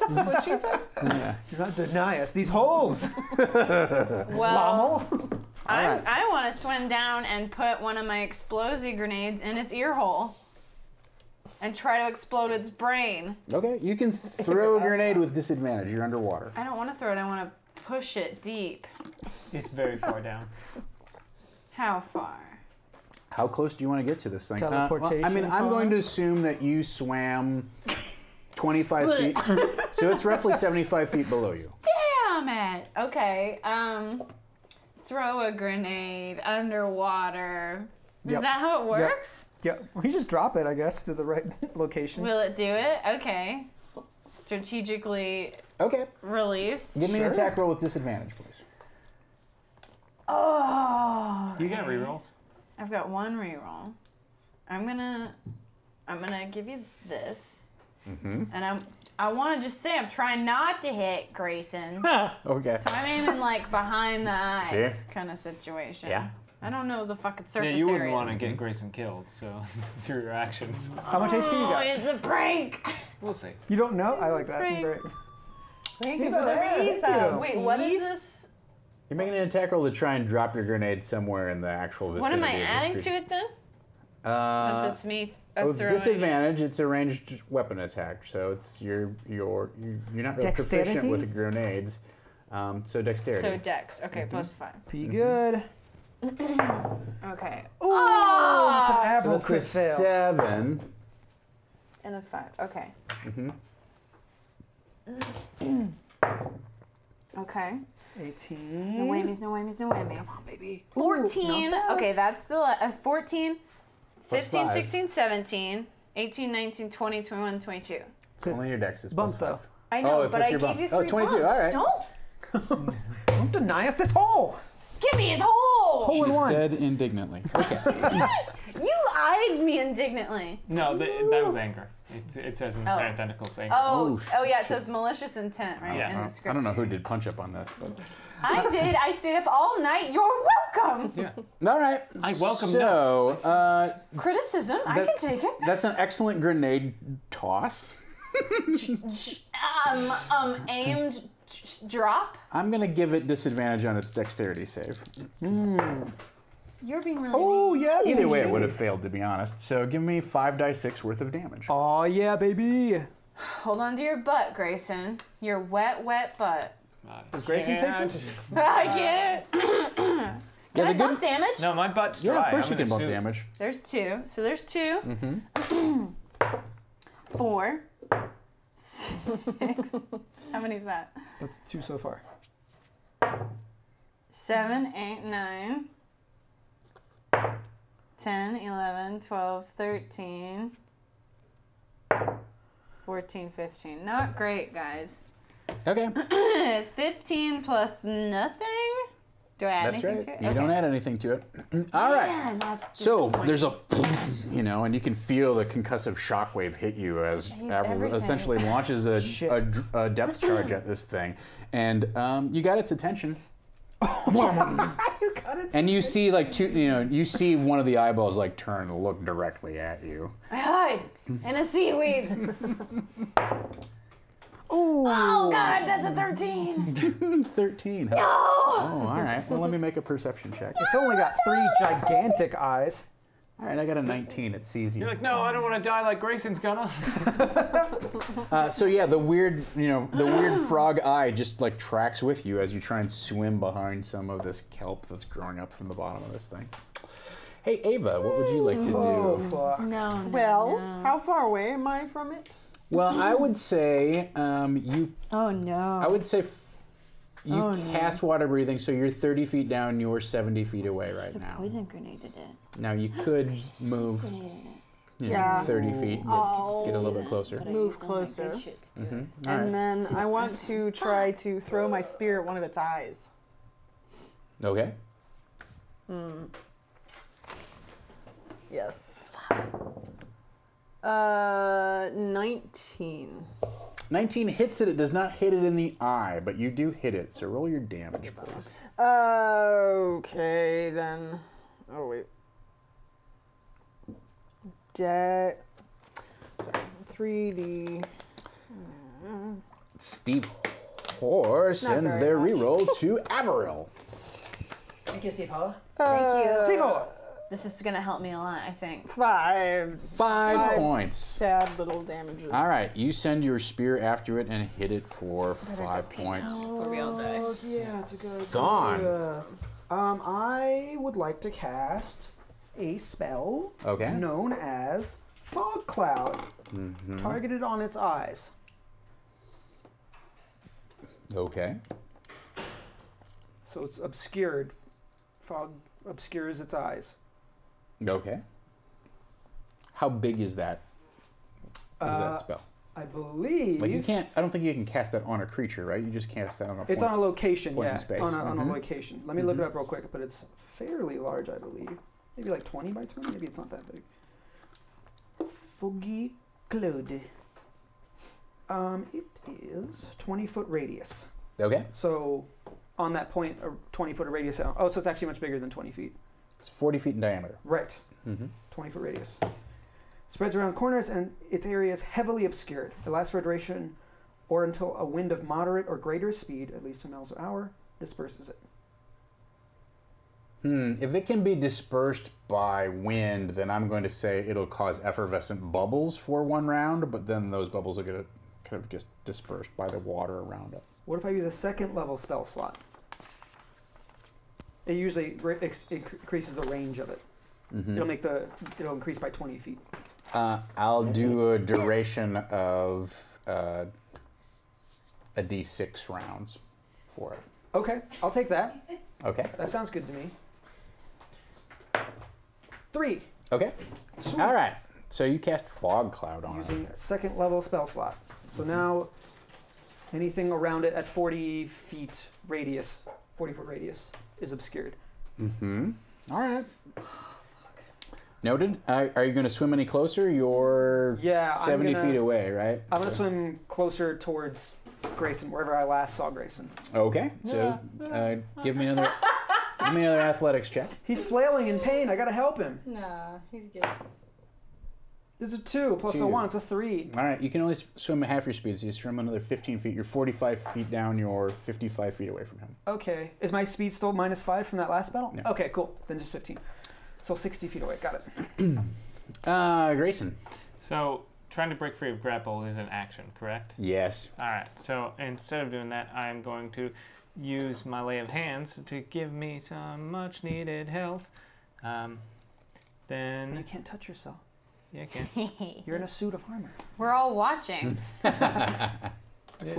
[SPEAKER 4] That's what she said.
[SPEAKER 1] Yeah.
[SPEAKER 5] Do not deny us these holes.
[SPEAKER 3] Well,
[SPEAKER 5] Lommel.
[SPEAKER 3] I want to swim down and put one of my explosive grenades in its ear hole and try to explode its brain.
[SPEAKER 1] Okay, you can throw a grenade with disadvantage. You're underwater.
[SPEAKER 3] I don't want to throw it. I want to push it deep.
[SPEAKER 2] It's very far down.
[SPEAKER 3] How far?
[SPEAKER 1] How close do you want to get to this thing?
[SPEAKER 5] Teleportation
[SPEAKER 1] I mean, I'm
[SPEAKER 5] far?
[SPEAKER 1] going to assume that you swam 25 feet. So it's roughly 75 feet below you.
[SPEAKER 3] Damn it. Okay. Throw a grenade underwater. Is
[SPEAKER 5] Yep.
[SPEAKER 3] that how it works?
[SPEAKER 5] Yeah, we just drop it, I guess, to the right location.
[SPEAKER 3] Will it do it? Okay. Strategically
[SPEAKER 1] Okay.
[SPEAKER 3] release.
[SPEAKER 1] Give me an attack roll with disadvantage, please.
[SPEAKER 3] Oh.
[SPEAKER 2] You got rerolls?
[SPEAKER 3] I've got one reroll. I'm gonna give you this. And I want to just say I'm trying not to hit Grayson.
[SPEAKER 1] Okay.
[SPEAKER 3] So I'm aiming like behind the eyes
[SPEAKER 1] Sure.
[SPEAKER 3] kind of situation.
[SPEAKER 1] Yeah.
[SPEAKER 3] I don't know the fucking
[SPEAKER 2] Yeah,
[SPEAKER 3] surface
[SPEAKER 2] you wouldn't
[SPEAKER 3] area.
[SPEAKER 2] want to get Grayson killed, so through your actions.
[SPEAKER 5] How much HP you
[SPEAKER 3] Oh,
[SPEAKER 5] got?
[SPEAKER 3] it's a prank.
[SPEAKER 2] We'll see.
[SPEAKER 5] You don't know? I like that.
[SPEAKER 3] Great.
[SPEAKER 5] Great.
[SPEAKER 4] Thank you
[SPEAKER 5] Yeah,
[SPEAKER 4] for the
[SPEAKER 5] thank
[SPEAKER 4] reason.
[SPEAKER 5] you.
[SPEAKER 3] Wait, what is this?
[SPEAKER 1] You're making an attack roll to try and drop your grenade somewhere in the actual vicinity.
[SPEAKER 3] What am I
[SPEAKER 1] of this
[SPEAKER 3] adding
[SPEAKER 1] creature.
[SPEAKER 3] to it then? Since it's me
[SPEAKER 1] It's
[SPEAKER 3] throwing.
[SPEAKER 1] disadvantage. It's a ranged weapon attack, so it's you're not really
[SPEAKER 8] Dexterity?
[SPEAKER 1] proficient with grenades. So dexterity.
[SPEAKER 3] So dex. Okay, +5.
[SPEAKER 5] Pretty good.
[SPEAKER 3] Okay.
[SPEAKER 5] Oh, it's an
[SPEAKER 1] So
[SPEAKER 5] Avril
[SPEAKER 1] that's
[SPEAKER 5] crit
[SPEAKER 1] a
[SPEAKER 5] fail.
[SPEAKER 1] 7.
[SPEAKER 3] And a 5. Okay. Okay.
[SPEAKER 5] 18.
[SPEAKER 3] No whammies, no whammies, no whammies.
[SPEAKER 5] Come on, baby.
[SPEAKER 3] 14. Okay, that's the 14,
[SPEAKER 1] Plus
[SPEAKER 3] 15,
[SPEAKER 1] 5.
[SPEAKER 3] 16, 17, 18, 19, 20, 21, 22.
[SPEAKER 1] Only your dex is
[SPEAKER 5] Bump,
[SPEAKER 1] +5.
[SPEAKER 5] though.
[SPEAKER 3] I
[SPEAKER 1] Oh,
[SPEAKER 3] know,
[SPEAKER 1] it
[SPEAKER 3] but
[SPEAKER 1] puts
[SPEAKER 3] I
[SPEAKER 1] your
[SPEAKER 3] gave
[SPEAKER 1] bump.
[SPEAKER 3] you 3
[SPEAKER 1] Oh, 22,
[SPEAKER 3] bumps.
[SPEAKER 1] all right.
[SPEAKER 3] Don't
[SPEAKER 5] Don't deny us this hole.
[SPEAKER 3] give me his hole.
[SPEAKER 5] Hole in
[SPEAKER 1] She
[SPEAKER 5] one.
[SPEAKER 1] said indignantly. Okay.
[SPEAKER 3] You eyed me indignantly.
[SPEAKER 2] No, that was anger. It says in parentheticals anger.
[SPEAKER 3] Oh, yeah, it says malicious intent, right,
[SPEAKER 2] Yeah.
[SPEAKER 3] in the script.
[SPEAKER 1] I don't know who did punch up on this, but
[SPEAKER 3] I did. I stayed up all night. You're welcome.
[SPEAKER 2] Yeah.
[SPEAKER 1] all right.
[SPEAKER 2] I welcome
[SPEAKER 1] So
[SPEAKER 3] Criticism, I
[SPEAKER 1] That-
[SPEAKER 3] can take it.
[SPEAKER 1] that's an excellent grenade toss.
[SPEAKER 3] Aimed drop.
[SPEAKER 1] I'm gonna give it disadvantage on its dexterity save.
[SPEAKER 3] You're being really
[SPEAKER 5] Oh,
[SPEAKER 3] mean.
[SPEAKER 5] yeah.
[SPEAKER 1] Either way, it would have failed, to be honest. So give me 5d6 worth of damage.
[SPEAKER 5] Oh, yeah, baby.
[SPEAKER 3] Hold on to your butt, Grayson. Your wet, wet butt.
[SPEAKER 5] Does Grayson take this?
[SPEAKER 3] I can't. Can
[SPEAKER 1] Yeah,
[SPEAKER 3] I
[SPEAKER 1] the
[SPEAKER 3] bump
[SPEAKER 1] good-
[SPEAKER 3] damage?
[SPEAKER 2] No, my butt's dry.
[SPEAKER 1] Yeah, of course
[SPEAKER 2] I'm
[SPEAKER 1] you can
[SPEAKER 2] in a
[SPEAKER 1] bump
[SPEAKER 2] suit.
[SPEAKER 1] damage.
[SPEAKER 3] There's 2. So there's 2. 4. 6. How many's that?
[SPEAKER 5] That's 2 so far.
[SPEAKER 3] 7, 8, 9. 10, 11, 12, 13. 14, 15. Not great, guys.
[SPEAKER 1] Okay,
[SPEAKER 3] 15 plus nothing? Do I add
[SPEAKER 1] that's
[SPEAKER 3] anything
[SPEAKER 1] right.
[SPEAKER 3] to it?
[SPEAKER 1] You don't add anything to it. All right.
[SPEAKER 3] Man, that's
[SPEAKER 1] So
[SPEAKER 3] disappointing.
[SPEAKER 1] there's a, and you can feel the concussive shockwave hit you as
[SPEAKER 3] used
[SPEAKER 1] Avril
[SPEAKER 3] everything.
[SPEAKER 1] essentially launches a depth charge at this thing, and you got its attention.
[SPEAKER 5] You got it.
[SPEAKER 1] And you see like you see one of the eyeballs like turn and look directly at you.
[SPEAKER 3] I hide in a seaweed.
[SPEAKER 5] Ooh.
[SPEAKER 3] Oh God, that's a 13.
[SPEAKER 1] 13. Huh?
[SPEAKER 3] No.
[SPEAKER 1] Oh, all right. Well, let me make a perception check.
[SPEAKER 5] It's only got 3 gigantic eyes.
[SPEAKER 1] All right, I got a 19. It sees you.
[SPEAKER 2] You're like, no, I don't want to die like Grayson's gonna.
[SPEAKER 1] So yeah, the weird frog eye just like tracks with you as you try and swim behind some of this kelp that's growing up from the bottom of this thing. Hey Ava, what would you like to
[SPEAKER 5] Oh,
[SPEAKER 1] do?
[SPEAKER 5] fuck.
[SPEAKER 3] No.
[SPEAKER 4] Well, how far away am I from it?
[SPEAKER 1] Well, I would say you.
[SPEAKER 3] Oh no.
[SPEAKER 1] I would say you
[SPEAKER 3] Oh, no.
[SPEAKER 1] cast water breathing, so you're 30 feet down. You're 70 feet away right now.
[SPEAKER 3] Poison grenaded it.
[SPEAKER 1] Now you could move.
[SPEAKER 4] Yeah.
[SPEAKER 1] 30 feet,
[SPEAKER 4] I'll
[SPEAKER 1] get a little bit closer.
[SPEAKER 4] move closer.
[SPEAKER 1] All
[SPEAKER 4] And
[SPEAKER 1] right.
[SPEAKER 4] then I want to try to throw my spear at one of its eyes.
[SPEAKER 1] Okay.
[SPEAKER 4] Yes. 19.
[SPEAKER 1] 19 hits it. It does not hit it in the eye, but you do hit it. So roll your damage, please.
[SPEAKER 4] Okay, then. Oh, wait. Sorry. 3D.
[SPEAKER 1] Steve Hoare sends
[SPEAKER 4] very
[SPEAKER 1] their
[SPEAKER 4] much.
[SPEAKER 1] reroll to Avril.
[SPEAKER 8] Thank you, Steve Holla.
[SPEAKER 3] Thank you.
[SPEAKER 5] Steve-O.
[SPEAKER 3] This is gonna help me a lot, I think.
[SPEAKER 4] 5
[SPEAKER 1] 5 points.
[SPEAKER 4] sad little damages.
[SPEAKER 1] All right, you send your spear after it and hit it for 5 points.
[SPEAKER 3] For real day.
[SPEAKER 5] Oh, yeah, it's a good
[SPEAKER 1] Thon.
[SPEAKER 5] idea. I would like to cast a spell
[SPEAKER 1] Okay.
[SPEAKER 5] known as Fog Cloud, targeted on its eyes.
[SPEAKER 1] Okay.
[SPEAKER 5] So it's obscured. Fog obscures its eyes.
[SPEAKER 1] Okay. How big is that? That spell?
[SPEAKER 5] I believe
[SPEAKER 1] Like you can't. I don't think you can cast that on a creature, right? You just cast that on a.
[SPEAKER 5] it's
[SPEAKER 1] point.
[SPEAKER 5] on a location,
[SPEAKER 1] point in
[SPEAKER 5] yeah,
[SPEAKER 1] space.
[SPEAKER 5] on a location. Let me look it up real quick, but it's fairly large, I believe. Maybe like 20 by 20. Maybe it's not that big. Foggy Cloud. It is 20-foot radius.
[SPEAKER 1] Okay.
[SPEAKER 5] So on that point, a 20-foot radius. Oh, so it's actually much bigger than 20 feet.
[SPEAKER 1] It's 40 feet in diameter.
[SPEAKER 5] Right. 20-foot radius. Spreads around corners, and its area is heavily obscured. It lasts for a duration or until a wind of moderate or greater speed, at least 2 miles an hour, disperses it.
[SPEAKER 1] If it can be dispersed by wind, then I'm going to say it'll cause effervescent bubbles for 1 round, but then those bubbles are going to kind of get dispersed by the water around it.
[SPEAKER 5] What if I use a 2nd level spell slot? It usually increases the range of it. It'll increase by 20 feet.
[SPEAKER 1] I'll do a duration of a D6 rounds for it.
[SPEAKER 5] Okay, I'll take that.
[SPEAKER 1] Okay.
[SPEAKER 5] That sounds good to me. 3.
[SPEAKER 1] Okay.
[SPEAKER 5] Sweet.
[SPEAKER 1] All right. So you cast Fog Cloud on
[SPEAKER 5] Using
[SPEAKER 1] it.
[SPEAKER 5] a 2nd level spell slot. So now anything around it at 40 feet radius, 40-foot radius, is obscured.
[SPEAKER 1] All right. Noted. Are you going to swim any closer? You're 70 feet away, right?
[SPEAKER 5] I'm going to swim closer towards Grayson, wherever I last saw Grayson.
[SPEAKER 1] Okay. So give me another athletics check.
[SPEAKER 5] He's flailing in pain. I got to help him.
[SPEAKER 3] Nah, he's good.
[SPEAKER 5] It's a 2 plus a
[SPEAKER 1] 2.
[SPEAKER 5] 1. It's a 3.
[SPEAKER 1] All right. You can only swim at half your speed, so you swim another 15 feet. You're 45 feet down. You're 55 feet away from him.
[SPEAKER 5] Okay. Is my speed still -5 from that last battle?
[SPEAKER 1] No.
[SPEAKER 5] Okay, cool. Then just 15. So 60 feet away. Got it.
[SPEAKER 1] Grayson.
[SPEAKER 2] So trying to break free of grapple is an action, correct?
[SPEAKER 1] Yes.
[SPEAKER 2] All right. So instead of doing that, I'm going to use my lay of hands to give me some much-needed health. Then
[SPEAKER 5] You can't touch yourself.
[SPEAKER 2] yeah, I can.
[SPEAKER 5] You're in a suit of armor.
[SPEAKER 3] We're all watching.
[SPEAKER 5] Well,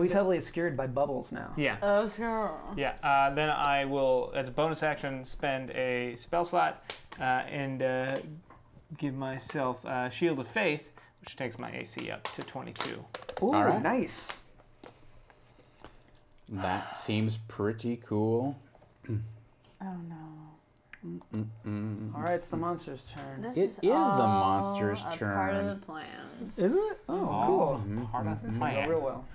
[SPEAKER 5] he's heavily obscured by bubbles now.
[SPEAKER 2] Yeah.
[SPEAKER 3] Oh, sure.
[SPEAKER 2] Yeah. Then I will, as a bonus action, spend a spell slot and give myself Shield of Faith, which takes my AC up to 22.
[SPEAKER 5] Ooh,
[SPEAKER 1] All right.
[SPEAKER 5] nice.
[SPEAKER 1] That seems pretty cool.
[SPEAKER 3] Oh no.
[SPEAKER 5] All right, it's the monster's turn.
[SPEAKER 3] This
[SPEAKER 1] It
[SPEAKER 3] is
[SPEAKER 1] is the
[SPEAKER 3] all
[SPEAKER 1] monster's
[SPEAKER 3] a part of
[SPEAKER 1] turn.
[SPEAKER 3] the plan.
[SPEAKER 5] Is it? Oh, cool.
[SPEAKER 2] Part of the
[SPEAKER 5] Go
[SPEAKER 2] plan.
[SPEAKER 5] real well.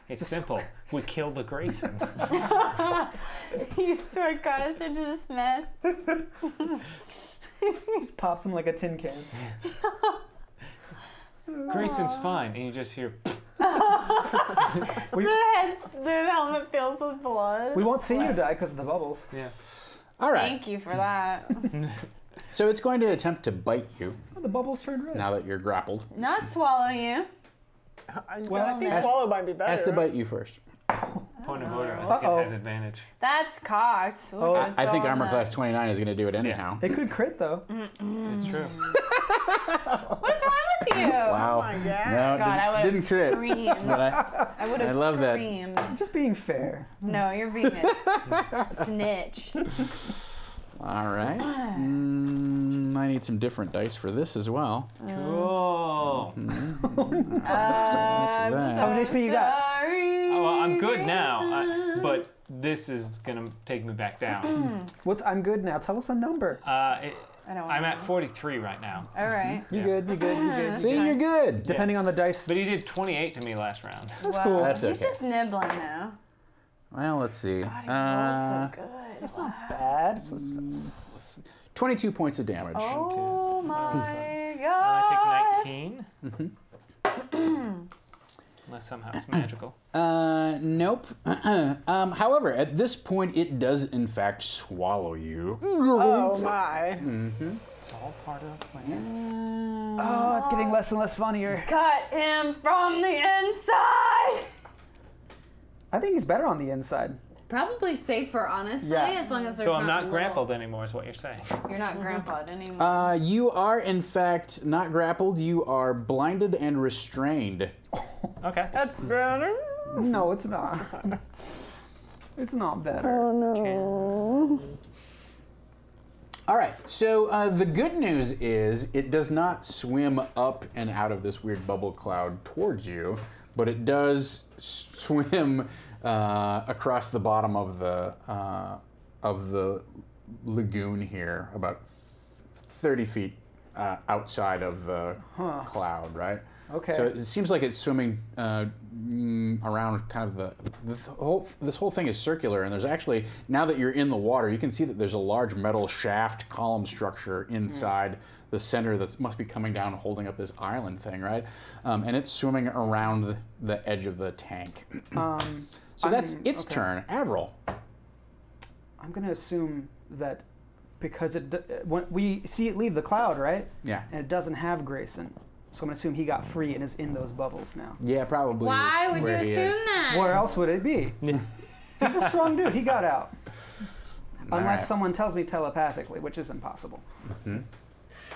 [SPEAKER 2] It's simple. We kill the Grayson.
[SPEAKER 3] You sort of got us into this mess.
[SPEAKER 5] Pops him like a tin can.
[SPEAKER 2] Grayson's fine, and you just hear.
[SPEAKER 3] The helmet fills with blood.
[SPEAKER 5] We won't see you die because of the bubbles.
[SPEAKER 2] Yeah.
[SPEAKER 1] All right.
[SPEAKER 3] Thank you for that.
[SPEAKER 1] So it's going to attempt to bite you
[SPEAKER 5] Oh, the bubbles turned red.
[SPEAKER 1] now that you're grappled.
[SPEAKER 3] Not swallow you.
[SPEAKER 5] Well,
[SPEAKER 4] I think
[SPEAKER 1] Has-
[SPEAKER 4] swallow might be better.
[SPEAKER 1] Has to bite you first.
[SPEAKER 2] Point of order. I think
[SPEAKER 5] Uh-oh.
[SPEAKER 2] it has advantage.
[SPEAKER 3] That's cocked. Look,
[SPEAKER 5] Oh,
[SPEAKER 3] it's
[SPEAKER 1] I think
[SPEAKER 3] all
[SPEAKER 1] armor
[SPEAKER 3] that.
[SPEAKER 1] class 29 is going to do it anyhow.
[SPEAKER 5] It could crit though.
[SPEAKER 2] It's true.
[SPEAKER 3] What's wrong with you?
[SPEAKER 1] Wow.
[SPEAKER 4] Oh my God.
[SPEAKER 1] No,
[SPEAKER 3] God, I would
[SPEAKER 1] didn't
[SPEAKER 3] have
[SPEAKER 1] crit.
[SPEAKER 3] screamed.
[SPEAKER 1] But
[SPEAKER 3] I would have
[SPEAKER 1] I love that.
[SPEAKER 3] screamed.
[SPEAKER 5] Just being fair.
[SPEAKER 3] No, you're being a snitch.
[SPEAKER 1] all right. I need some different dice for this as well.
[SPEAKER 2] Cool.
[SPEAKER 1] What's
[SPEAKER 3] I'm
[SPEAKER 1] that?
[SPEAKER 5] How much HP you got?
[SPEAKER 3] Sorry.
[SPEAKER 2] Oh, well, I'm good now, but this is gonna take me back down.
[SPEAKER 5] I'm good now. Tell us a number.
[SPEAKER 3] I don't
[SPEAKER 2] I'm
[SPEAKER 3] know.
[SPEAKER 2] at 43 right now.
[SPEAKER 3] All right.
[SPEAKER 5] You good? You good? You good?
[SPEAKER 1] See, you're good.
[SPEAKER 5] Depending on the dice.
[SPEAKER 2] But he did 28 to me last round.
[SPEAKER 5] That's cool.
[SPEAKER 1] That's
[SPEAKER 3] He's
[SPEAKER 1] okay.
[SPEAKER 3] just nibbling now.
[SPEAKER 1] Well, let's see.
[SPEAKER 3] God, he rolls so good.
[SPEAKER 5] That's not bad.
[SPEAKER 1] 22 points of damage.
[SPEAKER 3] Oh my
[SPEAKER 2] I
[SPEAKER 3] god.
[SPEAKER 2] take 19. Unless somehow it's magical.
[SPEAKER 1] Nope. However, at this point, it does in fact swallow you.
[SPEAKER 4] Oh my.
[SPEAKER 2] It's all part of the plan.
[SPEAKER 5] Oh, it's getting less and less funnier.
[SPEAKER 3] Cut him from the inside.
[SPEAKER 5] I think he's better on the inside.
[SPEAKER 3] Probably safer, honestly,
[SPEAKER 5] Yeah.
[SPEAKER 3] as long as there's
[SPEAKER 2] So I'm not
[SPEAKER 3] little-
[SPEAKER 2] grappled anymore, is what you're saying.
[SPEAKER 3] You're not grandpa'd anymore.
[SPEAKER 1] You are in fact not grappled. You are blinded and restrained.
[SPEAKER 2] Okay.
[SPEAKER 4] That's better.
[SPEAKER 5] No, it's not. It's not better.
[SPEAKER 1] All right. So the good news is it does not swim up and out of this weird bubble cloud towards you, but it does swim across the bottom of the lagoon here, about 30 feet outside of the cloud, right?
[SPEAKER 5] Okay.
[SPEAKER 1] So it seems like it's swimming around kind of this whole thing is circular, and there's actually, now that you're in the water, you can see that there's a large metal shaft column structure inside the center that must be coming down and holding up this island thing, right? And it's swimming around the edge of the tank. So that's its turn. Avril.
[SPEAKER 5] I'm going to assume that because when we see it leave the cloud, right?
[SPEAKER 1] Yeah.
[SPEAKER 5] And it doesn't have Grayson. So I'm going to assume he got free and is in those bubbles now.
[SPEAKER 1] Yeah, probably.
[SPEAKER 3] Why would you
[SPEAKER 1] where he
[SPEAKER 3] assume
[SPEAKER 1] is.
[SPEAKER 3] that?
[SPEAKER 5] Where else would it be? He's a strong dude. He got out. Unless someone tells me telepathically, which is impossible.
[SPEAKER 1] Mm-hmm.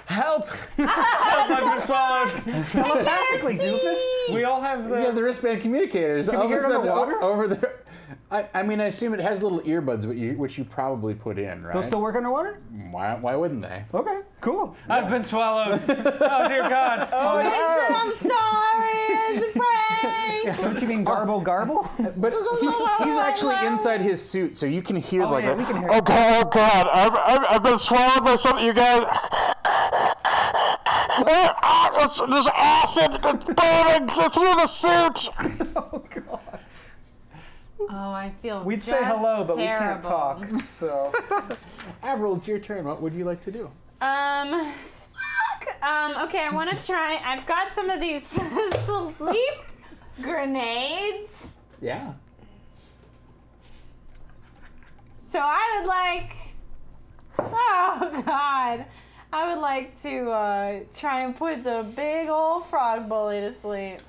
[SPEAKER 2] Help! Help! I've been swallowed.
[SPEAKER 5] Telepathically, doofus.
[SPEAKER 2] We all have the.
[SPEAKER 1] Yeah, the wristband communicators.
[SPEAKER 5] Can we
[SPEAKER 1] All of
[SPEAKER 5] hear
[SPEAKER 1] a
[SPEAKER 5] it
[SPEAKER 1] sudden,
[SPEAKER 5] underwater?
[SPEAKER 1] over there. I mean, I assume it has little earbuds, which you probably put in, right?
[SPEAKER 5] Those still work underwater?
[SPEAKER 1] Why wouldn't they?
[SPEAKER 5] Okay, cool.
[SPEAKER 2] I've been swallowed. Oh dear God.
[SPEAKER 3] Vincent, I'm sorry. It's a prank.
[SPEAKER 5] Don't you mean garble garble?
[SPEAKER 1] But he's actually inside his suit, so you can hear
[SPEAKER 5] Oh, yeah, we can hear it.
[SPEAKER 1] oh God, I've been swallowed by something, you guys. There's acid burning through the suit.
[SPEAKER 5] Oh God.
[SPEAKER 3] Oh, I feel
[SPEAKER 5] We'd
[SPEAKER 3] just
[SPEAKER 5] say hello, but
[SPEAKER 3] terrible.
[SPEAKER 5] we can't talk. So.
[SPEAKER 1] Avril, it's your turn. What would you like to do?
[SPEAKER 3] Fuck. Okay, I want to try. I've got some of these sleep grenades.
[SPEAKER 1] Yeah.
[SPEAKER 3] So I would like. Oh God. I would like to try and put the big old frog bully to sleep.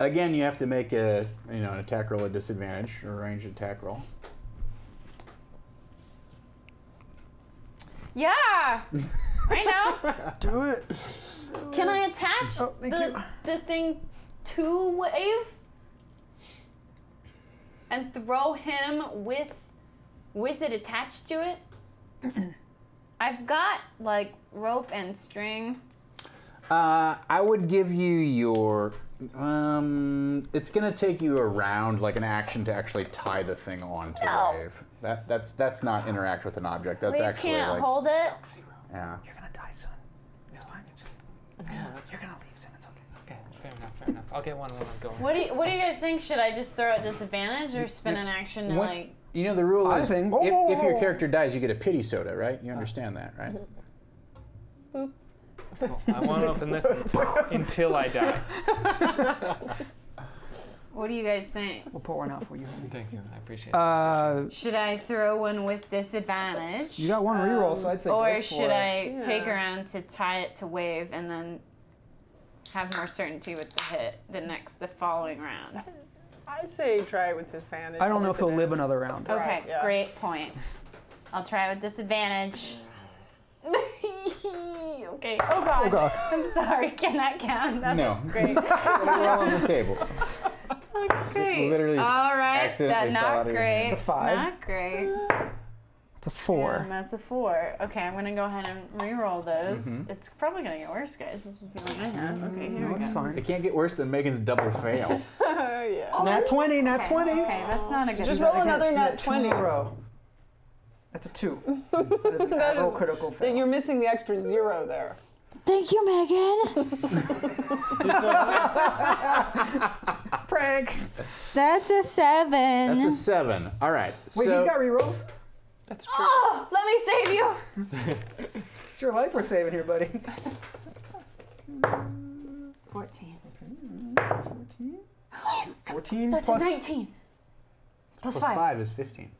[SPEAKER 1] Again, you have to make an attack roll at disadvantage, or a ranged attack roll.
[SPEAKER 3] Yeah, I know.
[SPEAKER 5] Do it.
[SPEAKER 3] Can I attach the thing to Wave and throw him with it attached to it? I've got like rope and string.
[SPEAKER 1] I would give you your. It's gonna take you around like an action to actually tie the thing on to Wave. That's not interact with an object. That's
[SPEAKER 3] Wave
[SPEAKER 1] actually
[SPEAKER 3] can't
[SPEAKER 1] like.
[SPEAKER 3] hold it.
[SPEAKER 1] Yeah.
[SPEAKER 5] You're gonna die soon. It's fine. You're gonna leave soon. It's okay.
[SPEAKER 2] Okay, fair enough. I'll get one when I'm going.
[SPEAKER 3] What do you guys think? Should I just throw at disadvantage or spin an action and like?
[SPEAKER 1] You know the rule
[SPEAKER 5] I
[SPEAKER 1] is
[SPEAKER 5] think-
[SPEAKER 1] if your character dies, you get a pity soda, right? You understand that, right?
[SPEAKER 2] I won't open this until I die.
[SPEAKER 3] What do you guys think?
[SPEAKER 5] We'll pour one out for you.
[SPEAKER 2] Thank you. I appreciate it.
[SPEAKER 3] Should I throw one with disadvantage?
[SPEAKER 5] You got one reroll, so I'd say go
[SPEAKER 3] Or
[SPEAKER 5] for
[SPEAKER 3] should
[SPEAKER 5] it.
[SPEAKER 3] I take around to tie it to Wave and then have more certainty with the hit the following round?
[SPEAKER 4] I say try it with disadvantage.
[SPEAKER 5] I don't know if he'll live another round.
[SPEAKER 3] Okay,
[SPEAKER 4] Right, yeah.
[SPEAKER 3] great point. I'll try it with disadvantage. Okay. Oh God.
[SPEAKER 5] Oh, God.
[SPEAKER 3] I'm sorry. Can that count? That
[SPEAKER 1] No.
[SPEAKER 3] looks great.
[SPEAKER 1] We're all on the table.
[SPEAKER 3] Looks great.
[SPEAKER 1] Literally just
[SPEAKER 3] All right.
[SPEAKER 1] accidentally
[SPEAKER 3] That
[SPEAKER 1] fell out
[SPEAKER 3] not
[SPEAKER 1] of your
[SPEAKER 3] great.
[SPEAKER 1] hand.
[SPEAKER 5] It's a 5.
[SPEAKER 3] Not great.
[SPEAKER 5] It's a 4.
[SPEAKER 3] And that's a 4. Okay, I'm gonna go ahead and re-roll those. It's probably gonna get worse, guys. This is the feeling I have. Okay, here
[SPEAKER 5] No,
[SPEAKER 3] we
[SPEAKER 5] it's
[SPEAKER 3] go.
[SPEAKER 5] fine.
[SPEAKER 1] It can't get worse than Megan's double fail.
[SPEAKER 4] Yeah.
[SPEAKER 5] Nat 20, nat
[SPEAKER 3] Okay,
[SPEAKER 5] 20.
[SPEAKER 3] Okay, that's not a good.
[SPEAKER 4] Just roll another
[SPEAKER 5] Do
[SPEAKER 4] nat
[SPEAKER 5] that 2 in
[SPEAKER 4] 20.
[SPEAKER 5] a row. That's a 2. That is an Avril critical fail.
[SPEAKER 4] Then you're missing the extra 0 there.
[SPEAKER 3] Thank you, Megan.
[SPEAKER 5] Prank.
[SPEAKER 3] That's a 7.
[SPEAKER 1] That's a 7. All right.
[SPEAKER 5] Wait,
[SPEAKER 1] so
[SPEAKER 5] he's got rerolls?
[SPEAKER 4] That's true.
[SPEAKER 3] Oh, let me save you.
[SPEAKER 5] It's your life we're saving here, buddy.
[SPEAKER 3] 14.
[SPEAKER 5] 14
[SPEAKER 3] That's
[SPEAKER 5] plus...
[SPEAKER 3] a 19. Plus 5.
[SPEAKER 1] 5 is 15.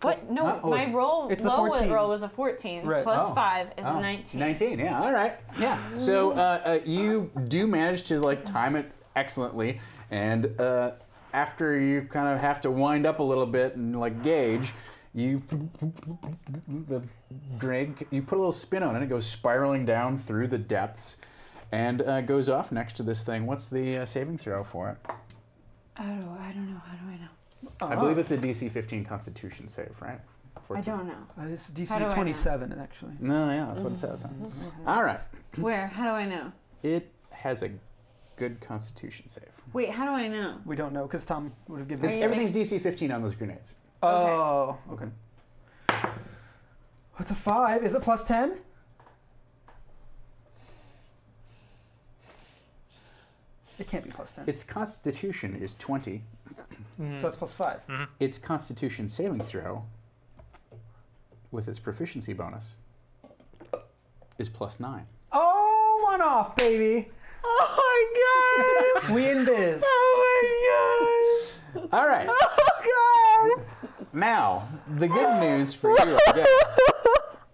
[SPEAKER 3] What? No,
[SPEAKER 1] Oh,
[SPEAKER 3] my roll.
[SPEAKER 5] it's the
[SPEAKER 3] low
[SPEAKER 5] 14.
[SPEAKER 3] roll was a 14.
[SPEAKER 5] Right.
[SPEAKER 3] Plus
[SPEAKER 1] Oh.
[SPEAKER 3] 5 is
[SPEAKER 1] Oh,
[SPEAKER 3] a 19.
[SPEAKER 1] 19, yeah, all right. Yeah. So you do manage to like time it excellently, and after you kind of have to wind up a little bit and like gauge, the grenade, you put a little spin on it, it goes spiraling down through the depths and goes off next to this thing. What's the saving throw for it?
[SPEAKER 3] I don't know. How do I know?
[SPEAKER 1] I believe it's a DC 15 Constitution save, right?
[SPEAKER 3] I
[SPEAKER 1] 14.
[SPEAKER 3] don't know.
[SPEAKER 5] This is
[SPEAKER 3] How do I
[SPEAKER 5] DC
[SPEAKER 3] know?
[SPEAKER 5] 27, actually.
[SPEAKER 1] No, yeah, that's what it says. Huh? All right.
[SPEAKER 3] Where? How do I know?
[SPEAKER 1] It has a good Constitution save.
[SPEAKER 3] Wait, how do I know?
[SPEAKER 5] We don't know, because Tom would have given us...
[SPEAKER 1] Everything's DC 15 on those grenades.
[SPEAKER 5] Oh, okay. What's a 5? Is it plus 10? It can't be plus 10.
[SPEAKER 1] Its Constitution is 20.
[SPEAKER 5] So that's plus 5.
[SPEAKER 1] Its Constitution saving throw, with its proficiency bonus, is plus 9.
[SPEAKER 5] Oh, 1 off, baby.
[SPEAKER 3] Oh my God!
[SPEAKER 5] We in biz.
[SPEAKER 3] Oh my God!
[SPEAKER 1] All right.
[SPEAKER 3] Oh God!
[SPEAKER 1] Now, the good news for you, I guess,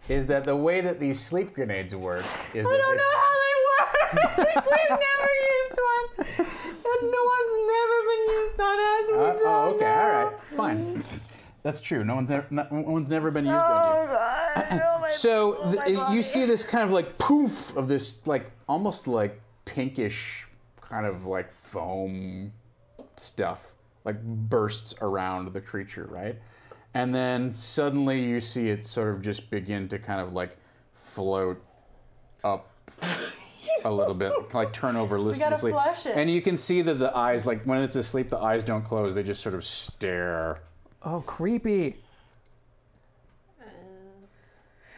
[SPEAKER 1] is that the way that these sleep grenades work is
[SPEAKER 3] I don't know how they work. We've never used one. And no one's never been used on us. We don't
[SPEAKER 1] oh, okay,
[SPEAKER 3] know.
[SPEAKER 1] all right, fine. That's true. No one's never been used on you.
[SPEAKER 3] God. Oh, my,
[SPEAKER 1] So
[SPEAKER 3] my
[SPEAKER 1] you
[SPEAKER 3] body.
[SPEAKER 1] see this kind of like poof of this like almost like pinkish kind of like foam stuff like bursts around the creature, right? And then suddenly you see it sort of just begin to kind of like float up a little bit, like turn over listlessly.
[SPEAKER 3] We gotta flush it.
[SPEAKER 1] And you can see that the eyes, like when it's asleep, the eyes don't close. They just sort of stare.
[SPEAKER 5] Oh, creepy.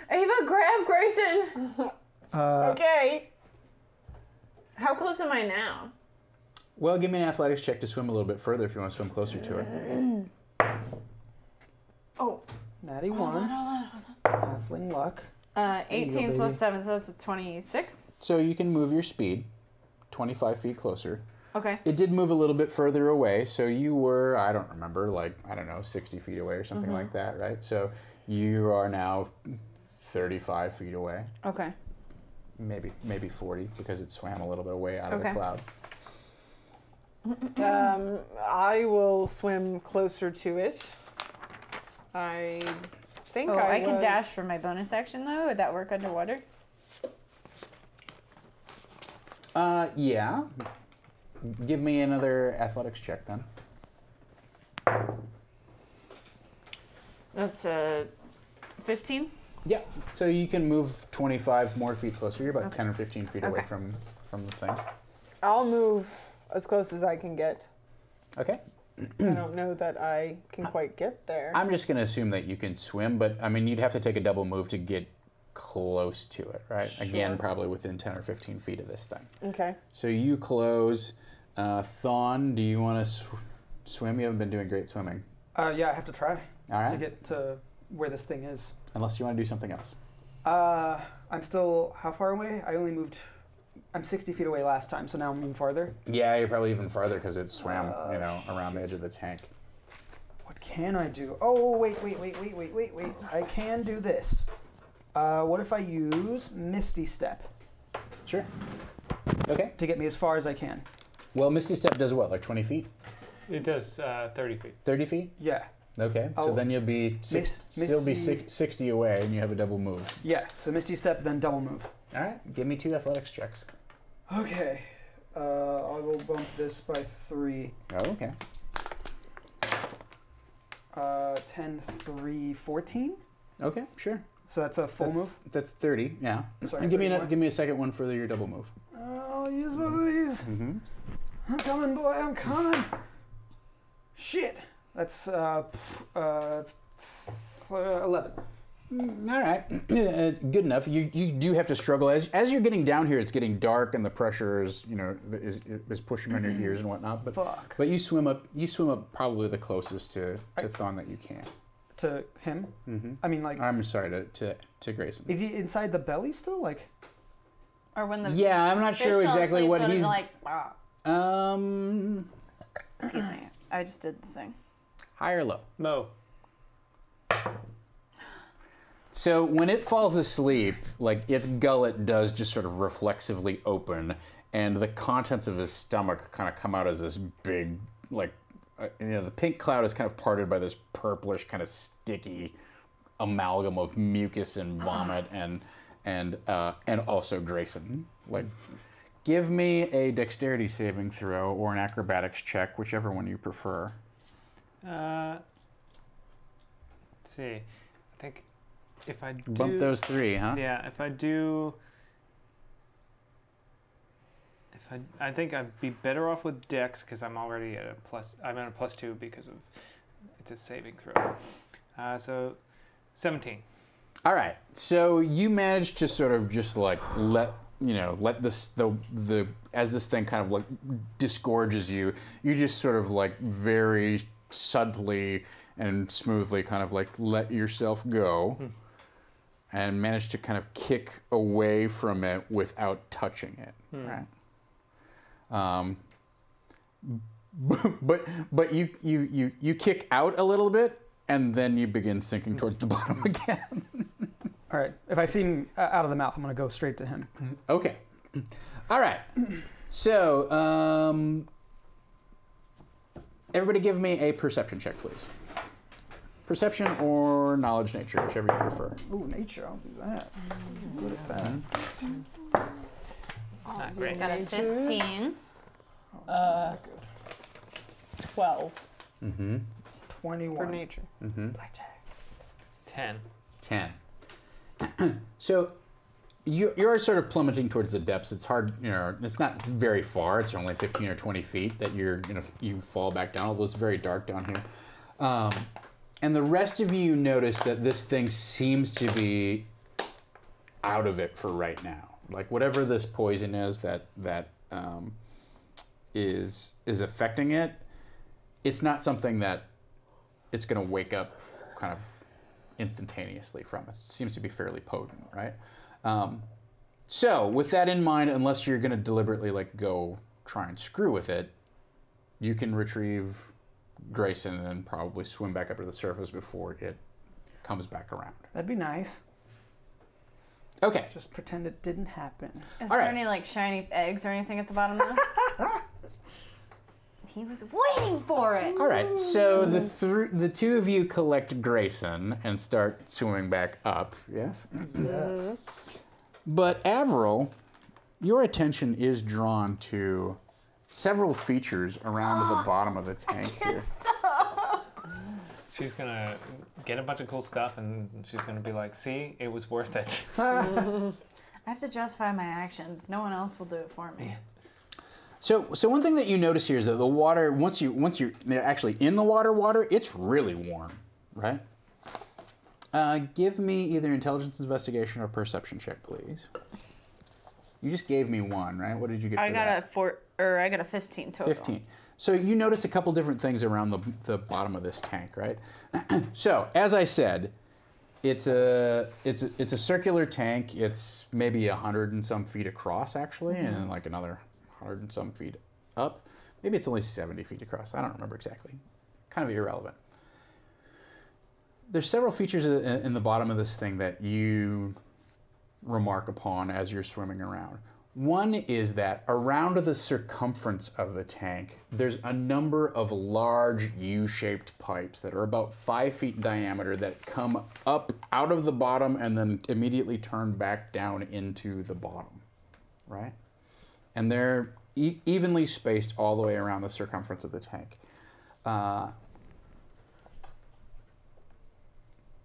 [SPEAKER 3] Ava, grab Grayson. Okay. How close am I now?
[SPEAKER 1] Well, give me an athletics check to swim a little bit further if you want to swim closer to it.
[SPEAKER 3] Oh.
[SPEAKER 5] Natty 1. Halfling luck.
[SPEAKER 3] 18 plus 7, so that's a 26.
[SPEAKER 1] So you can move your speed 25 feet closer.
[SPEAKER 3] Okay.
[SPEAKER 1] It did move a little bit further away, so you were, I don't remember, like, I don't know, 60 feet away or something like that, right? So you are now 35 feet away.
[SPEAKER 3] Okay.
[SPEAKER 1] Maybe 40 because it swam a little bit away out of the
[SPEAKER 3] Okay.
[SPEAKER 1] cloud.
[SPEAKER 4] I will swim closer to it. I think
[SPEAKER 3] Oh, I can
[SPEAKER 4] was-
[SPEAKER 3] dash for my bonus action, though. Would that work underwater?
[SPEAKER 1] Yeah. Give me another athletics check then.
[SPEAKER 3] That's 15.
[SPEAKER 1] Yeah. So you can move 25 more feet closer. You're about
[SPEAKER 3] Okay.
[SPEAKER 1] 10 or 15 feet away
[SPEAKER 3] Okay.
[SPEAKER 1] from the thing.
[SPEAKER 4] I'll move as close as I can get.
[SPEAKER 1] Okay.
[SPEAKER 4] I don't know that I can quite get there.
[SPEAKER 1] I'm just going to assume that you can swim, but I mean, you'd have to take a double move to get close to it, right? Again, probably within 10 or 15 feet of this thing.
[SPEAKER 4] Okay.
[SPEAKER 1] So you close. Thon, do you want to swim? You haven't been doing great swimming.
[SPEAKER 5] Yeah, I have to try
[SPEAKER 1] All right.
[SPEAKER 5] to get to where this thing is.
[SPEAKER 1] Unless you want to do something else.
[SPEAKER 5] I'm still, how far away? I'm 60 feet away last time, so now I'm moving farther.
[SPEAKER 1] Yeah, you're probably even farther because it swam, around the edge of the tank.
[SPEAKER 5] What can I do? Oh, wait. I can do this. What if I use Misty Step
[SPEAKER 1] Sure. Okay.
[SPEAKER 5] to get me as far as I can?
[SPEAKER 1] Well, Misty Step does what, like 20 feet?
[SPEAKER 2] It does 30 feet.
[SPEAKER 1] 30 feet?
[SPEAKER 5] Yeah.
[SPEAKER 1] Okay. So
[SPEAKER 5] Oh.
[SPEAKER 1] then you'll be still be
[SPEAKER 5] Misty-
[SPEAKER 1] 60 away, and you have a double move.
[SPEAKER 5] Yeah, so Misty Step, then double move.
[SPEAKER 1] All right. Give me 2 athletics checks.
[SPEAKER 5] Okay. I will bump this by 3.
[SPEAKER 1] Oh, okay.
[SPEAKER 5] 10, 3, 14.
[SPEAKER 1] Okay, sure.
[SPEAKER 5] So that's a full move.
[SPEAKER 1] That's 30, yeah.
[SPEAKER 5] Sorry,
[SPEAKER 1] And give me
[SPEAKER 5] 30 more.
[SPEAKER 1] give me a second one for your double move.
[SPEAKER 5] I'll use both of these.
[SPEAKER 1] Mm-hmm.
[SPEAKER 5] I'm coming, boy. I'm coming. Shit. That's 11.
[SPEAKER 1] All right, good enough. You do have to struggle as you're getting down here. It's getting dark and the pressure is is pushing on your ears and whatnot. But
[SPEAKER 5] Fuck.
[SPEAKER 1] but you swim up probably the closest to Thon that you can.
[SPEAKER 5] To him?
[SPEAKER 1] Mm-hmm.
[SPEAKER 5] I mean, like,
[SPEAKER 1] I'm sorry to Grayson.
[SPEAKER 5] is he inside the belly still? Like,
[SPEAKER 3] Or when the
[SPEAKER 1] Yeah, I'm not
[SPEAKER 3] fish
[SPEAKER 1] sure
[SPEAKER 3] fell
[SPEAKER 1] exactly
[SPEAKER 3] asleep,
[SPEAKER 1] what
[SPEAKER 3] but it's
[SPEAKER 1] he's.
[SPEAKER 3] like. Ah. Excuse me. I just did the thing.
[SPEAKER 1] High or low?
[SPEAKER 2] No.
[SPEAKER 1] So when it falls asleep, like its gullet does just sort of reflexively open, and the contents of his stomach kind of come out as this big, like, the pink cloud is kind of parted by this purplish, kind of sticky amalgam of mucus and vomit, and also Grayson. Like, give me a dexterity saving throw or an acrobatics check, whichever one you prefer.
[SPEAKER 2] Let's see. I think if I do...
[SPEAKER 1] Bump those 3, huh?
[SPEAKER 2] Yeah, if I do... I think I'd be better off with Dex because I'm already at a plus... I'm at a +2 because of... It's a saving throw. So, 17.
[SPEAKER 1] All right. So you managed to sort of just like let this as this thing kind of like disgorges you, you just sort of like very subtly and smoothly kind of like let yourself go and manage to kind of kick away from it without touching it, right? But you kick out a little bit and then you begin sinking towards the bottom again.
[SPEAKER 5] All right. If I see him out of the mouth, I'm going to go straight to him.
[SPEAKER 1] Okay. All right. So, everybody give me a perception check, please. Perception or knowledge nature, whichever you prefer.
[SPEAKER 5] Ooh, nature. I'll do that. I'm good at that.
[SPEAKER 2] Not great.
[SPEAKER 3] Got a 15.
[SPEAKER 4] 12
[SPEAKER 1] Mm-hmm.
[SPEAKER 5] 21.
[SPEAKER 4] for nature.
[SPEAKER 1] Mm-hmm.
[SPEAKER 5] Blackjack.
[SPEAKER 2] 10.
[SPEAKER 1] 10. So you're sort of plummeting towards the depths. It's hard, it's not very far. It's only 15 or 20 feet that you fall back down, although it's very dark down here. And the rest of you notice that this thing seems to be out of it for right now. Like whatever this poison is that is affecting it, it's not something that it's going to wake up kind of instantaneously from. It seems to be fairly potent, right? So with that in mind, unless you're going to deliberately go try and screw with it, you can retrieve Grayson and probably swim back up to the surface before it comes back around.
[SPEAKER 5] That'd be nice.
[SPEAKER 1] Okay.
[SPEAKER 5] Just pretend it didn't happen.
[SPEAKER 3] Is
[SPEAKER 1] All
[SPEAKER 3] there
[SPEAKER 1] right.
[SPEAKER 3] any shiny eggs or anything at the bottom though? He was waiting for it.
[SPEAKER 1] All right. So the two of you collect Grayson and start swimming back up. Yes.
[SPEAKER 5] Yes.
[SPEAKER 1] But Avril, your attention is drawn to several features around the bottom of the tank here.
[SPEAKER 3] Stop.
[SPEAKER 2] She's going to get a bunch of cool stuff, and she's going to be like, see, it was worth it.
[SPEAKER 3] I have to justify my actions. No one else will do it for me.
[SPEAKER 1] So one thing that you notice here is that the water, once you're actually in the water, it's really warm, right? Give me either intelligence investigation or perception check, please. You just gave me one, right? What did you get for that?
[SPEAKER 3] I got a 15 total.
[SPEAKER 1] 15. So you notice a couple different things around the bottom of this tank, right? So as I said, it's a circular tank. It's maybe 100 and some feet across, actually, and then like another 100 and some feet up. Maybe it's only 70 feet across. I don't remember exactly. Kind of irrelevant. There's several features in the bottom of this thing that you remark upon as you're swimming around. One is that around the circumference of the tank, there's a number of large U-shaped pipes that are about 5 feet in diameter that come up out of the bottom and then immediately turn back down into the bottom, right? And they're evenly spaced all the way around the circumference of the tank.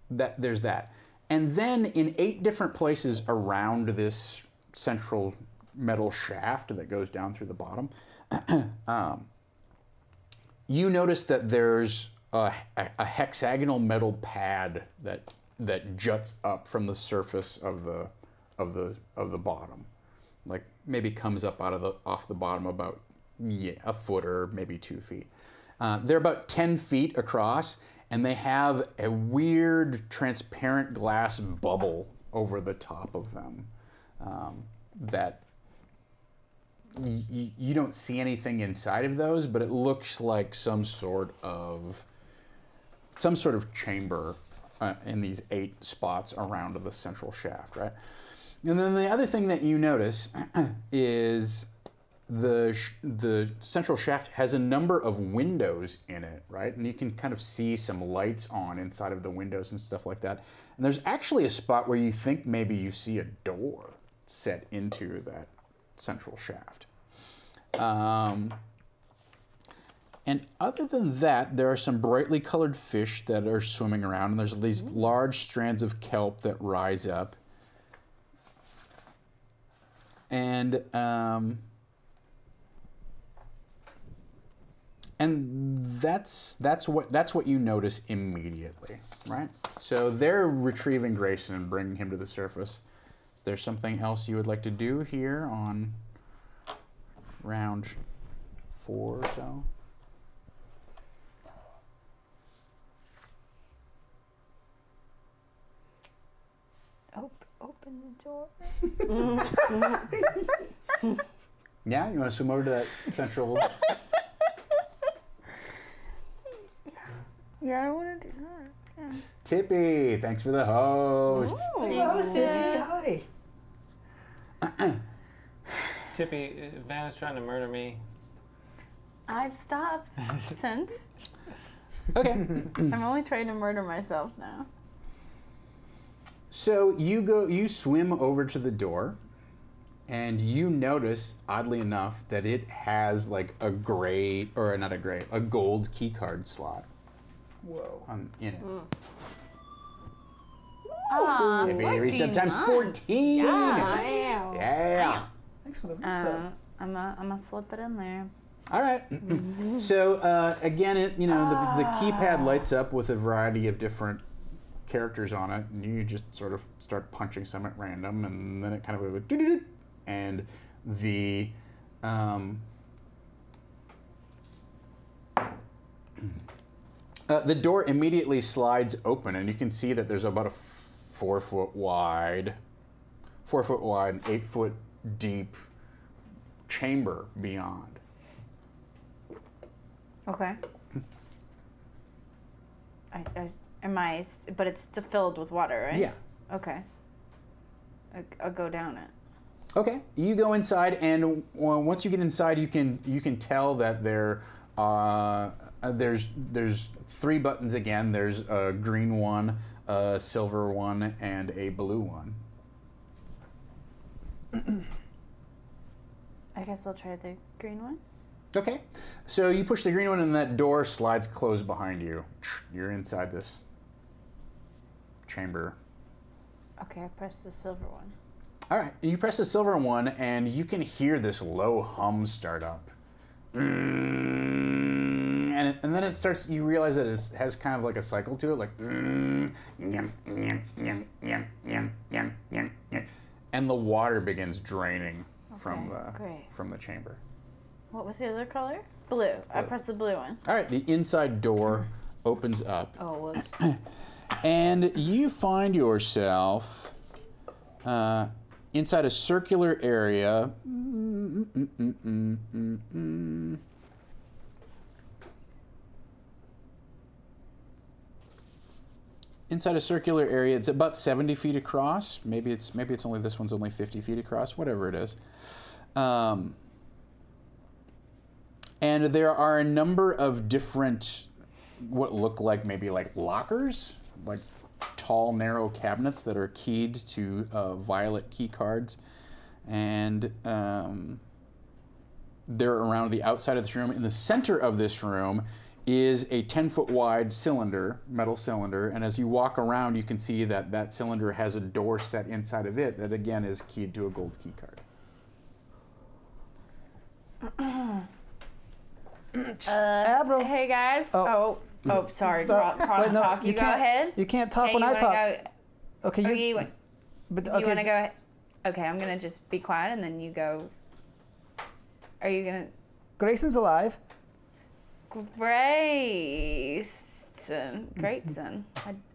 [SPEAKER 1] There's that. And then in 8 different places around this central metal shaft that goes down through the bottom, you notice that there's a hexagonal metal pad that juts up from the surface of the bottom, like maybe comes up off the bottom about a foot or maybe 2 feet. They're about 10 feet across, and they have a weird transparent glass bubble over the top of them that you don't see anything inside of those, but it looks like some sort of chamber in these 8 spots around the central shaft, right? And then the other thing that you notice is the central shaft has a number of windows in it, right? And you can kind of see some lights on inside of the windows and stuff like that. And there's actually a spot where you think maybe you see a door set into that central shaft. And other than that, there are some brightly colored fish that are swimming around, and there's these large strands of kelp that rise up. And that's what you notice immediately, right? So they're retrieving Grayson and bringing him to the surface. Is there something else you would like to do here on round 4 or so?
[SPEAKER 3] Open the door.
[SPEAKER 1] Yeah, you want to swim over to that central?
[SPEAKER 3] Yeah, I want to do that. Yeah.
[SPEAKER 1] Tippy, thanks for the host.
[SPEAKER 8] Hello, Cindy. Hi.
[SPEAKER 2] Tippy, Vanna's trying to murder me.
[SPEAKER 3] I've stopped since.
[SPEAKER 1] Okay.
[SPEAKER 3] I'm only trying to murder myself now.
[SPEAKER 1] So you swim over to the door, and you notice, oddly enough, that it has like a gold key card slot.
[SPEAKER 5] Whoa.
[SPEAKER 1] In it.
[SPEAKER 3] Ah,
[SPEAKER 1] Reset times 14. Yeah.
[SPEAKER 5] Thanks for the reset.
[SPEAKER 3] I'm gonna slip it in there.
[SPEAKER 1] All right. So again, the keypad lights up with a variety of different characters on it, and you just sort of start punching some at random, and then it kind of goes doo-doo-doo, and the door immediately slides open, and you can see that there's about a 4 foot wide, 8 foot deep chamber beyond.
[SPEAKER 3] Okay. But it's still filled with water, right?
[SPEAKER 1] Yeah.
[SPEAKER 3] Okay. I'll go down it.
[SPEAKER 1] Okay. You go inside, and once you get inside, you can tell that there's 3 buttons again. There's a green one, a silver one, and a blue one.
[SPEAKER 3] I guess I'll try the green one.
[SPEAKER 1] Okay. So you push the green one, and that door slides closed behind you. You're inside this chamber.
[SPEAKER 3] Okay, I press the silver one.
[SPEAKER 1] All right. You press the silver one, and you can hear this low hum start up. And then it starts, you realize that it has kind of like a cycle to it, like and the water begins draining from the chamber.
[SPEAKER 3] What was the other color? Blue. I pressed the blue one.
[SPEAKER 1] All right, the inside door opens up.
[SPEAKER 3] Oh, whoops.
[SPEAKER 1] And you find yourself inside a circular area. Inside a circular area, it's about 70 feet across. Maybe it's only, this one's only 50 feet across, whatever it is. And there are a number of different, what look like maybe like lockers, like tall, narrow cabinets that are keyed to violet key cards. And they're around the outside of this room. In the center of this room is a 10-foot wide cylinder, metal cylinder, and as you walk around, you can see that that cylinder has a door set inside of it that, again, is keyed to a gold key card.
[SPEAKER 5] Avril.
[SPEAKER 3] Hey, guys.
[SPEAKER 5] Oh.
[SPEAKER 3] Sorry.
[SPEAKER 5] Wait, no,
[SPEAKER 3] Talk. You go
[SPEAKER 5] can't-
[SPEAKER 3] ahead.
[SPEAKER 5] You can't talk
[SPEAKER 3] Hey,
[SPEAKER 5] when
[SPEAKER 3] you
[SPEAKER 5] I
[SPEAKER 3] wanna
[SPEAKER 5] talk.
[SPEAKER 3] go-
[SPEAKER 5] Okay,
[SPEAKER 3] do
[SPEAKER 5] you.
[SPEAKER 3] you want
[SPEAKER 5] But
[SPEAKER 3] to
[SPEAKER 5] okay,
[SPEAKER 3] go ahead? Okay, I'm going to just be quiet, and then you go. Are you going to...
[SPEAKER 5] Grayson's alive.
[SPEAKER 3] Grayson.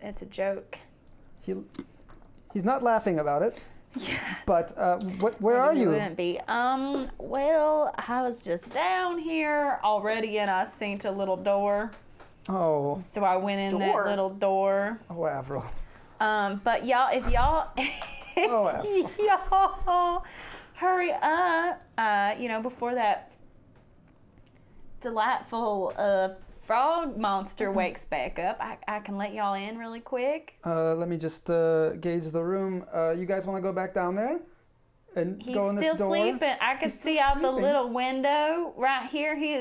[SPEAKER 3] It's a joke.
[SPEAKER 5] He's not laughing about it.
[SPEAKER 3] Yeah.
[SPEAKER 5] But where are you?
[SPEAKER 3] Wouldn't be. Well, I was just down here already, and I seen a little door.
[SPEAKER 5] Oh.
[SPEAKER 3] So I went in that little door.
[SPEAKER 5] Oh, Avril.
[SPEAKER 3] But y'all, if y'all,
[SPEAKER 5] Oh, Avril.
[SPEAKER 3] y'all hurry up, before that delightful frog monster wakes back up, I can let y'all in really quick.
[SPEAKER 5] Let me just gauge the room. You guys want to go back down there? And
[SPEAKER 3] He's
[SPEAKER 5] go in this
[SPEAKER 3] still
[SPEAKER 5] door?
[SPEAKER 3] sleeping. I can
[SPEAKER 5] He's
[SPEAKER 3] see
[SPEAKER 5] still
[SPEAKER 3] out the
[SPEAKER 5] sleeping.
[SPEAKER 3] little window right here. He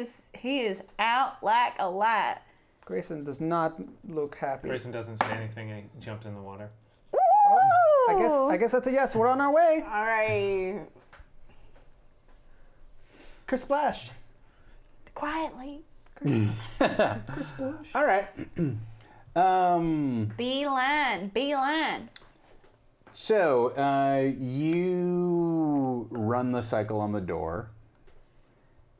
[SPEAKER 3] is out like a light.
[SPEAKER 5] Grayson does not look happy.
[SPEAKER 2] Grayson doesn't say anything and he jumps in the water.
[SPEAKER 5] I guess that's a yes. We're on our way.
[SPEAKER 3] All right.
[SPEAKER 5] Chris Splash.
[SPEAKER 3] Quietly.
[SPEAKER 1] All right.
[SPEAKER 3] Beeline.
[SPEAKER 1] So you run the cycle on the door,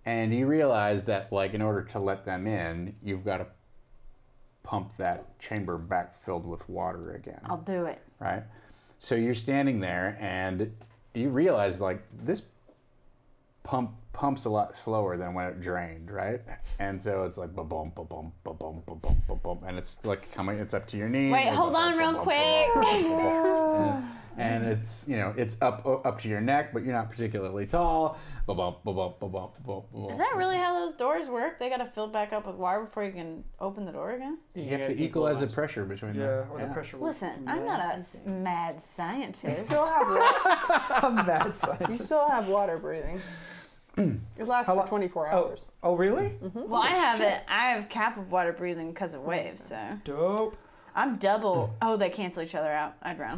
[SPEAKER 1] and you realize that, like, in order to let them in, you've got to pump that chamber back filled with water again.
[SPEAKER 3] I'll do it.
[SPEAKER 1] Right? So you're standing there, and you realize, like, this pumps a lot slower than when it drained, right? And so it's like ba-bum, ba-bum, ba-bum, ba-bum, ba-bum, and it's like coming. It's up to your knees.
[SPEAKER 3] Wait, hold on real quick.
[SPEAKER 1] And it's it's up to your neck, but you're not particularly tall. Ba-bum, ba-bum, ba-bum, ba-bum, ba-bum.
[SPEAKER 3] Is that really how those doors work? They gotta fill back up with water before you can open the door again?
[SPEAKER 1] You have to equalize the pressure between them.
[SPEAKER 5] or the pressure.
[SPEAKER 3] Listen, I'm not a mad scientist.
[SPEAKER 4] Still have
[SPEAKER 5] I'm mad scientist.
[SPEAKER 4] you still have water breathing. It lasts for 24 hours.
[SPEAKER 5] Oh, really?
[SPEAKER 3] Well, I have cap of water breathing because of waves, so
[SPEAKER 5] Dope.
[SPEAKER 3] I'm double. Oh, they cancel each other out. I drown.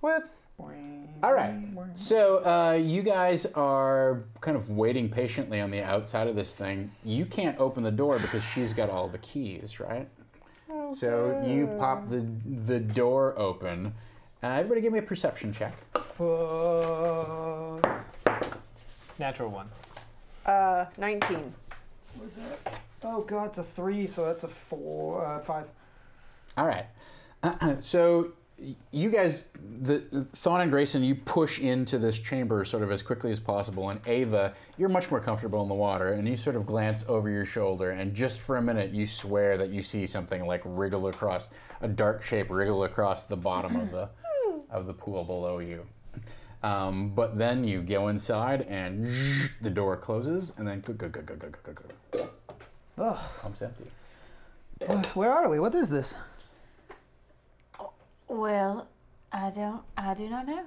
[SPEAKER 4] Whoops.
[SPEAKER 1] All right. So you guys are kind of waiting patiently on the outside of this thing. You can't open the door because she's got all the keys, right? So you pop the door open. Everybody give me a perception check.
[SPEAKER 5] Fuck.
[SPEAKER 2] Natural 1.
[SPEAKER 4] 19.
[SPEAKER 5] What's that? Oh god, it's a 3, so that's a 5.
[SPEAKER 1] All right. So you guys, Thawne and Grayson, you push into this chamber sort of as quickly as possible. And Ava, you're much more comfortable in the water, and you sort of glance over your shoulder, and just for a minute, you swear that you see something like a dark shape wriggle across the bottom of the pool below you. But then you go inside, and the door closes, and then go.
[SPEAKER 5] Ugh.
[SPEAKER 1] Pump's empty.
[SPEAKER 5] Where are we? What is this?
[SPEAKER 3] Well, I do not know.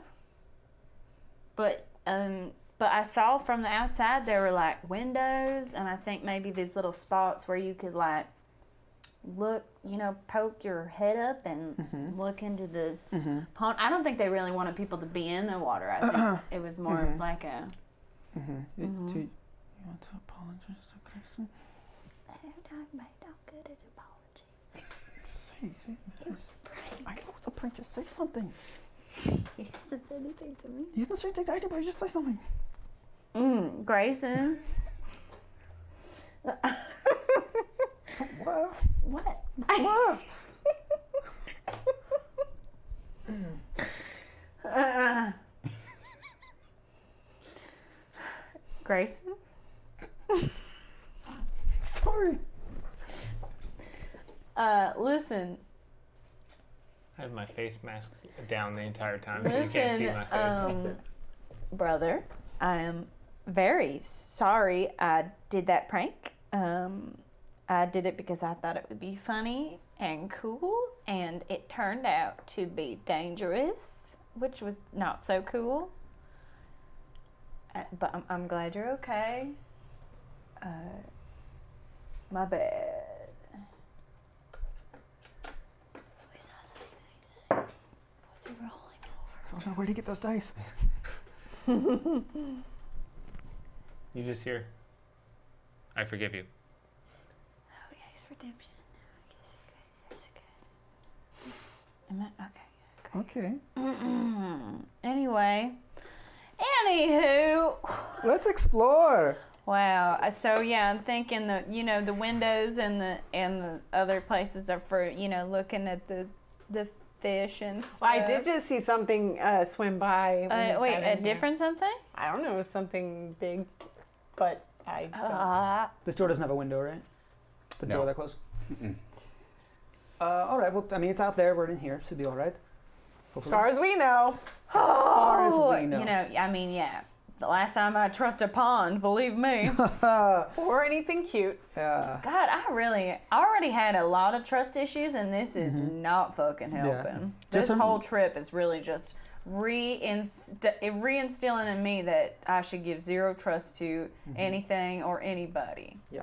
[SPEAKER 3] But I saw from the outside there were like windows, and I think maybe these little spots where you could like look, poke your head up and look into the pond. I don't think they really wanted people to be in the water. I think it was more of like a.
[SPEAKER 5] You want to apologize to Grayson?
[SPEAKER 7] I'm not good at apologies.
[SPEAKER 5] Say, I know it's a prank. Just say something.
[SPEAKER 7] He hasn't said anything to me.
[SPEAKER 5] He hasn't said anything to anybody. Just say something.
[SPEAKER 3] Grayson.
[SPEAKER 5] What?
[SPEAKER 3] What?
[SPEAKER 5] What?
[SPEAKER 3] Grayson?
[SPEAKER 5] Sorry.
[SPEAKER 3] Listen.
[SPEAKER 2] I have my face mask down the entire time, so you can't see my face.
[SPEAKER 3] Brother, I am very sorry I did that prank. I did it because I thought it would be funny and cool, and it turned out to be dangerous, which was not so cool. But I'm glad you're okay. My bad. He's not saying anything. What's he rolling for?
[SPEAKER 5] I don't know. Where'd he get those dice?
[SPEAKER 2] You just hear, I forgive you.
[SPEAKER 3] Oh yeah, he's redemption. I guess okay. Am I okay?
[SPEAKER 5] Okay.
[SPEAKER 3] Anyway. Anywho.
[SPEAKER 5] Let's explore.
[SPEAKER 3] Wow. So yeah, I'm thinking the the windows and the other places are for looking at the fish and stuff.
[SPEAKER 4] Well, I did just see something swim by.
[SPEAKER 3] Wait, a different something?
[SPEAKER 4] I don't know, it was something big, but I don't.
[SPEAKER 5] This door doesn't have a window, right? The door that closed? All right. Well, I mean, it's out there. We're in here. Should be all right.
[SPEAKER 4] As far as we know.
[SPEAKER 5] As far as we know.
[SPEAKER 3] I mean, yeah. The last time I trusted a pond, believe me.
[SPEAKER 4] Or anything cute.
[SPEAKER 5] Yeah.
[SPEAKER 3] God, I already had a lot of trust issues, and this is not fucking helping. This whole trip is really just reinstilling in me that I should give zero trust to anything or anybody.
[SPEAKER 5] Yeah.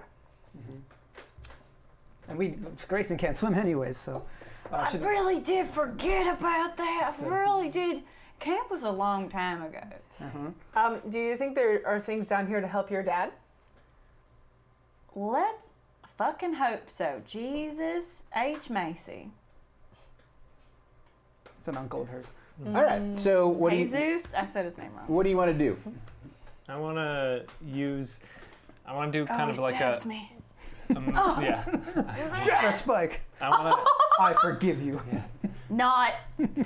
[SPEAKER 5] And Grayson can't swim anyways, so.
[SPEAKER 3] I really did forget about that. I really did. Camp was a long time ago.
[SPEAKER 4] Do you think there are things down here to help your dad?
[SPEAKER 3] Let's fucking hope so. Jesus H. Macy.
[SPEAKER 5] It's an uncle of hers.
[SPEAKER 1] All right. So what do you?
[SPEAKER 3] Jesus? I said his name wrong.
[SPEAKER 1] What do you want to do?
[SPEAKER 2] I want to do kind of like
[SPEAKER 3] stabs me.
[SPEAKER 2] Yeah.
[SPEAKER 5] Shatter spike.
[SPEAKER 2] I want to.
[SPEAKER 5] I forgive you.
[SPEAKER 3] Not.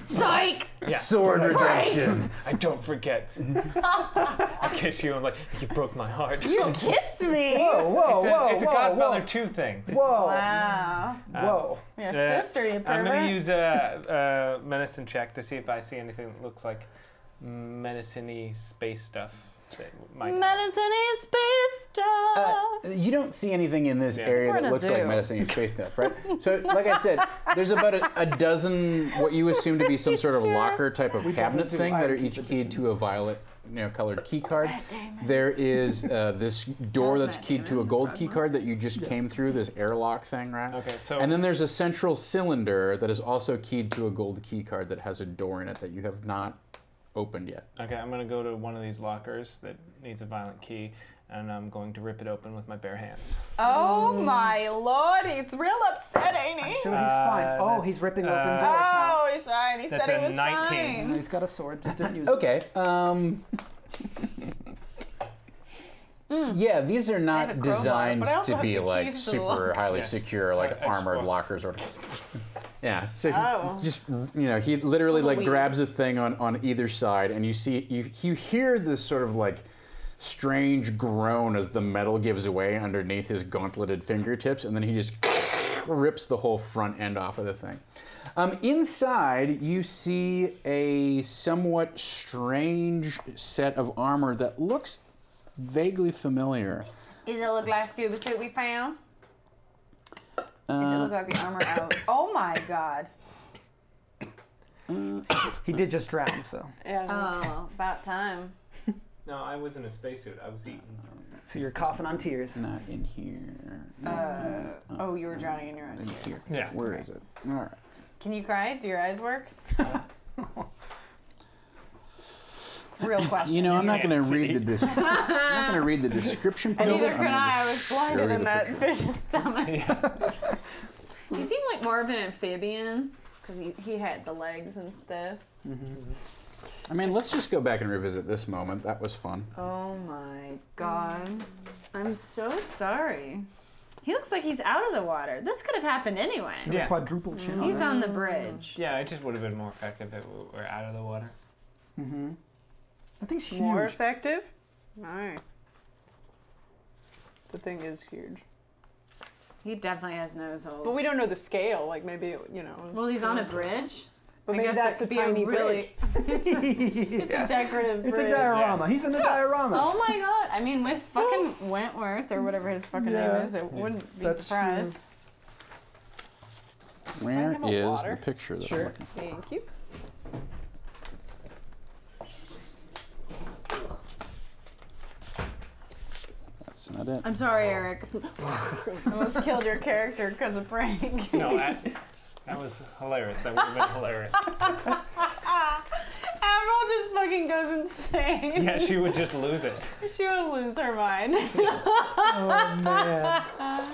[SPEAKER 3] Psych.
[SPEAKER 2] Yeah.
[SPEAKER 1] Sword redemption.
[SPEAKER 2] I don't forget. I kiss you. I'm like, you broke my heart.
[SPEAKER 3] You kissed me.
[SPEAKER 5] Whoa,
[SPEAKER 2] It's a Godfather 2 thing.
[SPEAKER 5] Whoa.
[SPEAKER 3] Wow.
[SPEAKER 5] Whoa.
[SPEAKER 3] Your sister, you pervert.
[SPEAKER 2] I'm going to use a medicine check to see if I see anything that looks like medicine-y space stuff.
[SPEAKER 3] Medicine-y space stuff.
[SPEAKER 1] You don't see anything in this area
[SPEAKER 3] We're in
[SPEAKER 1] that
[SPEAKER 3] a
[SPEAKER 1] looks like
[SPEAKER 3] zoo.
[SPEAKER 1] medicine and space stuff, right? So, like I said, there's about a dozen what you assume to be some sort of locker type of cabinet thing that are each keyed to a violet, colored key card. There is this door that's keyed to a gold key card that you just came through, this airlock thing, right?
[SPEAKER 2] Okay, so
[SPEAKER 1] and then there's a central cylinder that is also keyed to a gold key card that has a door in it that you have not opened yet.
[SPEAKER 2] Okay, I'm going to go to one of these lockers that needs a violent key, and I'm going to rip it open with my bare hands.
[SPEAKER 3] Oh my lord, he's real upset, ain't he?
[SPEAKER 5] I'm sure he's fine. Oh, he's ripping open doors now.
[SPEAKER 3] Oh, he's fine. He
[SPEAKER 2] That's
[SPEAKER 3] said he
[SPEAKER 2] a
[SPEAKER 3] was
[SPEAKER 2] 19.
[SPEAKER 3] fine.
[SPEAKER 5] He's got a sword, just didn't use it.
[SPEAKER 1] Okay. Yeah, these are
[SPEAKER 3] have a
[SPEAKER 1] not
[SPEAKER 3] crowbar,
[SPEAKER 1] designed
[SPEAKER 3] but I also
[SPEAKER 1] to
[SPEAKER 3] have
[SPEAKER 1] be
[SPEAKER 3] the
[SPEAKER 1] like
[SPEAKER 3] keys to the
[SPEAKER 1] super
[SPEAKER 3] locker.
[SPEAKER 1] highly
[SPEAKER 2] Yeah.
[SPEAKER 1] secure, like
[SPEAKER 2] Extra.
[SPEAKER 1] armored lockers or. Yeah, so
[SPEAKER 3] Oh.
[SPEAKER 1] he just he literally like
[SPEAKER 3] Weird.
[SPEAKER 1] grabs a thing on either side, and you hear this sort of like strange groan as the metal gives away underneath his gauntleted fingertips, and then he just rips the whole front end off of the thing. Inside, you see a somewhat strange set of armor that looks vaguely familiar.
[SPEAKER 3] Does it look like scuba suit we found? Does it look like the armor out? Oh my god.
[SPEAKER 5] He did just drown, so.
[SPEAKER 3] Oh, about time.
[SPEAKER 2] No, I was in a spacesuit. I was eating.
[SPEAKER 5] So you're coughing on tears.
[SPEAKER 1] Not in here.
[SPEAKER 3] Oh, you were drowning in your own
[SPEAKER 1] In here.
[SPEAKER 3] tears.
[SPEAKER 2] Yeah.
[SPEAKER 1] Where is it? All right.
[SPEAKER 3] Can you cry? Do your eyes work? Real question.
[SPEAKER 1] I'm not
[SPEAKER 2] can't
[SPEAKER 1] going to
[SPEAKER 2] see.
[SPEAKER 1] read the I'm not going to read the description part
[SPEAKER 3] And
[SPEAKER 1] of it.
[SPEAKER 3] neither
[SPEAKER 1] I'm
[SPEAKER 3] can
[SPEAKER 1] gonna
[SPEAKER 3] I. I
[SPEAKER 1] just
[SPEAKER 3] was blinded
[SPEAKER 1] show you
[SPEAKER 3] in
[SPEAKER 1] the
[SPEAKER 3] that
[SPEAKER 1] picture.
[SPEAKER 3] fish's stomach. He seemed like more of an amphibian because he had the legs and stuff.
[SPEAKER 1] I mean, let's just go back and revisit this moment. That was fun.
[SPEAKER 3] Oh my god. I'm so sorry. He looks like he's out of the water. This could have happened anyway.
[SPEAKER 2] Yeah.
[SPEAKER 5] Quadruple chin.
[SPEAKER 3] He's on the bridge.
[SPEAKER 2] Yeah, it just would have been more effective if we were out of the water.
[SPEAKER 5] Mm-hmm. That thing's huge.
[SPEAKER 4] More effective? Alright. The thing is huge.
[SPEAKER 3] He definitely has nose holes.
[SPEAKER 4] But we don't know the scale. Like maybe,
[SPEAKER 3] Well, he's on a bridge.
[SPEAKER 4] But
[SPEAKER 3] I
[SPEAKER 4] maybe
[SPEAKER 3] guess
[SPEAKER 4] that's a
[SPEAKER 3] it'd be
[SPEAKER 4] tiny
[SPEAKER 3] really, It's a decorative bridge.
[SPEAKER 5] It's a diorama. He's in a diorama.
[SPEAKER 3] Oh my god. I mean, with fucking Wentworth or whatever his fucking name is, it wouldn't be
[SPEAKER 5] That's
[SPEAKER 3] surprised.
[SPEAKER 1] Where
[SPEAKER 4] have a
[SPEAKER 1] is
[SPEAKER 4] water?
[SPEAKER 1] the picture that I'm looking for?
[SPEAKER 4] Thank you.
[SPEAKER 1] That's not it.
[SPEAKER 3] I'm sorry, Eric. Almost killed your character because of Frank.
[SPEAKER 2] No, that was hilarious. That would have been hilarious.
[SPEAKER 3] Avril just fucking goes insane.
[SPEAKER 2] Yeah, she would just lose it.
[SPEAKER 3] She would lose her mind.
[SPEAKER 5] Oh man.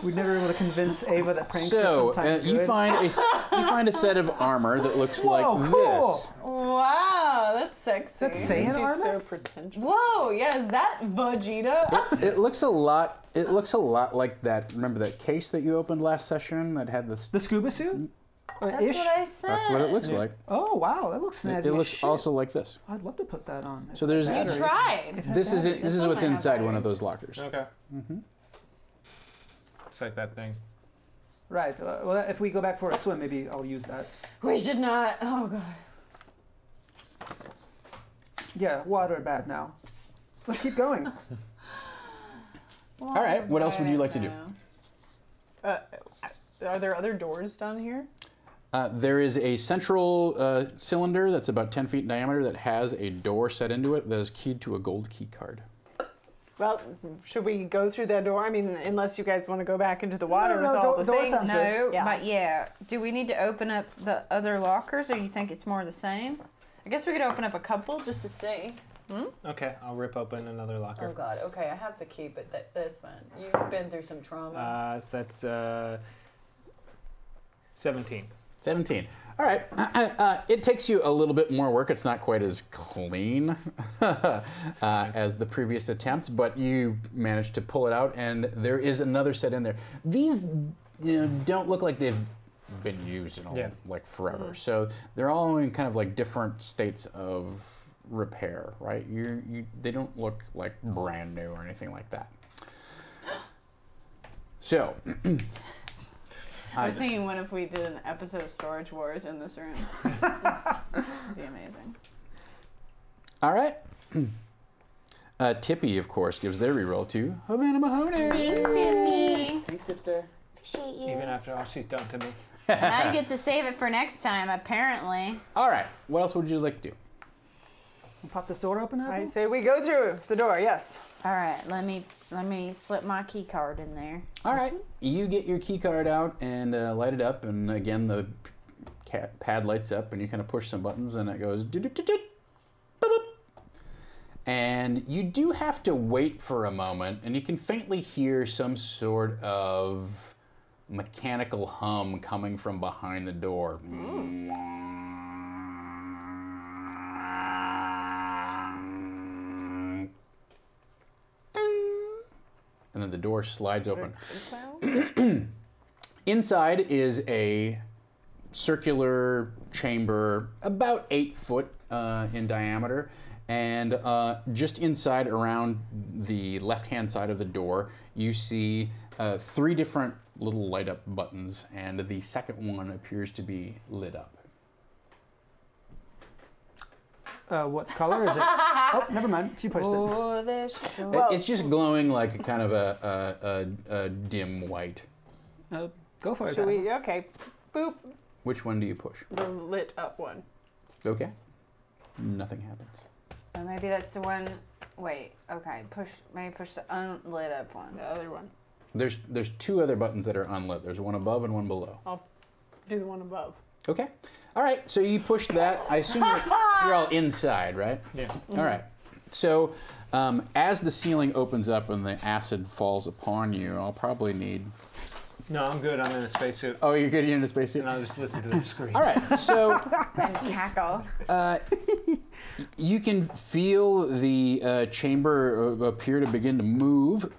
[SPEAKER 5] We'd never be able to convince Ava that pranks
[SPEAKER 1] So
[SPEAKER 5] are sometimes
[SPEAKER 1] you
[SPEAKER 5] good.
[SPEAKER 1] find a set of armor that looks
[SPEAKER 5] Whoa,
[SPEAKER 1] like
[SPEAKER 5] cool.
[SPEAKER 1] this.
[SPEAKER 3] Wow, that's sexy.
[SPEAKER 5] That's Saiyan
[SPEAKER 4] He's
[SPEAKER 5] armor?
[SPEAKER 4] so pretentious.
[SPEAKER 3] Whoa, yeah, is that Vegeta?
[SPEAKER 1] It looks a lot. It looks a lot like that. Remember that case that you opened last session that had this?
[SPEAKER 5] The scuba suit?
[SPEAKER 3] That's
[SPEAKER 5] Ish?
[SPEAKER 3] what I said.
[SPEAKER 1] That's what it looks like.
[SPEAKER 5] Oh wow, that looks snazzy.
[SPEAKER 1] It
[SPEAKER 5] as
[SPEAKER 1] looks
[SPEAKER 5] shit.
[SPEAKER 1] also like this.
[SPEAKER 5] I'd love to put that on.
[SPEAKER 1] So there's.
[SPEAKER 3] You tried.
[SPEAKER 1] This is it. This is
[SPEAKER 3] This
[SPEAKER 1] what's
[SPEAKER 3] one might have
[SPEAKER 1] inside one of
[SPEAKER 3] batteries.
[SPEAKER 1] those lockers.
[SPEAKER 2] Okay. It's like that thing.
[SPEAKER 5] Right. Well, if we go back for a swim, maybe I'll use that.
[SPEAKER 3] We should not. Oh god.
[SPEAKER 5] Yeah, water bad now. Let's keep going.
[SPEAKER 1] All right. What else would you like to do?
[SPEAKER 4] Are there other doors down here?
[SPEAKER 1] There is a central cylinder that's about 10 feet in diameter that has a door set into it that is keyed to a gold key card.
[SPEAKER 4] Well, should we go through that door? I mean, unless you guys want to go back into the water
[SPEAKER 5] No,
[SPEAKER 4] with all the
[SPEAKER 5] door
[SPEAKER 4] things.
[SPEAKER 5] sounds
[SPEAKER 3] No,
[SPEAKER 4] Yeah.
[SPEAKER 3] but yeah. Do we need to open up the other lockers, or do you think it's more the same? I guess we could open up a couple just to see.
[SPEAKER 2] Okay, I'll rip open another locker.
[SPEAKER 3] Oh god. Okay, I have to keep it. That's fine. You've been through some trauma.
[SPEAKER 2] That's 17.
[SPEAKER 1] 17. All right. It takes you a little bit more work. It's not quite as clean as the previous attempt, but you managed to pull it out, and there is another set in there. These don't look like they've been used in
[SPEAKER 2] Yeah.
[SPEAKER 1] like forever. So they're all in kind of like different states of repair, right? They don't look like brand new or anything like that. So,
[SPEAKER 3] I was thinking, what if we did an episode of Storage Wars in this room? It'd be amazing.
[SPEAKER 1] all right. Tippy, of course, gives their reroll to Havana Mahoney.
[SPEAKER 7] Thanks, Tippy.
[SPEAKER 5] Thanks, sister.
[SPEAKER 7] Appreciate you.
[SPEAKER 2] Even after all she's done to me.
[SPEAKER 3] And I get to save it for next time, apparently.
[SPEAKER 1] All right. What else would you like to do?
[SPEAKER 5] We'll pop this door open,
[SPEAKER 4] I
[SPEAKER 5] Abby?
[SPEAKER 4] say we go through the door. Yes.
[SPEAKER 3] All right, let me slip my key card in there.
[SPEAKER 1] All right. You get your key card out and light it up, and again the pad lights up, and you kind of push some buttons, and it goes do-do-do-do, boop-boop. And you do have to wait for a moment, and you can faintly hear some sort of mechanical hum coming from behind the door. And then the door slides open. Inside is a circular chamber about 8 foot in diameter. And just inside, around the left-hand side of the door, you see 3 different little light-up buttons, and the second one appears to be lit up.
[SPEAKER 5] What color is it? Oh, never mind. She pushed it.
[SPEAKER 3] Oh, there's
[SPEAKER 1] It's just glowing like a kind of a dim white.
[SPEAKER 5] Go for it.
[SPEAKER 4] Should
[SPEAKER 5] Abby.
[SPEAKER 4] we? Okay. Boop.
[SPEAKER 1] Which one do you push?
[SPEAKER 4] The lit up one.
[SPEAKER 1] Okay. Nothing happens.
[SPEAKER 3] Oh, maybe that's the one. Wait. Okay. Maybe push the unlit up one.
[SPEAKER 4] The other one.
[SPEAKER 1] There's 2 other buttons that are unlit. There's one above and one below.
[SPEAKER 4] I'll do the one above.
[SPEAKER 1] Okay. All right. So you push that. I assume you're all inside, right?
[SPEAKER 2] Yeah.
[SPEAKER 1] All right. So as the ceiling opens up and the acid falls upon you, I'll probably need.
[SPEAKER 2] No, I'm good. I'm in a spacesuit.
[SPEAKER 1] Oh, you're good. You're in a spacesuit.
[SPEAKER 2] And I'll just listen to their screams.
[SPEAKER 1] All right. So
[SPEAKER 3] And cackle.
[SPEAKER 1] you can feel the chamber appear to begin to move,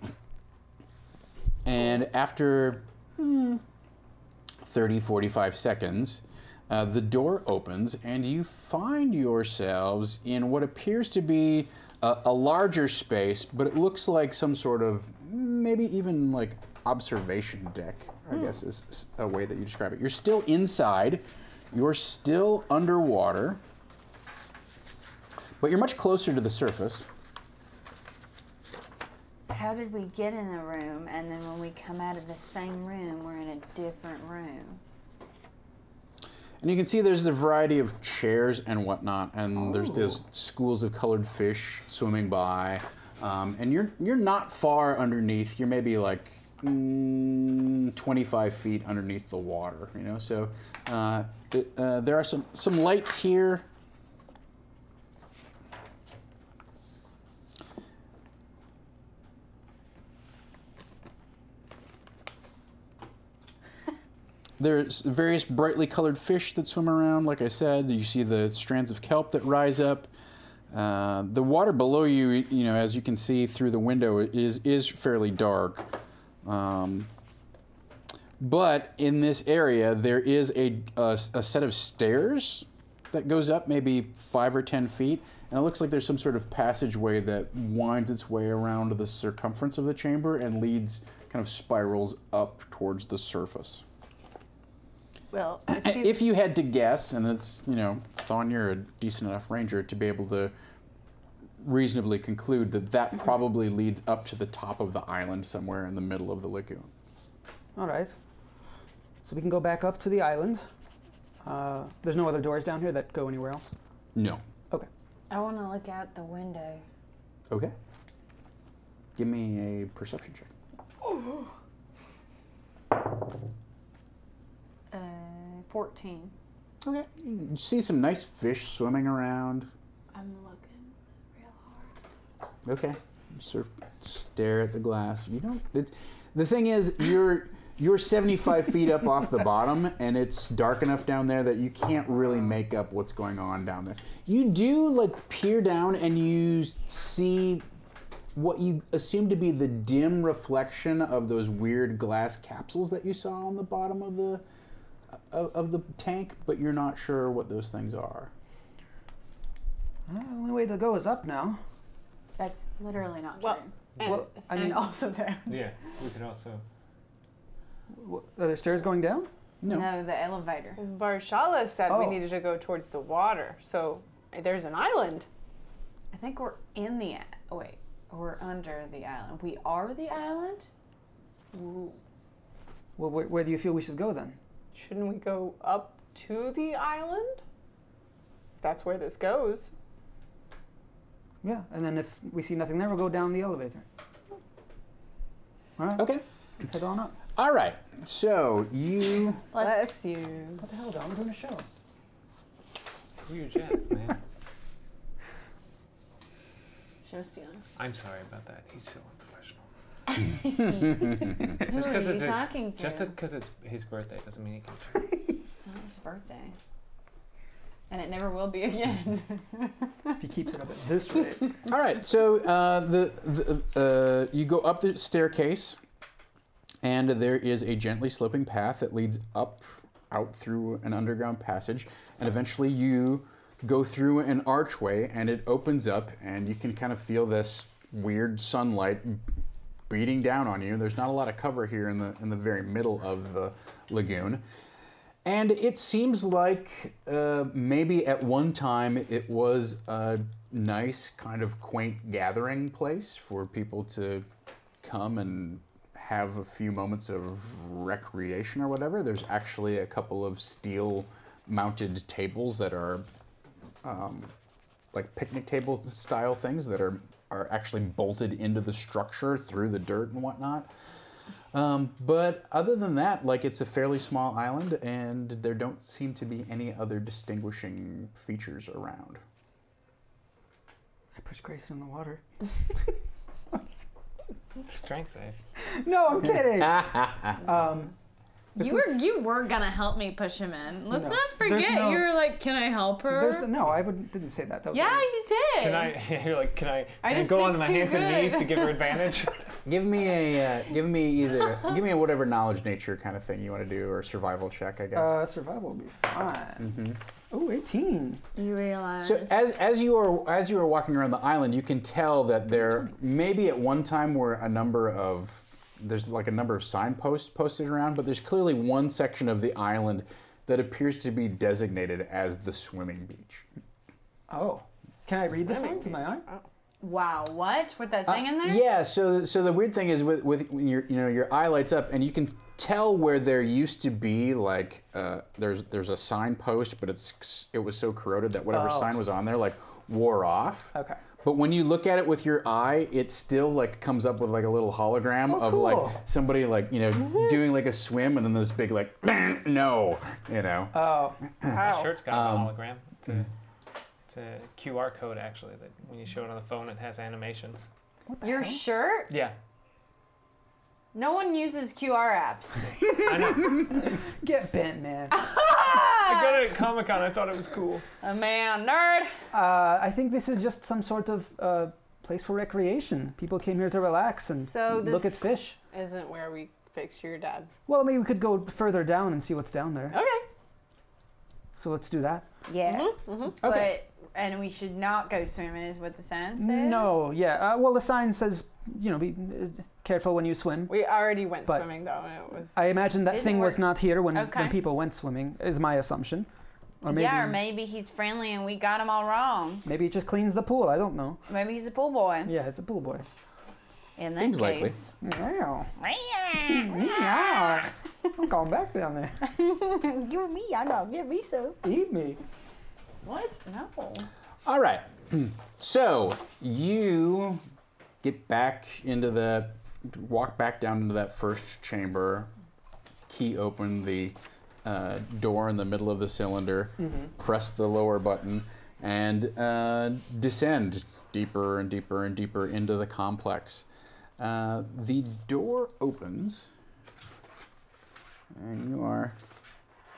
[SPEAKER 1] and after 30, 45 seconds, the door opens, and you find yourselves in what appears to be a larger space, but it looks like some sort of, maybe even like observation deck, I guess is a way that you describe it. You're still inside, you're still underwater, but you're much closer to the surface.
[SPEAKER 3] How did we get in the room, and then when we come out of the same room, we're in a different room?
[SPEAKER 1] And you can see there's a variety of chairs and whatnot, and there's schools of colored fish swimming by, and you're not far underneath. You're maybe like 25 feet underneath the water, you know. So there are some lights here. There's various brightly colored fish that swim around. Like I said, you see the strands of kelp that rise up. The water below you, you know, as you can see through the window, is fairly dark. But in this area, there is a set of stairs that goes up maybe 5 or 10 feet. And it looks like there's some sort of passageway that winds its way around the circumference of the chamber and leads, kind of spirals up towards the surface.
[SPEAKER 4] Well,
[SPEAKER 1] If you had to guess, and it's, you know, Thon, you're a decent enough ranger to be able to reasonably conclude that that probably leads up to the top of the island somewhere in the middle of the lagoon.
[SPEAKER 5] All right. So we can go back up to the island. There's no other doors down here that go anywhere else?
[SPEAKER 1] No.
[SPEAKER 5] Okay.
[SPEAKER 3] I want to look out the window.
[SPEAKER 1] Okay. Give me a perception check.
[SPEAKER 3] 14.
[SPEAKER 1] Okay. You see some nice fish swimming around.
[SPEAKER 3] I'm looking real hard.
[SPEAKER 1] Okay. You sort of stare at the glass. You don't. The thing is, you're 75 feet up off the bottom, and it's dark enough down there that you can't really make up what's going on down there. You do like peer down, and you see what you assume to be the dim reflection of those weird glass capsules that you saw on the bottom of the of the tank, but you're not sure what those things are.
[SPEAKER 5] The only way to go is up now.
[SPEAKER 3] That's literally not
[SPEAKER 4] Well,
[SPEAKER 3] true.
[SPEAKER 5] Well, I mean,
[SPEAKER 3] And also down.
[SPEAKER 2] Yeah, we could also.
[SPEAKER 5] are there stairs going down?
[SPEAKER 3] No, the elevator.
[SPEAKER 4] Barshala said we
[SPEAKER 5] Oh.
[SPEAKER 4] needed to go towards the water, so there's an island.
[SPEAKER 3] I think we're in the. Wait, we're under the island. We are the island? Ooh.
[SPEAKER 5] Well, where do you feel we should go then?
[SPEAKER 4] Shouldn't we go up to the island? That's where this goes.
[SPEAKER 5] Yeah, and then if we see nothing there, we'll go down the elevator. All right.
[SPEAKER 1] Okay.
[SPEAKER 5] Let's head on up.
[SPEAKER 1] All right. So you.
[SPEAKER 4] Let's you.
[SPEAKER 5] What the hell, Don? We're doing a show.
[SPEAKER 2] Cool your jets, man.
[SPEAKER 3] Show stealing.
[SPEAKER 2] I'm sorry about that. He's so unprofessional.
[SPEAKER 3] Who are you
[SPEAKER 2] it's
[SPEAKER 3] talking to?
[SPEAKER 2] just because it's his birthday doesn't mean he can.
[SPEAKER 3] It's not his birthday. And it never will be again.
[SPEAKER 5] If he keeps it up at this rate.
[SPEAKER 1] All right. So you go up the staircase, and there is a gently sloping path that leads up, out through an underground passage, and eventually you go through an archway, and it opens up, and you can kind of feel this weird sunlight beating down on you. There's not a lot of cover here in the very middle of the lagoon. And it seems like maybe at one time it was a nice kind of quaint gathering place for people to come and have a few moments of recreation or whatever. There's actually a couple of steel mounted tables that are like picnic table style things that are actually bolted into the structure through the dirt and whatnot. But other than that, like, it's a fairly small island, and there don't seem to be any other distinguishing features around.
[SPEAKER 5] I pushed Grayson in the water.
[SPEAKER 2] Strength save.
[SPEAKER 5] No, I'm kidding.
[SPEAKER 3] You were gonna help me push him in. Let's
[SPEAKER 5] No.
[SPEAKER 3] not forget.
[SPEAKER 5] There's no-
[SPEAKER 3] You were like, "Can I help her?"
[SPEAKER 5] No, I didn't say that. That was
[SPEAKER 3] Yeah, you did.
[SPEAKER 2] Can I? You're like, can I
[SPEAKER 3] just
[SPEAKER 2] go
[SPEAKER 3] did
[SPEAKER 2] on my
[SPEAKER 3] too
[SPEAKER 2] hands and
[SPEAKER 3] good.
[SPEAKER 2] knees to give her advantage?
[SPEAKER 1] Give me a whatever knowledge nature kind of thing you want to do, or survival check, I guess.
[SPEAKER 5] Survival will be fine. Oh, 18.
[SPEAKER 3] You realize.
[SPEAKER 1] So as you are walking around the island, you can tell that there maybe at one time were there's like a number of signposts posted around, but there's clearly one section of the island that appears to be designated as the swimming beach.
[SPEAKER 5] Oh. Can I read the sign to my eye?
[SPEAKER 3] Wow, what? With that thing in there?
[SPEAKER 1] Yeah. So the weird thing is with when your eye lights up, and you can tell where there used to be like there's a signpost, but it was so corroded that whatever sign was on there like wore off.
[SPEAKER 5] Okay.
[SPEAKER 1] But when you look at it with your eye, it still like comes up with like a little hologram of like
[SPEAKER 5] cool.
[SPEAKER 1] somebody like doing like a swim, and then this big like no,
[SPEAKER 5] Oh.
[SPEAKER 2] My shirt's got a hologram. It's a QR code actually that when you show it on the phone, it has animations.
[SPEAKER 3] Your shirt?
[SPEAKER 2] Yeah.
[SPEAKER 3] No one uses QR apps.
[SPEAKER 2] I know.
[SPEAKER 5] Get bent, man.
[SPEAKER 2] I got it at Comic-Con. I thought it was cool.
[SPEAKER 3] A man, nerd.
[SPEAKER 5] I think this is just some sort of place for recreation. People came here to relax and look at fish.
[SPEAKER 4] Isn't where we fix your dad.
[SPEAKER 5] Well, maybe we could go further down and see what's down there.
[SPEAKER 4] Okay.
[SPEAKER 5] So let's do that.
[SPEAKER 3] Yeah.
[SPEAKER 1] Okay.
[SPEAKER 3] And we should not go swimming, is what the sign says.
[SPEAKER 5] No, yeah. Well, the sign says, be careful when you swim.
[SPEAKER 4] We already went
[SPEAKER 5] But-
[SPEAKER 4] swimming though, and it was.
[SPEAKER 5] I imagine that
[SPEAKER 3] Didn't
[SPEAKER 5] thing was
[SPEAKER 3] work.
[SPEAKER 5] not here when
[SPEAKER 3] Okay.
[SPEAKER 5] people went swimming, is my assumption. Or maybe,
[SPEAKER 3] Yeah, or maybe he's friendly and we got him all wrong.
[SPEAKER 5] maybe it just cleans the pool. I don't know.
[SPEAKER 3] Maybe he's a pool boy.
[SPEAKER 5] Yeah, it's a pool boy.
[SPEAKER 3] In that
[SPEAKER 1] Seems likely.
[SPEAKER 3] case.
[SPEAKER 5] Meow. Meow. I'm going back down there.
[SPEAKER 8] Give me, I know, give me some.
[SPEAKER 5] Eat me.
[SPEAKER 3] What? No.
[SPEAKER 1] All right. So you walk back down into that first chamber, key open the door in the middle of the cylinder, press the lower button, and descend deeper and deeper and deeper into the complex. The door opens, and you are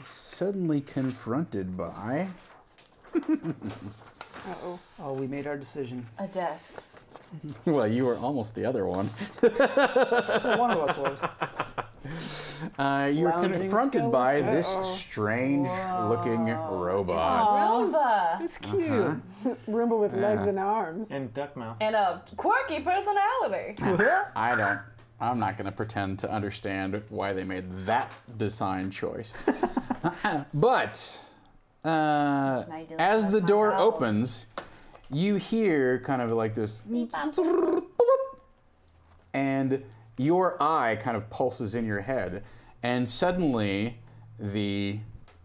[SPEAKER 1] suddenly confronted by...
[SPEAKER 4] Uh-oh.
[SPEAKER 5] Oh, we made our decision.
[SPEAKER 3] A desk.
[SPEAKER 1] Well, you were almost the other one.
[SPEAKER 5] One of us was.
[SPEAKER 1] you're
[SPEAKER 5] Lounging
[SPEAKER 1] confronted by this
[SPEAKER 5] skeleton.
[SPEAKER 1] strange-looking robot.
[SPEAKER 3] Roomba.
[SPEAKER 4] It's cute. Roomba with legs and arms.
[SPEAKER 2] And duck mouth.
[SPEAKER 3] And a quirky personality.
[SPEAKER 1] I'm not going to pretend to understand why they made that design choice. But as the door opens, you hear kind of like this, and your eye kind of pulses in your head, and suddenly the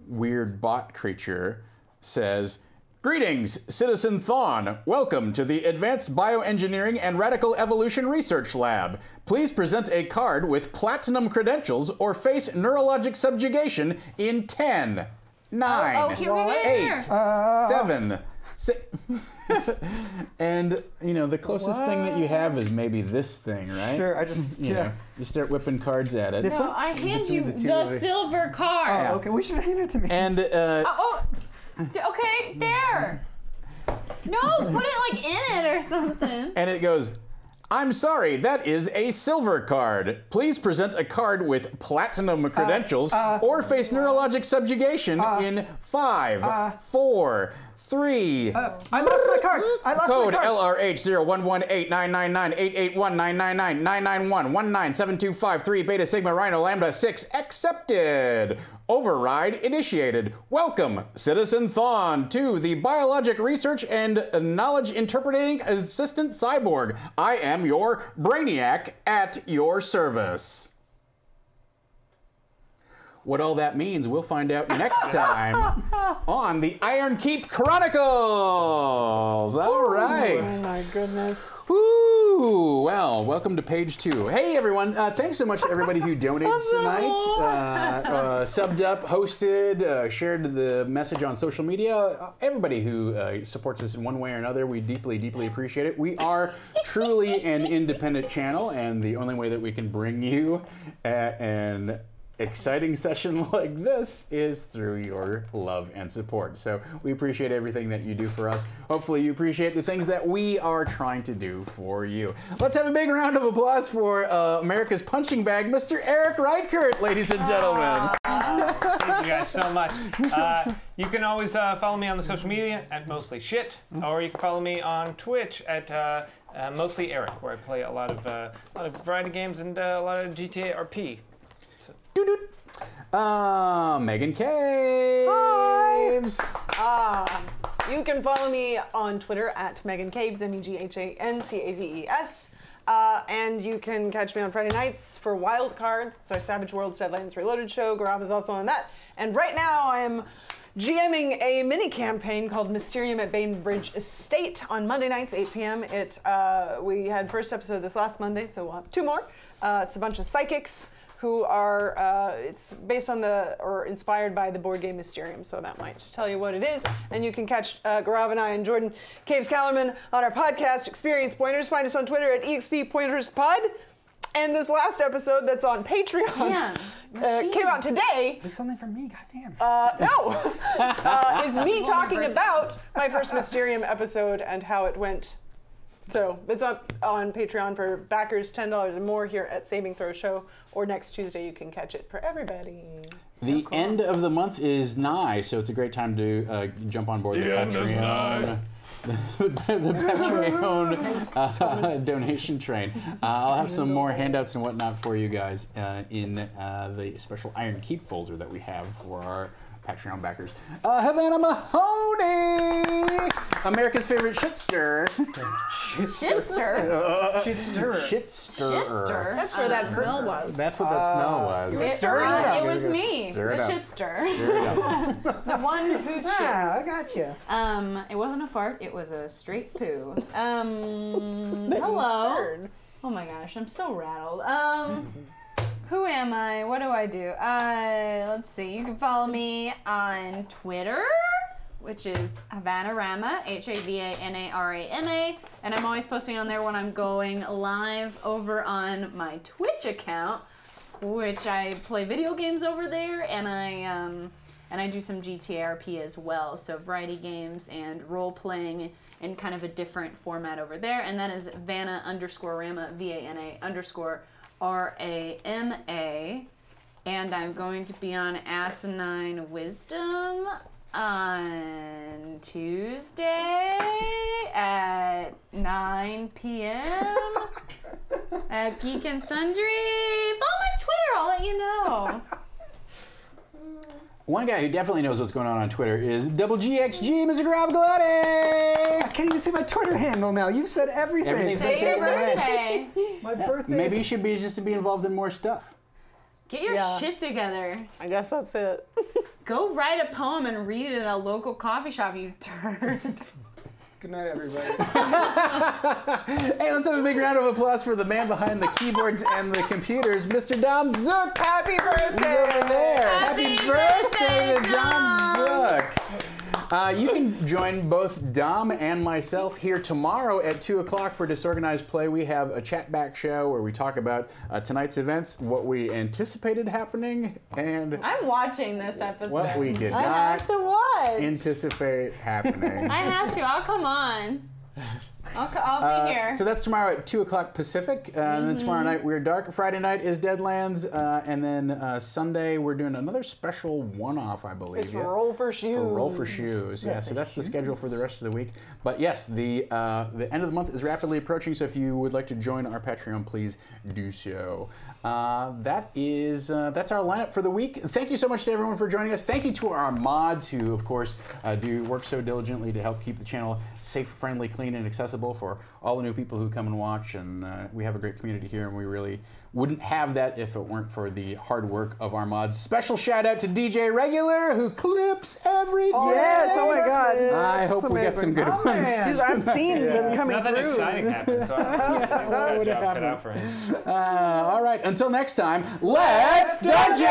[SPEAKER 1] weird bot creature says, "Greetings, Citizen Thawne. Welcome to the Advanced Bioengineering and Radical Evolution Research Lab. Please present a card with platinum credentials or face neurologic subjugation in 10, 9,
[SPEAKER 3] here.
[SPEAKER 1] 8, 7, 6. And, you know, the closest thing that you have is maybe this thing, right?
[SPEAKER 5] Sure, I just,
[SPEAKER 1] You know, you start whipping cards at it.
[SPEAKER 5] This one?
[SPEAKER 3] I hand you
[SPEAKER 1] the two
[SPEAKER 3] the
[SPEAKER 1] of it.
[SPEAKER 3] silver card.
[SPEAKER 5] Oh, okay, we should hand it to me.
[SPEAKER 1] And,
[SPEAKER 3] Okay, there. No, put it like in it or something.
[SPEAKER 1] and it goes, "I'm sorry, that is a silver card. Please present a card with platinum credentials or face neurologic subjugation in 5, 4, 3.
[SPEAKER 5] I lost my card. I lost
[SPEAKER 1] Code
[SPEAKER 5] my card.
[SPEAKER 1] LRH01189988199999919725 Beta Sigma Rhino Lambda 6 accepted. Override initiated. Welcome, Citizen Thawne, to the Biologic Research and Knowledge Interpreting Assistant Cyborg. I am your Brainiac at your service." What all that means, we'll find out next time on the Ironkeep Chronicles. All right.
[SPEAKER 4] Oh my goodness.
[SPEAKER 1] Woo! Well, welcome to page 2. Hey, everyone. Thanks so much to everybody who donated tonight, subbed up, hosted, shared the message on social media. Everybody who supports us in one way or another, we deeply, deeply appreciate it. We are truly an independent channel, and the only way that we can bring you an exciting session like this is through your love and support. So we appreciate everything that you do for us. Hopefully you appreciate the things that we are trying to do for you. Let's have a big round of applause for America's punching bag, Mr. Eric Reichert, ladies and gentlemen.
[SPEAKER 2] Thank you guys so much. You can always follow me on the social media at Mostly Shit, or you can follow me on Twitch at Mostly Eric, where I play a lot of variety games and a lot of GTA RP.
[SPEAKER 1] Megan Caves.
[SPEAKER 4] Hi. You can follow me on Twitter at Megan Caves, MEGHANCAVES. And you can catch me on Friday nights for Wild Cards. It's our Savage Worlds Deadlands Reloaded show. Gaurav is also on that. And right now I am GMing a mini campaign called Mysterium at Bainbridge Estate on Monday nights, 8 p.m. We had first episode this last Monday, so we'll have 2 more. It's a bunch of psychics who are, it's based on or inspired by the board game Mysterium, so that might tell you what it is. And you can catch Gaurav and I and Jordan Caves-Callerman on our podcast, Experience Pointers. Find us on Twitter at EXPPointersPod. And this last episode that's on Patreon came out today.
[SPEAKER 5] Do something for me, goddamn.
[SPEAKER 4] Is me talking about my first Mysterium episode and how it went. So it's up on Patreon for backers, $10 and more here at Saving Throw Show, or next Tuesday you can catch it for everybody.
[SPEAKER 1] The end of the month is nigh, so it's a great time to jump on board the Patreon. The Patreon donation train. I'll have some more handouts and whatnot for you guys in the special Ironkeep folder that we have for our Patreon backers. Havana Mahoney! America's favorite shitster.
[SPEAKER 3] Shitster.
[SPEAKER 1] Shitster.
[SPEAKER 4] That's where that smell was.
[SPEAKER 1] That's what that smell was.
[SPEAKER 3] It was me,
[SPEAKER 1] Stir it
[SPEAKER 3] the
[SPEAKER 1] up.
[SPEAKER 3] shitster.
[SPEAKER 1] Stir it up.
[SPEAKER 3] The one who shits.
[SPEAKER 8] I got you.
[SPEAKER 3] It wasn't a fart, it was a straight poo. Hello. Oh my gosh, I'm so rattled. Who am I? What do I do? Let's see. You can follow me on Twitter, which is Havanarama, HAVANARAMA, and I'm always posting on there when I'm going live over on my Twitch account, which I play video games over there, and I do some GTRP as well, so variety games and role playing in kind of a different format over there, and that is Vanna_Rama, VANA_RAMA. And I'm going to be on Asinine Wisdom on Tuesday at 9 p.m. at Geek and Sundry. Follow my Twitter, I'll let you know.
[SPEAKER 1] One guy who definitely knows what's going on Twitter is Double GXG, Mr. Gravgalotti.
[SPEAKER 5] I can't even say my Twitter handle now. You've said everything.
[SPEAKER 1] Everything's been
[SPEAKER 3] Say your
[SPEAKER 1] taken away.
[SPEAKER 3] birthday.
[SPEAKER 5] My birthday.
[SPEAKER 1] Maybe you should be just to be involved in more stuff.
[SPEAKER 3] Get your
[SPEAKER 4] Yeah.
[SPEAKER 3] shit together.
[SPEAKER 4] I guess that's it.
[SPEAKER 3] Go write a poem and read it at a local coffee shop, you turd.
[SPEAKER 5] Good night, everybody.
[SPEAKER 1] Hey, let's have a big round of applause for the man behind the keyboards and the computers, Mr. Dom Zook.
[SPEAKER 4] Happy
[SPEAKER 1] He's
[SPEAKER 4] birthday!
[SPEAKER 1] over there.
[SPEAKER 3] Happy
[SPEAKER 1] birthday to
[SPEAKER 3] birthday,
[SPEAKER 1] Dom
[SPEAKER 3] Dom.
[SPEAKER 1] Zook. You can join both Dom and myself here tomorrow at 2 o'clock for Disorganized Play. We have a chat back show where we talk about tonight's events, what we anticipated happening, and
[SPEAKER 3] I'm watching this episode.
[SPEAKER 1] what we did
[SPEAKER 4] I have
[SPEAKER 1] not
[SPEAKER 4] to watch.
[SPEAKER 1] anticipate happening.
[SPEAKER 3] I have to. I'll come on. I'll be here.
[SPEAKER 1] So that's tomorrow at 2 o'clock Pacific. And then tomorrow night we're dark. Friday night is Deadlands. And then Sunday we're doing another special one-off, I believe.
[SPEAKER 4] It's Roll for Shoes.
[SPEAKER 1] For Roll for Shoes. Yeah, so that's the schedule for the rest of the week. But yes, the end of the month is rapidly approaching. So if you would like to join our Patreon, please do so. That's our lineup for the week. Thank you so much to everyone for joining us. Thank you to our mods who, of course, do work so diligently to help keep the channel safe, friendly, clean, and accessible for all the new people who come and watch. And we have a great community here, and we really wouldn't have that if it weren't for the hard work of our mods. Special shout out to DJ Regular who clips everything.
[SPEAKER 4] Yes, oh my God.
[SPEAKER 1] I hope
[SPEAKER 4] That's
[SPEAKER 1] we get some
[SPEAKER 4] amazing.
[SPEAKER 1] good
[SPEAKER 5] Oh,
[SPEAKER 1] ones.
[SPEAKER 5] man.
[SPEAKER 4] These- I'm seeing them coming
[SPEAKER 2] Nothing
[SPEAKER 4] through.
[SPEAKER 2] exciting happened, so I don't know.
[SPEAKER 1] What would have
[SPEAKER 2] Job cut
[SPEAKER 1] happened?
[SPEAKER 2] out for him.
[SPEAKER 1] All right, until next time, let's dungeon!